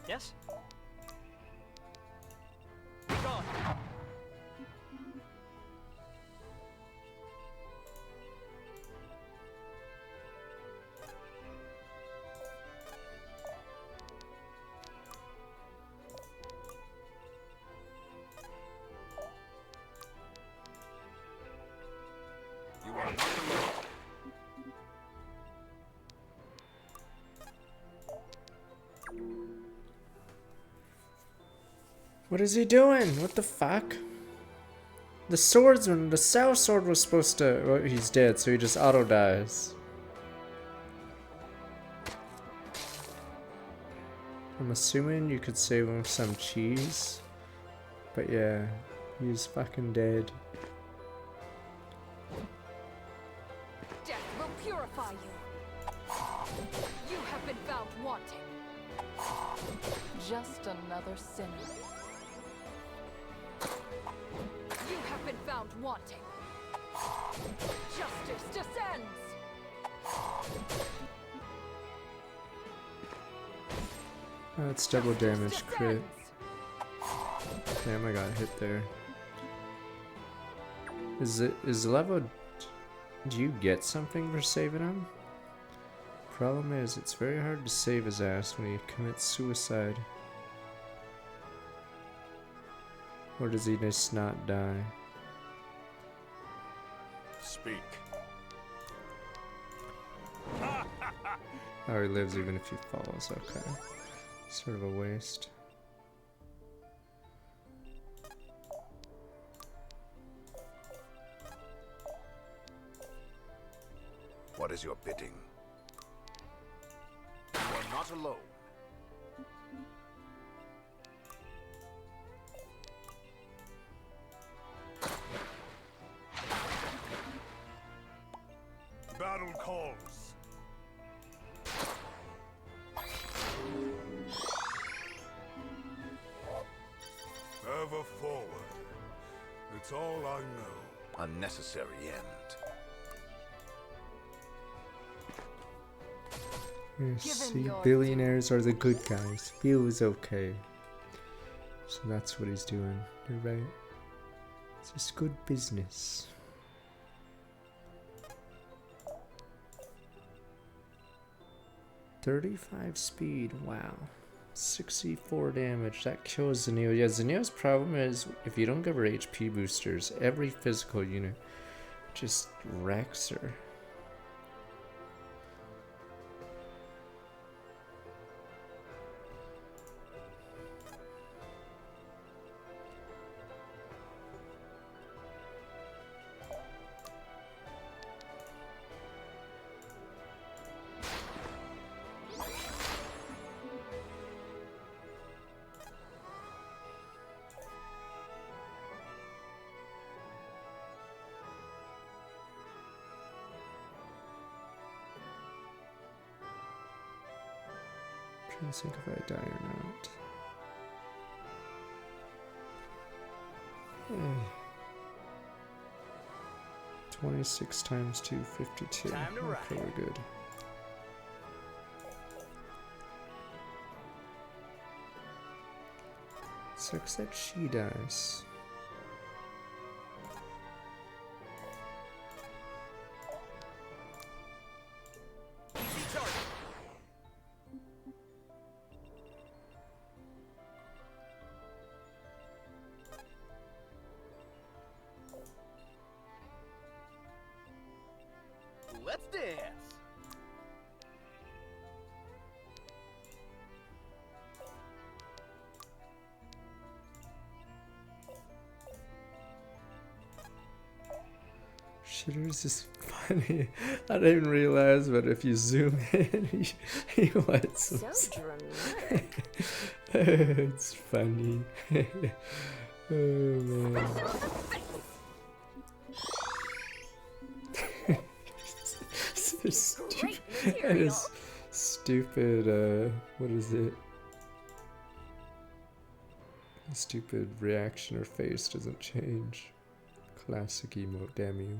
Yes? Gone. You are not alone. What is he doing? What the fuck? The swordsman, the South Sword was supposed to... Well, he's dead, so he just auto-dies. I'm assuming you could save him some cheese. But yeah, he's fucking dead. Death will purify you. You have been found wanting. Just another sinner. You have been found wanting. Justice descends. That's double damage crit. Damn, I got hit there. Is level... Do you get something for saving him? Problem is, it's very hard to save his ass when he commits suicide. Or does he just not die? Speak. Oh, he lives even if he falls, okay. Sort of a waste. What is your bidding? You are not alone. Battle calls. Ever forward. It's all I know. Unnecessary end. See, billionaires are the good guys. Feels okay. So that's what he's doing. You're right. It's just good business. .35 speed, wow. 64 damage, that kills Zenio. Yeah, Zenio's problem is if you don't give her HP boosters, every physical unit just wrecks her. Trying to think if I die or not. 26 times 2, 52. Time to ride. Okay, we're good. Sucks that she dies. Let's dance. Shitters is funny. I didn't even realize, but if you zoom in, he wants some. So dramatic. It's funny. Oh man. So stupid. And his stupid, what is it? Stupid reaction or face doesn't change. Classic emote, damn you.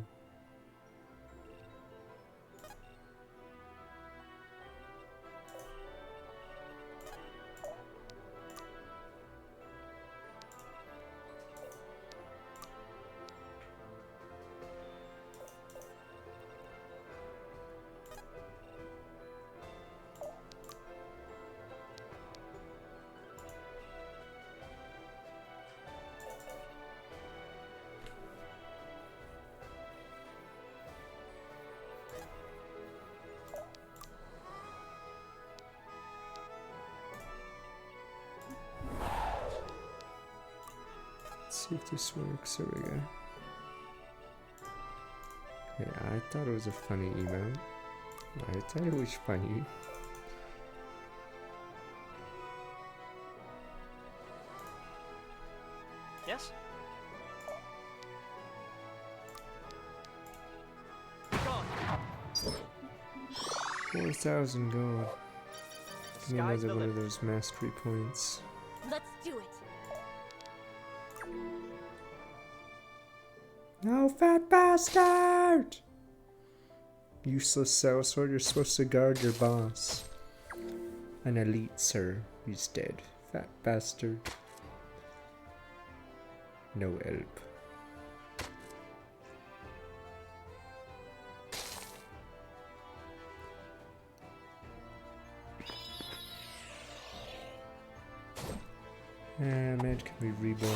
Let's see if this works. There we go. Yeah, I thought it was a funny emote. I thought it was funny. Yes? 4,000 gold. Give me Sky's the another one of limit. those mastery points. Let's do it. No, fat bastard! Useless sellsword, you're supposed to guard your boss. An elite, sir. He's dead. Fat bastard. No help. Man, can be reborn.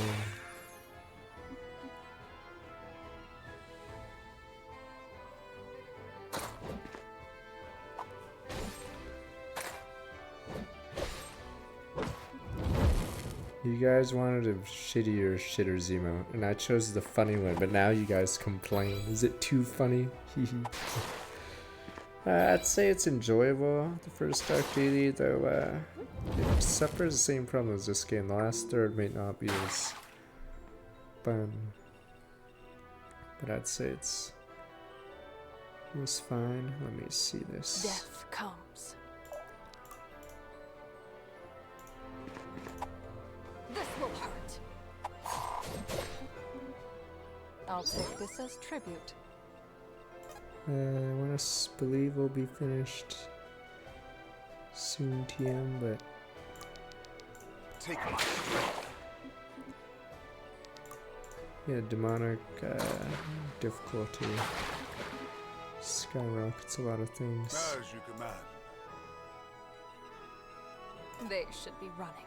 You guys wanted a shittier shitters emote, and I chose the funny one, but now you guys complain. Is it too funny? I'd say it's enjoyable, the first Dark Deity, though it suffers the same problem as this game. The last third may not be as fun, but I'd say it was fine. Let me see this. Death comes. This will hurt. I'll take this as tribute. I want to believe we'll be finished soon, TM, but take my strength. Yeah, demonic difficulty skyrockets a lot of things. As you command. They should be running.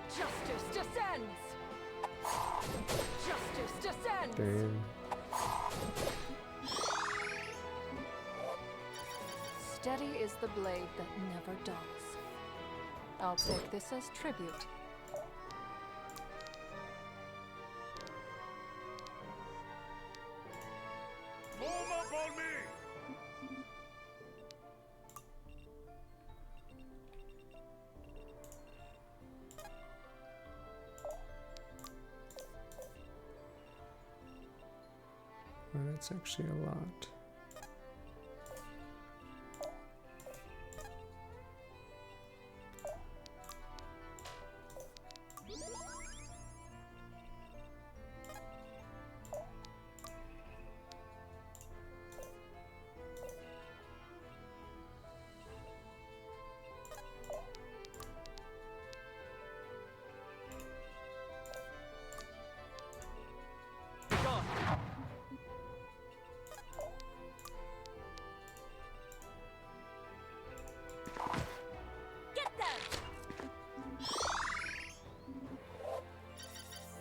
Justice descends! Justice descends! Damn. Steady is the blade that never dulls. I'll take this as tribute. Form up on me! Well, that's actually a lot.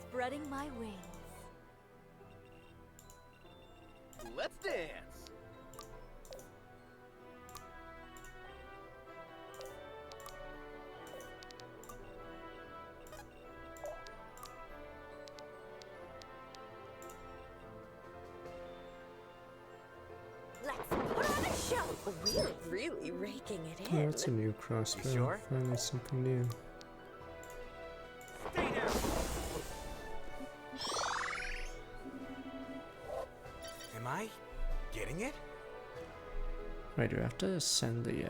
Spreading my wings. Let's dance. Let's put on a show. We're really raking it in. Oh, that's a new crossbow. Sure? Finally something new. Stay down. Am I getting it? Right, do I have to send the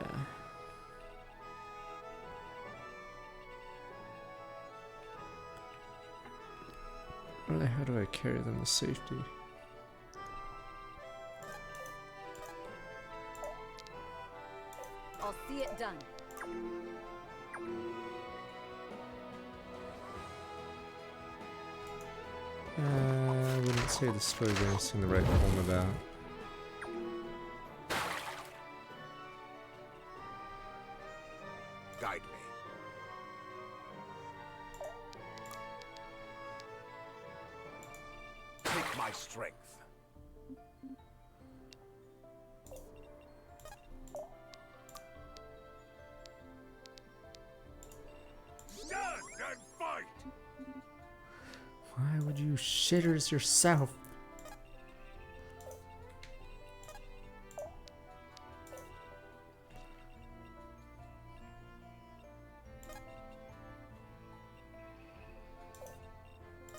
Really, how do I carry them to safety? I'll see it done. I wouldn't say the story is in the right home about. Guide me. Take my strength. Stand and fight! Why would you shitters yourself?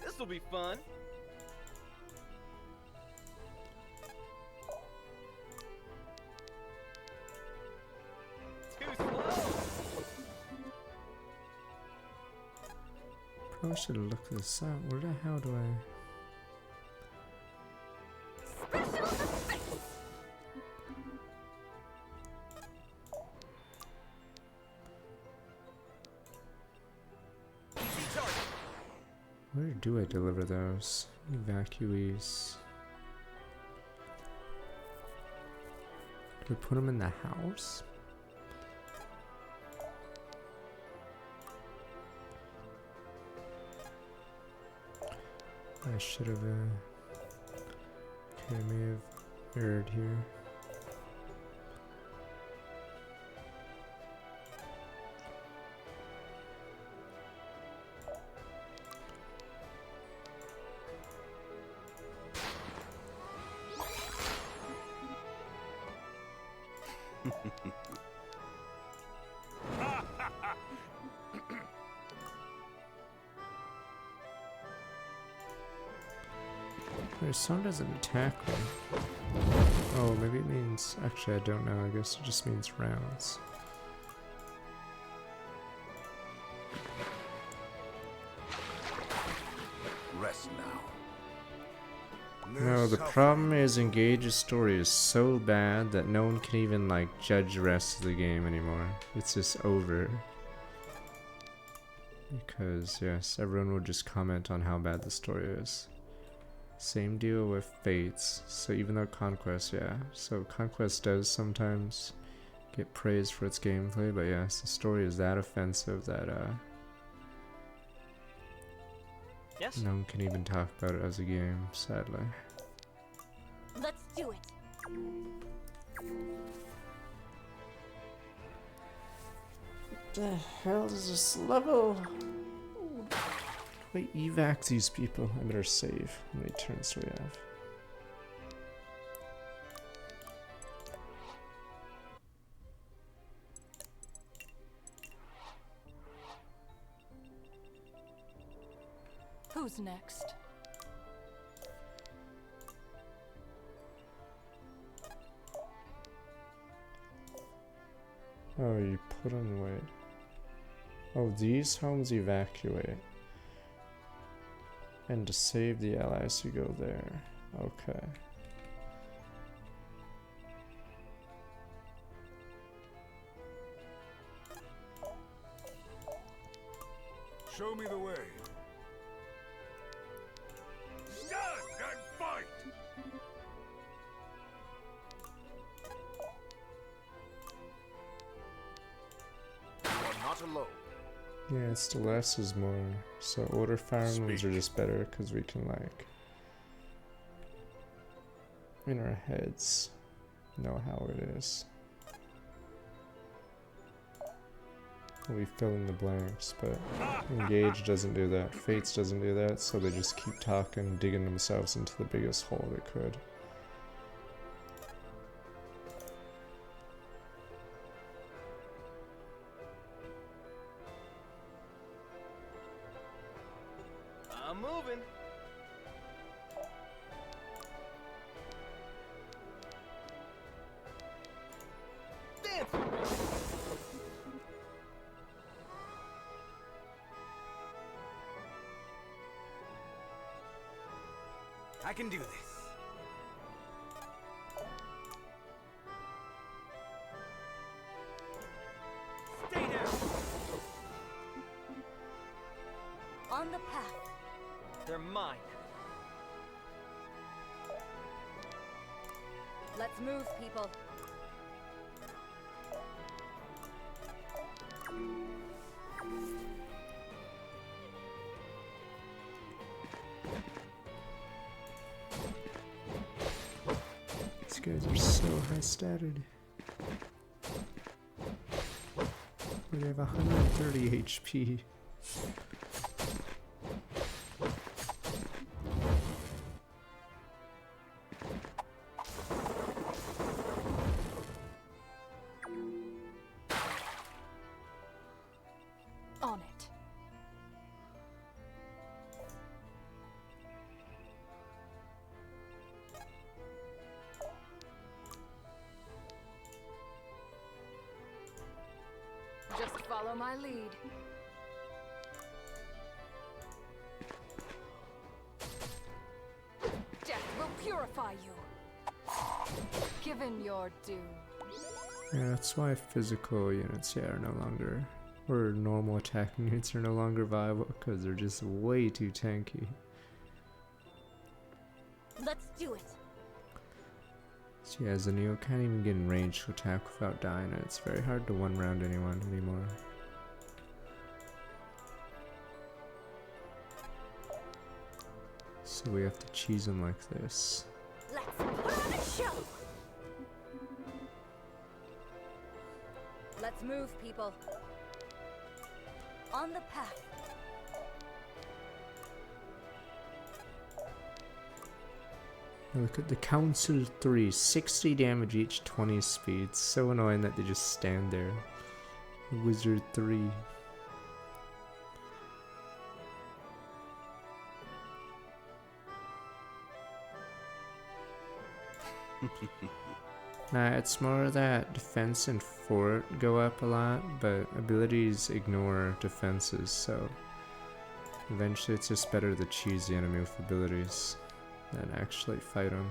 This'll be fun. Too slow. Probably should look this up. Where the hell do I? Where do I deliver those? Evacuees. Do we put them in the house? I should have, okay, I may have erred here. Wait, sun doesn't attack me. Oh, maybe it means... Actually, I don't know. I guess it just means rounds. Rest now. No, the problem is Engage's story is so bad that no one can even, like, judge the rest of the game anymore. It's just over. Because, yes, everyone will just comment on how bad the story is. Same deal with Fates. So even though Conquest, yeah. So Conquest does sometimes get praised for its gameplay, but yes, the story is that offensive that, Yes? no one can even talk about it as a game, sadly. Let's do it. What the hell is this level? Wait, evac these people. I better save. How many turns do we have? Who's next? Oh, you put on wait. Oh, these homes evacuate. And to save the allies, you go there. Okay. Show me the way. Stand and fight! You are not alone. Yeah, it's the less is more. So order fire emblems are just better because we can, like, in our heads know how it is. We fill in the blanks, but Engage doesn't do that. Fates doesn't do that, so they just keep talking, digging themselves into the biggest hole they could. I'm moving. Dance with me. I can do this. Stay down. On the path. They're mine. Let's move, people. These guys are so high statted. They have 130 HP. On it. Just follow my lead. Death will purify you. Given your due. Yeah, that's why physical units, yeah, are no longer, or normal attacking units are no longer viable, because they're just way too tanky. Let's do it. So yeah, as a Neo can't even get in range to attack without dying, and it's very hard to one-round anyone anymore. So we have to cheese them like this. Let's put on a show. Let's move, people. On the path. Look at the Council 3, 60 damage each, 20 speed. So annoying that they just stand there. The Wizard 3. Nah, it's more that defense and fort go up a lot, but abilities ignore defenses, so eventually it's just better to cheese the enemy with abilities than actually fight them.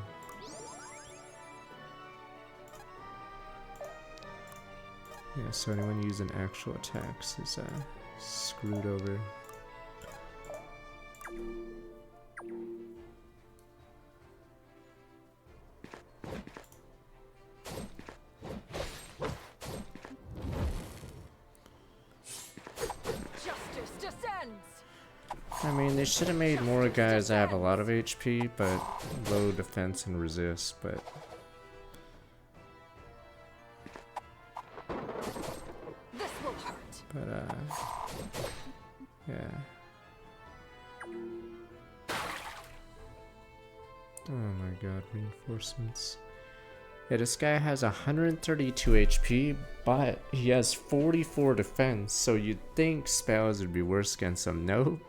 Yeah, so anyone using actual attacks is screwed over. Justice descends. I mean, they should have made more guys that have a lot of HP, but low defense and resist, but... This will hurt. But, yeah. Oh my god, reinforcements. Yeah, this guy has 132 HP, but he has 44 defense, so you'd think spells would be worse against him. Nope.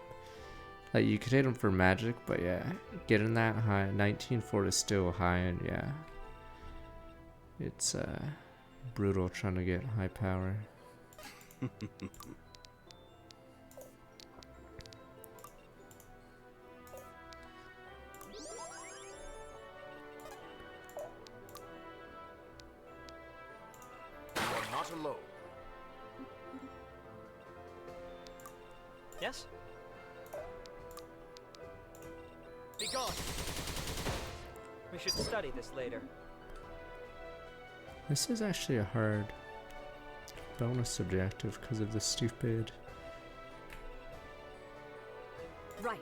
Like, you could hit him for magic, but yeah, getting that high, 19 fort is still high, and yeah. It's, brutal trying to get high power. Alone. Yes? Be gone. We should study this later. This is actually a hard bonus objective because of the stupid. Right.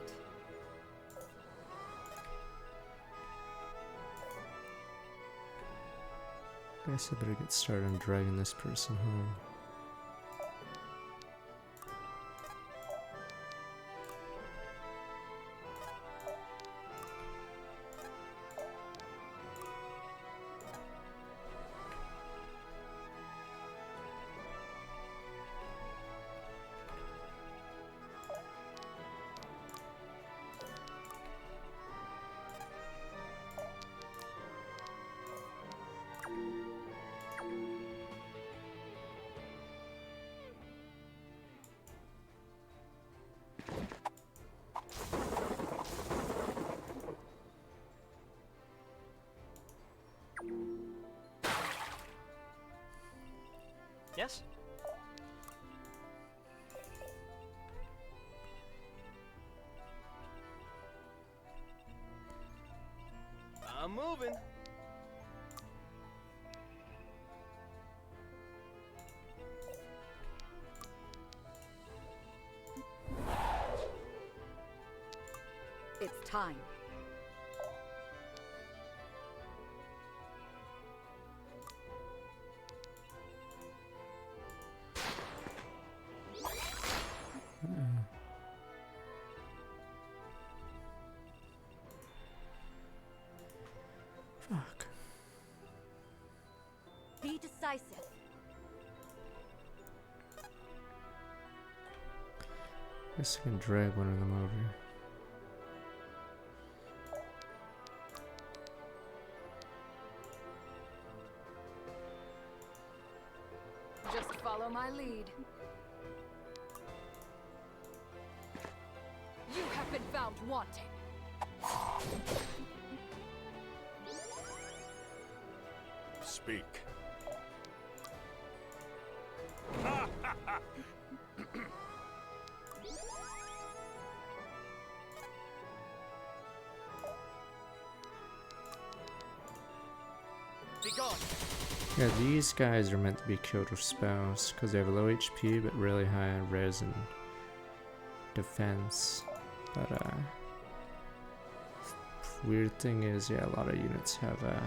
Guess I better get started on dragging this person home. Yes? I'm moving. It's time. Fuck. Be decisive. Guess I can drag one of them over. Just follow my lead. You have been found wanting. Speak. Be gone. Yeah, these guys are meant to be killed with spells because they have low HP but really high res and defense. But weird thing is, yeah, a lot of units have a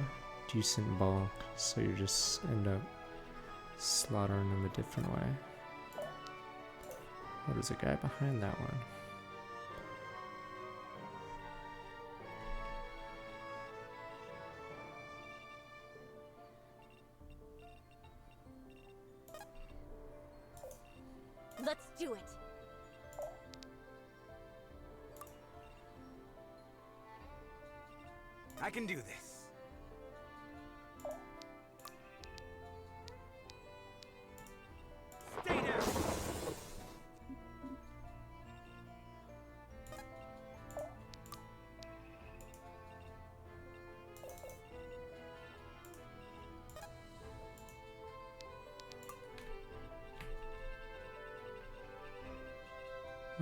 decent bulk, so you just end up slaughtering them a different way. Oh, there's a guy behind that one. do it. I can do this. Stay there!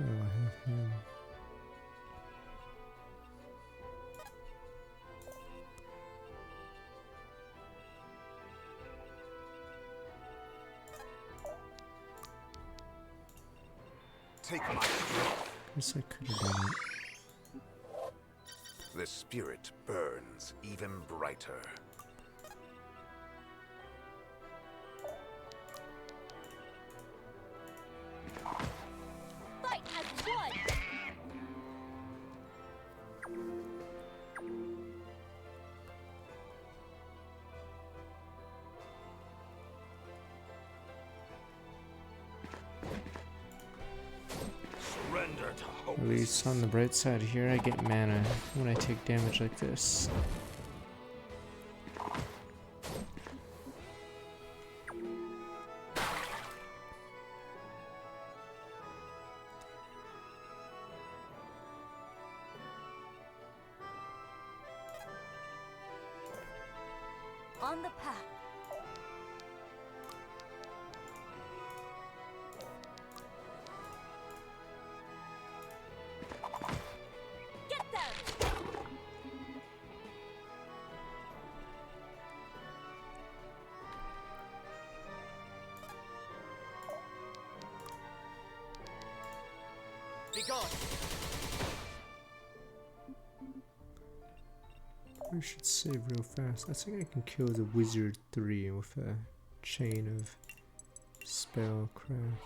Oh, I have him. Take my strength. Guess I could have done it. The spirit burns even brighter. Fight as one! Surrender to hope. At least on the bright side here, I get mana when I take damage like this. On the path. Get them! Be gone! I should save real fast. I think I can kill the wizard 3 with a chain of spellcraft.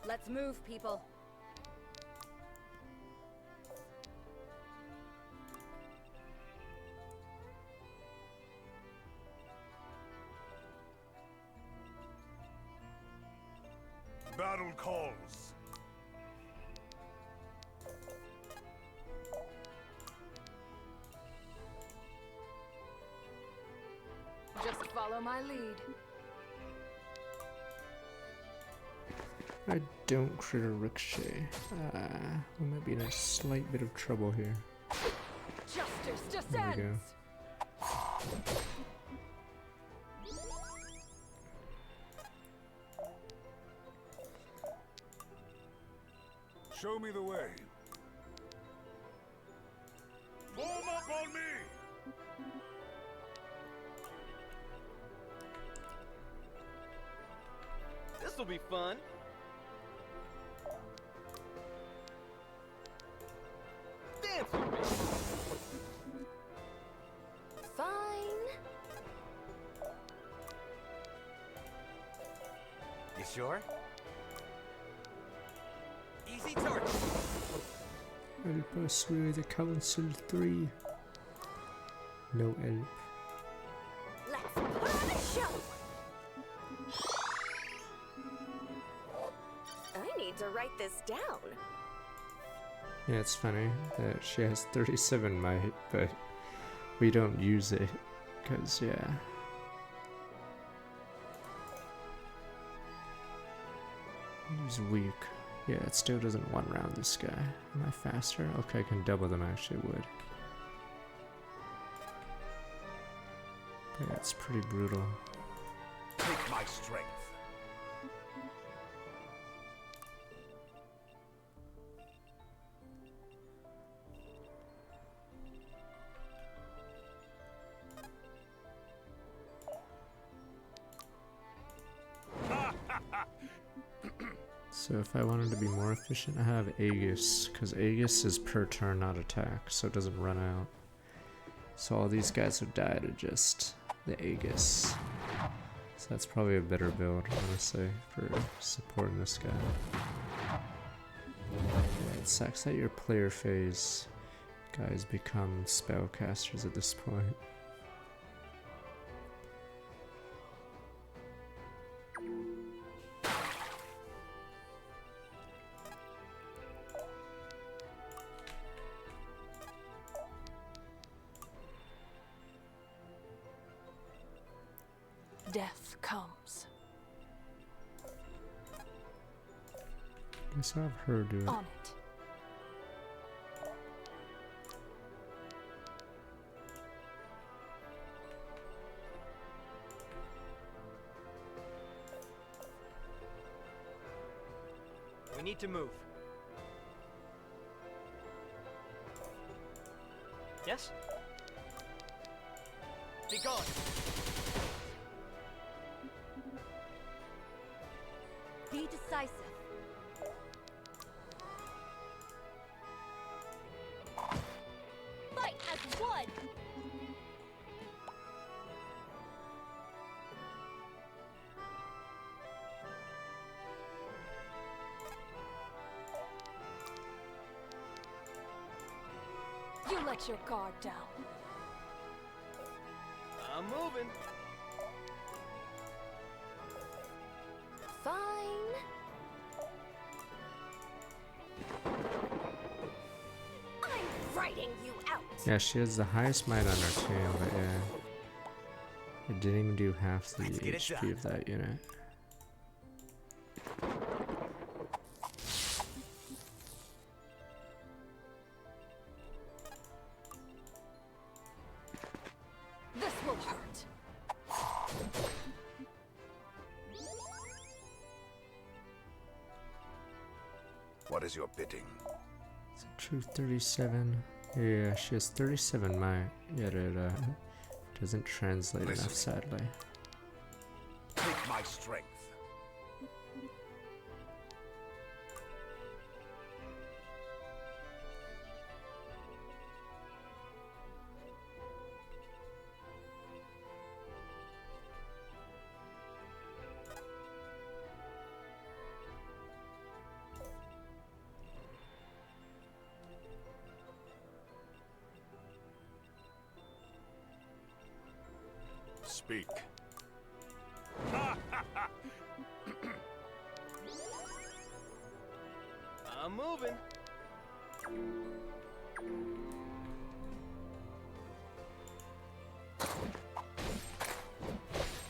Let's move, people. Battle calls. Just follow my lead. I don't crit a ricochet. We might be in a slight bit of trouble here. Justice There descends. we go. Show me the way. Form up on me! This'll be fun. Dance with me. Fine. You sure? Easy target. Help us with the Council 3. No help. Let's put on a show. I need to write this down. Yeah, it's funny that she has 37 might, but we don't use it, because, yeah. He's weak. Yeah, it still doesn't one round this guy. Am I faster? Okay, I can double them, actually would. But yeah, it's pretty brutal. Take my strength. So if I wanted to be more efficient, I have Aegis, because Aegis is per turn, not attack, so it doesn't run out. So all these guys would die to just the Aegis. So that's probably a better build, honestly, for supporting this guy. Yeah, it sucks that your player phase guys become spellcasters at this point. death comes. Guess I'll have her do it. On it. We need to move. Yes? Be gone! Be decisive. Fight as one! You let your guard down. I'm moving. Fine. I'm writing you out. Yeah, she has the highest might on her team, but yeah. It didn't even do half the HP of that unit. This will hurt. What is your bidding? True 37. Yeah, she has 37 might, yet it doesn't translate enough, sadly. Take my strength. Speak. I'm moving.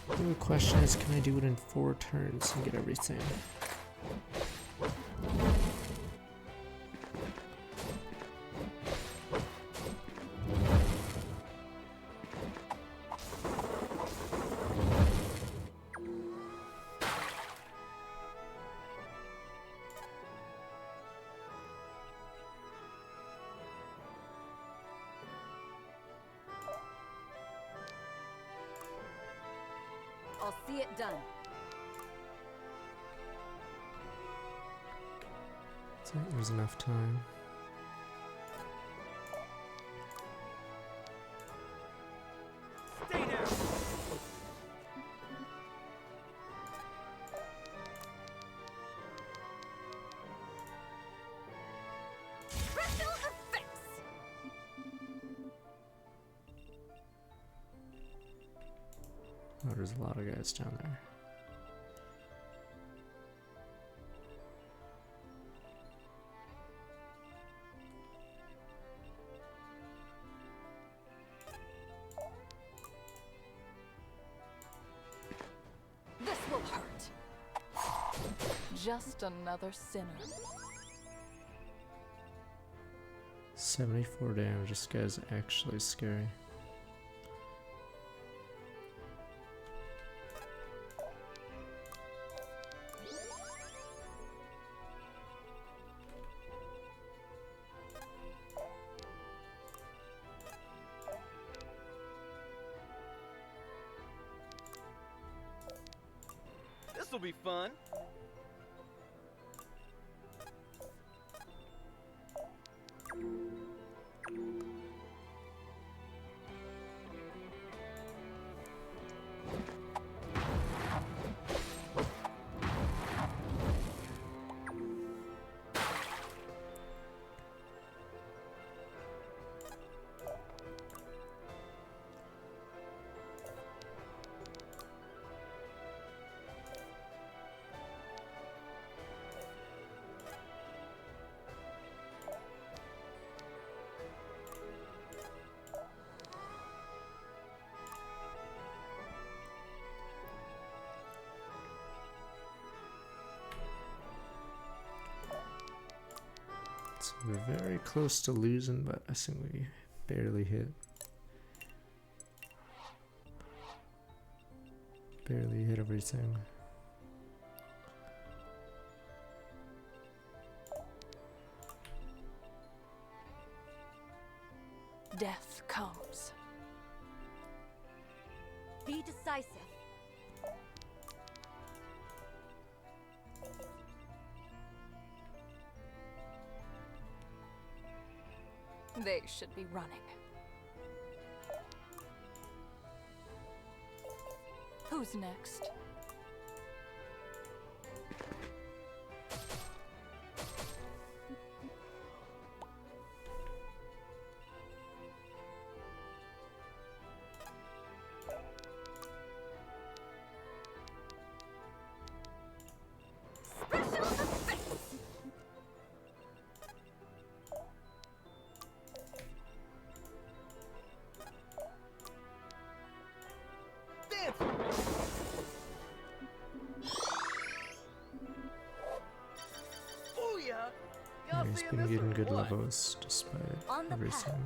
The question is, can I do it in 4 turns and get everything? I'll see it done. I think there's enough time. Stay down! Special effects! Oh, there's a lot of guys down there. This will hurt. Just another sinner. 74 damage. This guy's actually scary. This'll be fun. So we're very close to losing, but I think we barely hit. Barely hit everything. Death comes. Be decisive. They should be running. Who's next? Yeah, he's been getting good levels despite everything.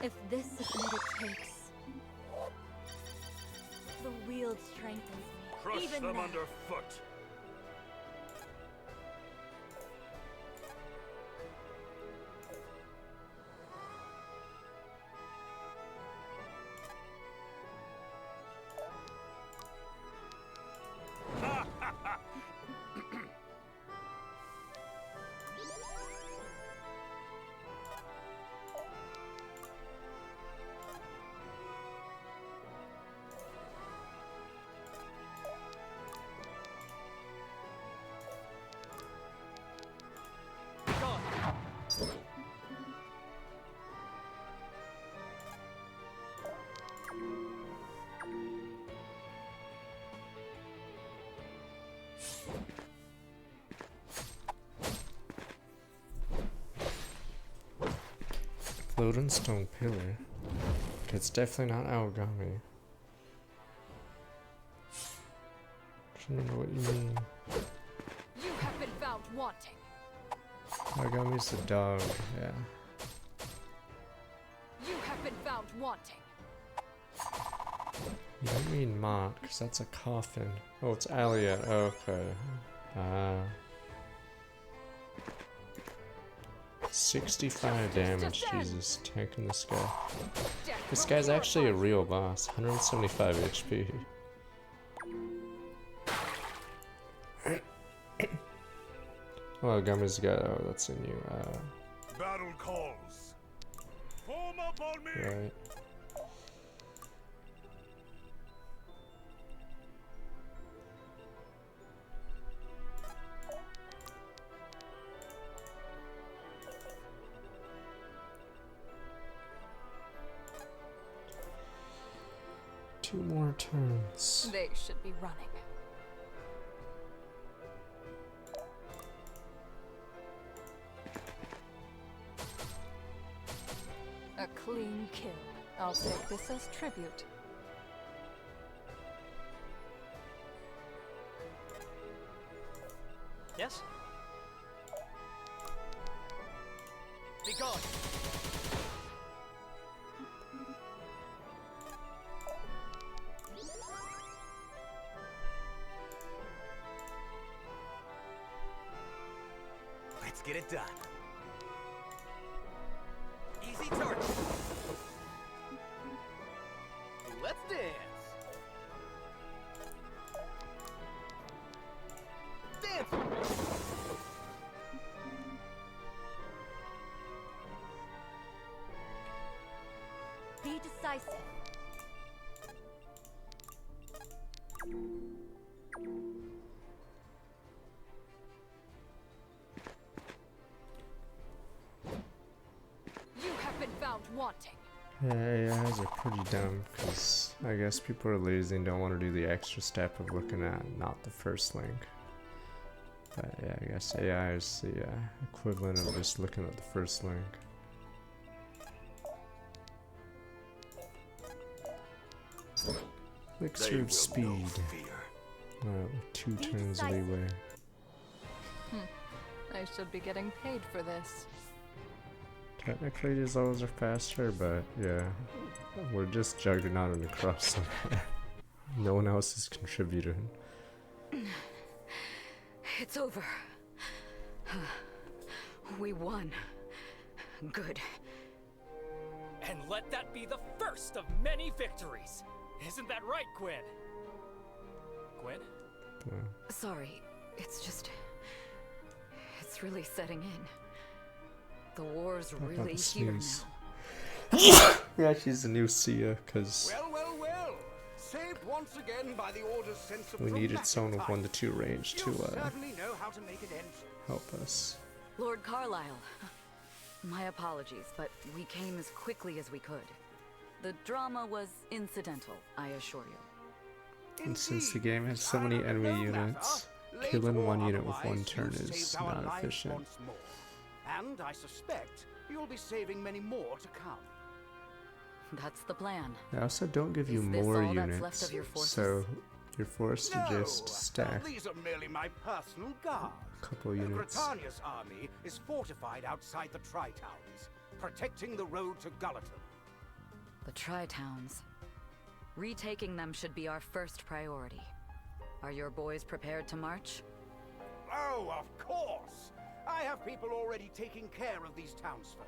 If this is what it takes, the wield strengthens me. Crush even them now. underfoot. Floating stone pillar. It's definitely not Aogami. I don't know what you mean. You have been found wanting. Aogami's the dog, yeah. You have been found wanting. You don't mean Mott, because that's a coffin. Oh, it's Aliat. Oh, okay. Ah. 65 damage, Jesus, tanking this guy. This guy's actually a real boss, 175 HP. Oh, Gummi's got, oh, that's a new, Battle calls. Form up on me. right. Two more turns. They should be running. A clean kill. I'll take this as tribute. Yes? Be gone! Let's get it done. Easy target. Let's dance. Dance. Be decisive. You have been found wanting. Yeah, AIs are pretty dumb, because I guess people are lazy and don't want to do the extra step of looking at not the first link. But yeah, I guess AI is the equivalent of just looking at the first link. Elixir of speed. Alright, 2 turns leeway. I should be getting paid for this. Technically these levels are faster, but yeah. We're just juggernauting across them. No one else is contributing. It's over. We won. Good. And let that be the first of many victories. Isn't that right, Quinn? Quinn? Sorry, it's just... It's really setting in. The war's really here now. Yeah, she's the new Sia, because Well. Saved once again by the order's sense of we needed dramatic someone with timing. 1 to 2 range to You certainly know how to make an entrance. help us. Lord Carlisle, my apologies, but we came as quickly as we could. The drama was incidental, I assure you. And since the game has so many enemy units, killing 1 unit with 1 turn is not efficient. Once more. And I suspect you'll be saving many more to come. That's the plan. They also don't give you Is this more all that's units, left of your forces? so you're forced to just stack These are merely my personal guards. a couple units. Britannia's army is fortified outside the Tri-Towns, protecting the road to Gulaton. The Tri-Towns. Retaking them should be our first priority. Are your boys prepared to march? Oh, of course! I have people already taking care of these townsfolk.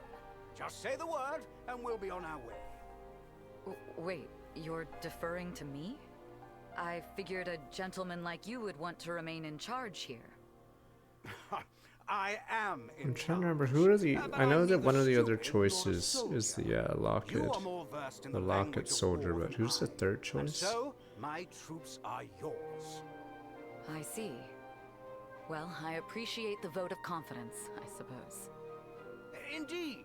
Just say the word, and we'll be on our way. Wait, you're deferring to me? I figured a gentleman like you would want to remain in charge here. I am in I'm trying to remember who are the. I know that one of the other choices is the Locket, the Locket soldier, but who's the third choice? So, my troops are yours. I see. Well, I appreciate the vote of confidence, I suppose. Indeed.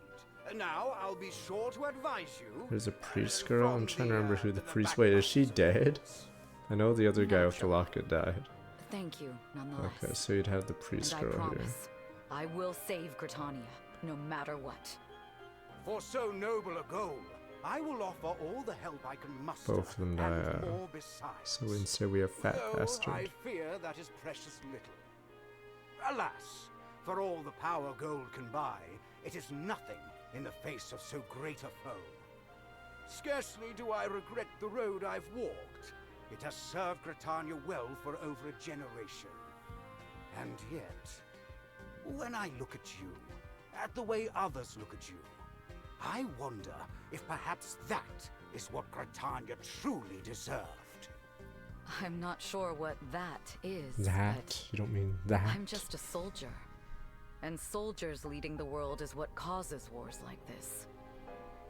Now, I'll be sure to advise you. There's a priest girl. I'm trying to remember who the priest. Wait, is she dead? I know the other guy with the locket died. Thank you, nonetheless. Okay, so you'd have the priest And girl I here. promise, I will save Gritania, no matter what. For so noble a goal, I will offer all the help I can muster. Both of them die. and more besides. So instead we have Fat Though Bastard. I fear that is precious little. Alas, for all the power gold can buy, it is nothing in the face of so great a foe. Scarcely do I regret the road I've walked. It has served Gritania well for over a generation. And yet, when I look at you, at the way others look at you, I wonder if perhaps that is what Gritania truly deserved. I'm not sure what that is. That? You don't mean that? I'm just a soldier. And soldiers leading the world is what causes wars like this.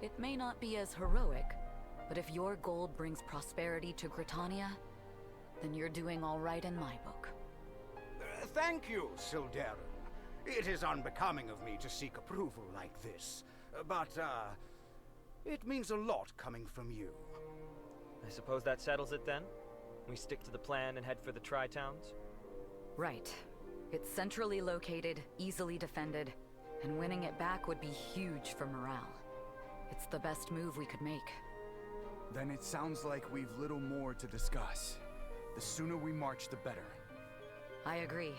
It may not be as heroic, but if your gold brings prosperity to Gritania, then you're doing all right in my book. Thank you, Sildarin. It is unbecoming of me to seek approval like this, but, it means a lot coming from you. I suppose that settles it then? We stick to the plan and head for the Tri-Towns? Right. It's centrally located, easily defended, and winning it back would be huge for morale. It's the best move we could make. Then it sounds like we've little more to discuss. The sooner we march, the better. I agree.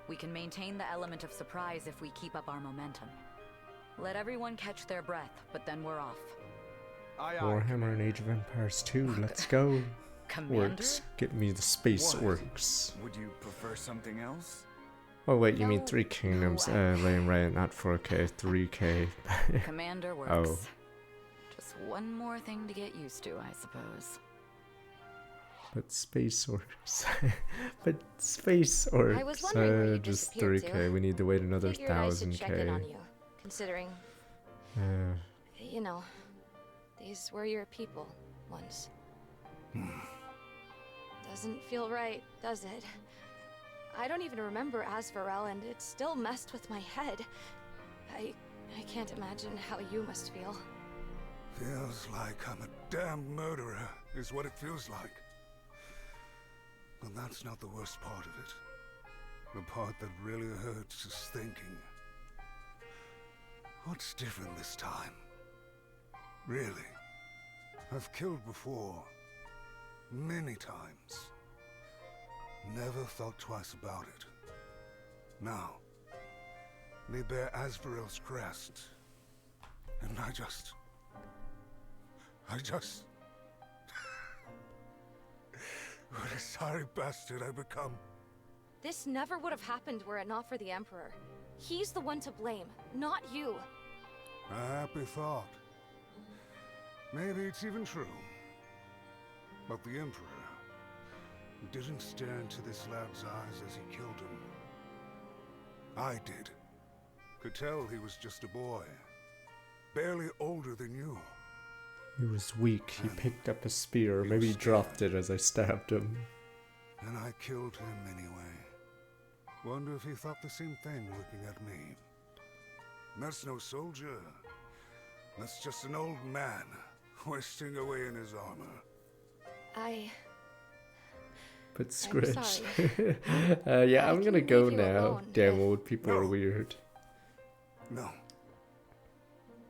We can maintain the element of surprise if we keep up our momentum. Let everyone catch their breath, but then we're off. Warhammer and Age of Empires 2, let's go. Commander? Orcs, get me the space What? orcs. Would you prefer something else? Oh wait, you mean 3 Kingdoms, Lane Right, not 4K, 3K. Commander works. Oh. Just one more thing to get used to, I suppose. But space orcs. But space orcs. I was wondering where you just disappeared 3K, to. we need to wait another Figured I should check in on 1000K. you, considering, Uh, you know, these were your people once. Doesn't feel right, does it? I don't even remember Asvarel, and it still messed with my head. I can't imagine how you must feel. Feels like I'm a damn murderer, is what it feels like. But that's not the worst part of it. The part that really hurts is thinking. What's different this time? Really? I've killed before. Many times. Never thought twice about it. Now, they bear Asvarel's crest. And I just... What a sorry bastard I become. This never would have happened were it not for the Emperor. He's the one to blame, not you. A happy thought. Maybe it's even true. But the Emperor didn't stare into this lad's eyes as he killed him. I did. Could tell he was just a boy. Barely older than you. He was weak. He picked up a spear. Maybe he dropped it as I stabbed him. And I killed him anyway. Wonder if he thought the same thing looking at me. That's no soldier. That's just an old man wasting away in his armor. But Scritch. sorry. Yeah, I'm gonna go you now. alone. Damn, old people are weird. No.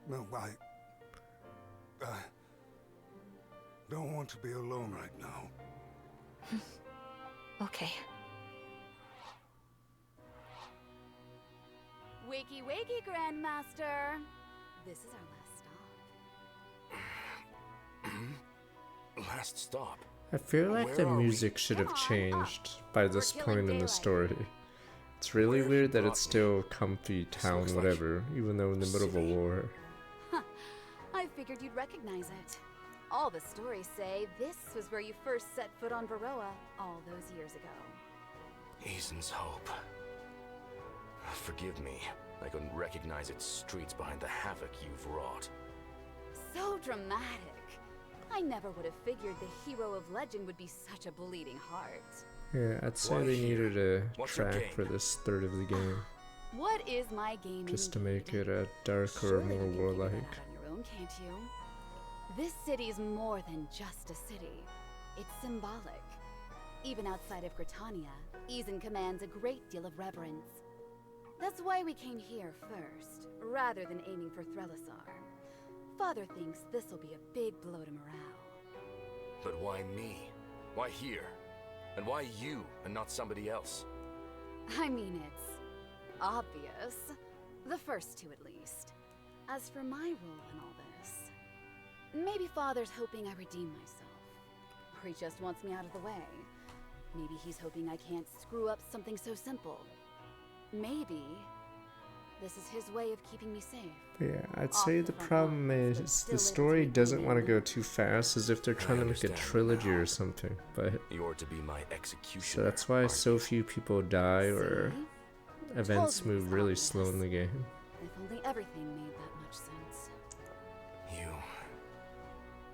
No, I don't want to be alone right now. Okay. Wakey, wakey, Grandmaster. This is our last stop. Last stop. I feel like the Where are we? music should have changed by this killing point in the daylight. story. It's really Where weird that brought it's me? still comfy town, looks like whatever, even though in the middle of a war. I figured you'd recognize it. All the stories say this was where you first set foot on Varroa all those years ago. Eason's hope. Forgive me. I couldn't recognize its streets behind the havoc you've wrought. So dramatic. I never would have figured the hero of legend would be such a bleeding heart. Yeah, I'd say Why they here? needed a What's your track game? for this third of the game, What is my game just to indeed? make it a darker, Surely more you can figure that warlike. out on your own, can't you? This city's more than just a city. It's symbolic. Even outside of Gritania, Eason commands a great deal of reverence. That's why we came here first, rather than aiming for Threlisar. Father thinks this'll be a big blow to morale. But why me? Why here? And why you and not somebody else? I mean, it's obvious. The first two, at least. As for my role in all this, maybe Father's hoping I redeem myself. Or he just wants me out of the way. Maybe he's hoping I can't screw up something so simple. Maybe this is his way of keeping me safe. But yeah, I'd say the problem is the story doesn't want to go too fast, as if they're trying to make a trilogy or something. But You're to be my executioner. so that's why so few people die or events Told you move it's really obvious. slow in the game. If only everything made that much sense.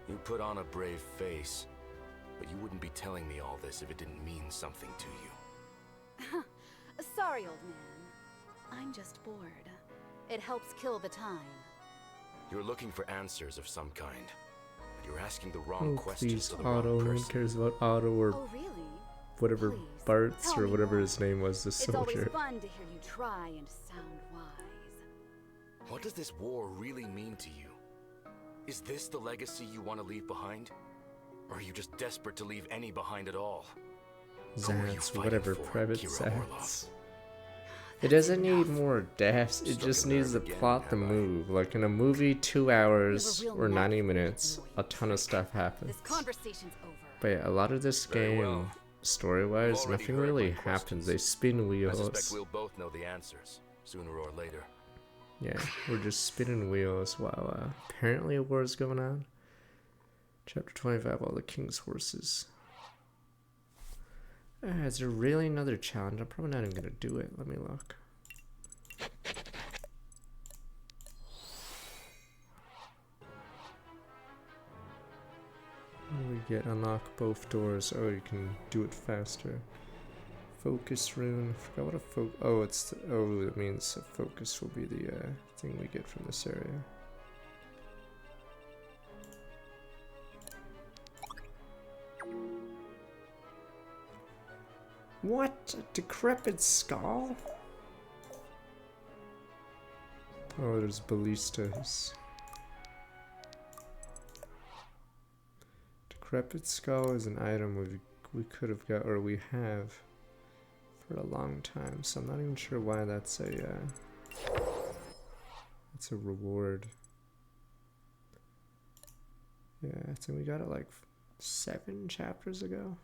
You put on a brave face, but you wouldn't be telling me all this if it didn't mean something to you. Sorry, old man. I'm just bored. It helps kill the time. You're looking for answers of some kind, but you're asking the wrong Oh questions please, to the wrong Otto. No one person. cares about Otto or Oh, really? whatever Please, Bart's tell or me whatever more. his name was, the It's always soldier. fun to hear you try and sound wise. What does this war really mean to you? Is this the legacy you want to leave behind? Or are you just desperate to leave any behind at all? Who are you Zats, fighting whatever, for, Private Kira Orlov? Zats. It doesn't need more deaths, it Struck just a needs the nerve again, plot to have I? move. Like in a movie, 2 hours real or 90 knack for minutes, annoying a ton of stuff happens. This conversation's over. But yeah, a lot of this Very game, well. story-wise, You've already nothing heard my really questions. happens. They spin I suspect wheels. we'll both know the answers, sooner or later. Yeah, we're just spinning wheels while apparently a war is going on. Chapter 25, All the King's Horses. Is there really another challenge? I'm probably not even going to do it. Let me look. What do we get? Unlock both doors. Oh, you can do it faster. Focus rune. I forgot what a oh, it's oh, that means a focus will be the thing we get from this area. What? A decrepit skull? Oh, there's ballistas. Decrepit skull is an item we could have got, or we have. for a long time, so I'm not even sure why that's a reward. Yeah, I think we got it like 7 chapters ago.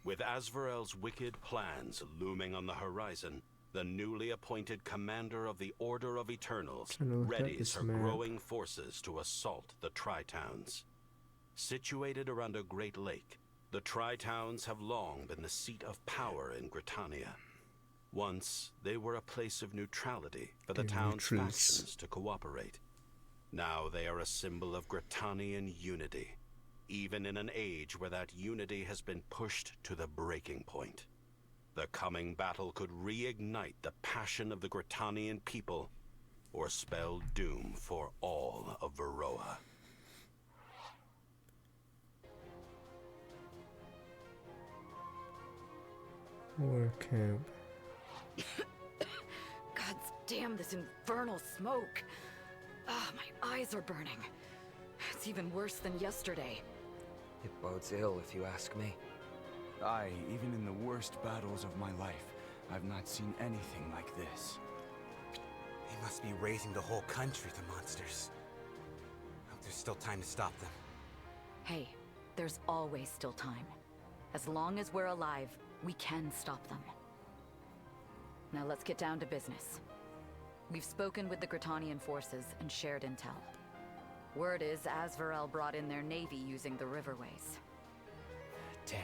With Asvarel's wicked plans looming on the horizon, the newly appointed commander of the Order of Eternals readies her growing forces to assault the Tri-Towns. Situated around a great lake, the Tri-Towns have long been the seat of power in Gritania. Once, they were a place of neutrality for the town's factions to cooperate. Now they are a symbol of Gritanian unity, even in an age where that unity has been pushed to the breaking point. The coming battle could reignite the passion of the Gritanian people, or spell doom for all of Varroa. War camp. God damn this infernal smoke. Ah, my eyes are burning. It's even worse than yesterday. It bodes ill, if you ask me. Aye, even in the worst battles of my life, I've not seen anything like this. They must be raising the whole country, the monsters. Hope there's still time to stop them. Hey, there's always still time. As long as we're alive, we can stop them. Now let's get down to business. We've spoken with the Gritanian forces and shared intel. Word is Asvarel brought in their navy using the riverways. Damn.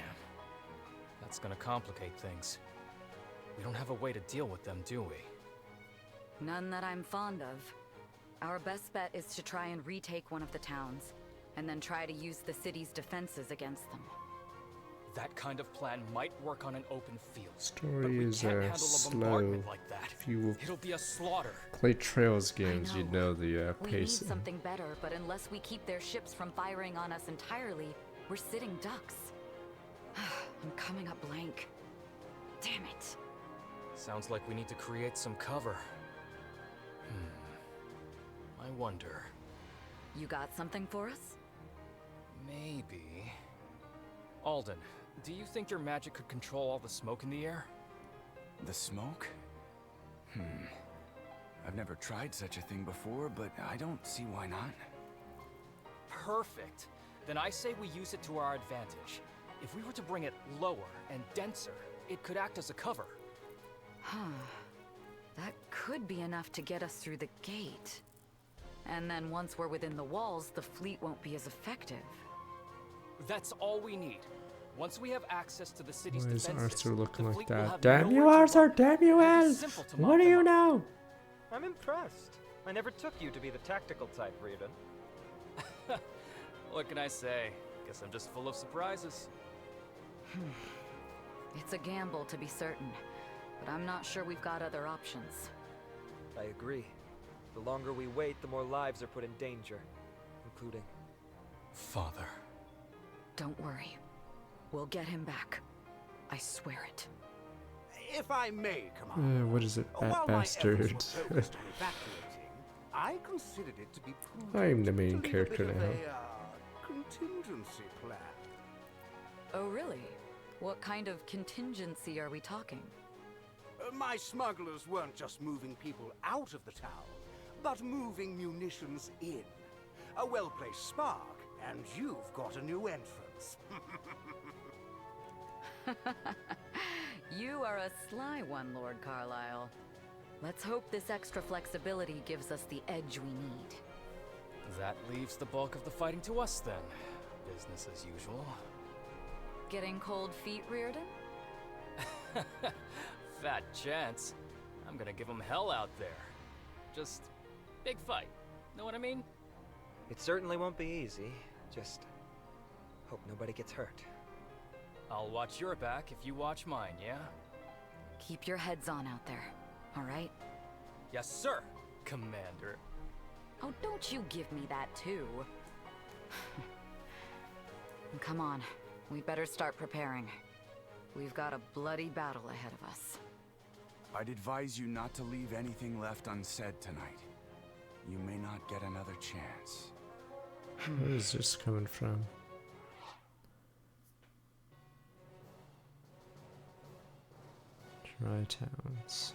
That's gonna complicate things. We don't have a way to deal with them, do we? None that I'm fond of. Our best bet is to try and retake one of the towns, and then try to use the city's defenses against them. That kind of plan might work on an open field. Story is slow. Like that. If you It'll be a slaughter. play Trails games, you know the We need pacing. something better, but unless we keep their ships from firing on us entirely, we're sitting ducks. I'm coming up blank. Damn it. Sounds like we need to create some cover. I wonder. You got something for us? Maybe. Alden, do you think your magic could control all the smoke in the air? The smoke? I've never tried such a thing before, but I don't see why not. Perfect. Then I say we use it to our advantage. If we were to bring it lower and denser, it could act as a cover. Huh. That could be enough to get us through the gate. And then once we're within the walls, the fleet won't be as effective. That's all we need. Once we have access to the city's Why is defenses, Arthur looking the like fleet will that? have Damn you, nowhere to Arthur! run. Damn you, It'll be El! simple to What mop do them you up. know? I'm impressed. I never took you to be the tactical type, Reardon. What can I say? Guess I'm just full of surprises. It's a gamble, to be certain, but I'm not sure we've got other options. I agree. The longer we wait, the more lives are put in danger, including... Father. Don't worry. We'll get him back. I swear it. If I may, Commander. What is it, that while bastard? my efforts were focused on evacuating, I considered it to be prudent I'm the main to leave a character bit of now. a, contingency plan. Oh, really? What kind of contingency are we talking? My smugglers weren't just moving people out of the town, but moving munitions in. A well-placed spark, and you've got a new entrance. You are a sly one, Lord Carlyle. Let's hope this extra flexibility gives us the edge we need. That leaves the bulk of the fighting to us then. Business as usual. Getting cold feet, Reardon? Fat chance. I'm gonna give them hell out there. Just big fight. Know what I mean? It certainly won't be easy. Just hope nobody gets hurt. I'll watch your back if you watch mine, yeah? Keep your heads on out there, all right? Yes, sir, Commander. Oh, don't you give me that, too. Come on, we better start preparing. We've got a bloody battle ahead of us. I'd advise you not to leave anything left unsaid tonight. You may not get another chance. Where is this coming from? Tri-towns.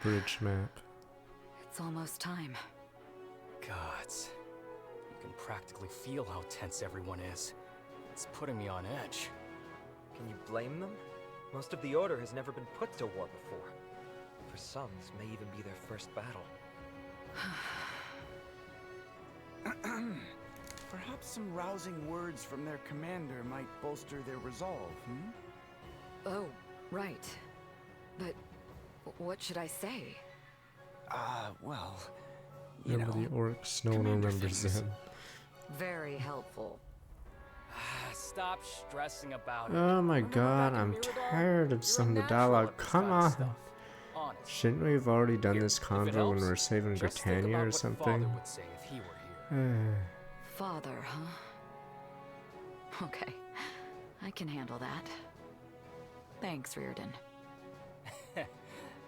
Bridge map. It's almost time. Gods. You can practically feel how tense everyone is. It's putting me on edge. Can you blame them? Most of the Order has never been put to war before. For some, this may even be their first battle. Perhaps some rousing words from their commander might bolster their resolve, hmm? Oh, right. But what should I say? Well, you Remember know, the orcs? No one commander remembers things. them. Very helpful. Stop stressing about it. Oh my Remember god, back in I'm Mirador? tired of You're a some of the natural dialogue. at this Come kind of on. stuff. Honest. Shouldn't we have already done this If it convo when helps, we're saving just think Britannia about or what something? Father would say if he were here. Father, huh? Okay. I can handle that. Thanks, Reardon.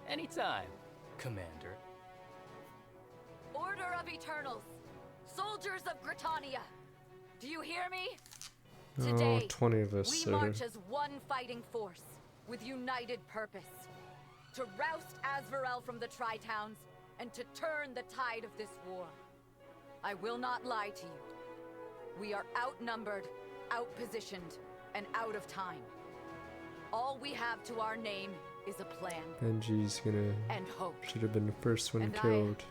Anytime, Commander. Order of Eternals! Soldiers of Britannia! Do you hear me? Oh, Today, 20 of us we are... march as one fighting force, with united purpose. To roust Azvarel from the Tri-Towns, and to turn the tide of this war. I will not lie to you. We are outnumbered, outpositioned, and out of time. All we have to our name is a plan. Benji's gonna... And hope. Should have been the first one And killed.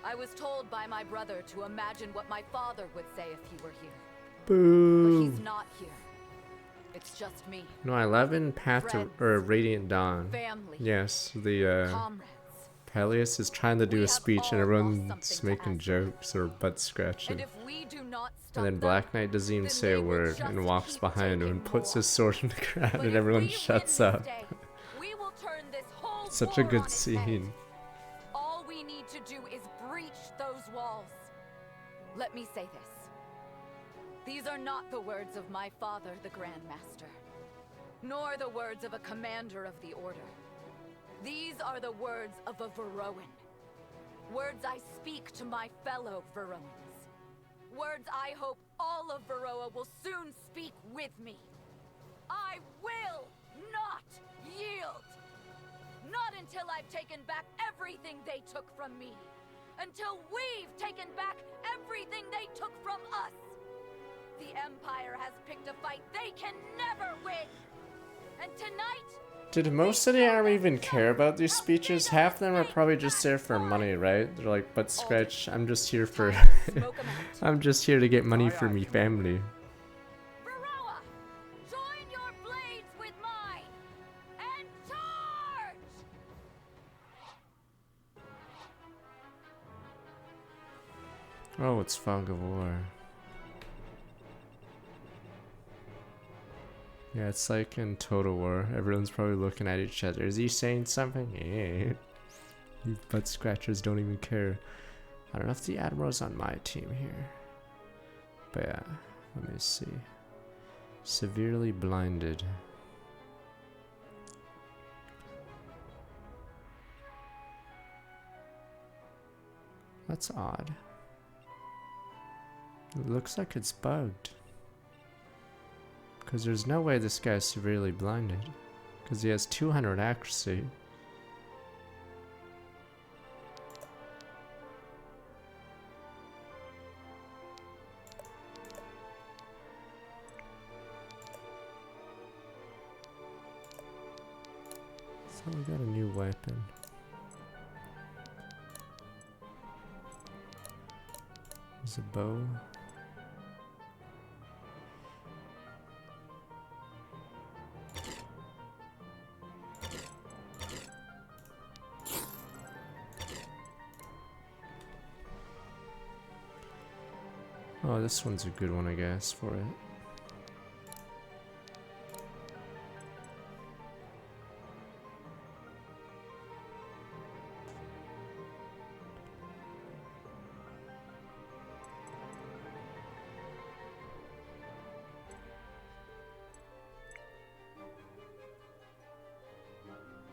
I was told by my brother to imagine what my father would say if he were here. Boo! But he's not here. It's just me. No, 11 Path to... or Radiant Dawn. Family. Yes, the Comrades. Peleus is trying to do a speech and everyone's something making jokes or butt scratching. And if we do not stop And then Black Knight doesn't even say a word and walks behind him and puts his sword in the ground and everyone shuts up. we will turn this whole Such a war good on its head. scene. All we need to do is breach those walls. Let me say this. These are not the words of my father, the Grand Master, nor the words of a commander of the Order. These are the words of a Varroan. Words I speak to my fellow Varroans. Words I hope all of Varroa will soon speak with me. I will not yield! Not until I've taken back everything they took from me. Until we've taken back everything they took from us. The Empire has picked a fight they can never win. And tonight... Did most of the army even care about these speeches? Half of them are probably just there for money, right? They're like, butt scratch, I'm just here for... I'm just here to get money for me family. Varroa, join your blades with mine, and charge! Oh, it's Fog of War. Yeah, it's like in Total War. Everyone's probably looking at each other. Is he saying something? Yeah. You butt scratchers don't even care. I don't know if the Admiral's on my team here. But yeah, let me see. Severely blinded. That's odd. It looks like it's bugged. Because there's no way this guy's severely blinded. Because he has 200 accuracy. So we got a new weapon. There's a bow. Oh, this one's a good one, I guess, for it.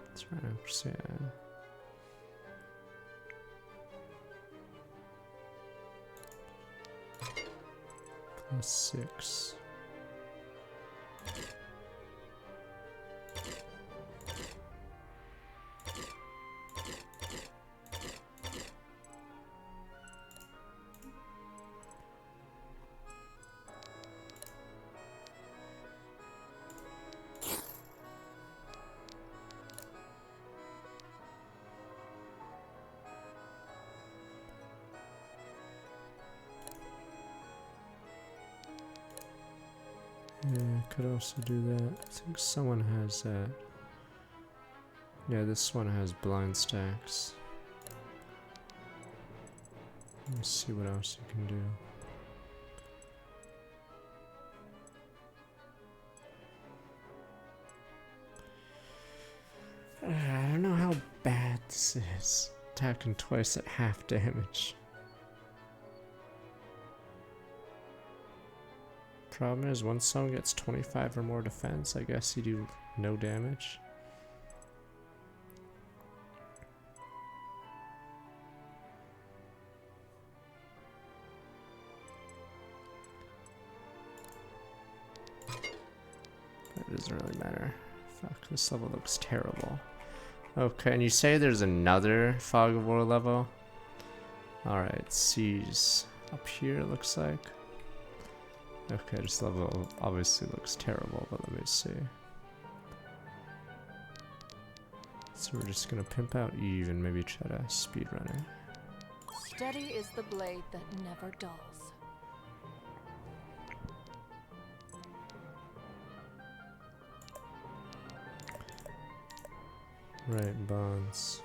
That's right, yeah. +6. Yeah, could also do that. I think someone has that. Yeah, this one has blind stacks. Let me see what else you can do. I don't know how bad this is. Attacking twice at half damage. Problem is, once someone gets 25 or more defense, I guess you do no damage. But it doesn't really matter. Fuck, this level looks terrible. Okay, and you say there's another Fog of War level? Alright, Siege. Up here it looks like. Okay, this level obviously looks terrible, but let me see. So we're just gonna pimp out Eve and maybe try to speedrun it. Steady is the blade that never dulls. Right, bonds.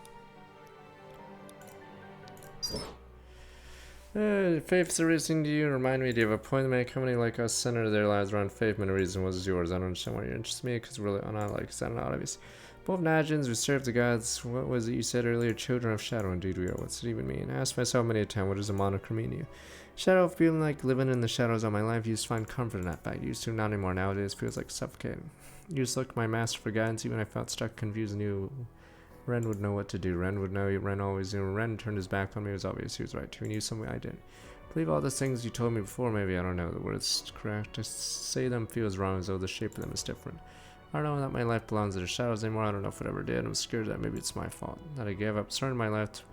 Faith's everything to you. Remind me, do you have a point to make? How many like us center their lives around faith? Many reason was yours. I don't understand why you're interested in me, because really, I'm not like, I don't know, obvious. Both Najins, we serve the gods. What was it you said earlier? Children of shadow, indeed we are. What's it even mean? I asked myself many a time, what does a monochrome mean to you? Shadow of feeling like living in the shadows all my life. Used to find comfort in that fact. Used to, not anymore. Nowadays feels like suffocating. Used to look to my master for guidance, even I felt stuck, confused, and knew Ren would know what to do. Ren would know. Ren always knew. Ren turned his back on me. It was obvious he was right too. He knew something I didn't. Believe all the things you told me before. Maybe I don't know the words correct. To say them feels wrong, as though the shape of them is different. I don't know that my life belongs to the shadows anymore. I don't know if it ever did. I'm scared that maybe it's my fault. That I gave up starting my life.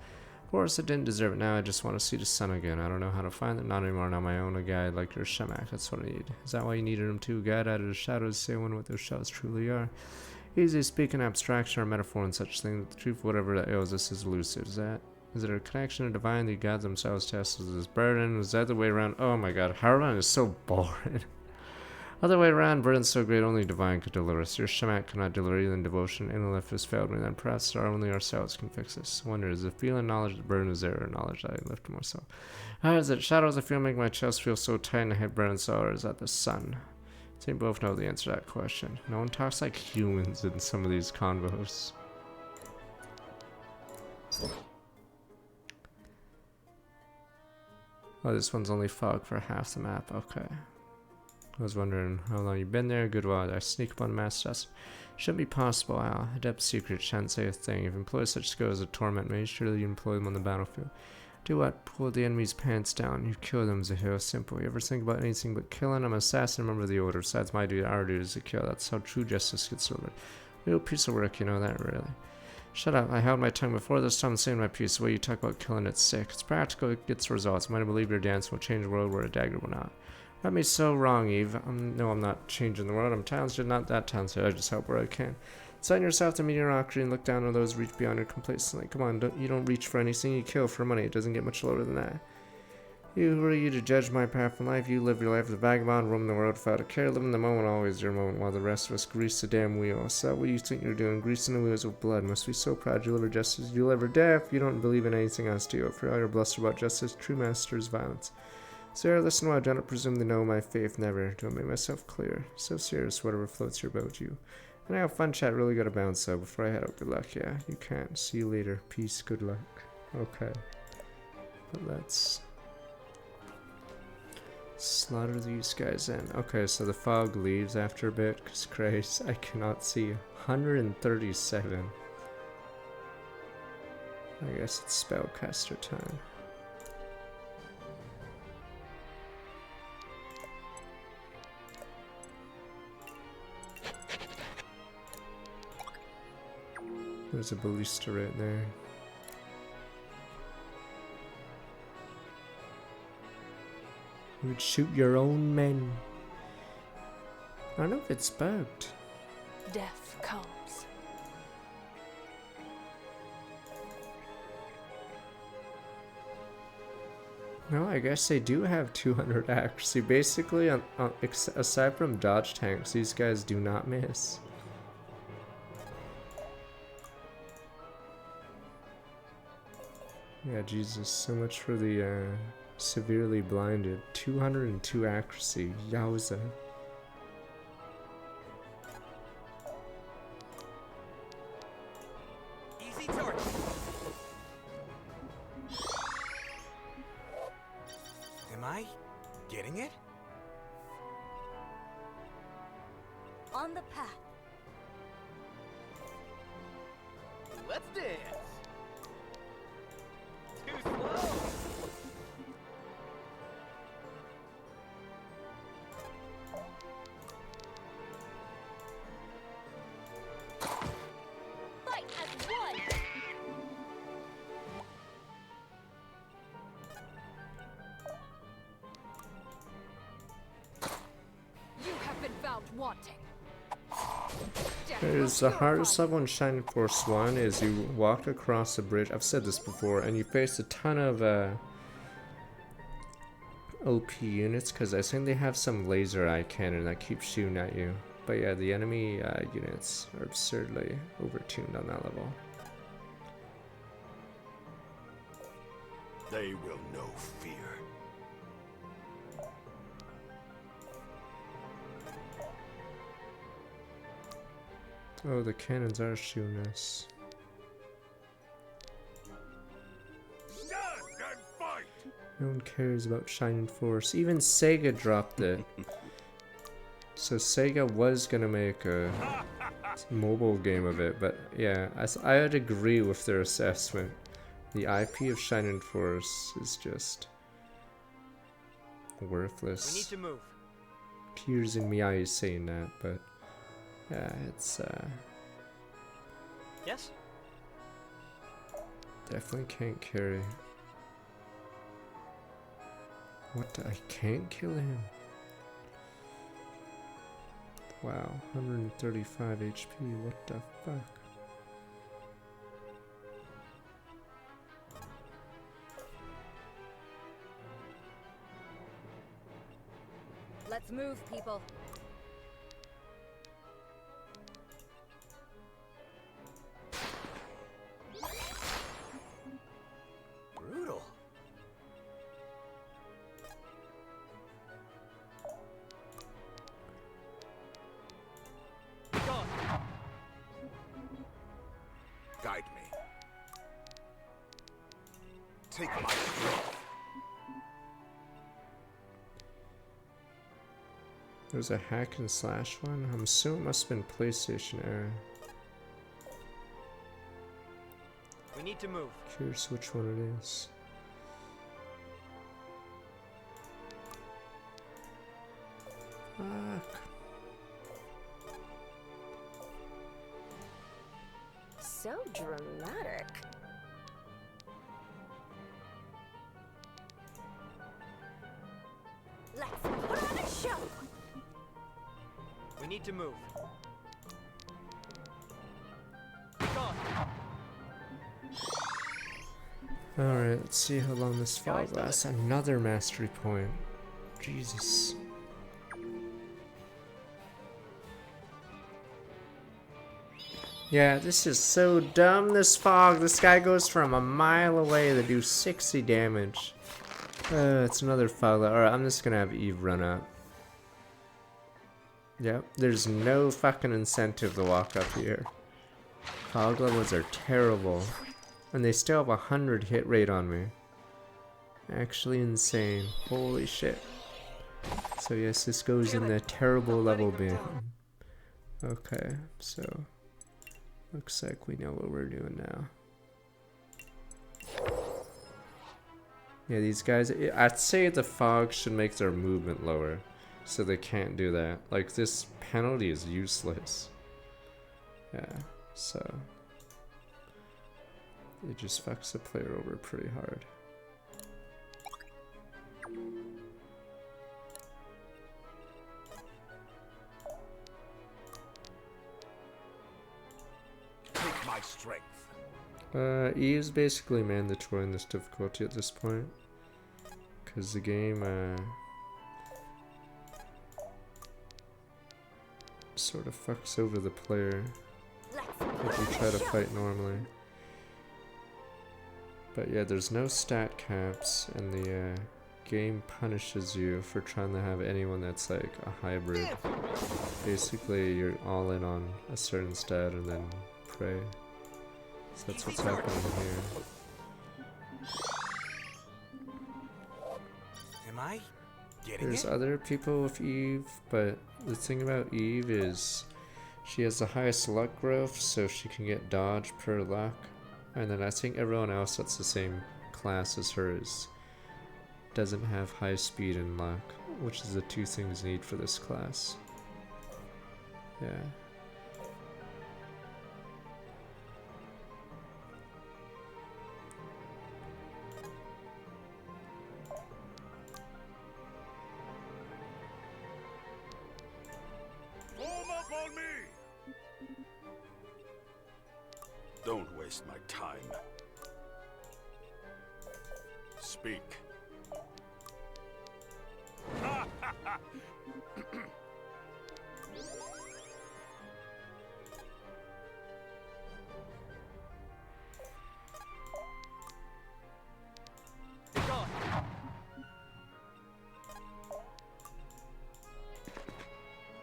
Of course, I didn't deserve it. Now I just want to see the sun again. I don't know how to find it. Not anymore. Not my own. A guide like your Shemak. That's what I need. Is that why you needed him too? Guide out of the shadows. Say one what those shadows truly are. Easy to speak in abstraction or metaphor and such things. The truth, whatever that ails us, is elusive. Is it a connection to divine? The gods themselves test as this burden? Was that the way around? Oh my god, Harlan is so boring. Other way around, burden so great only divine could deliver us. Your Shemak cannot deliver even devotion. Intellect has failed me, then perhaps only ourselves can fix this. Wonder, is the feeling knowledge the burden is there, or knowledge that I lift myself? How is it? Shadows I feel make my chest feel so tight and the head burns so, or is that the sun? I think both know the answer to that question. No one talks like humans in some of these convos. Oh, this one's only fog for half the map. Okay. I was wondering how long you've been there. Good while. I sneak up on mass test. Shouldn't be possible, Al. Adept secret. Shan't say a thing. If employ such skills to torment me, surely you employ them on the battlefield. Do what? Pull the enemy's pants down. You kill them, Zahir. Simple. You ever think about anything but killing? I'm an assassin. Remember the order. Besides my duty, our duty is to kill. That's how true justice gets delivered. Real piece of work, you know that, really. Shut up. I held my tongue before this time, saying my piece. The way you talk about killing, it's sick. It's practical. It gets results. Might believe your dance will change the world where a dagger will not. Got me so wrong, Eve. No, I'm not changing the world. I'm talented, not that talented. I just help where I can. Assign yourself to mediocrity and look down on those who reach beyond your complacently. Come on, you don't reach for anything, you kill for money. It doesn't get much lower than that. Who are you to judge my path in life? You live your life as a vagabond, roaming the world without a care, living the moment, always your moment, while the rest of us grease the damn wheel. Is that what you think you're doing? Greasing the wheels with blood. Must be so proud you deliver justice. You deliver death. You don't believe in anything else, do you? For all your bluster about justice, true master is violence. Sarah, listen while I do not presume to know my faith. Never. Do I make myself clear? So serious, whatever floats your boat, you. And now, fun chat, really gotta bounce though before I head out. Good luck, yeah. You can't. See you later. Peace, good luck. Okay. But let's slaughter these guys in. Okay, so the fog leaves after a bit, because Christ, I cannot see 137. I guess it's spellcaster time. There's a ballista right there. You would shoot your own men. I don't know if it's bugged. Death comes. No, I guess they do have 200 accuracy. Basically, aside from dodge tanks, these guys do not miss. Yeah, Jesus, so much for the severely blinded. 202 accuracy, yowza. Easy target. Am I getting it? On the path. Let's dance. Too slow. Fight as one. You have been found wanting. There's the hardest level in Shining Force 1 is you walk across a bridge. I've said this before, and you face a ton of OP units because I think they have some laser eye cannon that keeps shooting at you. But yeah, the enemy units are absurdly overtuned on that level. They will know fear. Oh, the cannons are shooting us. Stand and fight! No one cares about Shining Force. Even Sega dropped it. So Sega was gonna make a mobile game of it, but yeah, I'd agree with their assessment. The IP of Shining Force is just worthless. We need to move. Tears in my eyes saying that, but yeah, it's Yes? definitely can't carry. What? I can't kill him. Wow, 135 HP. What the fuck? Let's move, people. Brutal. Guide me. Take my strength. There's a hack and slash one. I'm assuming it must have been PlayStation era. We need to move. Curious which one it is. Fuck. So dramatic. Let's put on a show. We need to move. Alright, let's see how long this fog lasts. Another mastery point. Jesus. Yeah, this is so dumb, this fog. This guy goes from a mile away to do 60 damage. It's another fog. Alright, I'm just gonna have Eve run up. Yep, there's no fucking incentive to walk up here. Fog levels are terrible. And they still have 100 hit rate on me. Actually insane. Holy shit. So yes, this goes in the terrible level bin. Okay, so looks like we know what we're doing now. Yeah, these guys, I'd say the fog should make their movement lower, so they can't do that. Like, this penalty is useless. Yeah, so it just fucks the player over pretty hard. Take my strength. E is basically mandatory in this difficulty at this point. because the game sort of fucks over the player if you try to fight normally. But yeah, there's no stat caps, and the game punishes you for trying to have anyone that's like a hybrid. Basically, you're all in on a certain stat and then pray. So that's what's happening here. Am I getting There's it? other people with Eve, but the thing about Eve is she has the highest luck growth, so she can get dodge per luck. And then I think everyone else that's the same class as hers doesn't have high speed and luck, which is the two things you need for this class. Yeah. Form up on me! Don't waste my time. Speak.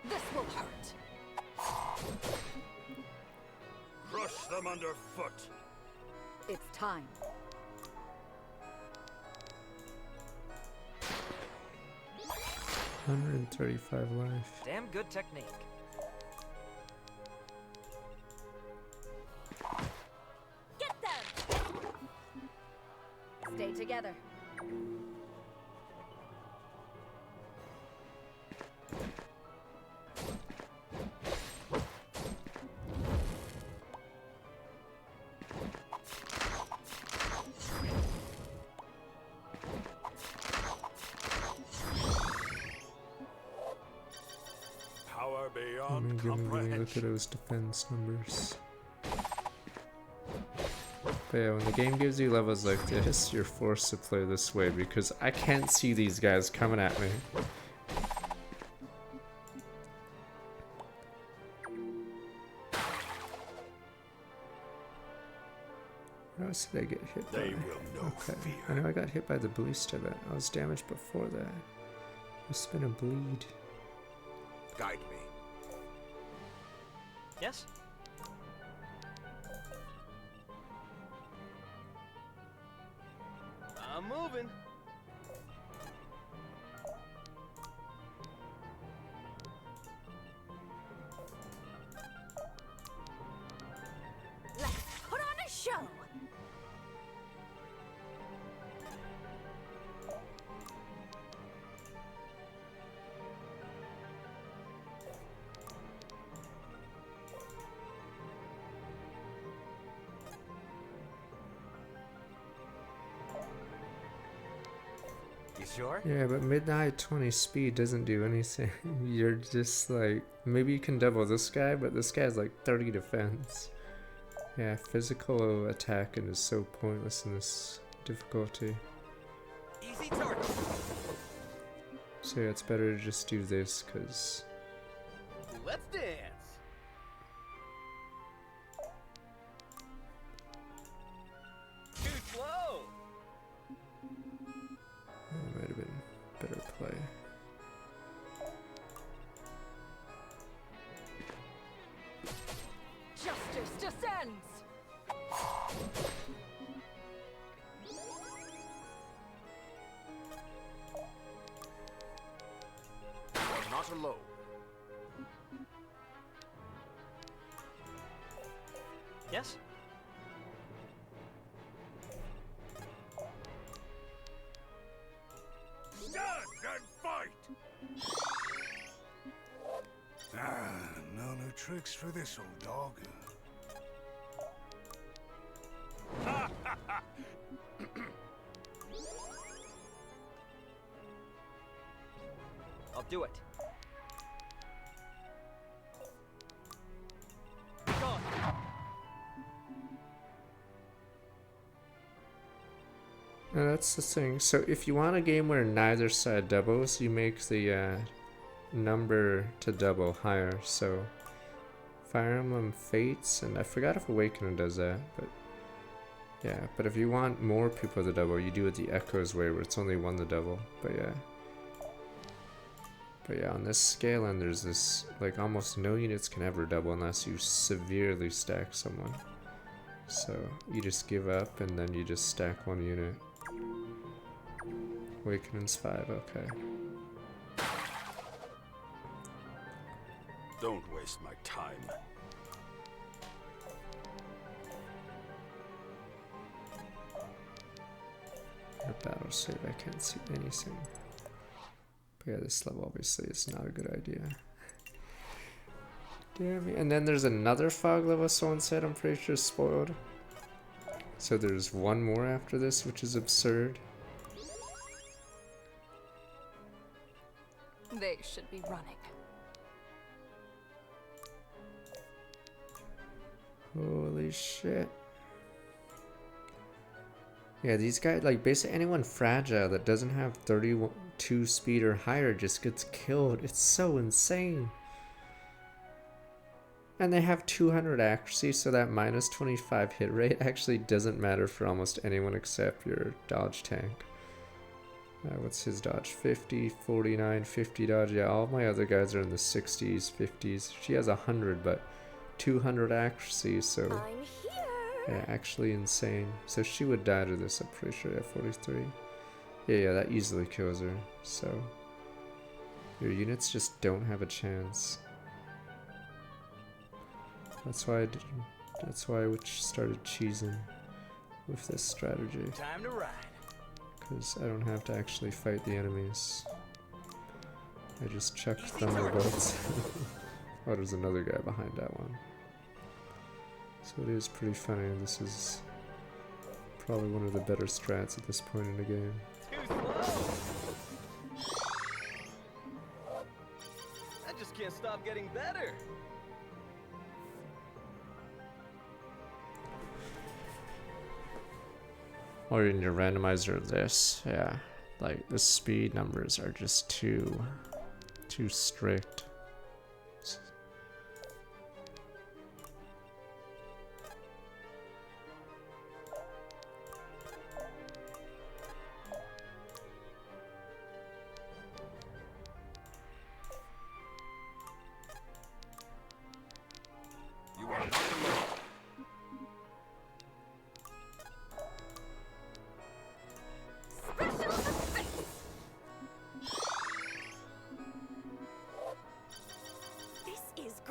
This will hurt. Crush them underfoot. It's time. $135 life. Damn good technique. Get them! Stay together. Power Give beyond me, comprehension. look at those defense numbers. But yeah, when the game gives you levels like this, you're forced to play this way because I can't see these guys coming at me. What else did I get hit by? They will know Okay, fear. I know I got hit by the ballista, but I was damaged before that. Must have been a bleed. Guide me. Yes? I'm moving. Let's put on a show. You sure? Yeah, but midnight 20 speed doesn't do anything. You're just like, maybe you can double this guy, but this guy's like 30 defense. Yeah, physical attacking is so pointless in this difficulty. Easy target. So yeah, it's better to just do this, because Let's dance. Too slow. it might have been better play. Justice descends! Not alone. Yes? Stand and fight! No new tricks for this old dog. I'll do it. Gone. And that's the thing. So if you want a game where neither side doubles, you make the number to double higher. So Fire Emblem Fates, and I forgot if Awakening does that, but yeah. But if you want more people to double, you do it the Echoes way, where it's only one to double. But yeah. But yeah, on this scale, and there's this, like, almost no units can ever double unless you severely stack someone. So you just give up, and then you just stack one unit. Awakening's 5, okay. Don't waste my time. Your battle save, I can't see anything. But yeah, this level obviously is not a good idea. Damn it. And then there's another fog level, someone said, I'm pretty sure spoiled. So there's one more after this, which is absurd. They should be running. Holy shit. Yeah, these guys, like, basically anyone fragile that doesn't have 32 speed or higher just gets killed. It's so insane. And they have 200 accuracy, so that minus 25 hit rate actually doesn't matter for almost anyone except your dodge tank. What's his dodge? 50, 49, 50 dodge. Yeah, all my other guys are in the 60s, 50s. She has 100, but 200 accuracy, so yeah, actually insane. So she would die to this, I'm pretty sure. Yeah, 43. Yeah, that easily kills her. So your units just don't have a chance. That's why I started cheesing with this strategy. Time to ride. Because I don't have to actually fight the enemies. I just chuck thunderbolts. Oh, there's another guy behind that one. So it is pretty funny. This is probably one of the better strats at this point in the game. I just can't stop getting better. Or in your randomizer of this, yeah. Like, the speed numbers are just too strict.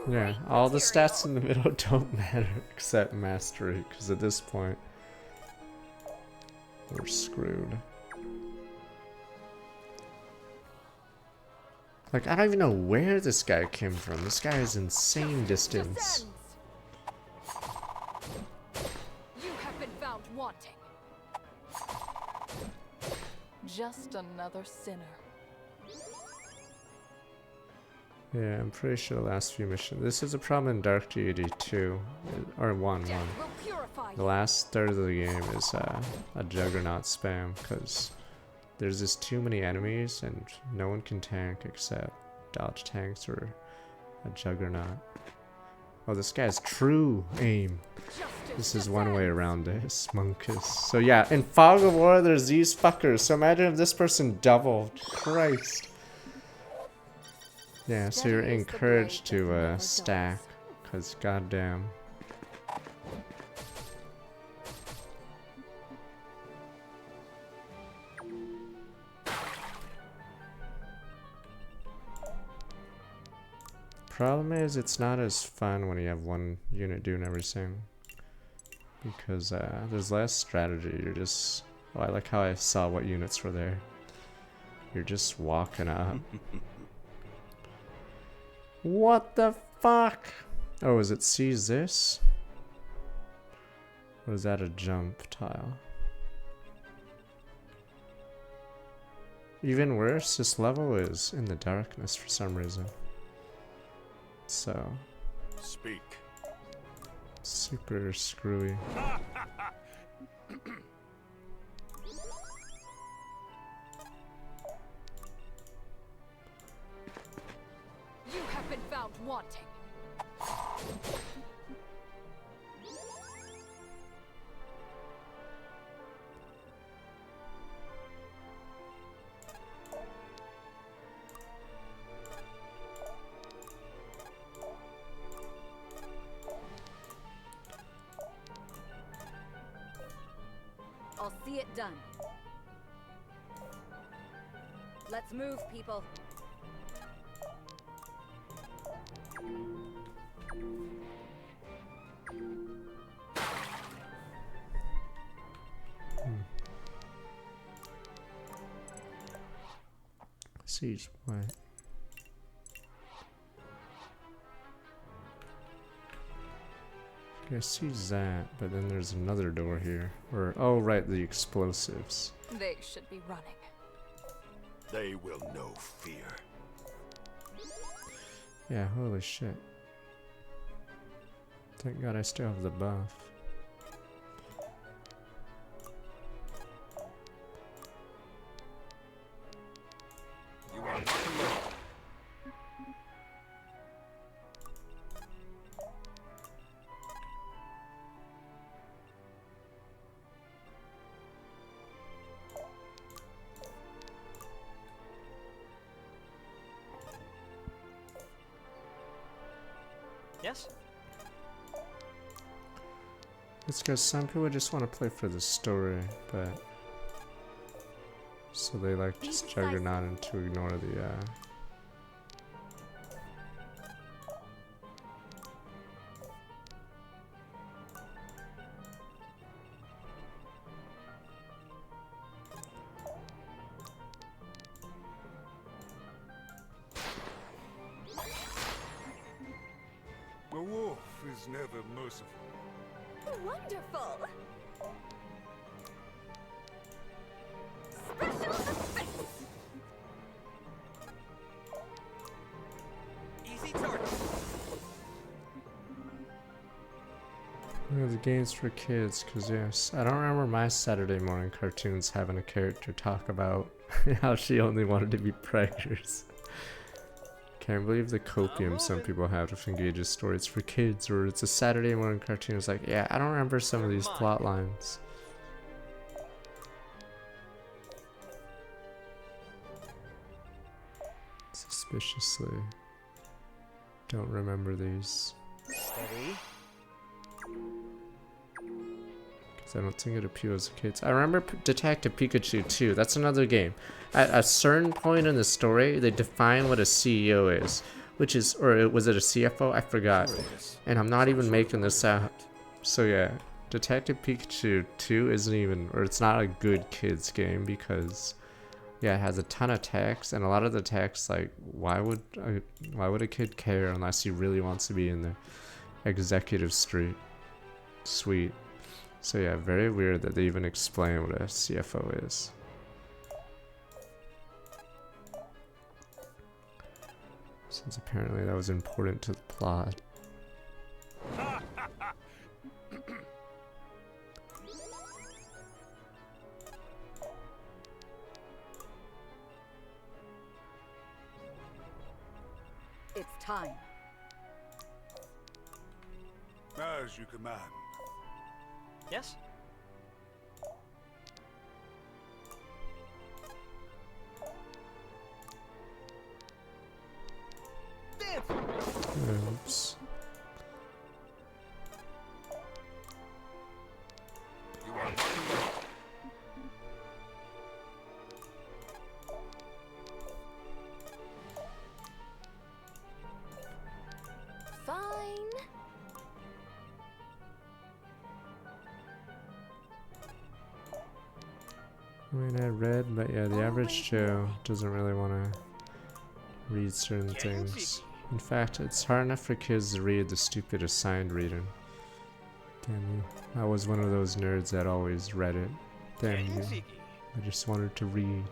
Yeah, all the stats in the middle don't matter except mastery, because at this point we're screwed. Like, I don't even know where this guy came from. This guy is insane distance. You have been found wanting. Just another sinner. Yeah, I'm pretty sure the last few missions. This is a problem in Dark Deity 2, or 1. The last third of the game is a Juggernaut spam, because there's just too many enemies and no one can tank except dodge tanks or a Juggernaut. Oh, this guy's true aim. This is one way around this, Monkus. So yeah, in Fog of War there's these fuckers, so imagine if this person doubled. Christ. Yeah, so you're encouraged to stack, because goddamn. Problem is, it's not as fun when you have one unit doing everything. Because there's less strategy, you're just... Oh, I like how I saw what units were there. You're just walking up. What the fuck? Oh, is it sees this? Or is that a jump tile? Even worse, this level is in the darkness for some reason. So... Speak. Super screwy. been found wanting. I'll see it done. Let's move, people. Siege, what? I see that, but then there's another door here. Or, oh right, the explosives. They should be running. They will know fear. Yeah, holy shit. Thank God I still have the buff. You are not alone. Yes? It's because some people just want to play for the story, but so they like just Juggernaut and to ignore the The wolf is never merciful. Wonderful! Special effects! Easy target. Yeah, the game's for kids, cause yes, I don't remember my Saturday morning cartoons having a character talk about how she only wanted to be preggers. Can't believe the copium some people have to engage a story. It's for kids, or it's a Saturday morning cartoon. It's like, yeah, I don't remember some of these plot lines. Suspiciously. Don't remember these. Steady. I don't think it appeals to kids. I remember Detective Pikachu too. That's another game. At a certain point in the story, they define what a CEO is, which is, or was it a CFO? I forgot. And I'm not even making this out. So yeah, Detective Pikachu 2 isn't even, or it's not a good kids game because, yeah, it has a ton of text, and a lot of the text, like, why would a kid care unless he really wants to be in the executive suite? So yeah, very weird that they even explain what a CFO is. Since apparently that was important to the plot. It's time. As you command. Yes? Oops. You are not alone. Fine. I mean, I read, but yeah, the average Joe doesn't really want to read certain things. In fact, it's hard enough for kids to read the stupid assigned reading. Damn you. I was one of those nerds that always read it. Damn you. I just wanted to read.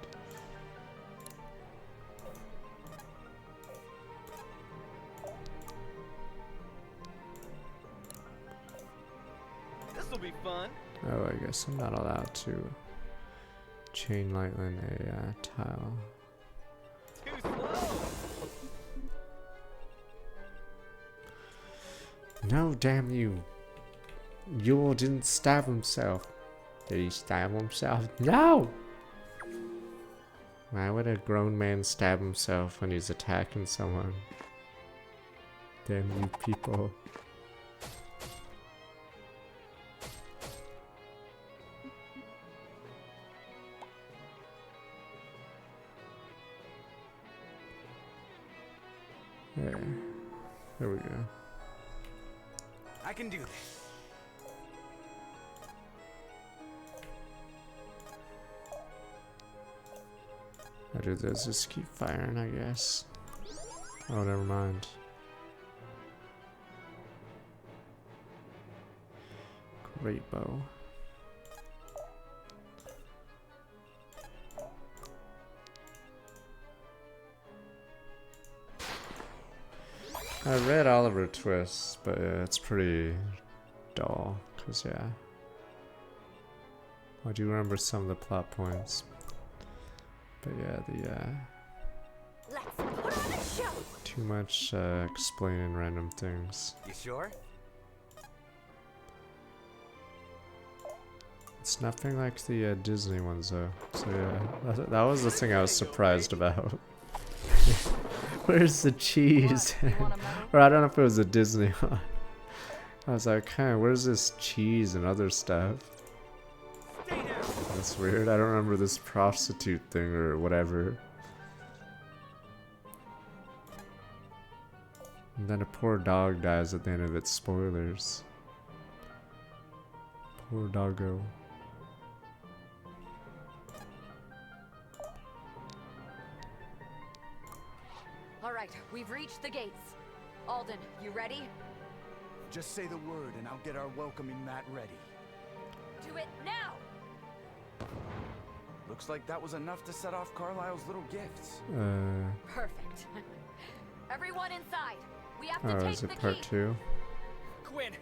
This'll be fun. Oh, I guess I'm not allowed to chain lightning a tile. Too slow. No, damn you. Yule didn't stab himself. Did he stab himself? No! Why would a grown man stab himself when he's attacking someone? Damn you people. Yeah, there we go. I can do this. How do this? Just keep firing, I guess. Oh, never mind. Great bow. I read Oliver Twist, but yeah, it's pretty dull, cause yeah. I do remember some of the plot points. But yeah, too much explaining random things. You sure? It's nothing like the Disney ones though. So yeah, that was the thing I was surprised about. Where's the cheese? Or I don't know if it was a Disney one. I was like, hey, where's this cheese and other stuff? That's weird. I don't remember this prostitute thing or whatever. And then a poor dog dies at the end of it. Spoilers. Poor doggo. Alright, we've reached the gates. Alden, you ready? Just say the word and I'll get our welcoming mat ready. Do it now! Looks like that was enough to set off Carlisle's little gifts. Perfect. Everyone inside. We have to Oh, take is the it part key. 2? Quinn,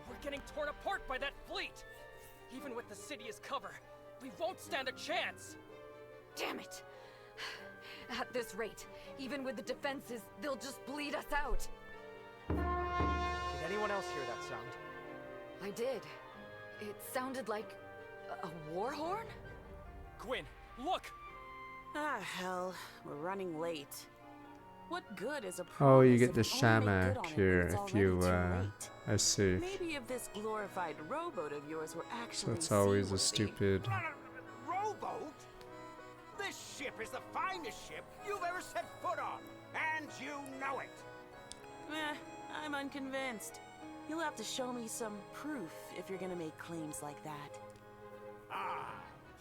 we're getting torn apart by that fleet. Even with the city as cover, we won't stand a chance. Damn it. At this rate, even with the defenses, they'll just bleed us out. Did anyone else hear that sound? I did. It sounded like a war horn? Quinn, look! Ah, hell. We're running late. What good is a Oh, you promise get the if you only make good shamak on it when here it's if you, already too late? I see. Maybe if this glorified rowboat of yours were So actually it's always a seaworthy. stupid... Rowboat? This ship is the finest ship you've ever set foot on, and you know it. I'm unconvinced. You'll have to show me some proof if you're gonna make claims like that. Ah,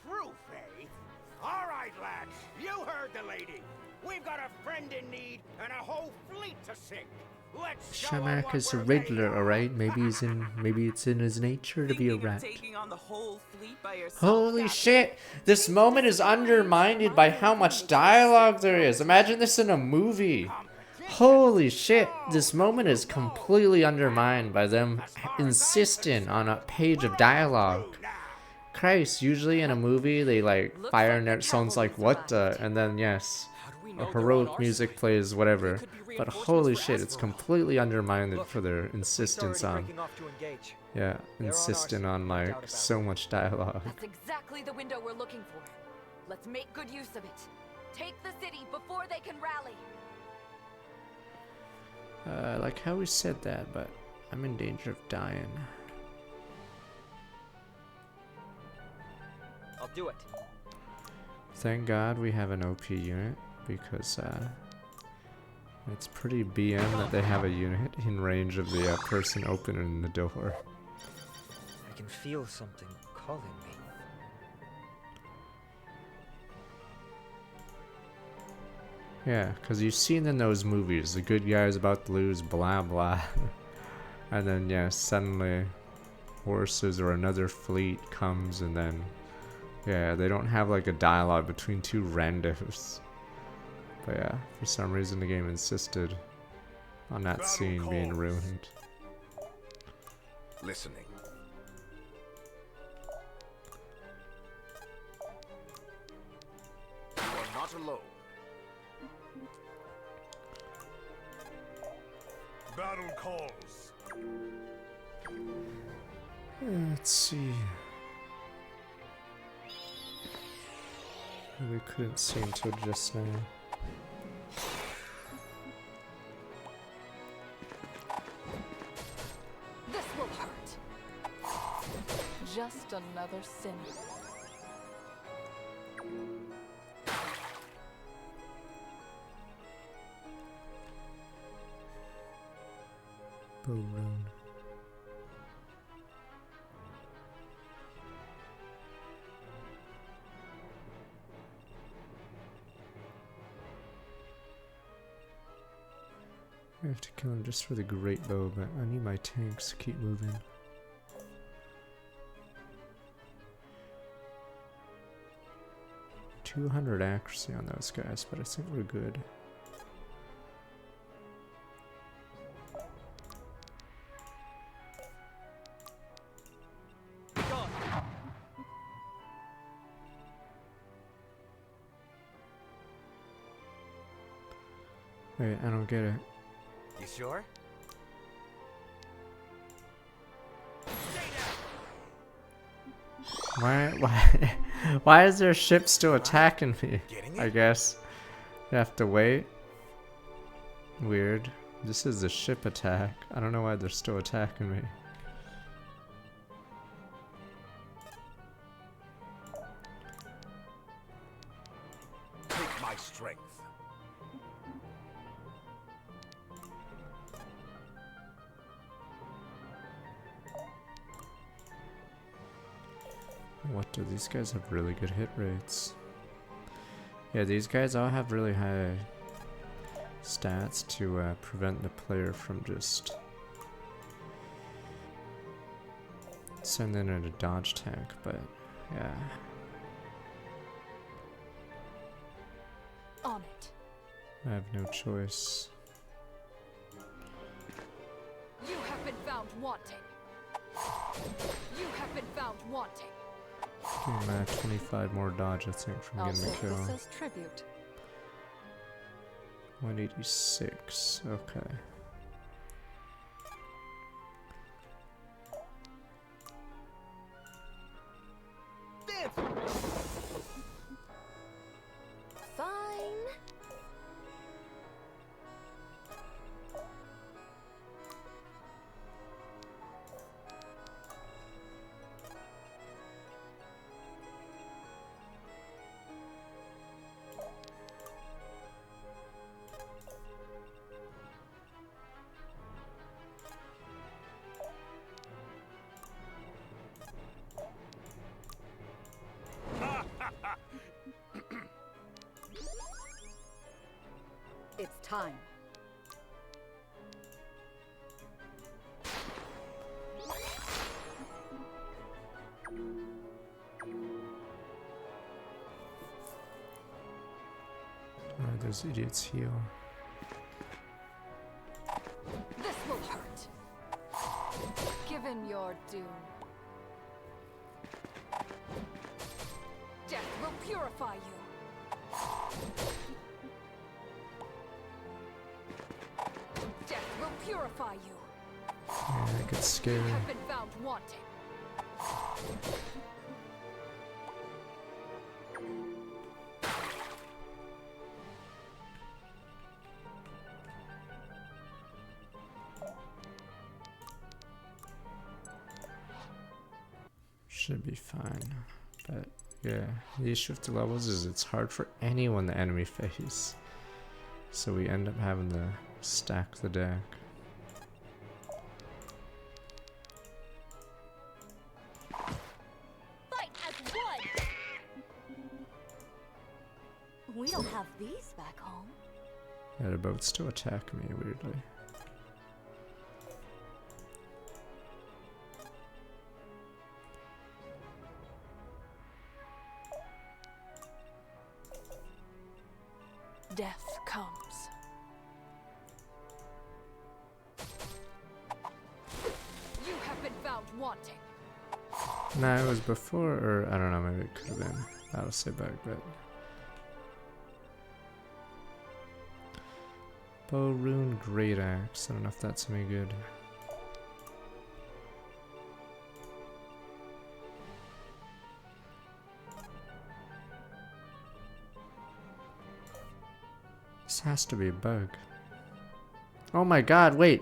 proof, eh? All right, lads, you heard the lady. We've got a friend in need and a whole fleet to sink. Let's show 'em Shamak what is a we're made Riddler, of. alright? Maybe it's in his nature to be a Thinking of rat. taking on the whole fleet by yourself, Holy Captain? shit! This moment is undermined by how much dialogue there is. Imagine this in a movie. Holy shit! This moment is completely undermined by them insisting on a page of dialogue. Christ, usually in a movie they like fire and it sounds like what the, and then yes, a heroic music plays whatever. But holy shit, it's completely undermined for their insistence on, yeah, insisting on like so much dialogue. That's exactly the window we're looking for. Let's make good use of it. Take the city before they can rally. I like how we said that, but I'm in danger of dying. I'll do it. Thank God we have an OP unit, because it's pretty BM that they have a unit in range of the person opening the door. I can feel something calling me. Yeah, because you've seen in those movies, the good guy's about to lose, blah blah. And then, yeah, suddenly horses or another fleet comes and then, yeah, they don't have like a dialogue between two randos. But yeah, for some reason the game insisted on that scene being ruined. Listening. You are not alone. Battle calls. Let's see. We couldn't see until just now. This will hurt. Just another sin. Balloon. I have to kill him just for the great bow, but I need my tanks to keep moving. .200 accuracy on those guys, but I think we're good. Wait, I don't get it. You sure? Why is their ship still attacking me? I guess you have to wait. Weird. This is a ship attack. I don't know why they're still attacking me. Take my strength. What do these guys have really good hit rates? Yeah, these guys all have really high stats to prevent the player from just sending in a dodge tank, but yeah. On it. I have no choice. You have been found wanting. You have been found wanting. Give him 25 more dodge, I think, from getting the kill. This as tribute. 186. Okay. Fine. It's time. Alright, those idiots heal. This will hurt. Given your doom. Death will purify you. Death will purify you. Yeah, it gets scary. You have been found wanting. Should be fine. But yeah, the issue with the levels is it's hard for anyone the enemy face. So we end up having to stack the deck. Fight as one! We don't have these back home. Yeah, the boats still attack me weirdly. Death comes. You have been found wanting. Nah, it was before, or I don't know, maybe it could have been. I'll say back, but. Bow Rune Great Axe. I don't know if that's any good. has to be a bug. Oh my god, wait!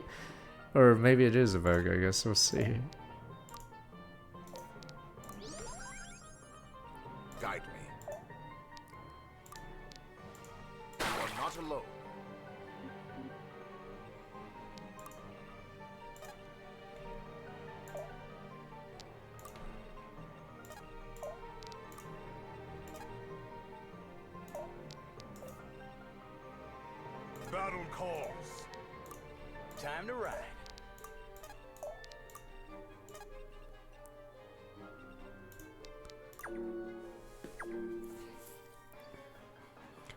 Or maybe it is a bug, I guess we'll see. Guide me. You are not alone. Battle calls. Time to ride.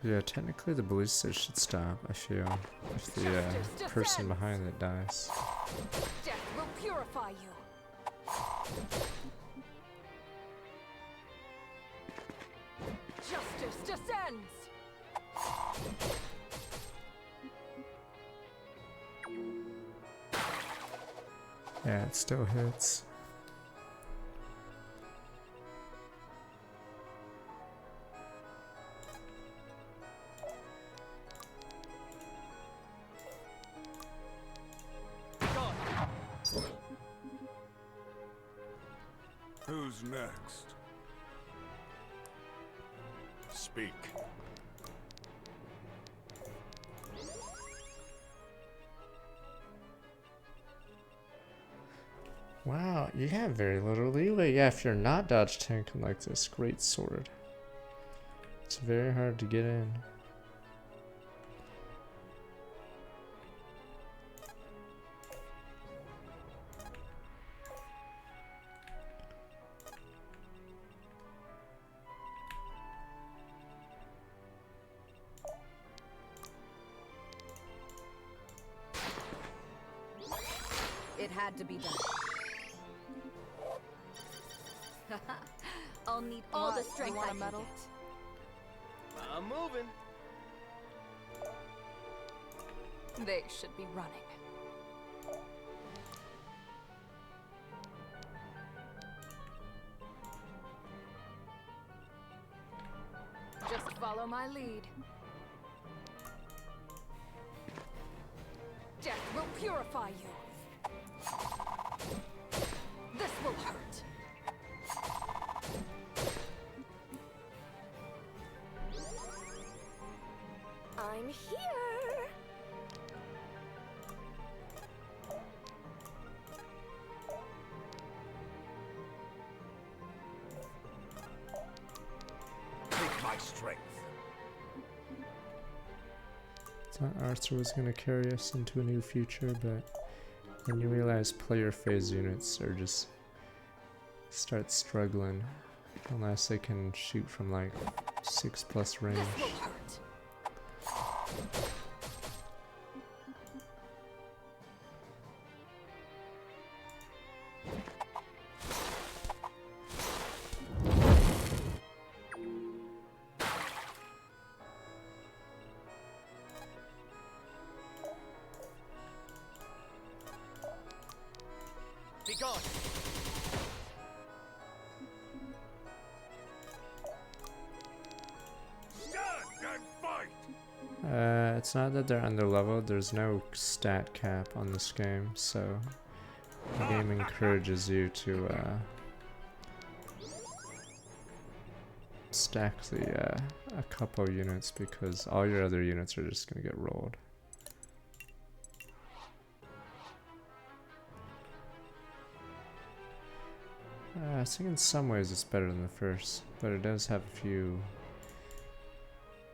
Yeah, technically the ballista should stop, I feel, if the person behind it dies. Death will purify you. Justice descends. Yeah, it still hits. Who's next? Speak. Wow, you have very little leeway. Yeah, if you're not dodge tank like this great sword, it's very hard to get in. It had to be done. I'll need all the strength I can get. I'm moving. They should be running. Just follow my lead. Death will purify you. This will hurt. I'm here. Take my strength. Thought Arthur was going to carry us into a new future, but then you realize player phase units are just start struggling unless they can shoot from like 6+ range. This will hurt. Be gone. It's not that they're underleveled, there's no stat cap on this game, so the game encourages you to stack the a couple units because all your other units are just gonna get rolled. I think in some ways it's better than the first, but it does have a few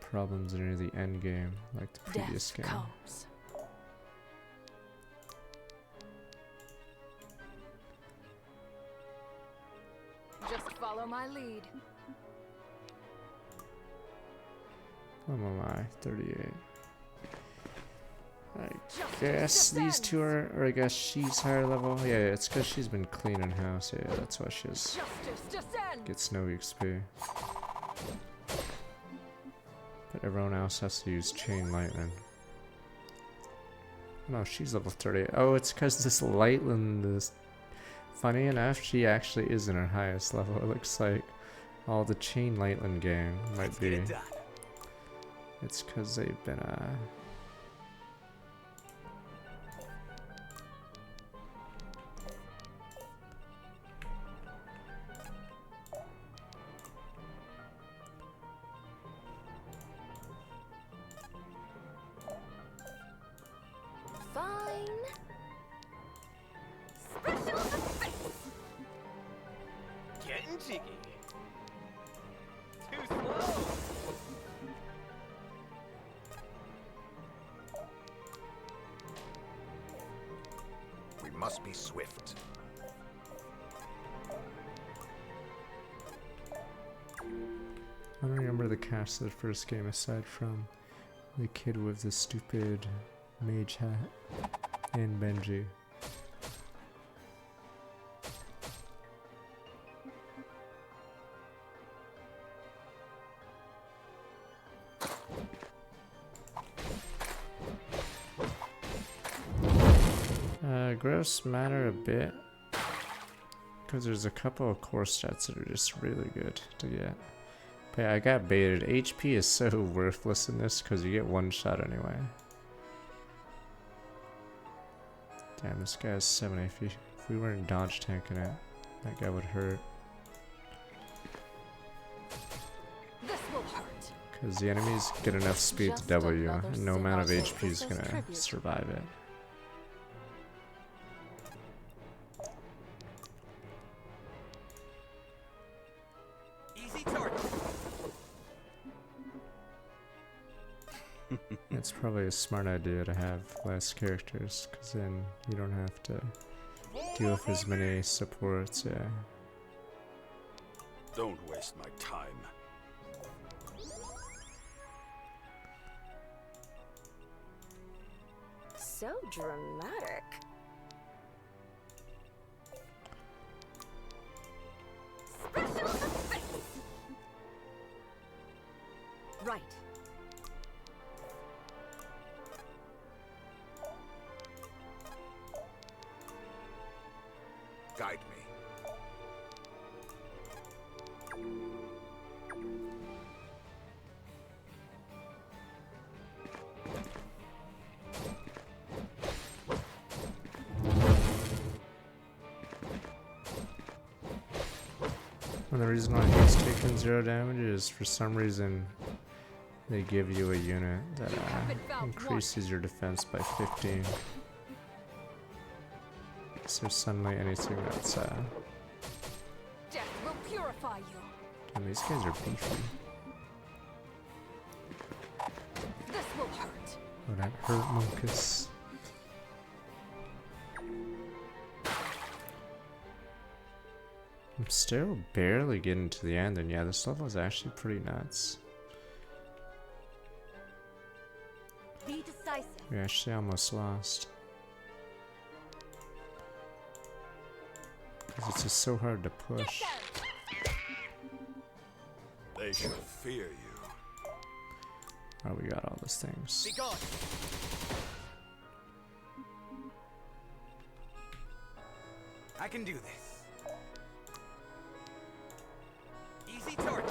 problems near the end game, like the previous game. Comes. Just follow my lead. Oh my, 38. I guess these two are, or I guess she's higher level. Yeah, it's because she's been cleaning house. Yeah, that's why she's gets no XP. But everyone else has to use chain lightning. No, she's level 38. Oh, it's because this lightning is. Funny enough, she actually is in her highest level. It looks like all the chain lightning game might be It's because they've been Fine. Special effects. Getting jiggy. Too slow. We must be swift. I don't remember the cast of the first game aside from the kid with the stupid mage hat and Benji. Gross matter a bit because there's a couple of core stats that are just really good to get. But yeah, I got baited. HP is so worthless in this because you get one shot anyway. Damn, this guy has 7 AP. If we weren't dodge tanking it, that guy would hurt. This will hurt. Because the enemies get enough speed to W, and no amount of HP is gonna survive it. It's probably a smart idea to have less characters, because then you don't have to deal with as many supports, yeah. Don't waste my time. So dramatic. Special effects. Right. Guide me. And the reason why he's taking 0 damage is for some reason they give you a unit that increases your defense by 15. So suddenly anything that's Death will purify you. and these guys are beefy. This will hurt. Oh, that hurt, Monkus. I'm still barely getting to the end, and yeah, this level is actually pretty nuts. Be decisive. We actually almost lost. Because it's just so hard to push. They should fear you. Oh, we got all those things. Be gone. I can do this. Easy target.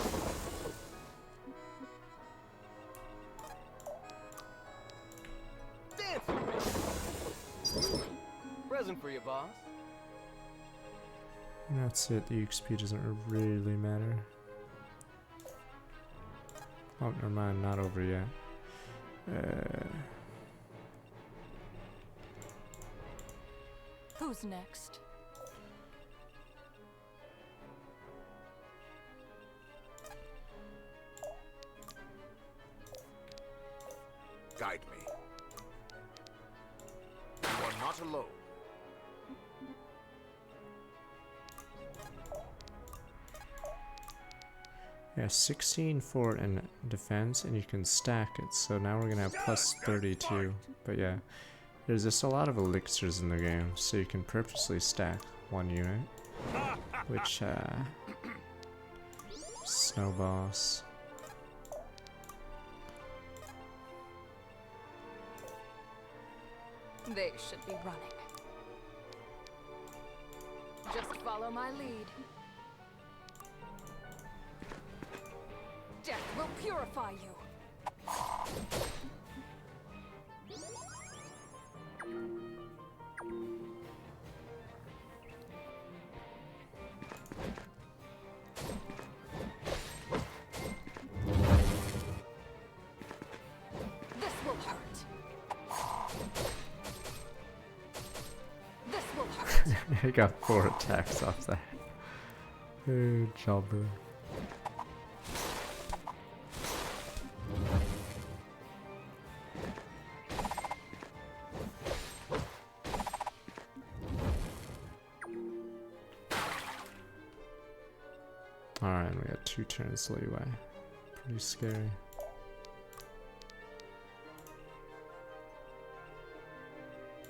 Dance with me. Present for you, boss. And that's it, the XP doesn't really matter. Oh, never mind, not over yet. Who's next? Guide me. You are not alone. Yeah, 16 for in defense, and you can stack it, so now we're gonna have plus 32. But yeah, there's just a lot of elixirs in the game, so you can purposely stack one unit, which snowballs. They should be running. Just follow my lead. Death will purify you. This will hurt. This will hurt. I got 4 attacks off that. Jobber. Alright, we got 2 turns leeway. Pretty scary.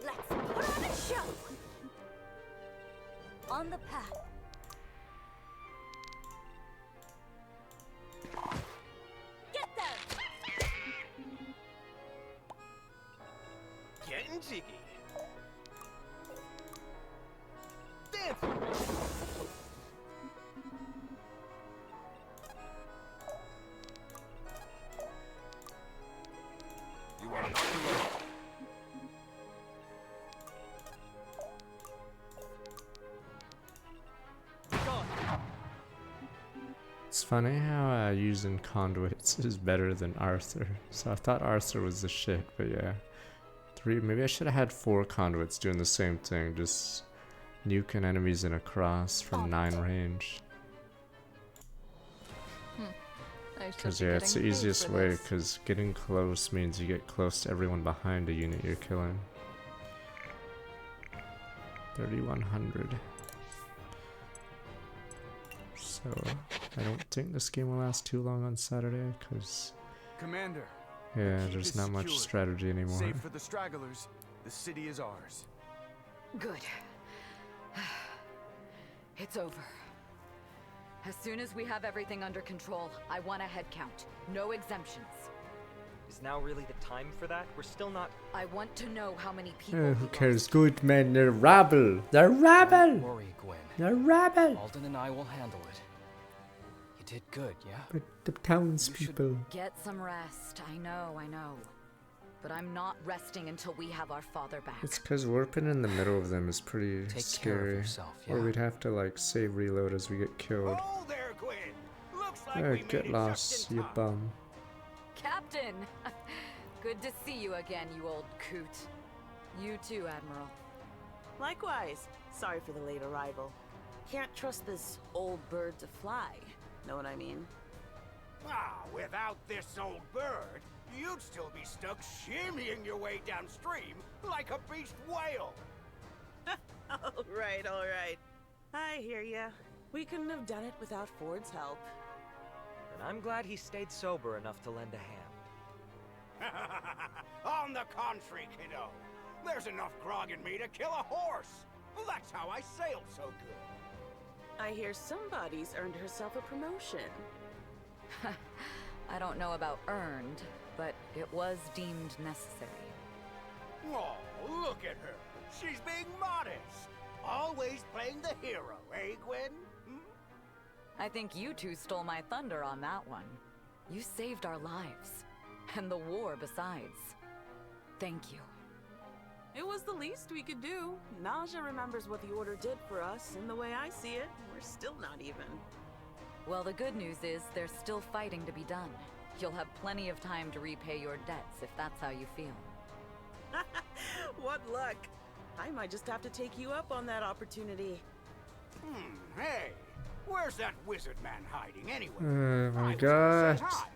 Let's put on a show! On the path. Get them! Getting jiggy. Dance. You are not alone. It's funny how using conduits is better than Arthur. So I thought Arthur was the shit, but yeah. 3, maybe I should have had 4 conduits doing the same thing, just nuking enemies in a cross from 9 range. Because yeah, it's the easiest way, because getting close means you get close to everyone behind a unit you're killing. 3100. So, I don't think this game will last too long on Saturday, because... Commander. Yeah, the keep there's is not much secured. strategy anymore. Save for the stragglers, the city is ours. Good. It's over. As soon as we have everything under control, I want a head count. No exemptions. Is now really the time for that? We're still not... I want to know how many people Who cares? Good men, they're rabble! They're rabble! Don't worry, Gwen. They're rabble! Alden and I will handle it. You did good, yeah? But the townspeople... Get some rest. I know. But I'm not resting until we have our father back. It's because warping in the middle of them is pretty Take scary. care of yourself, Or yeah? we'd have to like save reload as we get killed. Oh there, Gwen. Looks like we made Get it lost, just in you time. bum. Captain! Good to see you again, you old coot. You too, Admiral. Likewise. Sorry for the late arrival. Can't trust this old bird to fly. Know what I mean? Ah, without this old bird, you'd still be stuck shimmying your way downstream like a beast whale. All right. I hear ya. We couldn't have done it without Ford's help. And I'm glad he stayed sober enough to lend a hand. On the contrary, kiddo. There's enough grog in me to kill a horse. That's how I sailed so good. I hear somebody's earned herself a promotion. I don't know about earned, but it was deemed necessary. Oh, look at her. She's being modest. Always playing the hero, eh, Gwen? I think you two stole my thunder on that one. You saved our lives. And the war besides. Thank you. It was the least we could do. Naja remembers what the Order did for us, and the way I see it, we're still not even. Well, the good news is there's still fighting to be done. You'll have plenty of time to repay your debts if that's how you feel. What luck. I might just have to take you up on that opportunity. Hey, where's that wizard man hiding anyway? Oh my I was gonna god. say hi.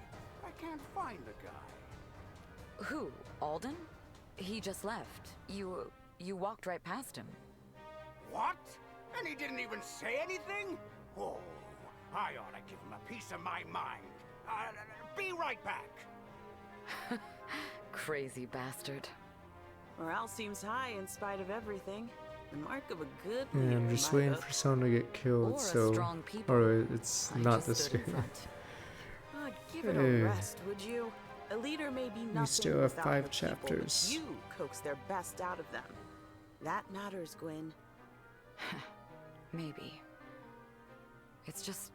I can't find the guy. Who? Alden? He just left. You walked right past him. What? And he didn't even say anything? Oh, I ought to give him a piece of my mind. Be right back. Crazy bastard. Morale seems high in spite of everything. The mark of a good Yeah, leader, I'm just in my waiting book. for someone to get killed, Or a so... strong people. Or it's I not just this stood in game. front. Give it Hey. a rest, would you? A leader may be nothing still have without 5 her people, chapters. but you coax their best out of them. That matters, Gwen. Maybe. It's just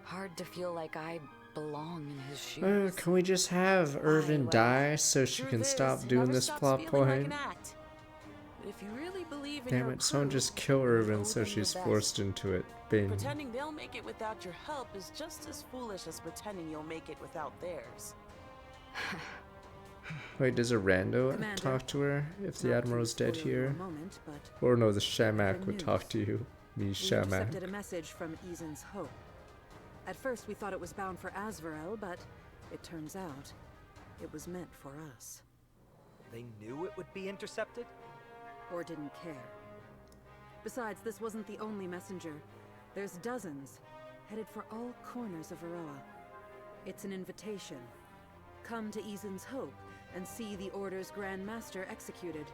hard to feel like I belong in his shoes. Can we just have Irvin die so she can stop doing this plot point? But if you really believe in Damn your it, someone crew, just kill you Irvin owe so them she's the best. forced into it. Bing. Pretending they'll make it without your help is just as foolish as pretending you'll make it without theirs. Wait, does a rando Commander, talk to her if the not to Admiral's dead spoil your here? moment, but Or no, the Shamak good would talk news. to you. Me, we Shamak. intercepted a message from Ezen's Hope. At first we thought it was bound for Asvarel, but it turns out it was meant for us. They knew it would be intercepted? Or didn't care. Besides, this wasn't the only messenger. There's dozens, headed for all corners of Varroa. It's an invitation. Come to Ezen's Hope and see the Order's Grand Master executed.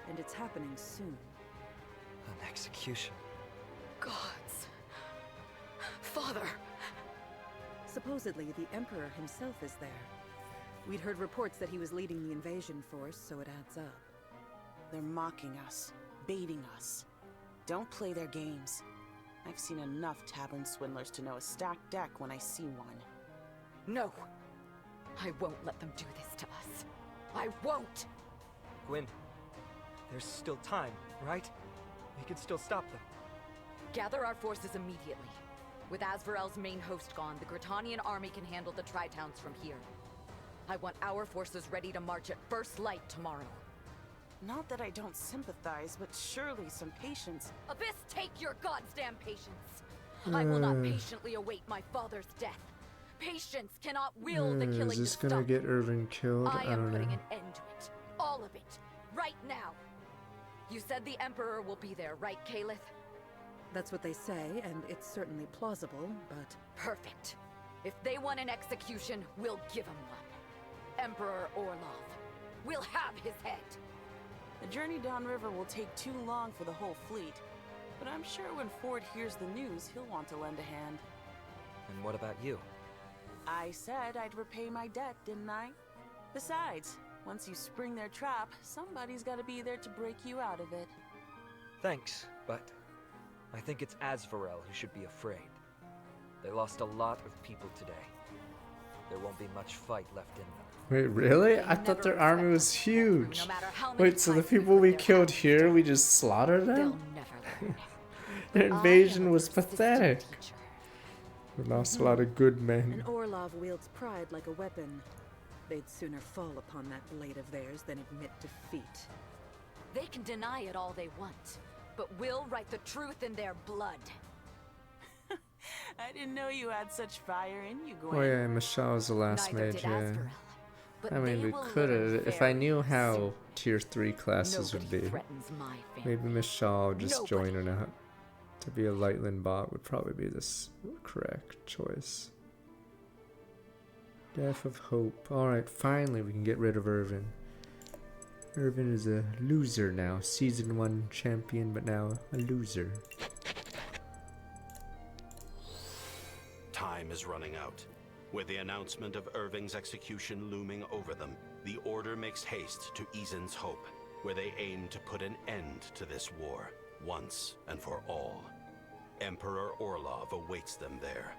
And it's happening soon. An execution. Gods. Father. Supposedly, the Emperor himself is there. We'd heard reports that he was leading the invasion force, so it adds up. They're mocking us, baiting us. Don't play their games. I've seen enough tavern swindlers to know a stacked deck when I see one. No. I won't let them do this to us. I won't! Gwyn, there's still time, right? We can still stop them. Gather our forces immediately. With Asvarel's main host gone, the Gratanian army can handle the Tri-Towns from here. I want our forces ready to march at first light tomorrow. Not that I don't sympathize, but surely some patience. Abyss, take your goddamn patience! I will not patiently await my father's death. Patience cannot will the killing Is this to gonna stop. get Irvin killed? I I am don't putting know. an end to it. All of it. Right now. You said the Emperor will be there, right, Caliph? That's what they say, and it's certainly plausible, but... Perfect. If they want an execution, we'll give him one. Emperor Orlov. We'll have his head. The journey downriver will take too long for the whole fleet. But I'm sure when Ford hears the news, he'll want to lend a hand. And what about you? I said I'd repay my debt, didn't I? Besides, once you spring their trap, somebody's gotta be there to break you out of it. Thanks, but I think it's Asvarel who should be afraid. They lost a lot of people today. There won't be much fight left in them. Wait, really? I thought their army was huge. Wait, so the people we killed here, we just slaughtered them? Their invasion was pathetic. We lost a lot of good men. And Orlov wields pride like a weapon. They'd sooner fall upon that blade of theirs than admit defeat. They can deny it all they want, but we'll write the truth in their blood. I didn't know you had such fire in you, Gwen. Oh yeah, Michelle was the last Neither mage, did yeah. Asvarel, but I mean, they we will could learn have, if I knew very how soon. tier 3 classes would Nobody be. threatens my family. Maybe Michelle just Nobody. join or not. To be a Lightland bot would probably be this correct choice. Death of Hope. Alright, finally we can get rid of Irvin. Irvin is a loser now. Season 1 champion, but now a loser. Time is running out. With the announcement of Irving's execution looming over them, the Order makes haste to Ezen's Hope, where they aim to put an end to this war, once and for all. Emperor Orlov awaits them there,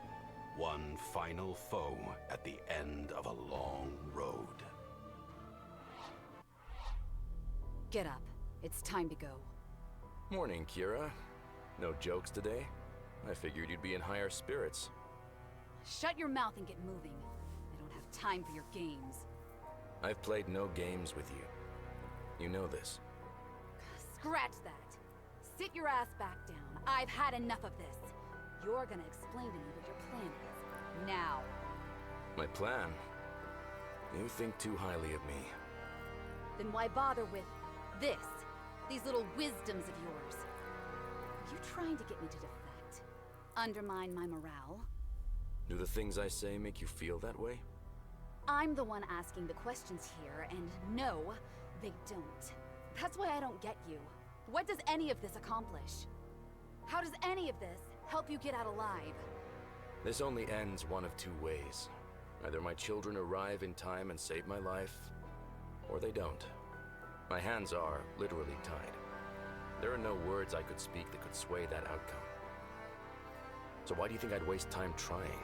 one final foe at the end of a long road. Get up. It's time to go. Morning, Kira. No jokes today? I figured you'd be in higher spirits. Shut your mouth and get moving. I don't have time for your games. I've played no games with you. You know this. Scratch that. Sit your ass back down. I've had enough of this. You're gonna explain to me what your plan is. Now. My plan? You think too highly of me. Then why bother with this? These little wisdoms of yours. Are you trying to get me to defect? Undermine my morale? Do the things I say make you feel that way? I'm the one asking the questions here, and no, they don't. That's why I don't get you. What does any of this accomplish? How does any of this help you get out alive? This only ends one of two ways. Either my children arrive in time and save my life, or they don't. My hands are literally tied. There are no words I could speak that could sway that outcome. So why do you think I'd waste time trying?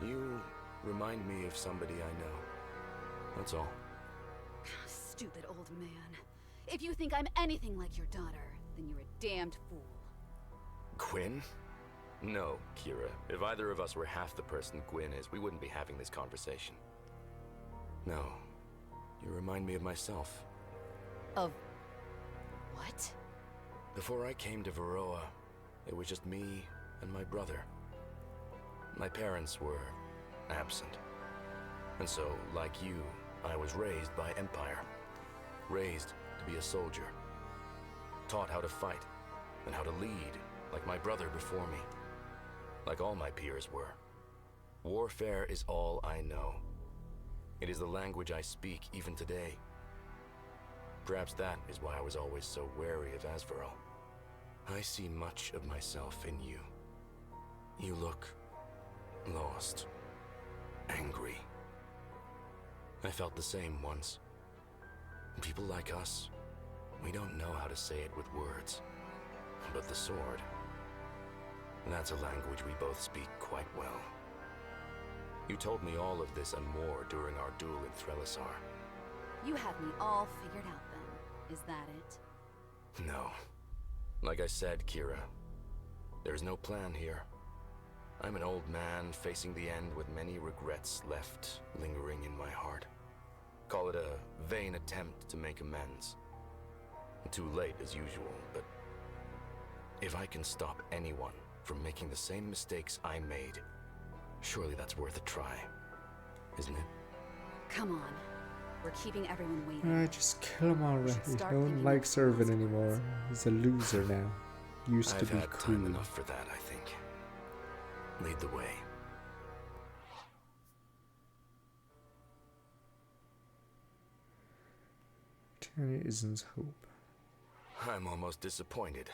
You remind me of somebody I know. That's all. Stupid old man. If you think I'm anything like your daughter, then you're a damned fool. Gwyn? No, Kira. If either of us were half the person Gwyn is, we wouldn't be having this conversation. No. You remind me of myself. Of... what? Before I came to Varroa, it was just me and my brother. My parents were absent. And so, like you, I was raised by Empire. Raised to be a soldier. Taught how to fight, and how to lead, like my brother before me. Like all my peers were. Warfare is all I know. It is the language I speak even today. Perhaps that is why I was always so wary of Asvarel. I see much of myself in you. You look lost, angry. I felt the same once. People like us, we don't know how to say it with words. But the sword, that's a language we both speak quite well. You told me all of this and more during our duel in Threlisar. You have me all figured out then. Is that it? No. Like I said, Kira, there's no plan here. I'm an old man facing the end with many regrets left lingering in my heart. Call it a vain attempt to make amends. Too late as usual, but if I can stop anyone from making the same mistakes I made, surely that's worth a try, isn't it? Come on. We're keeping everyone waiting. Alright, just kill him already. No one likes Irvin anymore. He's a loser now. Used to be I've had cool. time enough for that, I think. Lead the way. Britannia isn't hope. I'm almost disappointed.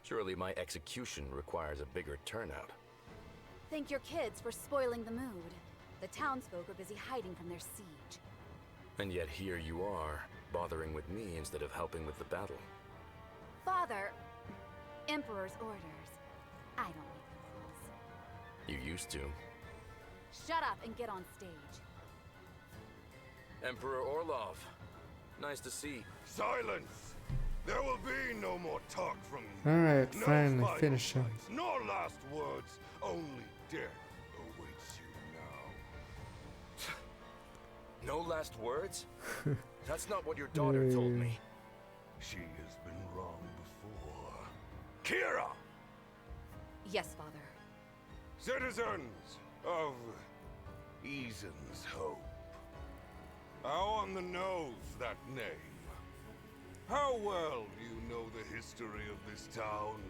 Surely my execution requires a bigger turnout. Thank your kids for spoiling the mood. The townsfolk are busy hiding from their siege. And yet here you are, bothering with me instead of helping with the battle. Father, Emperor's orders. I don't make the rules. You used to. Shut up and get on stage. Emperor Orlov, nice to see. Silence! There will be no more talk from you. Alright, No finally final finish him. fights, nor last words. Only death awaits you now. No last words? That's not what your daughter told me. She has been wrong before. Kira! Yes, Father. Citizens of Eason's Hope. How on the nose that name? How well do you know the history of this town?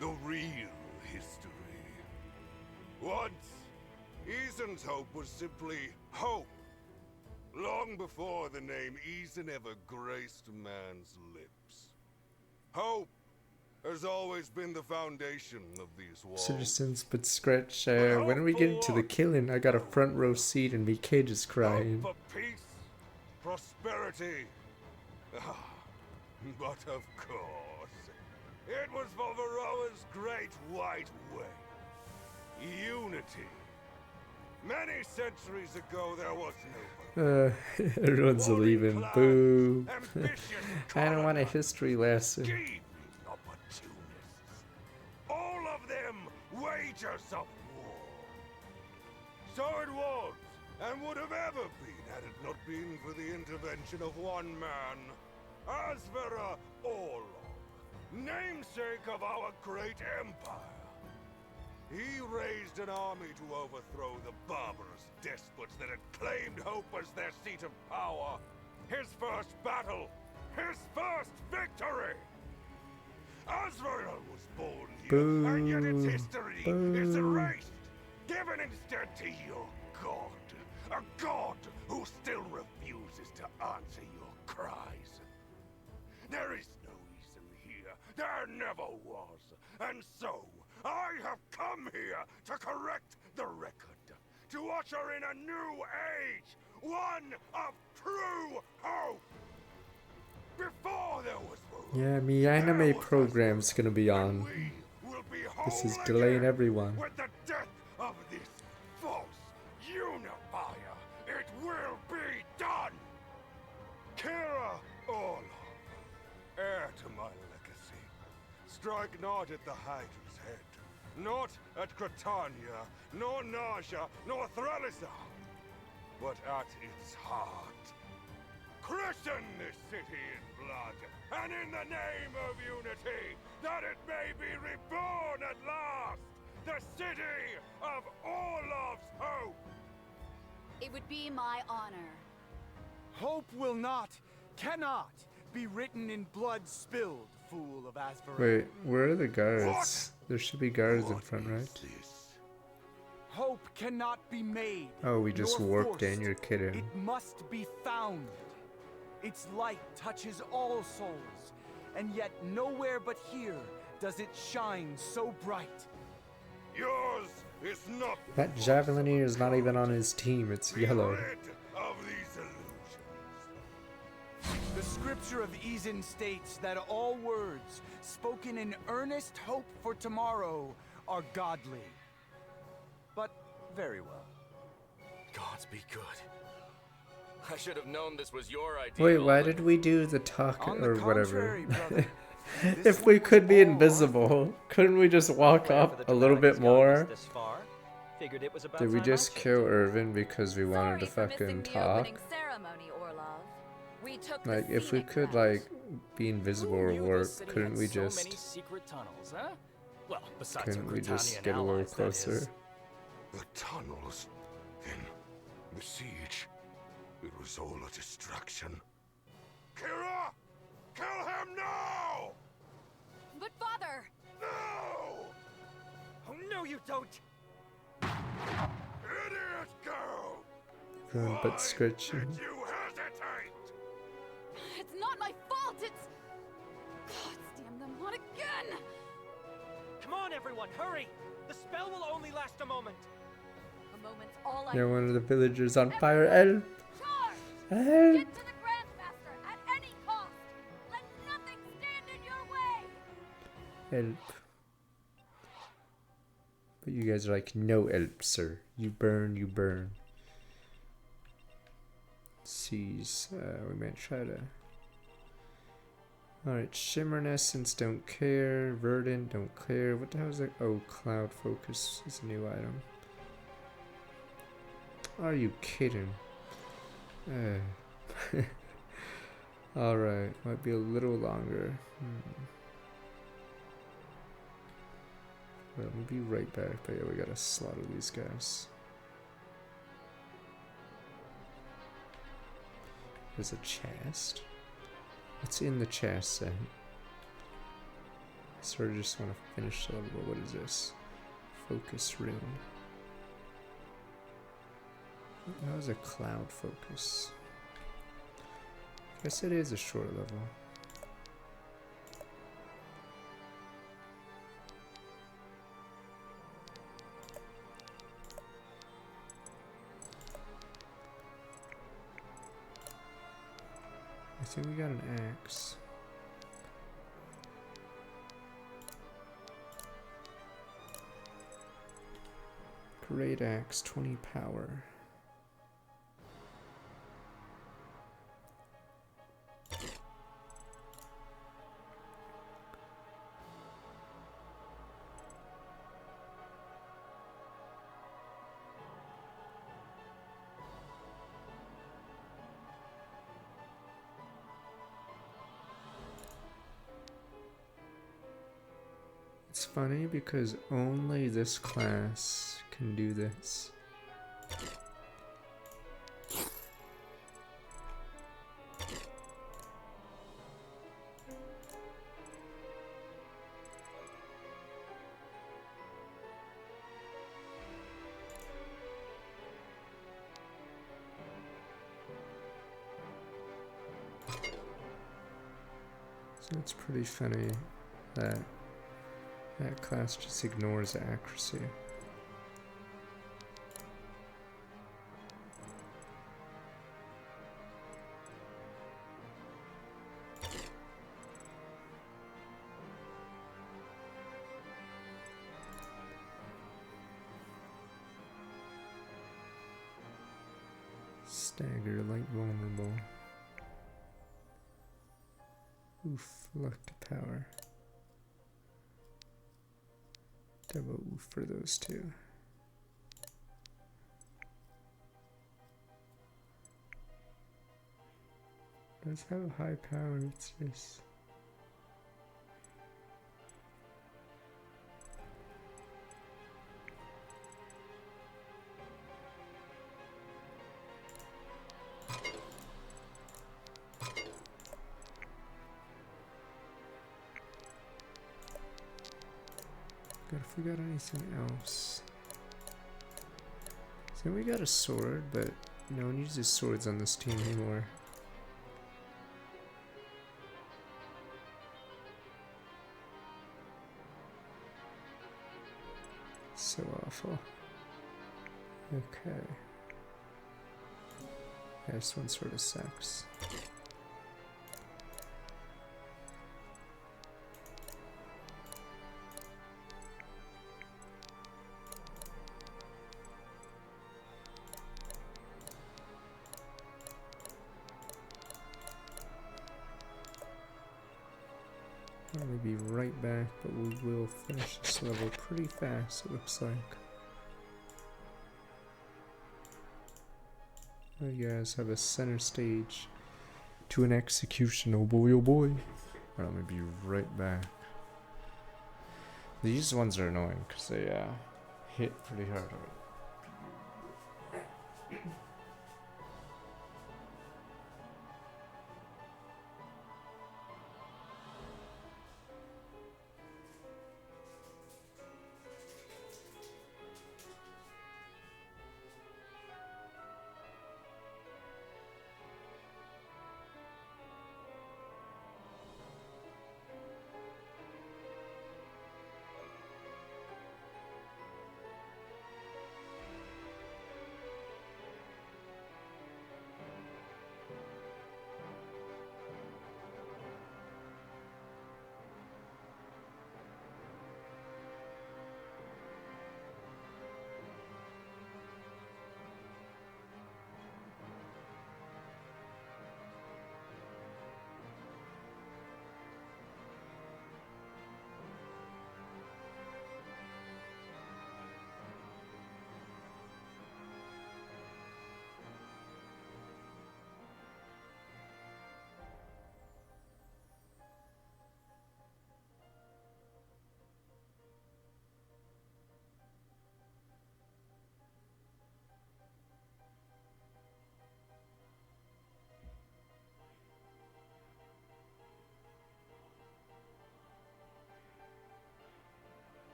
The real history. Once, Eason's Hope was simply hope. Long before the name Eason ever graced man's lips. Hope has always been the foundation of these walls. Citizens, but scratch. When are we getting to the killing? I got a front row seat and me Cage is crying. For peace, prosperity. But of course, it was for Varroa's great white way. Unity. Many centuries ago, there was no hope. Everyone's leaving. Boo. I don't want a history lesson. Opportunists. All of them wagers of war. So it was, and would have ever been had it not been for the intervention of one man, Asvera Orlov, namesake of our great empire. He raised an army to overthrow the barbarous despots that had claimed Hope as their seat of power. His first battle, his first victory! Asvera was born here, and yet its history is erased, given instead to your god. A god who still refuses to answer your cries. There is no Eason here, there never was, and so I have come here to correct the record, to usher in a new age, one of true hope. Before there was Yeah, me anime program's gonna be on. This is delaying everyone. with the death of this Strike not at the Hydra's head, not at Cretania, nor Naja, nor Thralisa, but at its heart. Christen this city in blood, and in the name of unity, that it may be reborn at last, the city of Orlov's hope! It would be my honor. Hope will not, cannot, be written in blood spilled, fool of Asvarel. Wait, where are the guards? There should be guards in front, right? Hope cannot be made. Oh, we just nor warped in, forced. you're kidding. It must be found. Its light touches all souls, and yet nowhere but here does it shine so bright. Yours is not That Javelineer is not even on his team, it's yellow. of these illusions. The scripture of Izin states that all words spoken in earnest hope for tomorrow are godly. But very well. Gods be good. I should have known this was your idea. Wait, why did we do the talk On the or whatever? contrary, brother, If we could be invisible, couldn't we just walk up a little bit more? This far. Figured it was about Did we time just I kill Irvin because we wanted to fucking talk? Ceremony, Orlov. We took Like, the if we scenic could, route. like, be invisible or Knew work, this city couldn't had we so just... many secret tunnels, huh? Well, besides Couldn't our we just Britannian get a little allies, that closer? is. The tunnels, then the siege. It was all a distraction. Kira! Kill him now! But father! No! Oh, no, you don't! Idiot girl! Everyone but Scritch. Did you hesitate? It's not my fault, it's... God damn them not again! Come on, everyone, hurry! The spell will only last a moment. A moment's all I Yeah, one of the villagers on fire. Help! Get Help! to the Grandmaster at any cost! Let nothing stand in your way! Help. But you guys are like, no help, sir. You burn, you burn. Seize. We might try to... Alright, Shimmernescence, don't care. Verdant, don't care. What the hell is that? Oh, Cloud Focus is a new item. Are you kidding? Alright, might be a little longer. Well, we'll be right back, but yeah, we gotta slaughter these guys. There's a chest. What's in the chest then? Sort of just want to finish the level. What is this? Focus rune. That was a cloud focus. Guess it is a short level. I think we got an axe. Great axe, 20 power. It's funny because only this class can do this. So it's pretty funny that that class just ignores accuracy. Stagger, light vulnerable. Oof, luck to power. demo for those two. Does have high power, it's just... God, if we got anything else. So we got a sword, but no one uses swords on this team anymore. So awful. Okay. Yeah, this one sort of sucks. I'm gonna be right back, but we will finish this level pretty fast, it looks like. You guys have a center stage to an execution, oh boy, oh boy. I'm gonna be right back. These ones are annoying because they hit pretty hard.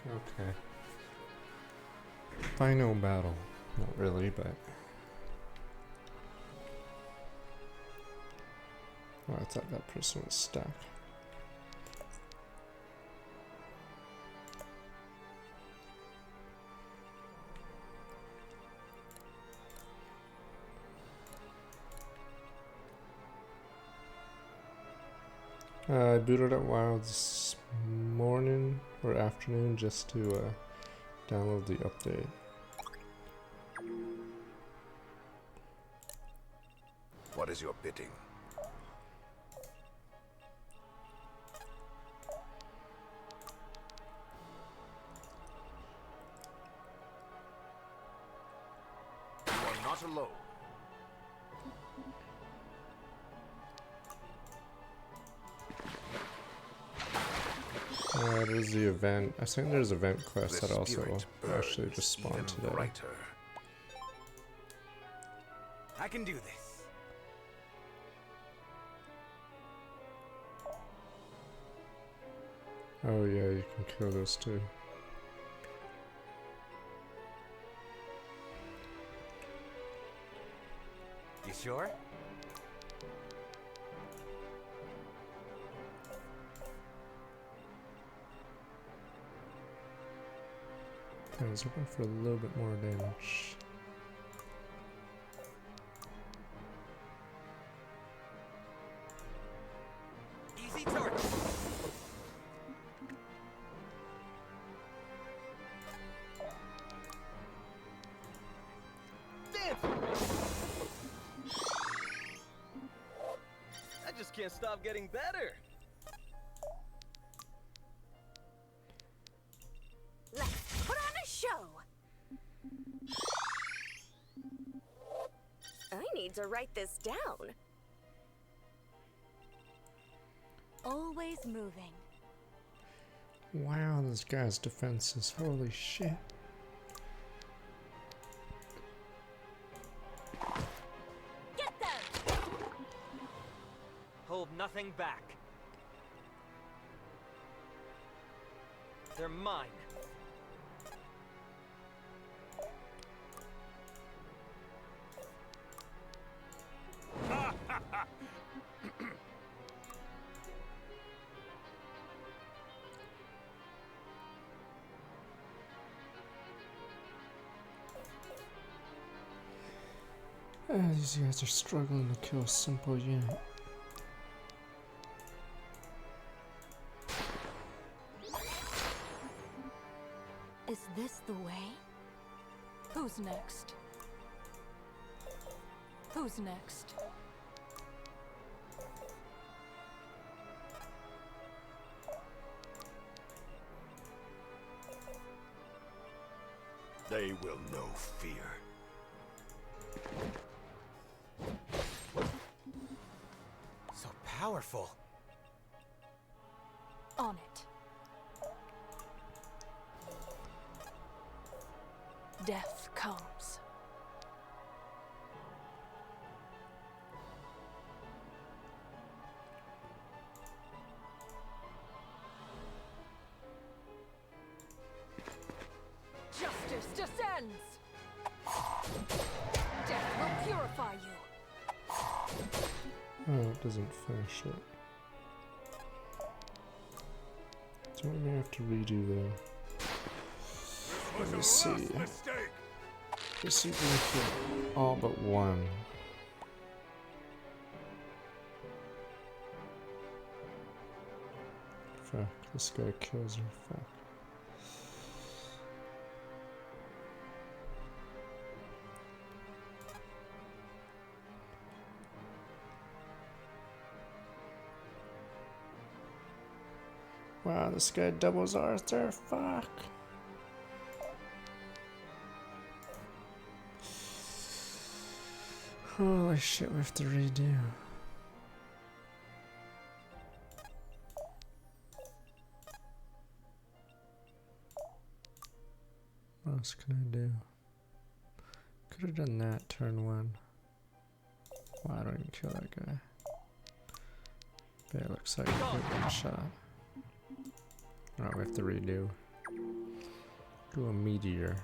Okay. Final battle. Not really, but... Oh, I thought that person was stuck. I booted up WoW this morning or afternoon just to download the update. What is your bidding? You are not alone. There's the event. I think there's event quests that also actually just spawned today. Brighter. I can do this. Oh yeah, you can kill those too. You sure? Okay, I was hoping for a little bit more damage. Easy target. I just can't stop getting better. Let's put on a show. I need to write this down. Always moving. Wow, this guy's defenses, holy shit. Get them! Hold nothing back. They're mine. These guys are struggling to kill a simple unit. Is this the way? Who's next? Who's next? They will know fear. So powerful. On it. Death comes. Justice descends! Death will purify you! Oh, it doesn't finish it. So we may have to redo the... Let me see. Let's see if we can kill all but one. Fuck, this guy kills her. Fuck. Wow, this guy doubles Arthur. Fuck. Holy shit, we have to redo. What else can I do? Could have done that turn one. Wow, I don't even kill that guy. But it looks like a one shot. Alright, we have to redo. Do a meteor.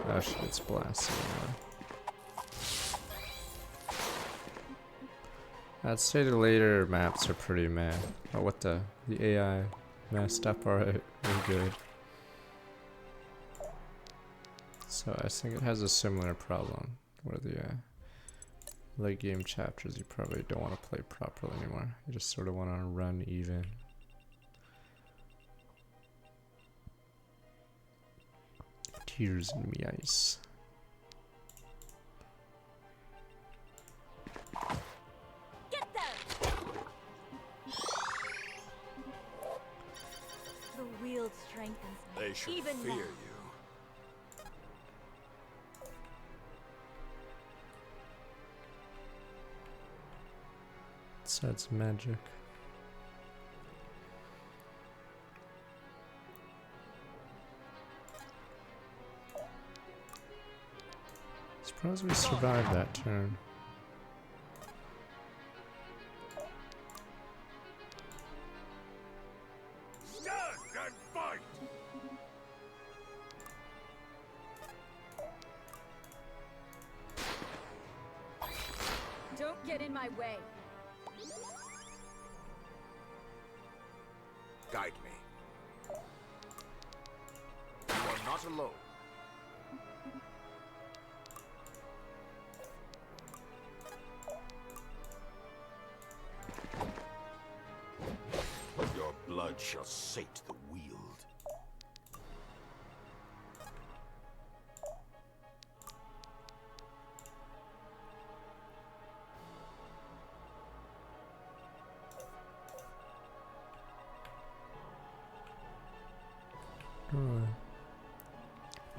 Oh shit, it's blasting now. I'd say the later maps are pretty meh. Oh, what the AI messed up alright. Really good. So I think it has a similar problem where the late game chapters you probably don't want to play properly anymore. You just sort of want to run even. Tears in me eyes. Get them! The wield strengthens me. They should even fear now. you. So it's magic. Suppose we survived that turn. Stand and fight! Don't get in my way. Guide me. You are are not alone. Your blood shall sate the wield.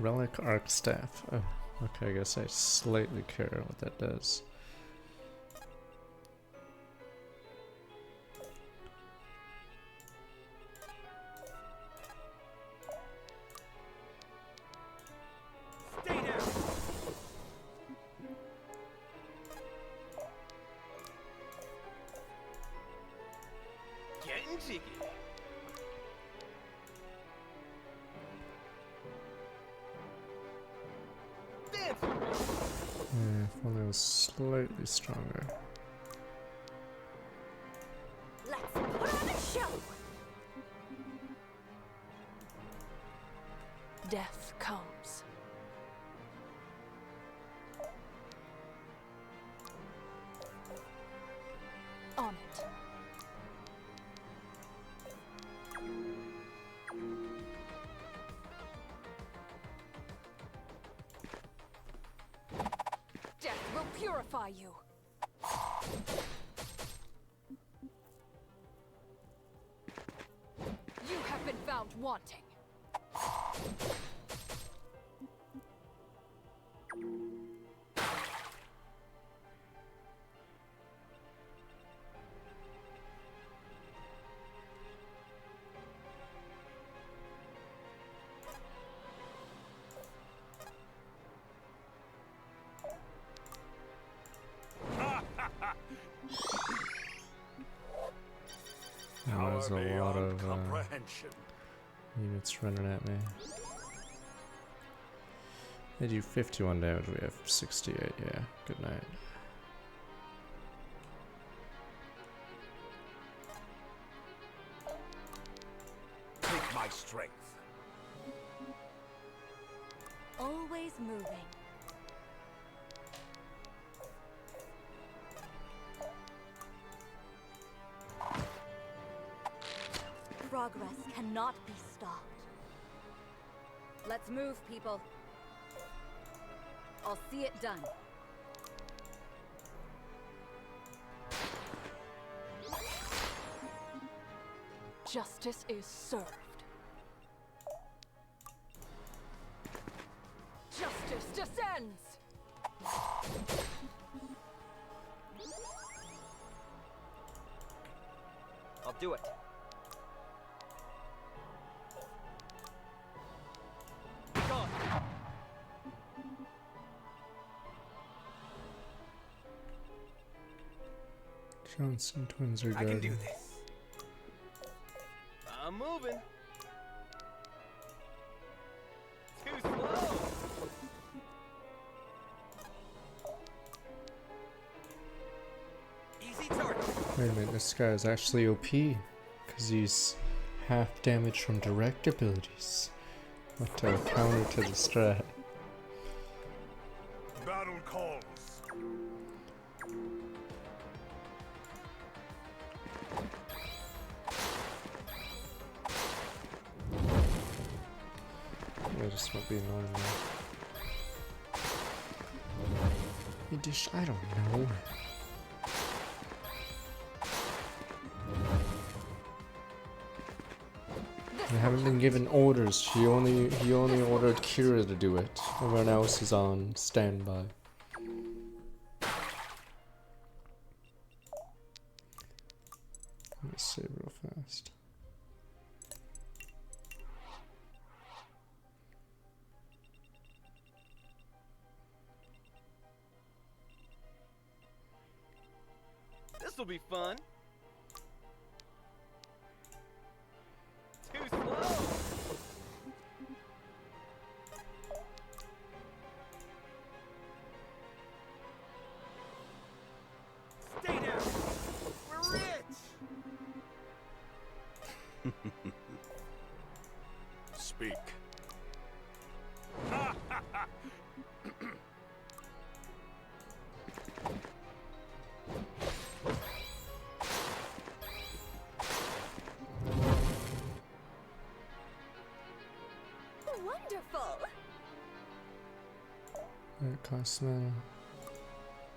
Relic Arc Staff. Oh, okay, I guess I slightly care what that does. Stay down. Getting jiggy. Yeah, if only it was slightly stronger. Let's put on a show! Death comes. On it. Death will purify you. You have been found wanting. There's a lot of comprehension. units running at me. They do 51 damage, we have 68, yeah. Good night. Take my strength. Always moving. Progress cannot be stopped. Let's move, people. I'll see it done. Justice is served. Justice descends! I'll do it. Gone. Johnson twins are I can do guarding. this. I'm moving. Too slow. Easy target. Wait a minute, this guy is actually OP. Because he's half damage from direct abilities. What a counter to the strat. Battle calls. I just won't be annoying now. You dish, I don't know. I haven't been given orders. He only ordered Kira to do it. Everyone else is on standby. Let's save real fast. This'll be fun. Too slow. Stay down. We're rich. Speak. Wonderful. It costs mana.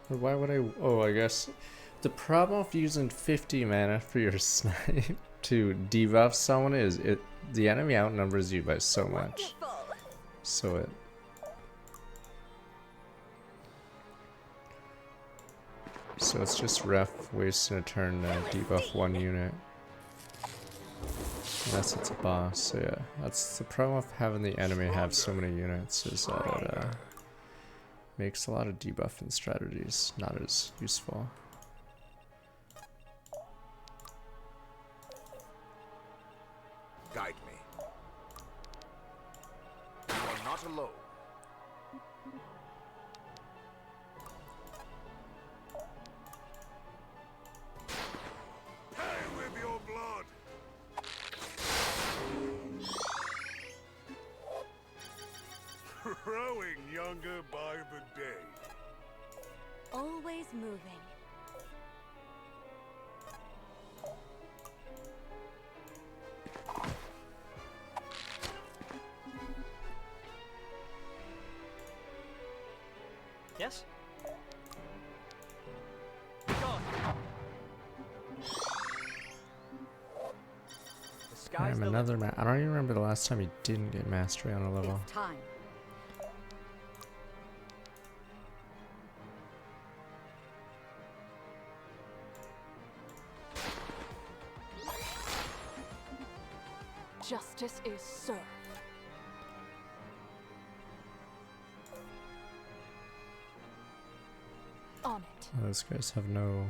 Or why would I? Oh, I guess the problem of using 50 mana for your snipe to debuff someone is the enemy outnumbers you by so much. So it's just rough wasting a turn to debuff one unit. Unless it's a boss, so yeah. That's the problem of having the enemy have so many units, is that it makes a lot of debuffing strategies not as useful. Guide me. You are not alone. Pay with your blood. Growing younger by the day. Always moving. Yes? Be gone. Damn, another I don't even remember the last time you didn't get mastery on a level. It's time. Justice is served. On it. Those guys have no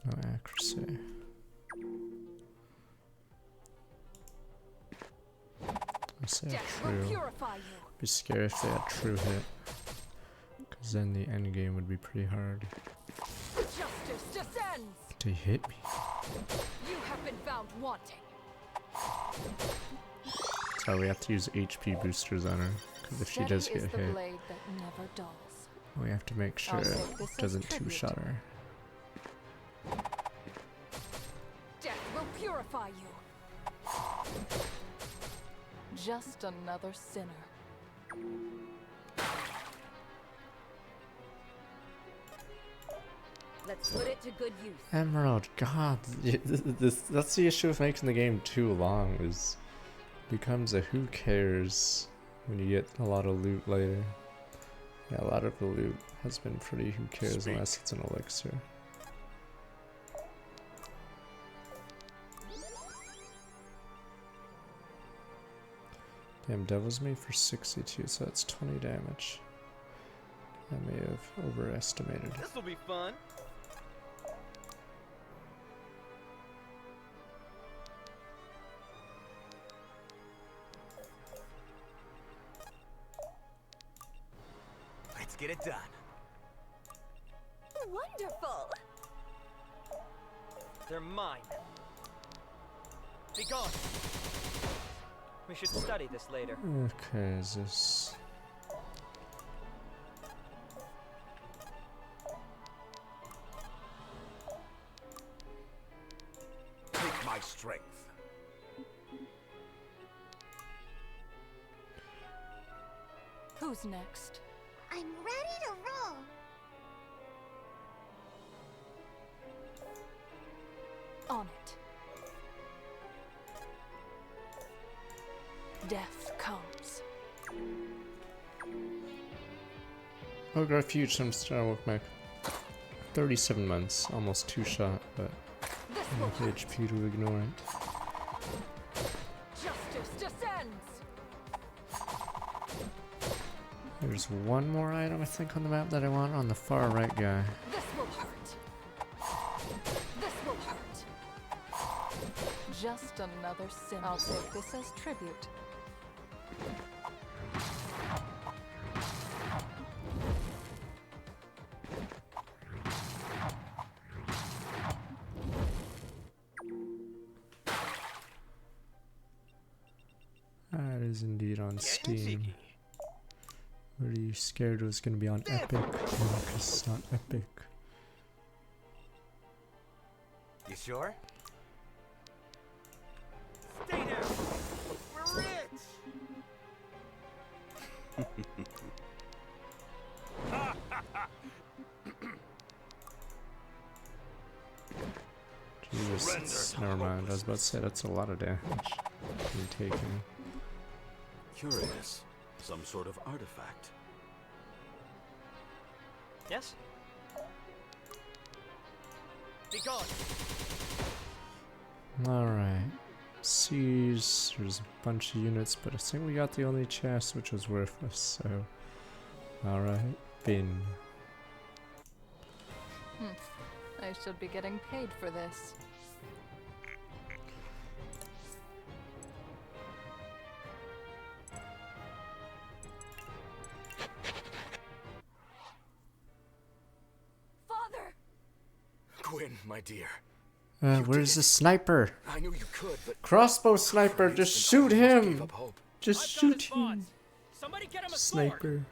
accuracy. I say Death true. will purify you. Be scary if they had true hit, because then the end game would be pretty hard. Justice descends. They hit me. You have been found wanting. That's why we have to use HP boosters on her, because if she does Steady get is the hit, blade that never dulls. we have to make sure I'll it take this as doesn't tribute. two-shot her. Death will purify you. Just another sinner. Let's put it to good use. Emerald, God, that's the issue with making the game too long, is becomes a who cares when you get a lot of loot later. Yeah, a lot of the loot has been pretty who cares unless it's an elixir. Damn, Devil's Made for 62, so that's 20 damage. I may have overestimated. This'll be fun. Let's get it done. Wonderful. They're mine. Be gone. We should study this later. Okay, is this... Take my strength. Who's next? I'm ready to roll. On it. Death comes. Ogre Refuge, some Star Walkback. 37 months, almost two-shot, but enough HP to ignore it. Justice descends. There's one more item I think on the map that I want on the far right guy. This will hurt. This will hurt. Just another sin. I'll take this as tribute. is indeed on Steam. Were you scared it was going to be on Epic? No, because it's not Epic. You sure? Stay there! We're rich! Jesus, never mind. I was about to say that's a lot of damage you're taking. Curious. Some sort of artifact. Yes? Be gone! Alright. Seize. There's a bunch of units, but I think we got the only chest which was worthless, so. Alright. Bin. I should be getting paid for this. Father! Gwyn, my dear. Where's the sniper? I knew you could, but Crossbow sniper, just shoot him! Just shoot him! Somebody get him a Sniper.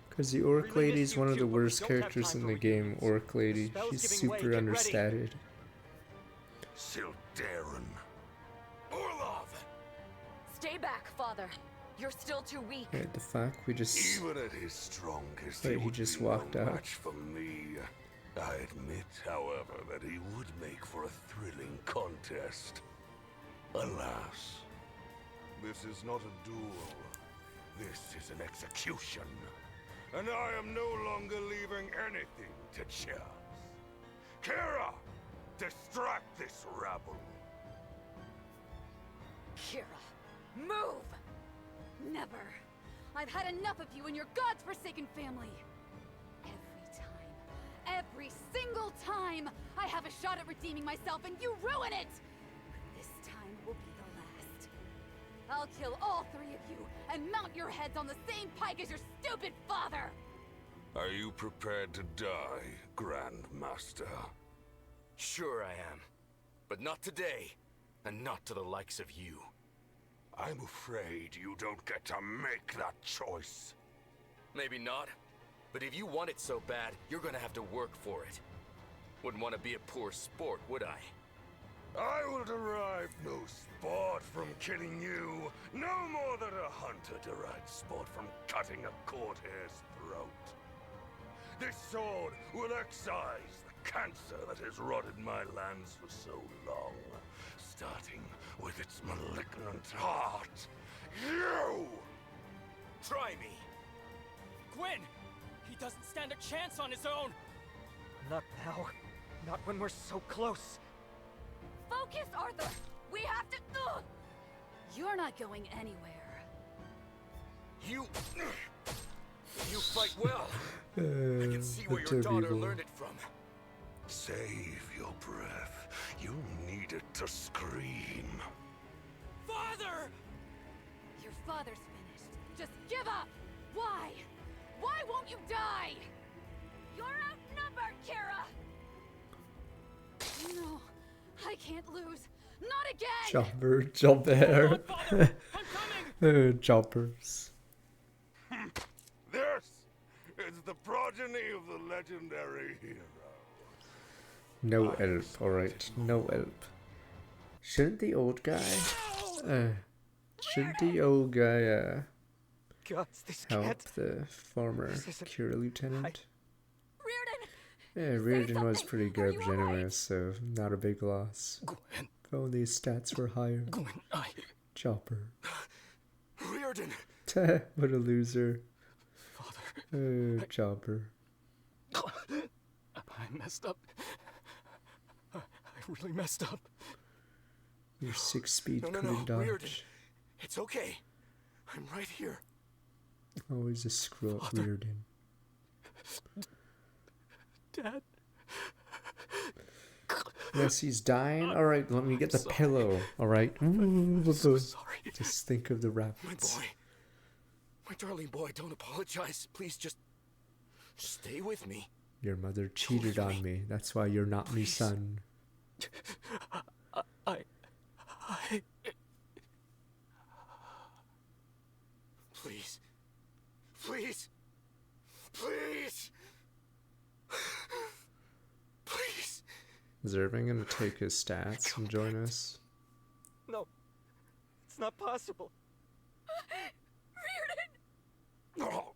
Because the Orc Lady is one of the worst characters in the game, Orc Lady. She's super understated. Sildarin. Orlov! Stay back, Father. You're still too weak. Wait, the fuck? We just... Even at his strongest, Wait, he just walked no out. match for me. I admit, however, that he would make for a thrilling contest. Alas, this is not a duel. This is an execution. And I am no longer leaving anything to chance. Kira, distract this rabble. Kira, move! Never. I've had enough of you and your god's-forsaken family. Every single time, I have a shot at redeeming myself and you ruin it! This time will be the last. I'll kill all three of you and mount your heads on the same pike as your stupid father! Are you prepared to die, Grand Master? Sure I am. But not today. And not to the likes of you. I'm afraid you don't get to make that choice. Maybe not. But if you want it so bad, you're gonna have to work for it. Wouldn't want to be a poor sport, would I? I will derive no sport from killing you, no more than a hunter derives sport from cutting a courtier's throat. This sword will excise the cancer that has rotted my lands for so long, starting with its malignant heart. You! Try me! Gwyn! He doesn't stand a chance on his own! Not now. Not when we're so close. Focus, Arthur! We have to... Ugh! You're not going anywhere. You fight well. I can see where your daughter learned it from. Save your breath. You need it to scream. Father! Your father's finished. Just give up! Why? Why won't you die? You're outnumbered, Kira! No, I can't lose. Not again! Jumper, jump there. Jumpers. This is the progeny of the legendary hero. No help, alright. No help. Shouldn't the old guy... help the former Kira lieutenant? Yeah, Reardon was pretty garbage anyway, so not a big loss. If only his stats were higher. Chopper. Reardon! What a loser. Chopper. I messed up. I really messed up. Your 6-speed No, couldn't dodge. Reardon. It's okay. I'm right here. Always a screw up, Reardon. Dad. Yes, he's dying. All right, let me get the pillow. All right. So sorry. Just think of the rapids. My boy. My darling boy, don't apologize. Please just stay with me. Your mother cheated on me. That's why you're not me son. Please. Please. Please. Is Irving gonna take his stats and join us? No. It's not possible. Oh,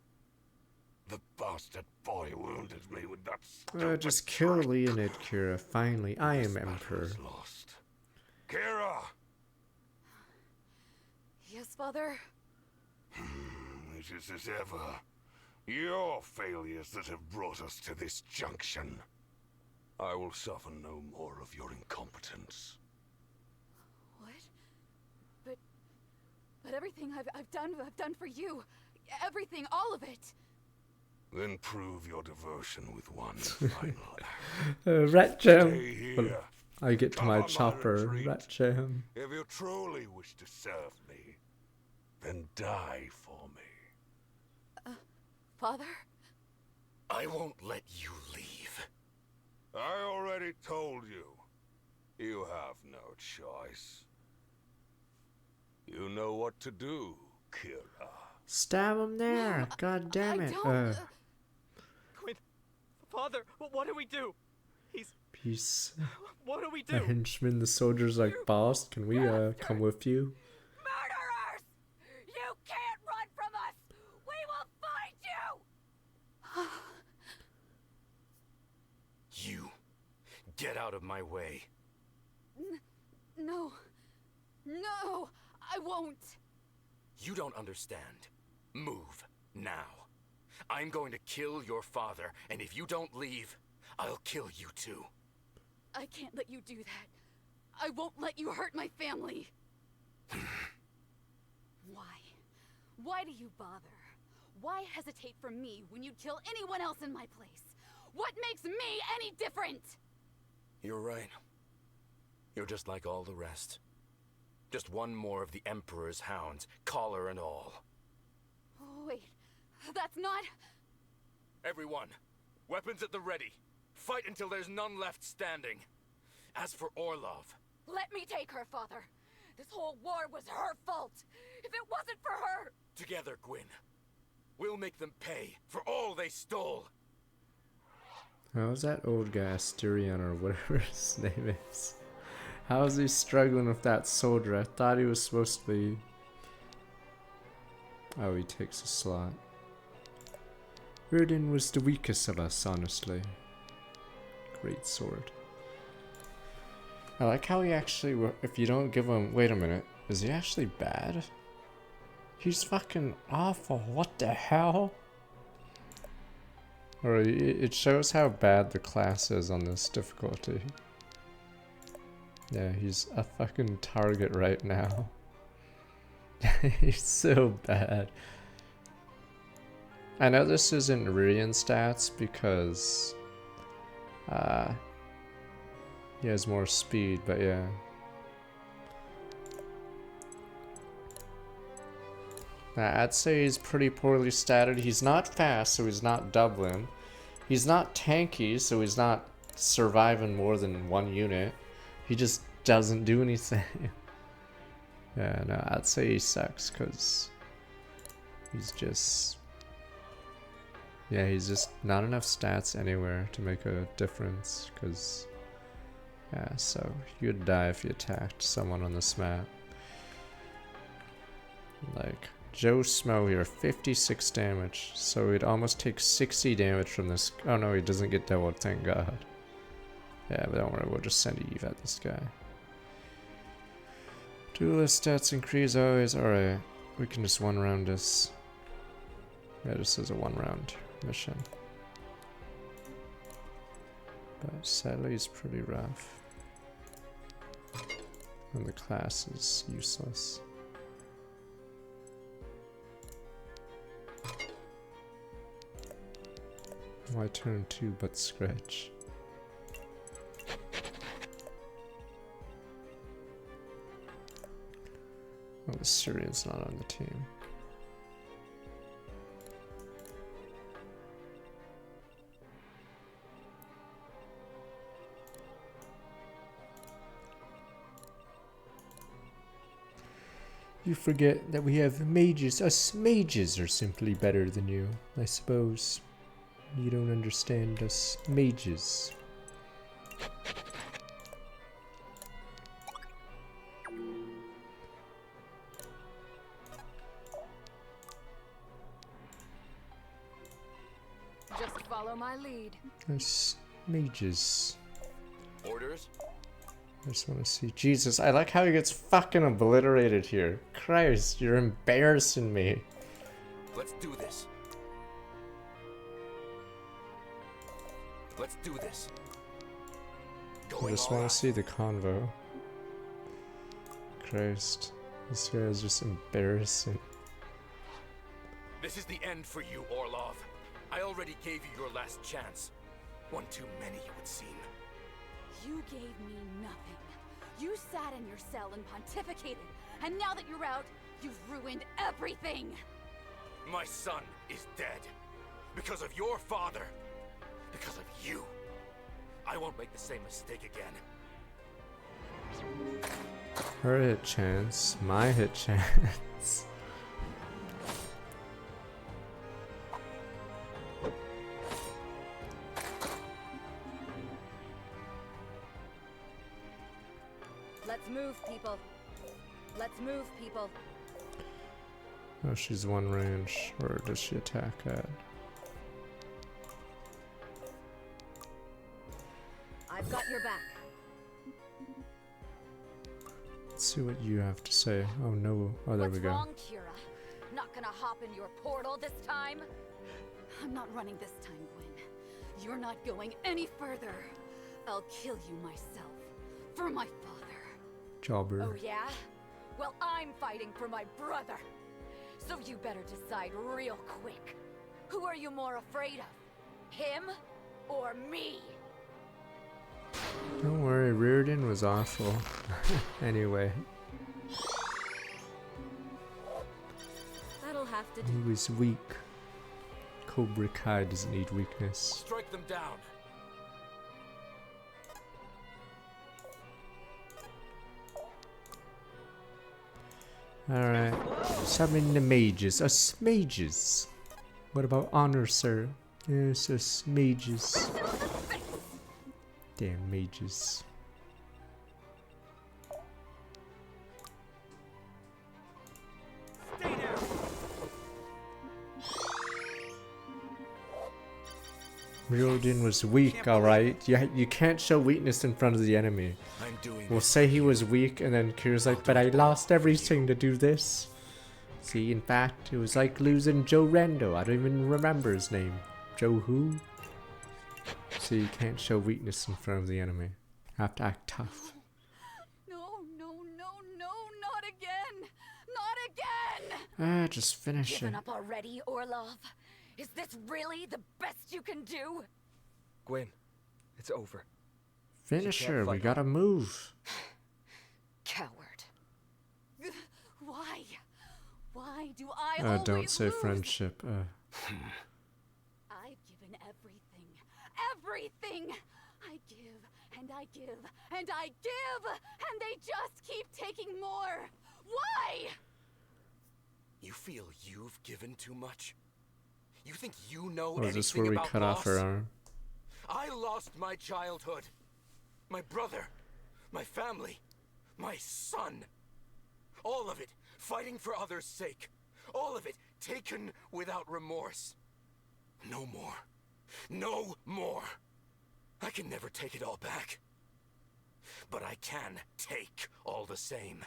the bastard boy wounded me with that Just kill Leonid, Kira. Finally, I am Emperor. lost. Kira! Yes, Father? It is as ever. Your failures that have brought us to this junction. I will suffer no more of your incompetence. What? But everything I've done for you. Everything, all of it. Then prove your devotion with one final Rat Jam. Stay here. Well, I get to my Cover chopper. retreat. Rat Jam. If you truly wish to serve me, then die for me. Father? I won't let you leave. I already told you. You have no choice. You know what to do, Kira. Stab him there. God damn it. Quinn, Father, what do we do? Peace. What do we The do? henchman, the soldier's like, boss, can we come with you? Murderers! You can't run from us! We will find you! You. Get out of my way. No. No! I won't! You don't understand. Move. Now. I'm going to kill your father, and if you don't leave, I'll kill you too. I can't let you do that. I won't let you hurt my family. Why? Why do you bother? Why hesitate for me when you'd kill anyone else in my place? What makes me any different? You're right. You're just like all the rest. Just one more of the Emperor's hounds, collar and all. Oh, wait, that's not... Everyone, weapons at the ready. Fight until there's none left standing. As for Orlov... Let me take her, Father. This whole war was her fault. If it wasn't for her... Together, Gwyn. We'll make them pay for all they stole. How's that old guy, Styrian, or whatever his name is? How is he struggling with that soldier? I thought he was supposed to be... Oh, he takes a slot. Urdin was the weakest of us, honestly. Great sword. I like how he actually... If you don't give him... Wait a minute. Is he actually bad? He's fucking awful. What the hell? Or it shows how bad the class is on this difficulty. Yeah, he's a fucking target right now. He's so bad. I know this isn't Rian stats because he has more speed, but yeah. I'd say he's pretty poorly statted. He's not fast, so he's not doubling. He's not tanky, so he's not surviving more than one unit. He just doesn't do anything. Yeah, no, I'd say he sucks, because he's just... Yeah, he's just not enough stats anywhere to make a difference, because... Yeah, so you'd die if you attacked someone on this map. Like... Joe Smo here, 56 damage, so he'd almost take 60 damage from this. Oh no, he doesn't get doubled, thank God. Yeah, but don't worry, we'll just send Eve at this guy. Duelist stats increase always. Alright, we can just one round this. Yeah, this is a one round mission. But sadly, it's pretty rough. And the class is useless. Why turn 2 but scratch? Oh, the Syrian's not on the team. You forget that we have mages. Us mages are simply better than you, I suppose. You don't understand us mages. Just follow my lead. Us mages. Orders? I just want to see Jesus. I like how he gets fucking obliterated here. Christ, you're embarrassing me. Let's do this. Let's do this. I just want to see the convo. Christ, this guy is just embarrassing. This is the end for you, Orlov. I already gave you your last chance. One too many, it would seem. You gave me nothing. You sat in your cell and pontificated, and now that you're out, you've ruined everything! My son is dead. Because of your father. Because of you. I won't make the same mistake again. Her hit chance, my hit chance. Let's move, people. Let's move, people. Oh, she's one range. Where does she attack at? I've got your back. Let's see what you have to say. Oh no. Oh, there we go. What's wrong, Kira? Not gonna hop in your portal this time? I'm not running this time, Gwen. You're not going any further. I'll kill you myself. For my father. Jobber. Oh yeah? Well, I'm fighting for my brother. So you better decide real quick. Who are you more afraid of? Him or me? Don't worry, Reardon was awful. Anyway. That'll have to He was weak. Cobra Kai doesn't need weakness. Strike them down. Alright. Summon the mages. Us mages. What about honor, sir? Yes, us mages. Damn mages. Riordan was weak, alright. You can't show weakness in front of the enemy. We'll say he was weak, and then Kira's like, but I lost everything to do this. See, in fact, it was like losing Joe Rando. I don't even remember his name. Joe who? So you can't show weakness in front of the enemy. Have to act tough. No, not again! Not again! Just finish it. Given up already, Orlov? Is this really the best you can do? Gwen, it's over. Finish her, we gotta move. Coward. Why? Why do I always don't say lose? friendship. I've given everything. Everything! I give, and I give, and I give, and they just keep taking more. Why? You feel you've given too much? You think you know Or is this anything where we about cut off her loss? arm? I lost my childhood, my brother, my family, my son. All of it fighting for others' sake. All of it taken without remorse. No more. No more. I can never take it all back. But I can take all the same.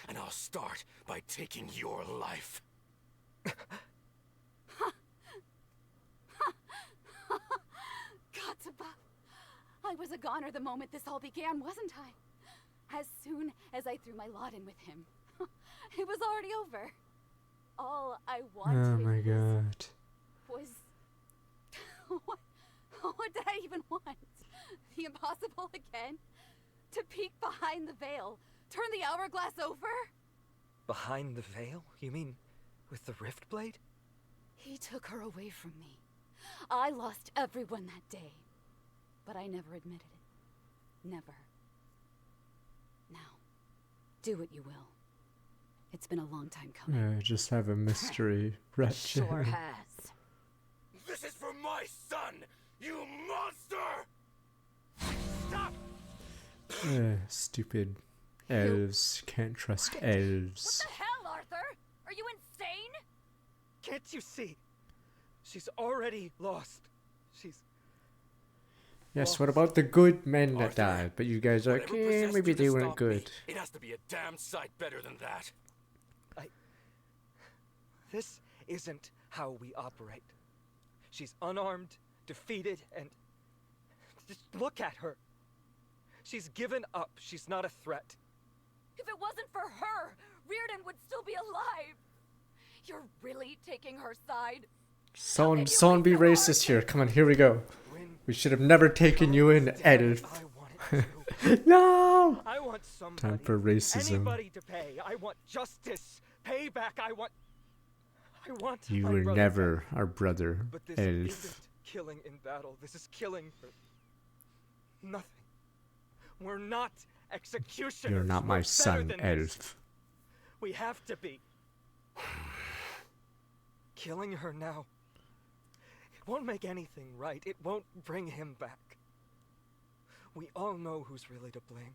And I'll start by taking your life. Gods above. I was a goner the moment this all began, wasn't I? As soon as I threw my lot in with him, it was already over. All I wanted Oh my god. was... what did I even want? The impossible again? To peek behind the veil? Turn the hourglass over? Behind the veil? You mean with the rift blade? He took her away from me. I lost everyone that day. But I never admitted it. Never. Now, do what you will. It's been a long time coming. Just have a mystery rat Sure chair. has. This is for my son, you monster! Stop! Stupid elves. Can't trust elves. What the hell, Arthur? Are you insane? Can't you see? She's already lost. She's... Yes, what about the good men that died? But you guys are like, maybe they weren't good. It has to be a damn sight better than that. This isn't how we operate. She's unarmed, defeated, and... Just look at her. She's given up. She's not a threat. If it wasn't for her, Reardon would still be alive. You're really taking her side? Someone be racist here. Come on, here we go. We should have never taken you in, elf. No! I want somebody, Time for racism. anybody to pay. I want justice. Payback. I want You my were brother never back. our brother, But this elf. isn't killing in battle. This is killing for nothing. We're not executioners. You're not my We're son, better than this. elf. We have to be. Killing her now. It won't make anything right. It won't bring him back. We all know who's really to blame.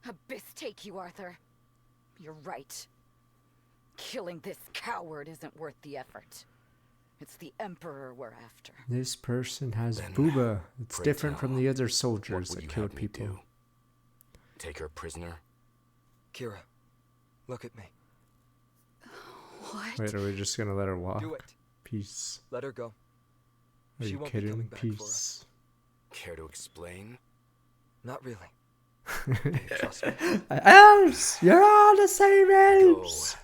Abyss take you, Arthur. You're right. Killing this coward isn't worth the effort. It's the Emperor we're after. This person has Then, booba. It's pray different tell, from the other soldiers what would that you killed have me people. do? Take her prisoner? Kira, look at me. What? Wait, are we just gonna let her walk? Do it. Peace. Let her go. Are She you won't be kidding? coming back for us. Peace. Care to explain? Not really. Trust me. Elves! You're all the same elves!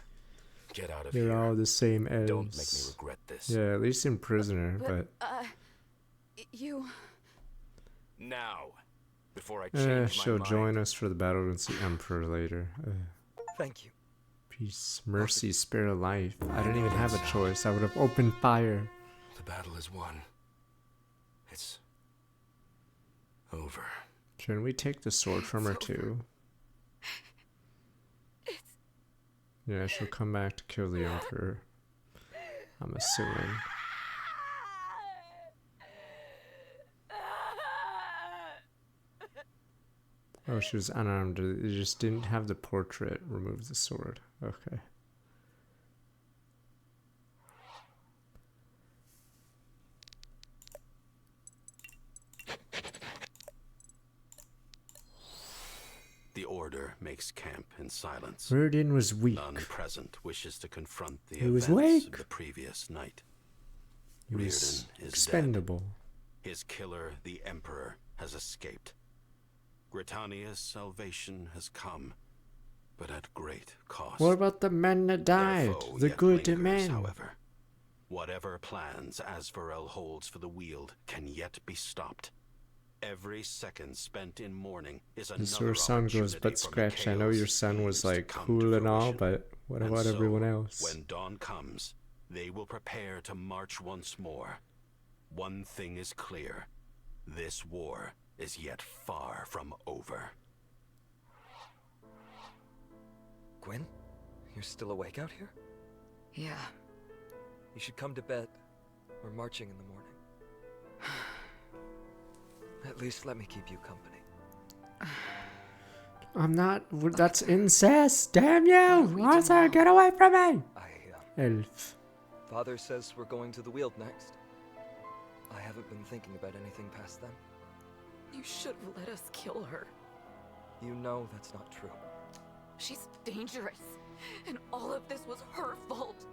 Get out of You're here. all the same elves. Don't make me regret this. Yeah, at least in prisoner, but... You... Now, before I change my she'll mind. join us for the battle against the Emperor later. Thank you. Peace, mercy, spare a life. I didn't even have a choice. I would have opened fire. The battle is won. It's over. Shouldn't we take the sword from her too? Yeah, she'll come back to kill the Emperor. I'm assuming. Oh, she was unarmed. They just didn't have the portrait. Remove the sword. Okay. The Order makes camp in silence. Reardon was weak. None present wishes to confront the He was events weak. of the previous night. He was Reardon is expendable. dead. His killer, the Emperor, has escaped. Britannia's salvation has come, but at great cost. What about the men that died? Their foe The yet good lingers, men. However, whatever plans Asvarel holds for the Weald can yet be stopped. Every second spent in mourning is another This your son goes opportunity butt for scratch. I know your Mikhail's son was schemes to like come cool to and all, fruition. but what And about so, everyone else? When dawn comes, they will prepare to march once more. One thing is clear. This war is yet far from over. Gwen, you're still awake out here? Yeah. You should come to bed. We're marching in the morning. At least let me keep you company. I'm not. That's incest. Damn you! Arthur, get away from me! Elf. Father says we're going to the Weald next. I haven't been thinking about anything past then. You should have let us kill her. You know that's not true. She's dangerous, and all of this was her fault.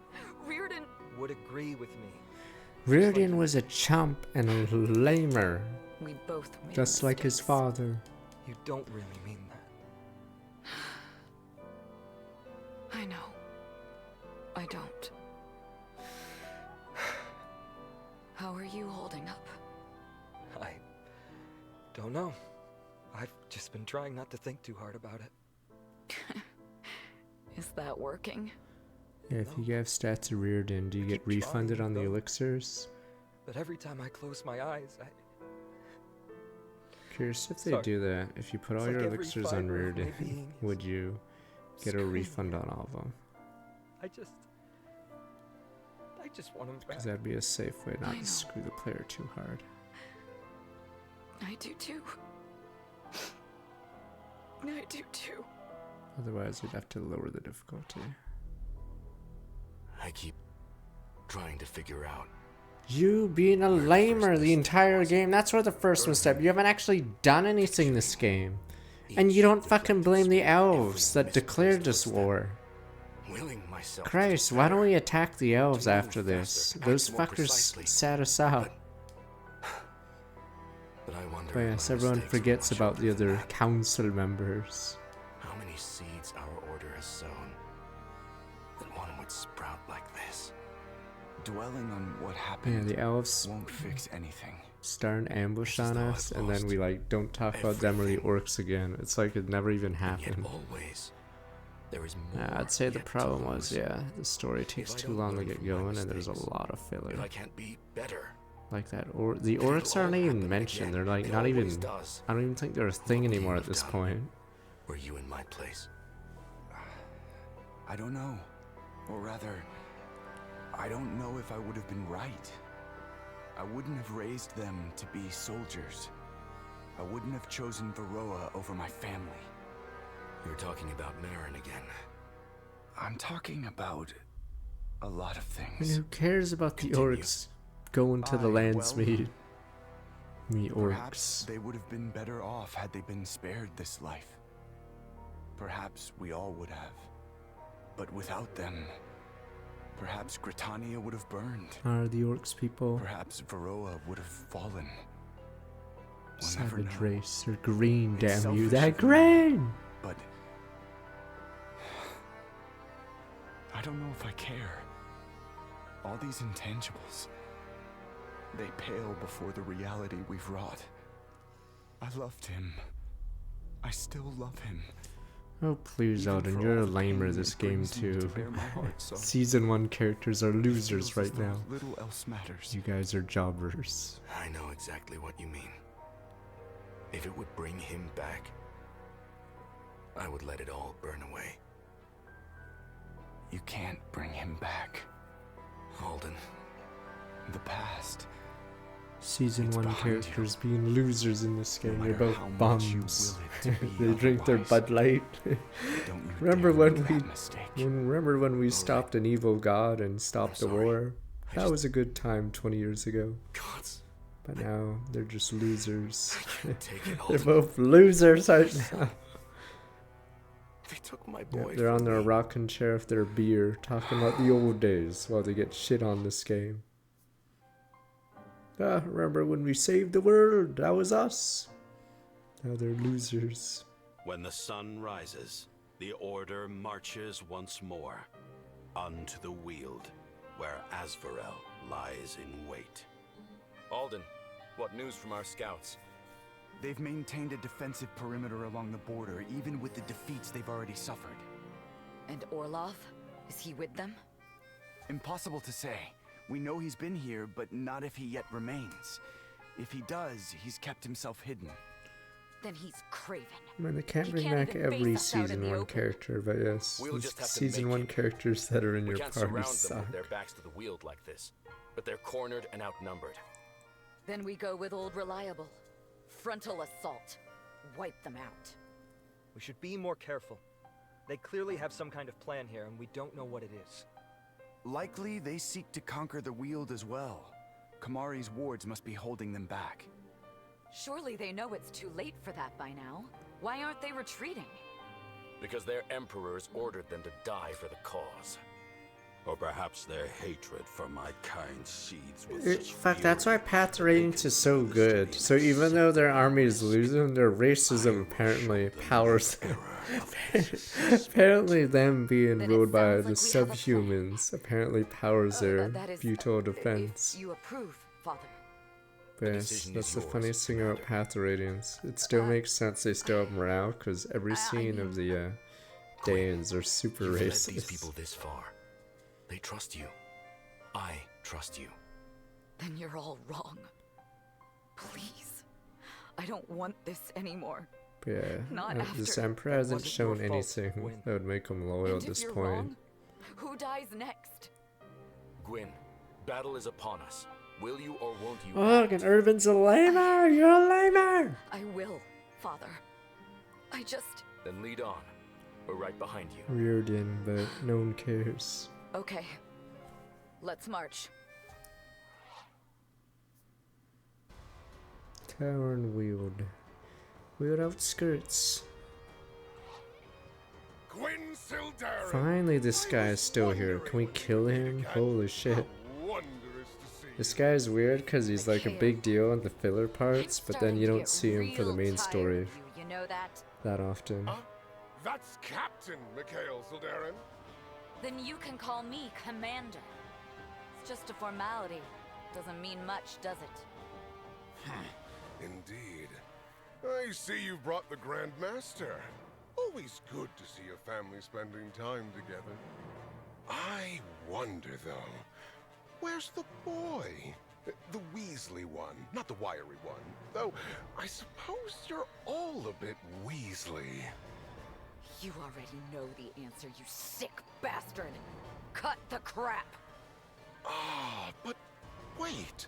Reardon Would agree with me. Reardon was a chump and a lamer. We both made Just like his father. You don't really mean that. I know. I don't. How are you holding up? I don't know. I've just been trying not to think too hard about it. Is that working? Yeah, if you have stats of Reardon, do you get refunded on the elixirs? But every time I close my eyes, Curious if they Sorry. do that. If you put all It's your like every elixirs on fiber of my Reardon, being would you get a screaming. refund on all of them? I just want him back. Because that'd be a safe way I not know. to screw the player too hard. I do too. I do too. Otherwise, you'd have to lower the difficulty. I keep trying to figure out. You being a lamer the entire game, that's where the first misstep. You haven't actually done anything this game. And you don't fucking blame the elves that declared this war. Willing myself. Christ, why don't we attack the elves after this? Those fuckers sat us out. But I wonder. But yes, everyone forgets about the other council members. How many seeds our order has sown that one would sprout like this? Dwelling on what happened Yeah, the elves won't fix anything. start an ambush on us, and then we like don't talk about them or the orcs again. It's like it never even happened. Always. There is more. I'd say the problem was, yeah, the story takes too long to get going, and there's a lot of filler. If I can't be better. Like that, or the orcs aren't even mentioned. They're like not even. I don't even think they're a thing anymore at this point. Were you in my place? I don't know. Or rather, I don't know if I would have been right. I wouldn't have raised them to be soldiers. I wouldn't have chosen Varroa over my family. You're talking about Marin again. I'm talking about a lot of I mean, things. who cares about the orcs going to the Landsmead? Me Perhaps orcs. they would have been better off had they been spared this life. Perhaps we all would have. But without them, perhaps Gritania would have burned. Are the orcs people? Perhaps Varroa would have fallen. We'll never Savage know. race. They're green, It's damn you. selfish That of me, green! But I don't know if I care. All these intangibles, they pale before the reality we've wrought. I loved him. I still love him. Oh please, Alden, you're a lamer this game too. Season 1 characters are losers right now. Little else matters. You guys are jobbers. I know exactly what you mean. If it would bring him back, I would let it all burn away. You can't bring him back. Alden. The past. Season 1 characters being losers in this game. They're matter both how much you bums. will it to be They drink their otherwise, Bud Light. don't you remember dare when make we that mistake. remember when we stopped an evil god and stopped the war? I That was a good time 20 years ago. Gods. But now they're just losers. Take it, They're Alden. both losers right now. They took my Yeah, boy. they're on their rocking chair with their beer, talking about the old days while they get shit on this game. Ah, remember when we saved the world? That was us. Now they're losers. When the sun rises, the Order marches once more unto the Weald, where Asvarel lies in wait. Alden, what news from our scouts? They've maintained a defensive perimeter along the border, even with the defeats they've already suffered. And Orlov? Is he with them? Impossible to say. We know he's been here, but not if he yet remains. If he does, he's kept himself hidden. Then he's craven. I mean, they can't He bring can't back even face every us out in Season the 1 open. character, but yes, We'll these just have to Season make 1 it. characters that are in We your can't party surround them suck. with their backs to the Weald like this, but they're cornered and outnumbered. Then we go with Old Reliable. Frontal assault. Wipe them out. We should be more careful. They clearly have some kind of plan here, and we don't know what it is. Likely, they seek to conquer the Weald as well. Kamari's wards must be holding them back. Surely they know it's too late for that by now. Why aren't they retreating? Because their emperors ordered them to die for the cause. Or perhaps their hatred for my kind seeds with In such fact, that's why Path Radiance is so good. So even though their army is losing, their racism apparently powers them. Apparently them being ruled by the subhumans apparently powers their That is, futile defense. If you approve, Father. But yes, that's the funniest thing about Path Radiance. It still makes sense they still have morale, because every scene of the Danes are super You've led racist. these people this far. They trust you. I trust you. Then you're all wrong. Please. I don't want this anymore. Yeah, Not this after. Emperor hasn't shown anything that would make him loyal And at this if you're point. wrong, who dies next? Gwyn, battle is upon us. Will you or won't you? Oh, and Irvin's a lamer! You're a lamer! I will, Father. I just... Then lead on. We're right behind you. Rearden, but no one cares. Okay. Let's march. Tower and Weald. Weald outskirts. Gwyn Sildarin. Finally, this guy is still here. Can we kill him? Holy shit. This guy is weird because he's like a big deal in the filler parts, but then you don't see him for the main story You know that? that often. That's Captain Mikhail Sildarin. Then you can call me Commander. It's just a formality. Doesn't mean much, does it? Indeed. I see you brought the Grand Master. Always good to see a family spending time together. I wonder, though, where's the boy? The Weasley one, not the wiry one. Though, I suppose you're all a bit Weasley. You already know the answer, you sick bastard. Cut the crap. Ah, but wait.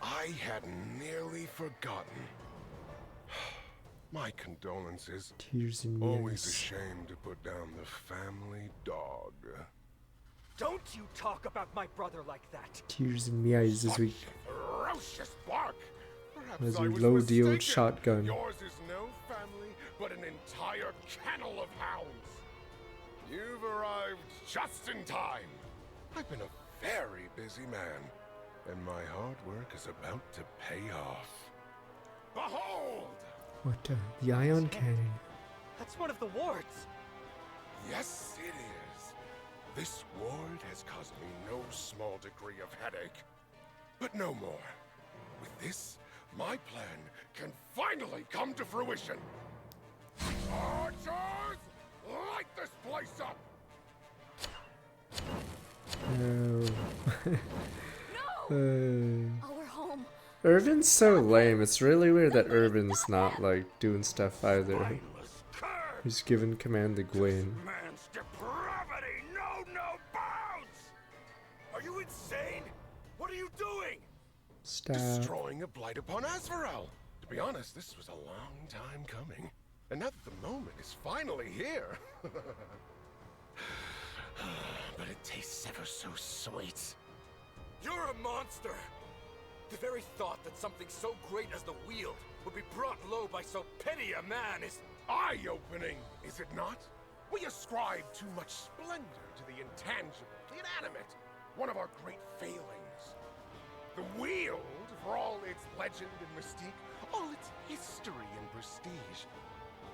I had nearly forgotten. My condolences. Tears in Always eyes. ashamed to put down the family dog. Don't you talk about my brother like that. Tears in my eyes this week. Ferocious bark. Perhaps As I we was load the old mistaken. shotgun. Yours is no family, but an entire kennel of hounds. You've arrived just in time. I've been a very busy man, and my hard work is about to pay off. Behold! What the ion cannon? That's one of the wards. Yes, it is. This ward has caused me no small degree of headache. But no more. With this, my plan can finally come to fruition. Archers, light this place up! No. Oh, we're home. Irvin's so lame. It's really weird that Irvin's not like doing stuff either. He's giving command to Gwyn. Man's depravity know no bounds! Are you insane? What are you doing? Stop. Destroying a blight upon Azvarel. To be honest, this was a long time coming. And now that the moment is finally here. But it tastes ever so sweet. You're a monster! The very thought that something so great as the Wield would be brought low by so petty a man is... Eye-opening, is it not? We ascribe too much splendor to the intangible, the inanimate. One of our great failings. The Wield, for all its legend and mystique, all its history and prestige,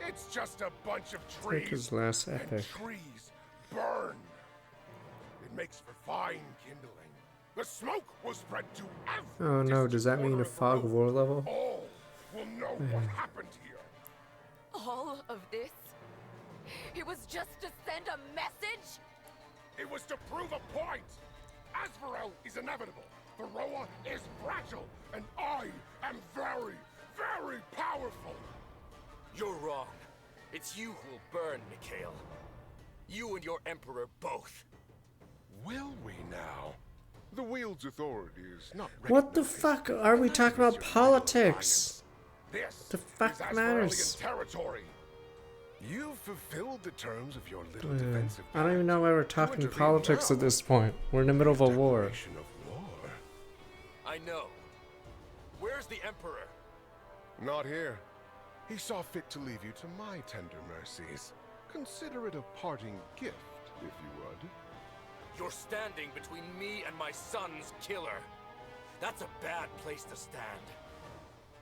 it's just a bunch of trees. Take his last and epic. trees burn. It makes for fine kindling. The smoke will spread to every Oh no, does that mean a corner of fog of war level? all will know what happened here. All of this? It was just to send a message? It was to prove a point. Azvarel is inevitable. Varroa is fragile, and I am very, very powerful. You're wrong. It's you who'll burn, Mikhail. You and your Emperor both. Will we now? The Wield's authority is not What the fuck are we talking about politics? This The fuck is Azvarelian matters? territory. You've fulfilled the terms of your little defensive I don't even know why we're talking intervene politics now. at this point. We're in the middle of a war. Declaration of war. I know. Where's the Emperor? Not here. He saw fit to leave you to my tender mercies. Consider it a parting gift, if you would. You're standing between me and my son's killer. That's a bad place to stand.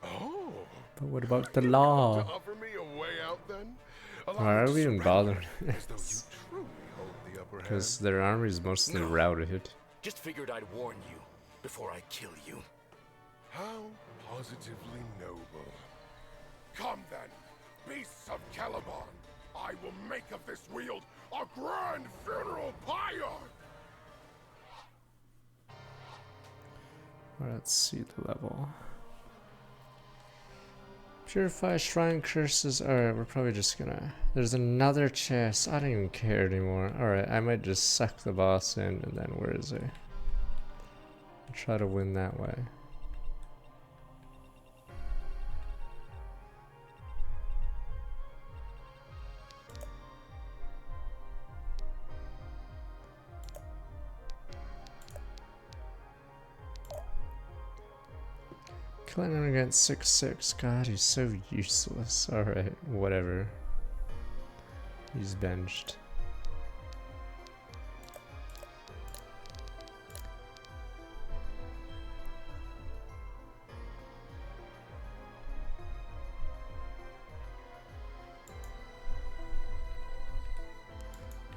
Oh. But what about the To law? offer me a way out, then? Why are we even bothered? As though you truly hold the upper hand. Because their army is mostly routed. Just figured I'd warn you before I kill you. How positively noble. Come then, beasts of Caliban. I will make of this Wield a grand funeral pyre. Let's see the level. Purify shrine curses. Alright, we're probably just gonna... There's another chest. I don't even care anymore. Alright, I might just suck the boss in and then where is he? Try to win that way. Killing him against 6-6. God, he's so useless. Alright, whatever. He's benched.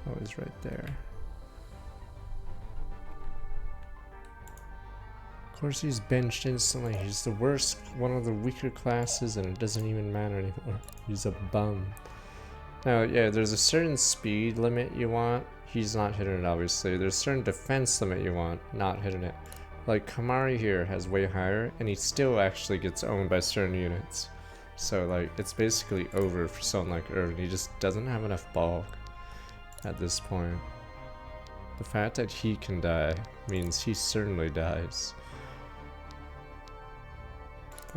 Oh, he's right there. Of course he's benched instantly. He's the worst, one of the weaker classes, and it doesn't even matter anymore. He's a bum. Now, yeah, there's a certain speed limit you want. He's not hitting it, obviously. There's a certain defense limit you want, not hitting it. Like, Kamari here has way higher, and he still actually gets owned by certain units. So, like, it's basically over for someone like Irvin. He just doesn't have enough bulk at this point. The fact that he can die means he certainly dies.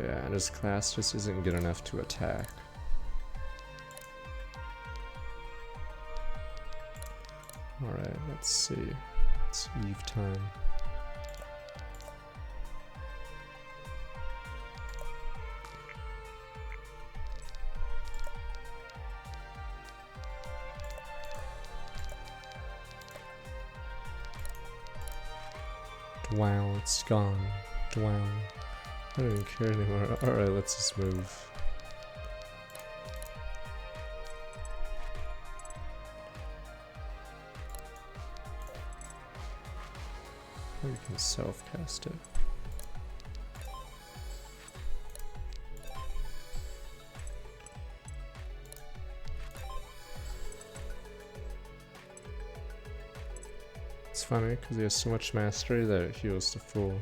Yeah, and his class just isn't good enough to attack. Alright, let's see. It's Eve time. Wow, it's gone. Wow. I don't even care anymore. Alright, let's just move. Or you can self-cast it. It's funny because he has so much mastery that it heals to full.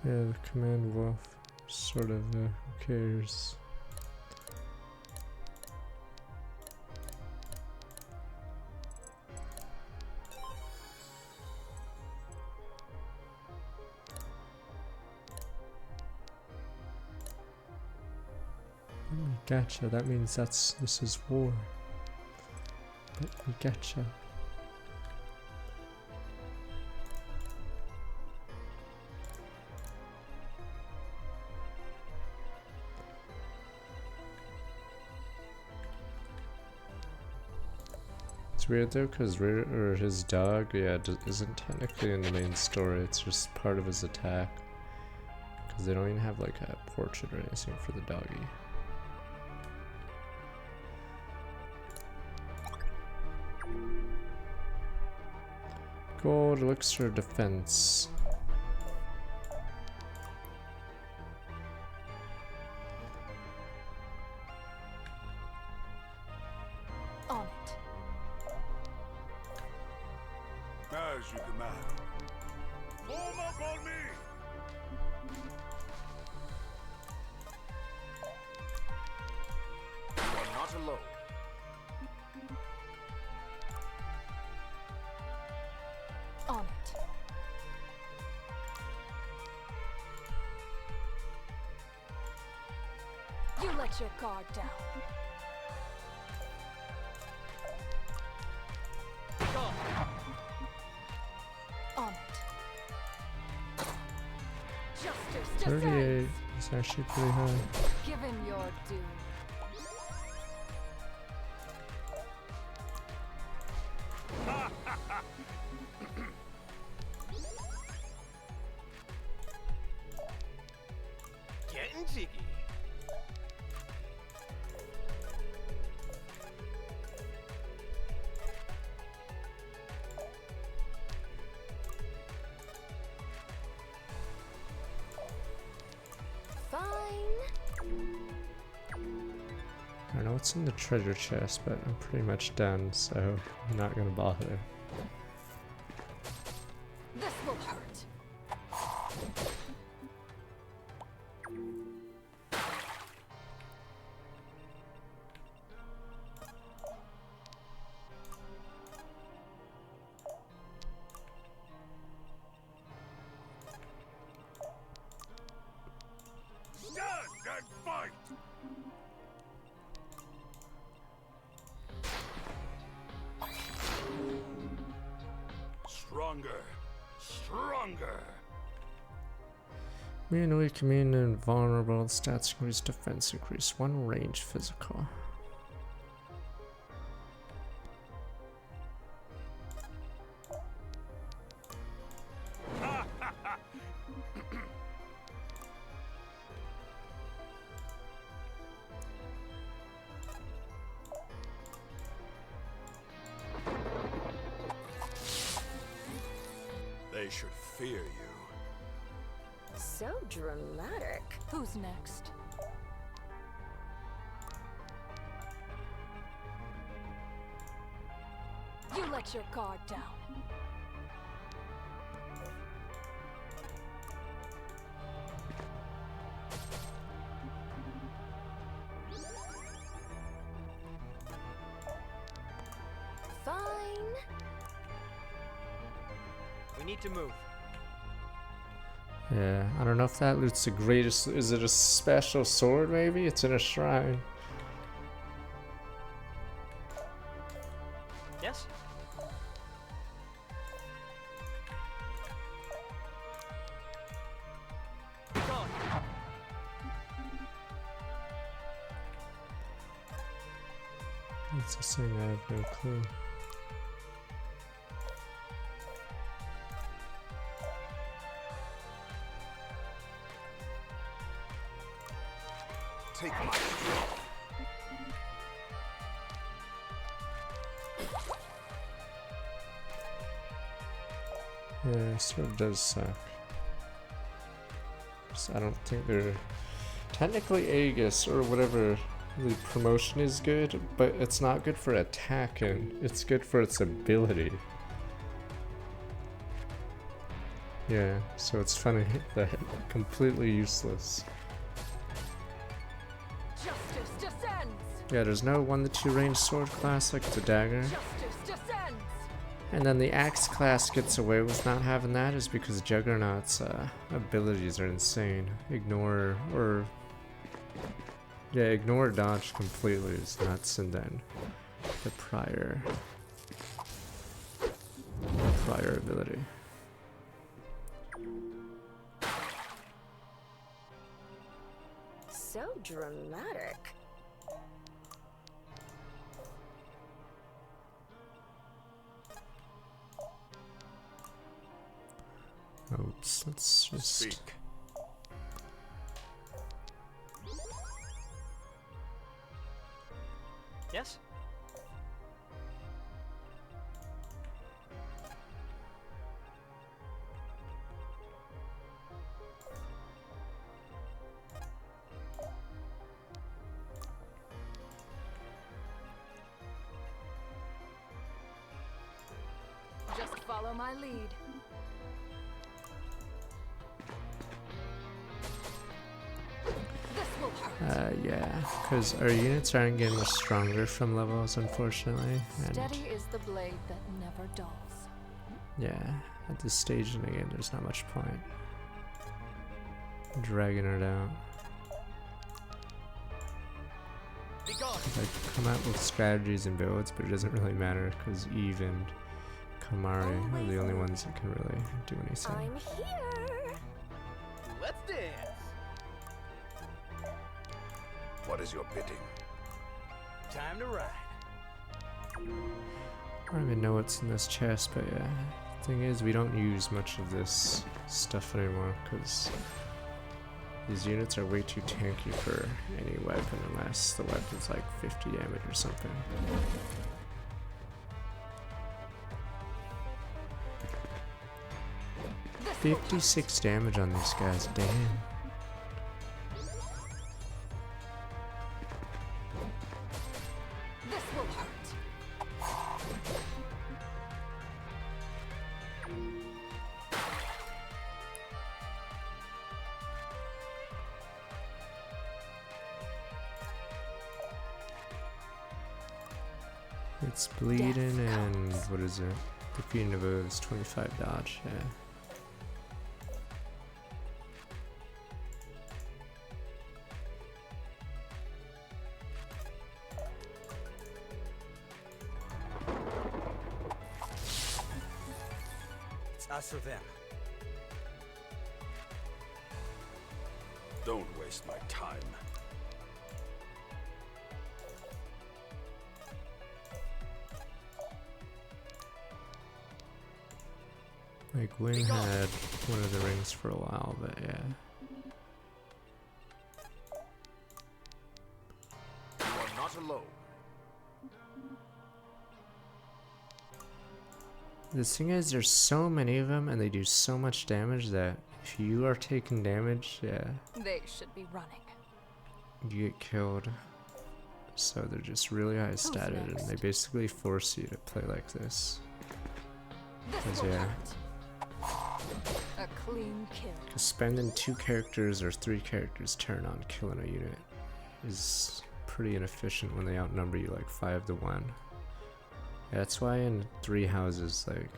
Yeah, the command wolf, sort of, who cares? Gotcha, that means this is war. But we gotcha. It's weird though, because his dog, yeah, isn't technically in the main story. It's just part of his attack. Because they don't even have like a portrait or anything for the doggy. Gold elixir defense. On it. As you command. Form up on me! You are not alone. On it. You let your guard down. On it. Justice 38 is actually pretty high. Give him your due. cheeky. I don't know what's in the treasure chest, but I'm pretty much done, so I'm not gonna bother. This will hurt. Stand and fight! Stronger! Stronger! Immune, weak, immune, and vulnerable. Stats increase, defense increase. 1 range physical. They should fear you. So dramatic. Who's next? You let your guard down. Fine. We need to move. Yeah, I don't know if that loot's the greatest. Is it a special sword maybe? It's in a shrine. Yes? Gone. What's this thing? I have no clue. Take my strength. Yeah, it sort of does suck. So I don't think they're technically Aegis or whatever the promotion is good, but it's not good for attacking. It's good for its ability. Yeah, so it's funny that completely useless. Justice descends. Yeah, there's no 1 to 2 range sword class like the dagger. Justice descends. And then the axe class gets away with not having that is because Juggernaut's abilities are insane. Ignore or ignore dodge completely is nuts, and then the prior ability. So dramatic. Oops, let's just Speak. Yes? Just follow my lead. This will hurt. Yeah, because our units aren't getting much stronger from levels, unfortunately. And Steady is the blade that never dulls. yeah, at this stage in the game, there's not much point dragging it out. Be gone. I come out with strategies and builds, but it doesn't really matter because Eve and Kamari are the only ones that can really do anything. I'm here. Let's dance. What is your bidding? Time to ride. I don't even know what's in this chest, but yeah. Thing is, we don't use much of this stuff anymore because These units are way too tanky for any weapon unless the weapon's like 50 damage or something. This 56 damage on these guys, damn. This will hurt. It's bleeding and what is it? Defeating of is 25 dodge, yeah. It's us or them. Don't waste my time. Like Wynn had one of the rings for a while, but yeah. You are not alone. The thing is, there's so many of them and they do so much damage that if you are taking damage, yeah, They should be running. you get killed. So they're just really high statted and they basically force you to play like this. Cause yeah. A clean kill. Because spending 2 characters or 3 characters turn on killing a unit is pretty inefficient when they outnumber you like 5 to 1. Yeah, that's why in 3 houses, like,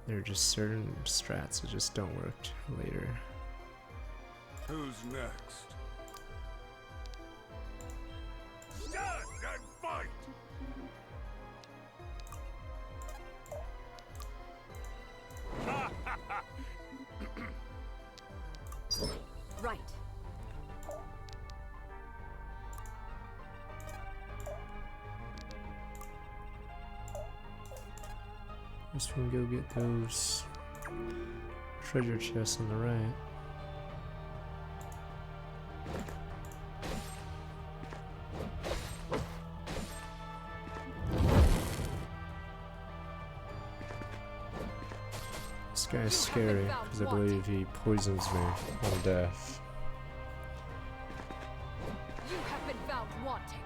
there are just certain strats that just don't work later. Who's next? Stand and fight! Right. Just we can go get those treasure chests on the right. This guy's scary because I believe he poisons me on death. You have been found wanting.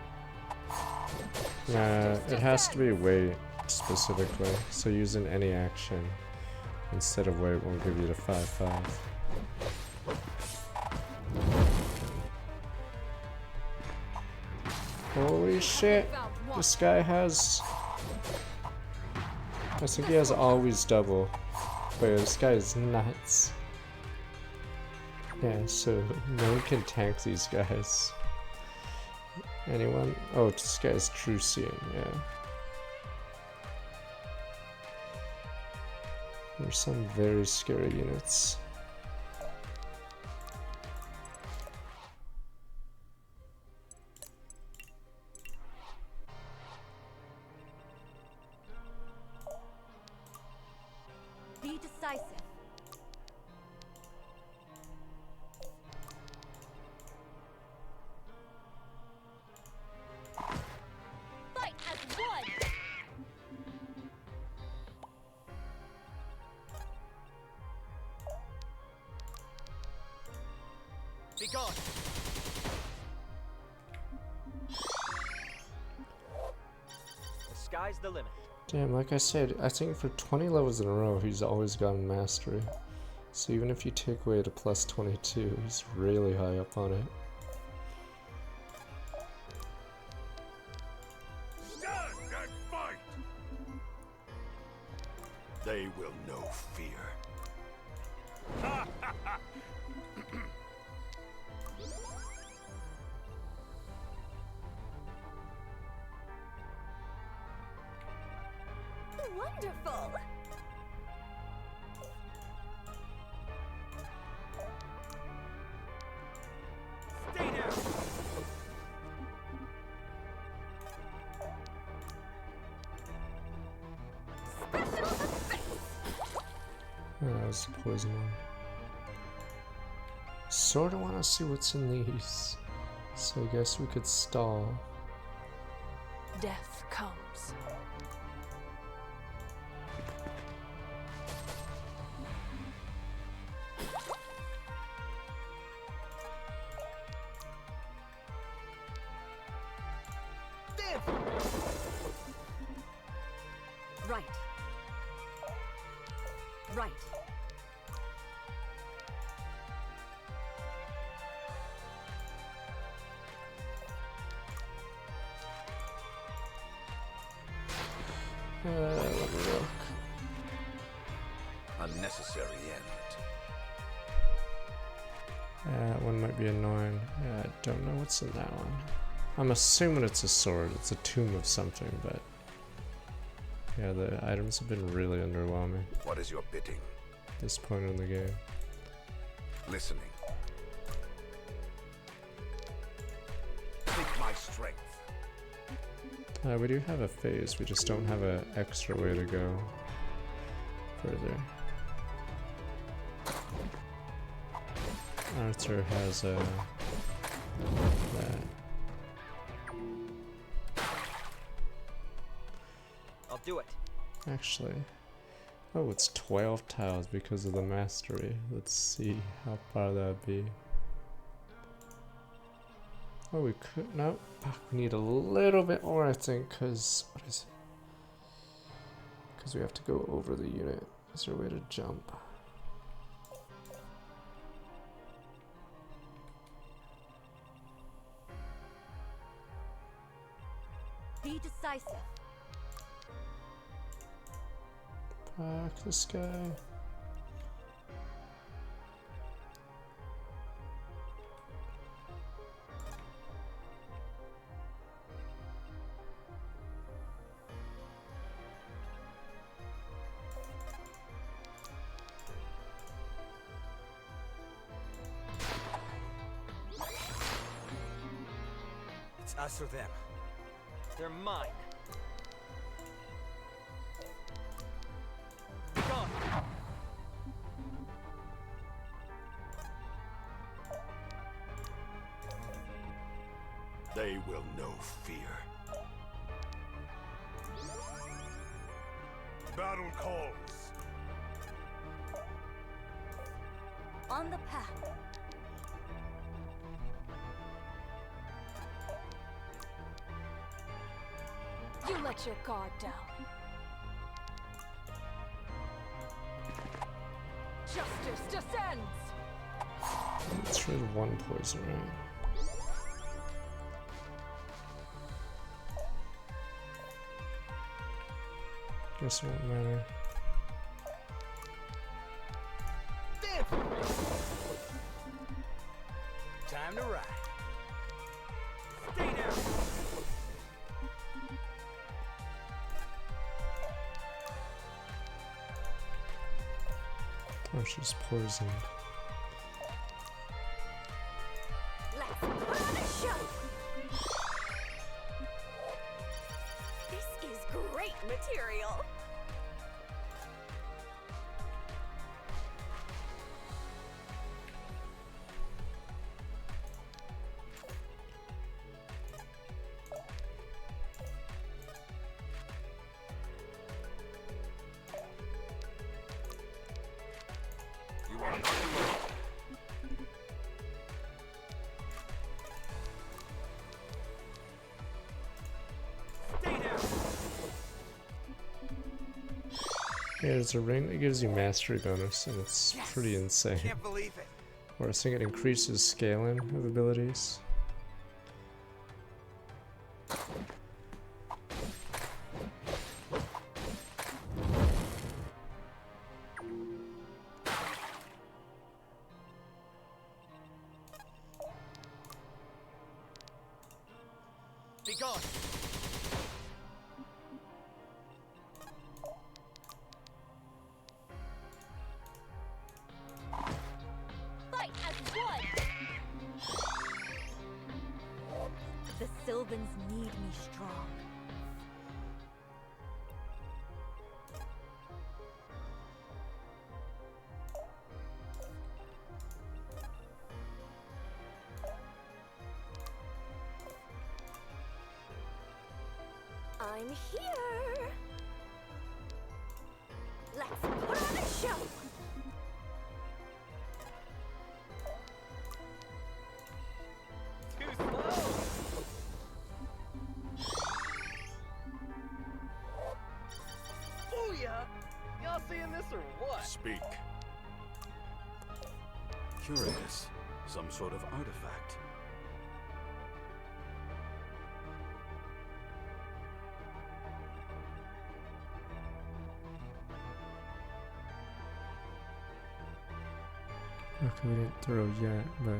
It has to be weight specifically, so using any action instead of weight won't give you the 5/5. Holy shit! This guy has... I think he has always double. Wait, this guy is nuts. Yeah, so no one can tank these guys. Anyone? Oh, this guy's true seeing, yeah. There's some very scary units. Be decisive. Fight as one. Be gone. The sky's the limit. Damn, like I said, I think for 20 levels in a row, he's always gotten mastery. So even if you take away the plus 22, he's really high up on it. Stand and fight! They will know fear. Wonderful! Stay down! Oh, that was the poison one. sort of want to see what's in these. So I guess we could stall. Death comes. Right. Right. Let me look. Unnecessary end. That one might be annoying. Yeah, I don't know what's in that one. I'm assuming it's a sword. It's a tomb of something, but yeah, the items have been really underwhelming What is your bidding? at this point in the game. Listening. Take my strength. We do have a phase, we just don't have an extra way to go further. Arthur has a that. I'll do it. Actually, oh, it's 12 tiles because of the mastery. Let's see how far that'd be. Oh, we could, no, we need a little bit more, I think, because, what is it? Because we have to go over the unit. Is there a way to jump? Be decisive. Fuck this guy. It's us or them. They're mine. Gone. They will know fear. Battle calls. On the path. You let your guard down. Justice descends! Let's try the one poison, right? Guess it won't matter. Time to ride. Stay down. Oh, she's poisoned. Let's put on a show. This is great material. You are not alone. Stay down. Yeah, there's a ring that gives you mastery bonus, and it's pretty insane. Can't believe it. Or I think it increases scaling of abilities. Be gone. Fight as one! The Sylvans need me strong. I'm here. Let's put on a show. Too slow. Booyah! Y'all seeing this or what? Speak. Curious. Some sort of artifact. Okay, we didn't throw yet, but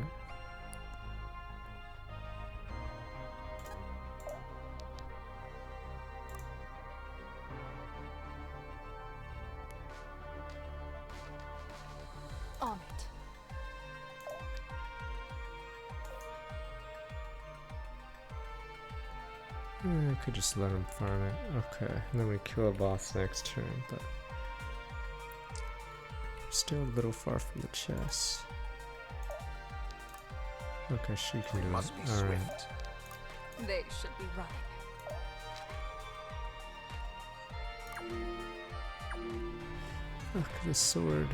On it. I could just let him farm it. Okay, and then we kill a boss next turn, but still a little far from the chest. Okay, she can do it. Alright. They should be running. Fuck the sword.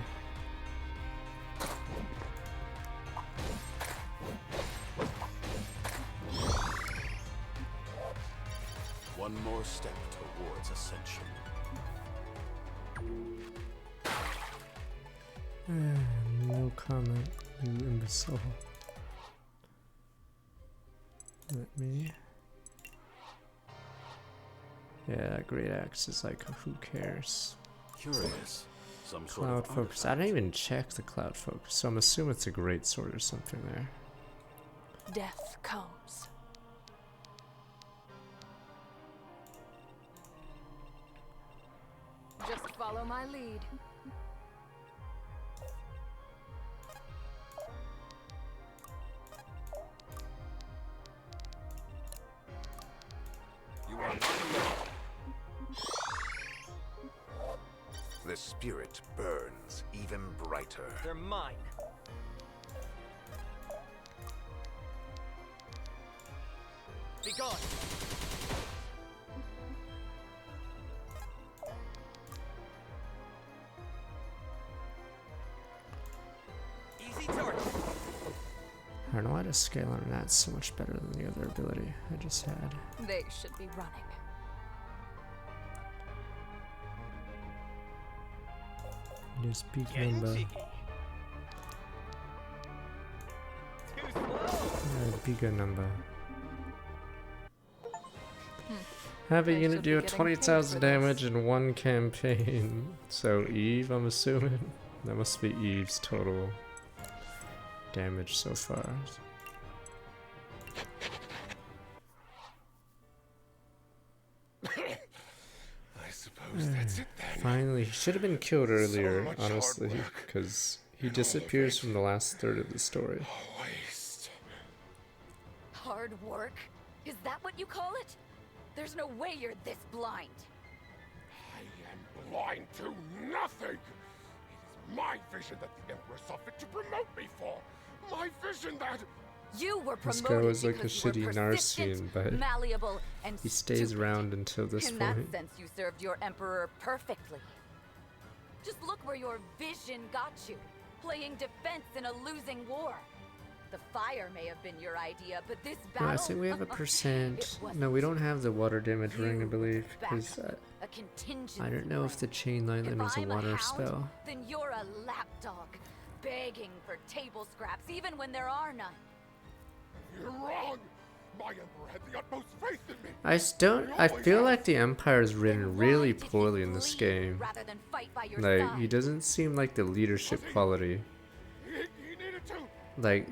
One more step towards ascension. No comment, you imbecile. Let me. Yeah, great axe is like, who cares? Curious. Some sort Cloud of focus. I didn't even check the cloud focus, so I'm assuming it's a great sword or something there. Death comes. Just follow my lead. You are not alone. The spirit burns even brighter. They're mine. Be gone. Easy target. I don't know why to scale on that so much better than the other ability I just had. They should be running. Just peak number. Bigger number. Have a unit deal 20,000 damage in one campaign. So Eve, I'm assuming. That must be Eve's total damage so far. I suppose that's it then. Finally, he should have been killed earlier, much honestly, hard work. because he disappears from the last third of the story. Waste. Hard work? Is that what you call it? There's no way you're this blind. I am blind to nothing. It is my vision that the Emperor saw fit to promote me for. My vision that... You were This promoted guy was like a because you were shitty persistent, Narcian, but malleable, and he stays stupid. around until this In point. that sense, you served your emperor perfectly. Just look where your vision got you, playing defense in a losing war. The fire may have been your idea, but this battle... No, I think we have a percent. No, we don't have the water damage ring, I believe, because a contingency I don't know if the chain lightning is a I'm water hound, spell. Then you're a lapdog, begging for table scraps even when there are none. You're wrong. My Emperor had the utmost faith in me. I feel like the Empire is written really poorly in this game. Rather than fight by your Like, side. he doesn't seem like the leadership quality. He needed to. Like,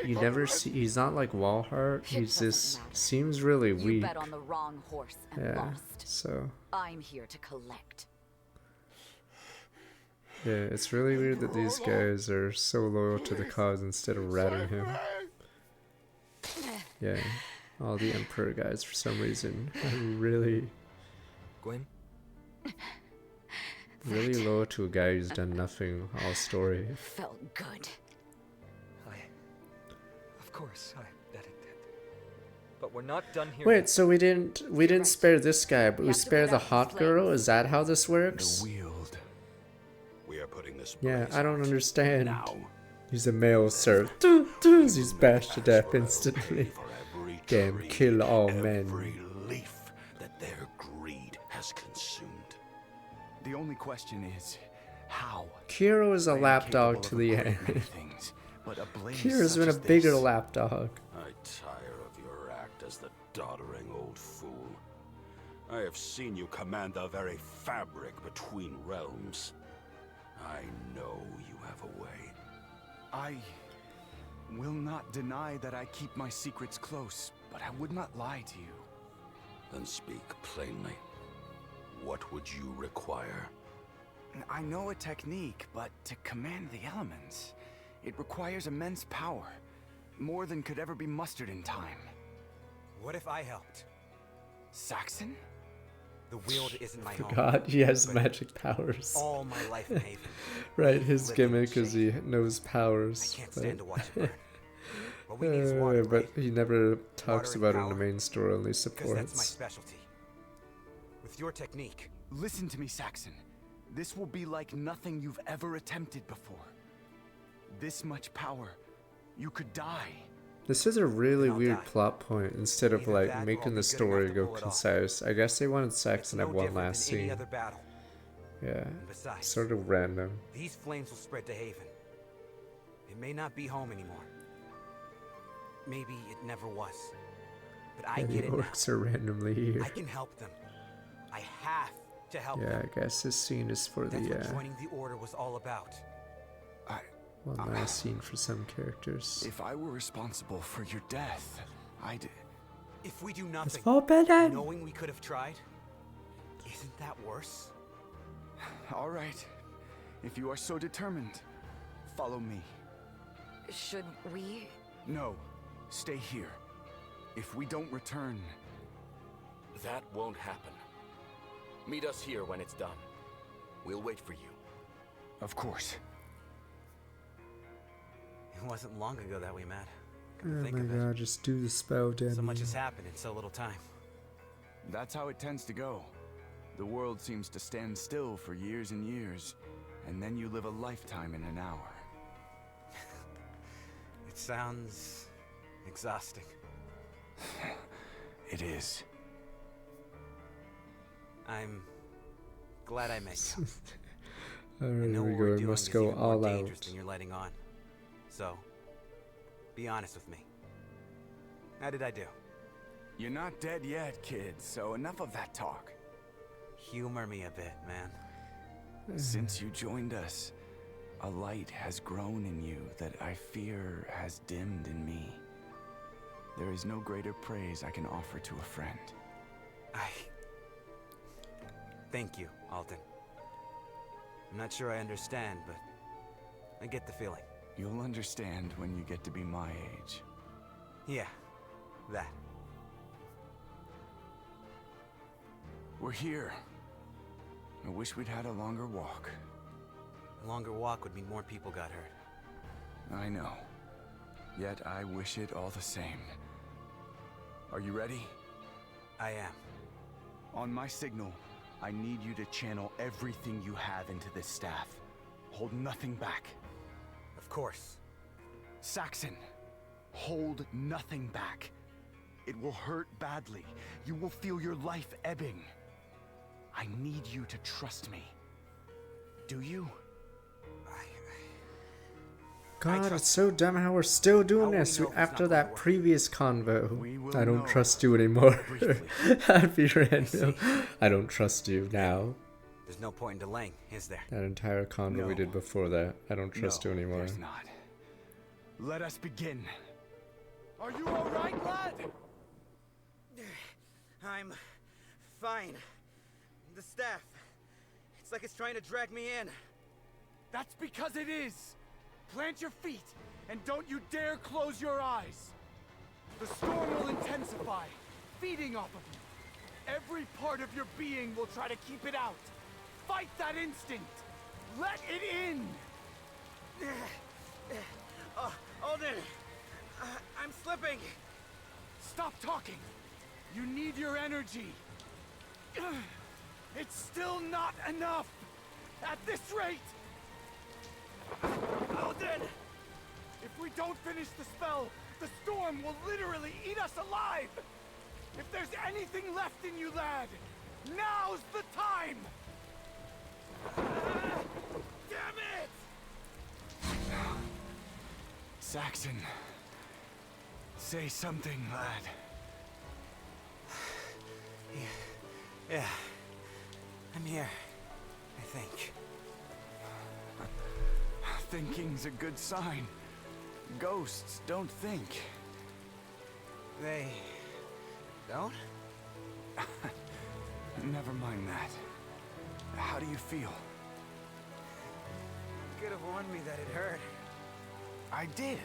you never see, he's not like Walhart, he's just, seems really You weak. bet on the wrong horse and Yeah, lost. so, I'm here to collect. yeah, it's really weird that these guys are so loyal to the cause instead of ratting him. Yeah, all the Emperor guys for some reason are really, Gwen? really loyal to a guy who's done nothing all story. Felt good. Of course, I bet it did. But we're not done here. Wait, so we didn't spare this guy, but we spare the hot girl? Is that how this works? The wield. We are putting this Yeah, blaze I don't out. understand. Now. He's a male serf. He's bashed to death instantly. Damn, kill all men. Every leaf that their greed has consumed. The only question is, how? Kiro is a I am lapdog capable to of the a great end. many things, but a blaze Kiro's such been a as bigger this- lapdog. I tire of your act as the doddering old fool. I have seen you command the very fabric between realms. I know you have a way. I will not deny that I keep my secrets close, but I would not lie to you. Then speak plainly. What would you require? I know a technique, but to command the elements, it requires immense power. More than could ever be mustered in time. What if I helped? Saxon? The wield isn't my home. God, he has but magic powers. all my life in Haven. Right, his Living gimmick is he knows powers. I can't stand to watch it burn. What we need is water, but he never talks and about it in power, the main story, only because that's my supports. specialty. With your technique. Listen to me, Saxon. This will be like nothing you've ever attempted before. This much power, you could die. This is a really Then I'll weird die. plot point. Instead of Either like that or I'll making be the good story enough to go pull it off. concise. I guess they wanted Saxon to have No one different last than any scene. other battle. Yeah, And besides, sort of random. these flames will spread to Haven. It may not be home anymore. Maybe it never was. But I Yeah, get the it now. orcs are randomly here. I can help them. I have to help Yeah, them. I guess this scene is for That's the what joining the order was all about. one last scene for some characters. If I were responsible for your death, I'd... If we do nothing, for Belen. knowing we could have tried, isn't that worse? All right. If you are so determined, follow me. Should we? No, stay here. If we don't return... That won't happen. Meet us here when it's done. We'll wait for you. Of course. It wasn't long ago that we met. Oh Come to think my of it. god, just do the spell, Danny. So much has happened in so little time. That's how it tends to go. The world seems to stand still for years and years, and then you live a lifetime in an hour. It sounds exhausting. It is. I'm glad I met you. Alright, I know here we what go. we're I doing must is go even all more dangerous out. than you're letting on. So, be honest with me. How did I do? You're not dead yet, kid, so enough of that talk. Humor me a bit, man. Since you joined us, a light has grown in you that I fear has dimmed in me. There is no greater praise I can offer to a friend. Thank you, Alton. I'm not sure I understand, but I get the feeling. You'll understand when you get to be my age. Yeah, that. We're here. I wish we'd had a longer walk. A longer walk would mean more people got hurt. I know. Yet I wish it all the same. Are you ready? I am. On my signal, I need you to channel everything you have into this staff. Hold nothing back. Of course. Saxon, hold nothing back. It will hurt badly. You will feel your life ebbing. I need you to trust me. Do you? God, it's so dumb how we're still doing this after that previous convo. I don't trust you anymore. That'd be random. I don't trust you now. There's no point in delaying, is there? That entire convo we did before that. I don't trust you anymore. There's not. Let us begin. Are you all right, lad? I'm fine. The staff. It's like it's trying to drag me in. That's because it is. Plant your feet, and don't you dare close your eyes. The storm will intensify, feeding off of you. Every part of your being will try to keep it out. Fight that instinct. Let it in. Alden, I'm slipping. Stop talking! You need your energy! It's still not enough! At this rate! Oh then! If we don't finish the spell, the storm will literally eat us alive! If there's anything left in you, lad, now's the time! Damn it! Saxon, say something, lad. Yeah. I'm here, I think. Thinking's a good sign. Ghosts don't think. They don't? Never mind that. How do you feel? You could have warned me that it hurt. I did.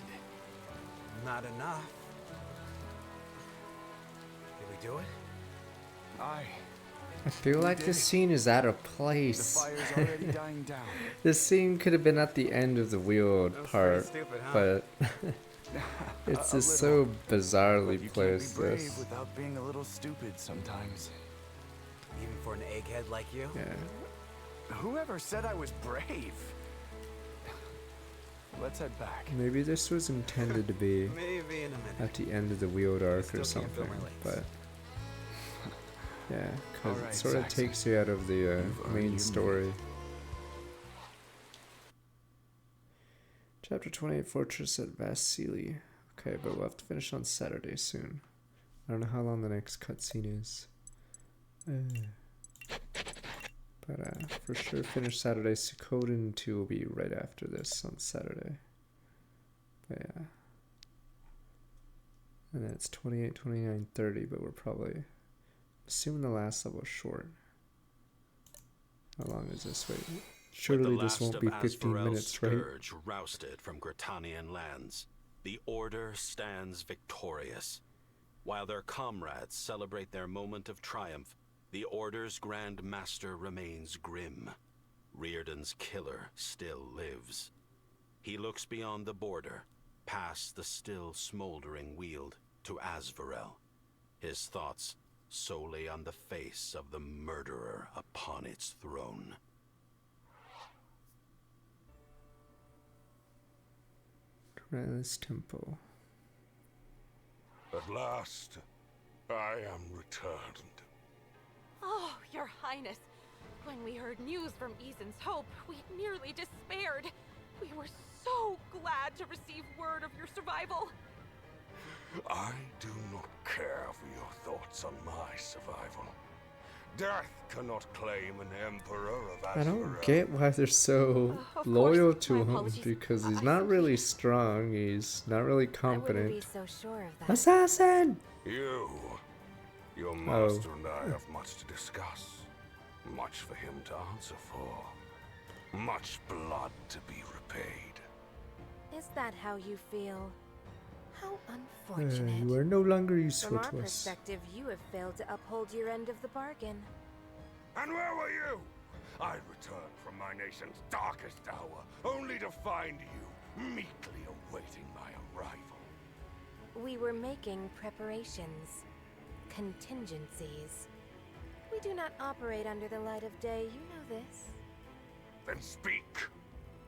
Not enough. Did we do it? I feel like this scene is out of place. The fire's already dying down. This scene could have been at the end of the wheel part, stupid, huh? but it's just so bizarrely placed. Brave This. without being a little stupid sometimes. Even for an egghead like you? Yeah. Whoever said I was brave? Let's head back. Maybe this was intended to be Maybe in a minute. at the end of the wheeled arc Still or can't feel something, my legs. but yeah, because Alright, it sort of Saxon. takes you out of the You've earned main your story. Chapter 28, Fortress at Vasili. Okay, but we'll have to finish on Saturday soon. I don't know how long the next cutscene is. But for sure finish Saturday. Suikoden 2 will be right after this on Saturday. But yeah. And then it's 28, 29, 30, but we're probably assuming the last level is short. How long is this? Wait. Surely this won't be 15 minutes, right? Scourge rousted from Gritanian lands, the Order stands victorious. While their comrades celebrate their moment of triumph, the Order's Grand Master remains grim. Riordan's killer still lives. He looks beyond the border, past the still smoldering Weald, to Asvarel. His thoughts solely on the face of the murderer upon its throne. Krallis Temple. At last, I am returned. Oh, Your Highness. When we heard news from Eason's Hope, we nearly despaired. We were so glad to receive word of your survival. I do not care for your thoughts on my survival. Death cannot claim an emperor of Asvarel. I don't get why they're so loyal to him, because he's not really strong, he's not really competent. so sure of that. Assassin! Your master and I have much to discuss. Much for him to answer for. Much blood to be repaid. Is that how you feel? How unfortunate. You are no longer From useful our to us. perspective, you have failed to uphold your end of the bargain. And where were you? I returned from my nation's darkest hour, only to find you meekly awaiting my arrival. We were making preparations. Contingencies. We do not operate under the light of day, you know this. Then speak.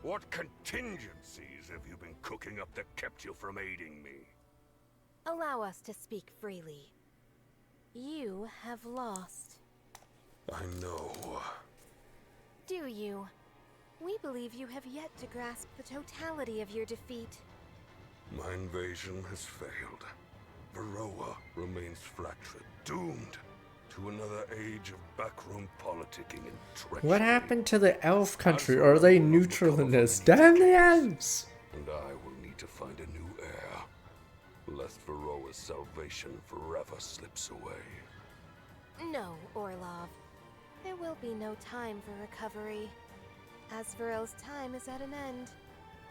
What contingencies have you been cooking up that kept you from aiding me? Allow us to speak freely. You have lost. I know. Do you? We believe you have yet to grasp the totality of your defeat. My invasion has failed. Varroa remains flat-footed, doomed to another age of backroom politicking and treachery. What happened to the elf country? Are they neutral in this? Damn the elves! And I will need to find a new heir, lest Varroa's salvation forever slips away. No, Orlov. There will be no time for recovery. Asvarel's time is at an end.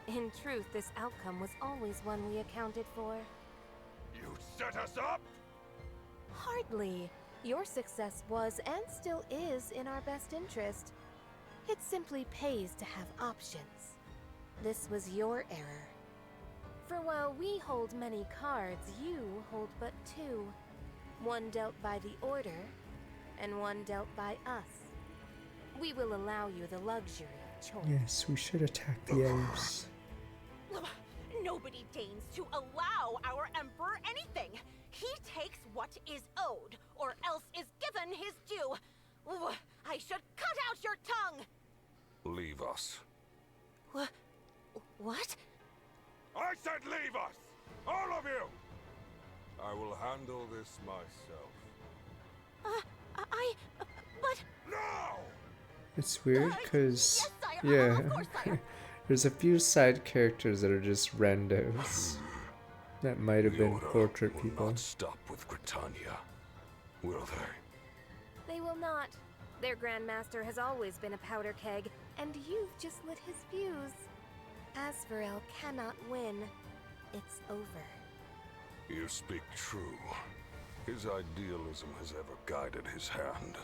In truth, this outcome was always one we accounted for. You set us up? Hardly. Your success was and still is in our best interest. It simply pays to have options. This was your error. For while we hold many cards, you hold but two. One dealt by the Order, and one dealt by us. We will allow you the luxury of choice. Yes, we should attack the elves. Nobody deigns to allow our Emperor anything. He takes what is owed, or else is given his due. I should cut out your tongue! Leave us. What? I said leave us! All of you! I will handle this myself. But... No! It's weird because, yes, sire. yeah, Of course, sire. there's a few side characters that are just randos. That might have been portrait people. Not stop with Britannia, will they? They will not. Their Grandmaster has always been a powder keg, and you've just lit his fuse. Asvarel cannot win. It's over. You speak true. His idealism has ever guided his hand,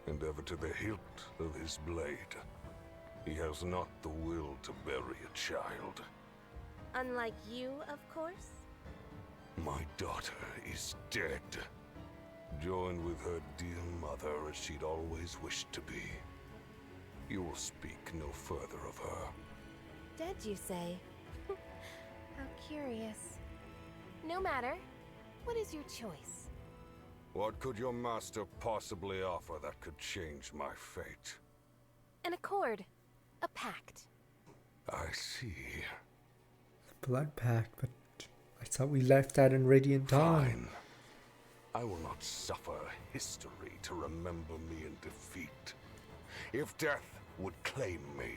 and ever to the hilt of his blade. He has not the will to bury a child. Unlike you, of course. My daughter is dead, joined with her dear mother as she'd always wished to be. You will speak no further of her. Dead, you say? How curious. No matter. What is your choice? What could your master possibly offer that could change my fate? An accord. A pact. I see. Blood pact, but I thought we left that in Radiant Dawn. Fine. I will not suffer history to remember me in defeat. If death would claim me,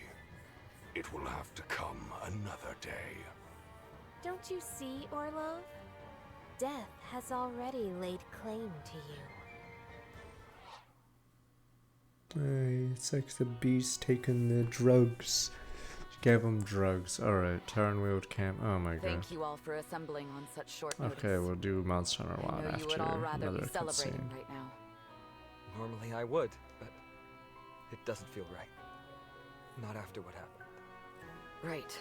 it will have to come another day. Don't you see, Orlov? Death has already laid claim to you. It's like the beast taking the drugs. Gave him drugs. Alright, Terran-wheeled camp. Oh my god. Thank you all for assembling on such short notice. Okay, we'll do Monster Hunter I Wild know you after would all rather another be celebrating cutscene. right now. Normally I would, but it doesn't feel right. Not after what happened. Right.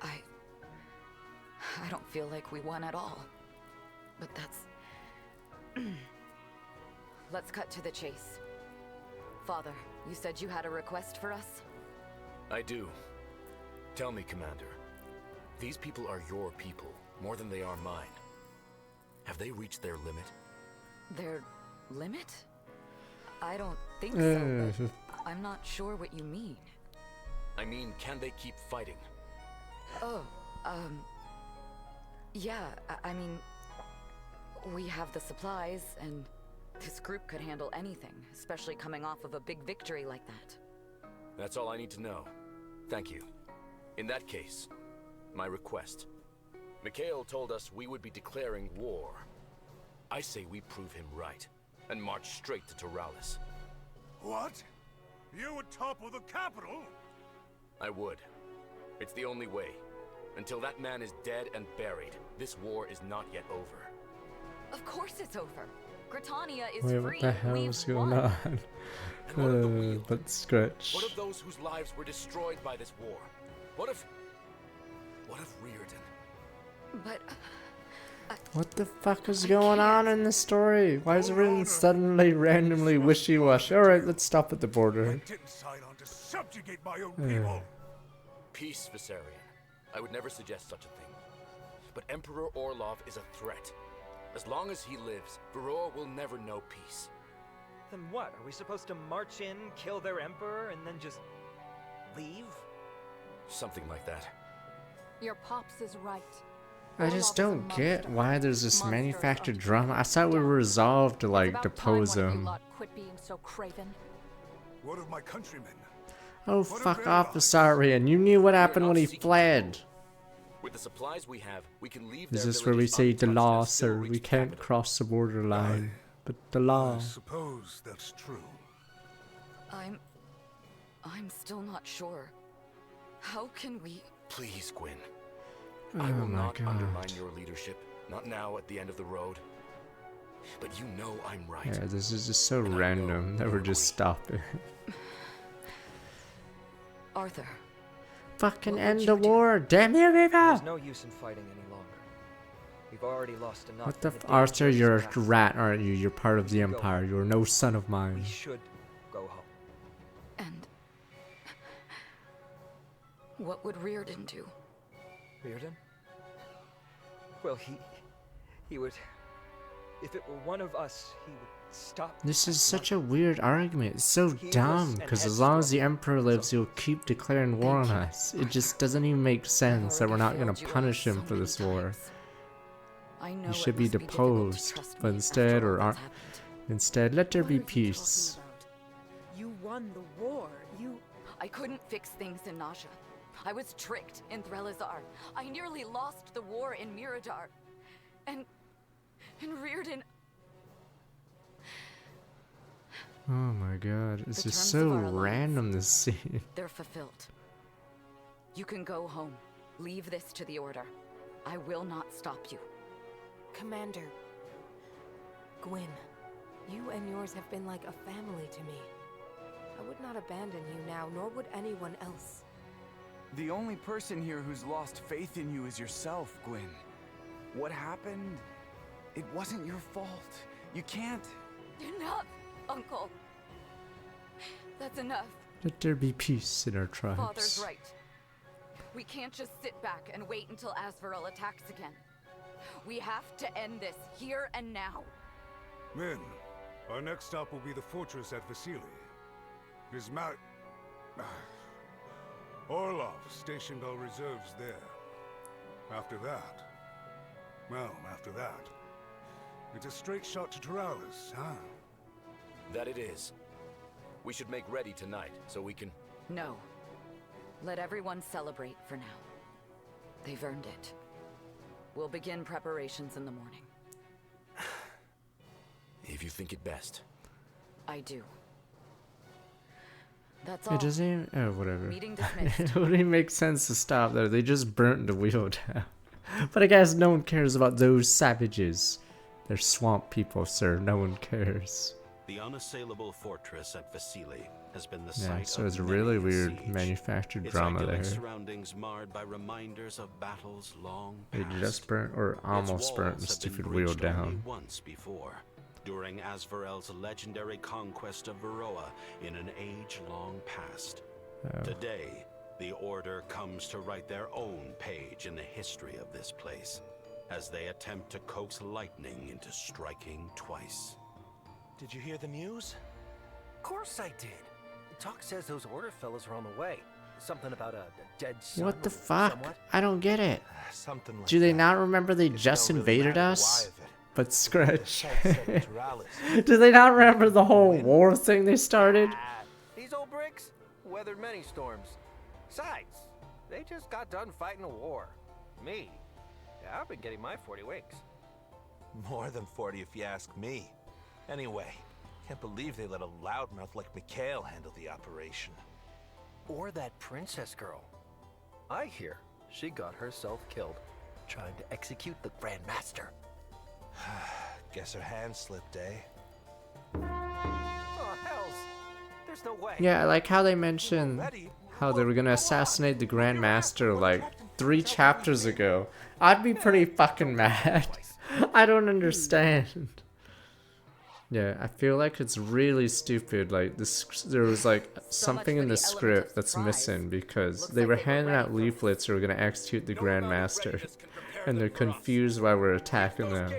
I don't feel like we won at all. But that's... Let's cut to the chase. Father, you said you had a request for us? I do. Tell me, Commander. These people are your people, more than they are mine. Have they reached their limit? Their limit? I don't think so, but I'm not sure what you mean. I mean, can they keep fighting? Oh, yeah, I mean, we have the supplies, and this group could handle anything, especially coming off of a big victory like that. That's all I need to know. Thank you. In that case, my request. Mikhail told us we would be declaring war. I say we prove him right, and march straight to Taralis. What? You would topple the capital? I would. It's the only way. Until that man is dead and buried, this war is not yet over. Of course it's over. Gritania is Wait, free. what the hell is going on? But Scratch. What of those whose lives were destroyed by this war? What of Reardon? But... What the fuck is going on in this story? Why is everything suddenly randomly wishy-washy? Alright, let's stop at the border. Didn't sign on to subjugate my own people. Peace, Viserion. I would never suggest such a thing. But Emperor Orlov is a threat. As long as he lives, Varroa will never know peace. Then what? Are we supposed to march in, kill their emperor, and then just leave? Something like that. Your pops is right. I just don't get why there's this manufactured drama. I thought we were resolved to like depose him. Quit being so craven. What of my countrymen? Oh fuck off, Visarion. You knew what happened when he fled. With the supplies we have, we can leave. Is this where we say the law, sir? We can't cross the borderline. But the law. I suppose that's true. I'm still not sure. How can we... Please, Gwyn. Oh I will my not God. undermine your leadership. Not now at the end of the road. But you know I'm right. Yeah, this is just so random that we're just stopping. Arthur. fucking What end would the you do? war. Damn you, There's people! no use in fighting any longer. We've already lost enough. What the and Arthur, danger is you're a past. rat, aren't you? You're part of We the should go Empire. home. You're no son of mine. We should go home. And what would Reardon do? Reardon? Well, he would. If it were one of us, he would stop. This is at such nothing. a weird argument. It's so Heedless dumb, and because as long as the headstrong. Emperor lives, he'll keep declaring war on us. It just doesn't even make sense that we're not going to punish him for this war. I know He it should be must difficult to deposed, trust but me instead, after all or that's happened. instead, let there What be are you talking peace. about? You won the war. I couldn't fix things in Nasha. I was tricked in Threlazar. I nearly lost the war in Miradar. And Reardon... Oh my god, it's The just terms of so our alliance, random, this scene. They're fulfilled. You can go home. Leave this to the Order. I will not stop you. Commander, Gwyn, you and yours have been like a family to me. I would not abandon you now, nor would anyone else. The only person here who's lost faith in you is yourself, Gwyn. What happened? It wasn't your fault. You can't... Enough, Uncle. That's enough. Let there be peace in our tribes. Father's right. We can't just sit back and wait until Asvarel attacks again. We have to end this here and now. Men, our next stop will be the fortress at Vasily. His Orlov stationed our reserves there. After that... Well, after that... It's a straight shot to Taralis, huh? That it is. We should make ready tonight, so we can... No. Let everyone celebrate for now. They've earned it. We'll begin preparations in the morning. If you think it best. I do. That's all. It doesn't even... Oh, whatever. Meeting dismissed. It wouldn't even make sense to stop there. They just burnt the wheel down. But I guess no one cares about those savages. They're swamp people, sir. No one cares. The unassailable fortress at Vasily has been the Yeah, site so of it's a many really a weird siege. manufactured Its drama idyllic there. surroundings marred by reminders of battles long They past. just burnt, or almost burnt, the Its walls have been stupid wheel breached only down. once before, during Asvarel's legendary conquest of Varroa in an age-long past. Oh. Today, the Order comes to write their own page in the history of this place, as they attempt to coax lightning into striking twice. Did you hear the news? Of course I did. Talk says those Order fellows are on the way. Something about a dead son. What the or fuck? somewhat. I don't get it. Something like Do they that. not remember they just don't really invaded matter us? why of it. But scratch. The site set of Taralis. Do they not remember the whole war thing they started? These old bricks weathered many storms. Besides, they just got done fighting a war. Me, yeah, I've been getting my 40 winks. More than 40 if you ask me. Anyway, can't believe they let a loudmouth like Mikhail handle the operation. Or that princess girl. I hear she got herself killed, trying to execute the Grand Master. Guess her hand slipped, eh? Oh, hells. There's no way. Yeah, I like how they mentioned how they were gonna assassinate the Grand Master like 3 chapters ago. I'd be pretty fucking mad. I don't understand. Yeah, I feel like it's really stupid. Like this, there was like something in the script that's missing because they were handing out leaflets who were gonna execute the Grand Master, and they're confused why we're attacking them.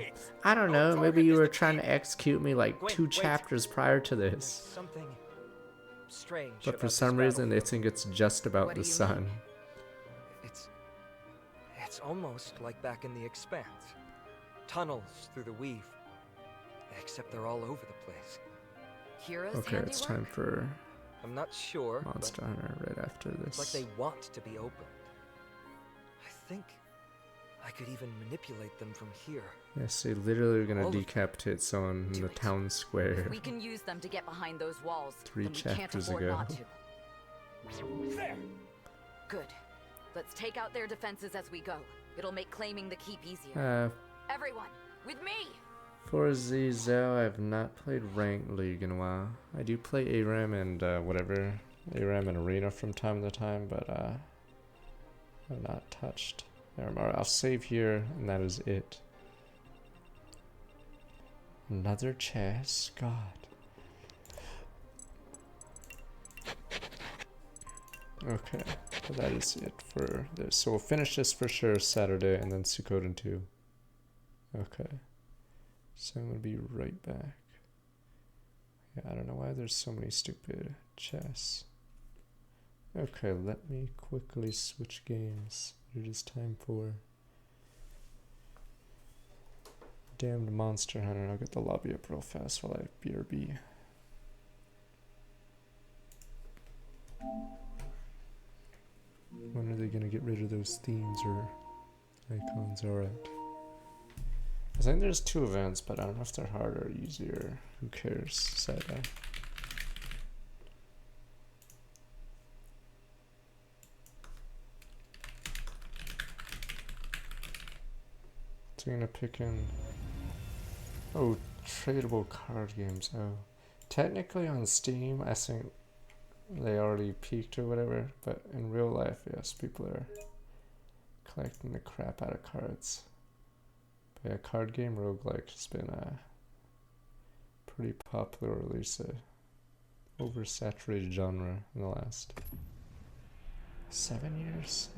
I don't know. Maybe you were trying to execute me like 2 chapters prior to this. Something strange. But for about some this reason, they battlefield. think it's just about the sun. It's almost like back in the Expanse. Tunnels through the weave. Except they're all over the place. Kira's Okay, it's time for I'm not sure. but Monster Hunter right after It's like this. they want to be opened. I think I could even manipulate them from here. Yes, they literally were gonna All of- decapitate someone in the town square. We can use them to get behind those walls. 3 then we can't chapters afford ago. not to. There. Good. Let's take out their defenses as we go. It'll make claiming the keep easier. Everyone, with me! For Zizel, I have not played Ranked League in a while. I do play ARAM and whatever, ARAM and Arena from time to time, but I've not touched. There, I'll save here, and that is it. Another chest, God. Okay, so that is it for this. So we'll finish this for sure Saturday, and then Suikoden 2. Okay. So I'm gonna be right back. Yeah, I don't know why there's so many stupid chests. Okay, let me quickly switch games. It is time for Damned Monster Hunter. I'll get the lobby up real fast while I BRB. When are they gonna get rid of those themes or icons? Alright. I think there's 2 events, but I don't know if they're harder or easier. Who cares? Side-eye. So I'm gonna pick in... Oh, tradable card games. Oh. Technically on Steam, I think they already peaked or whatever, but in real life, yes, people are collecting the crap out of cards. But yeah, card game roguelike has been a pretty popular, or at least a oversaturated genre in the last 7 years.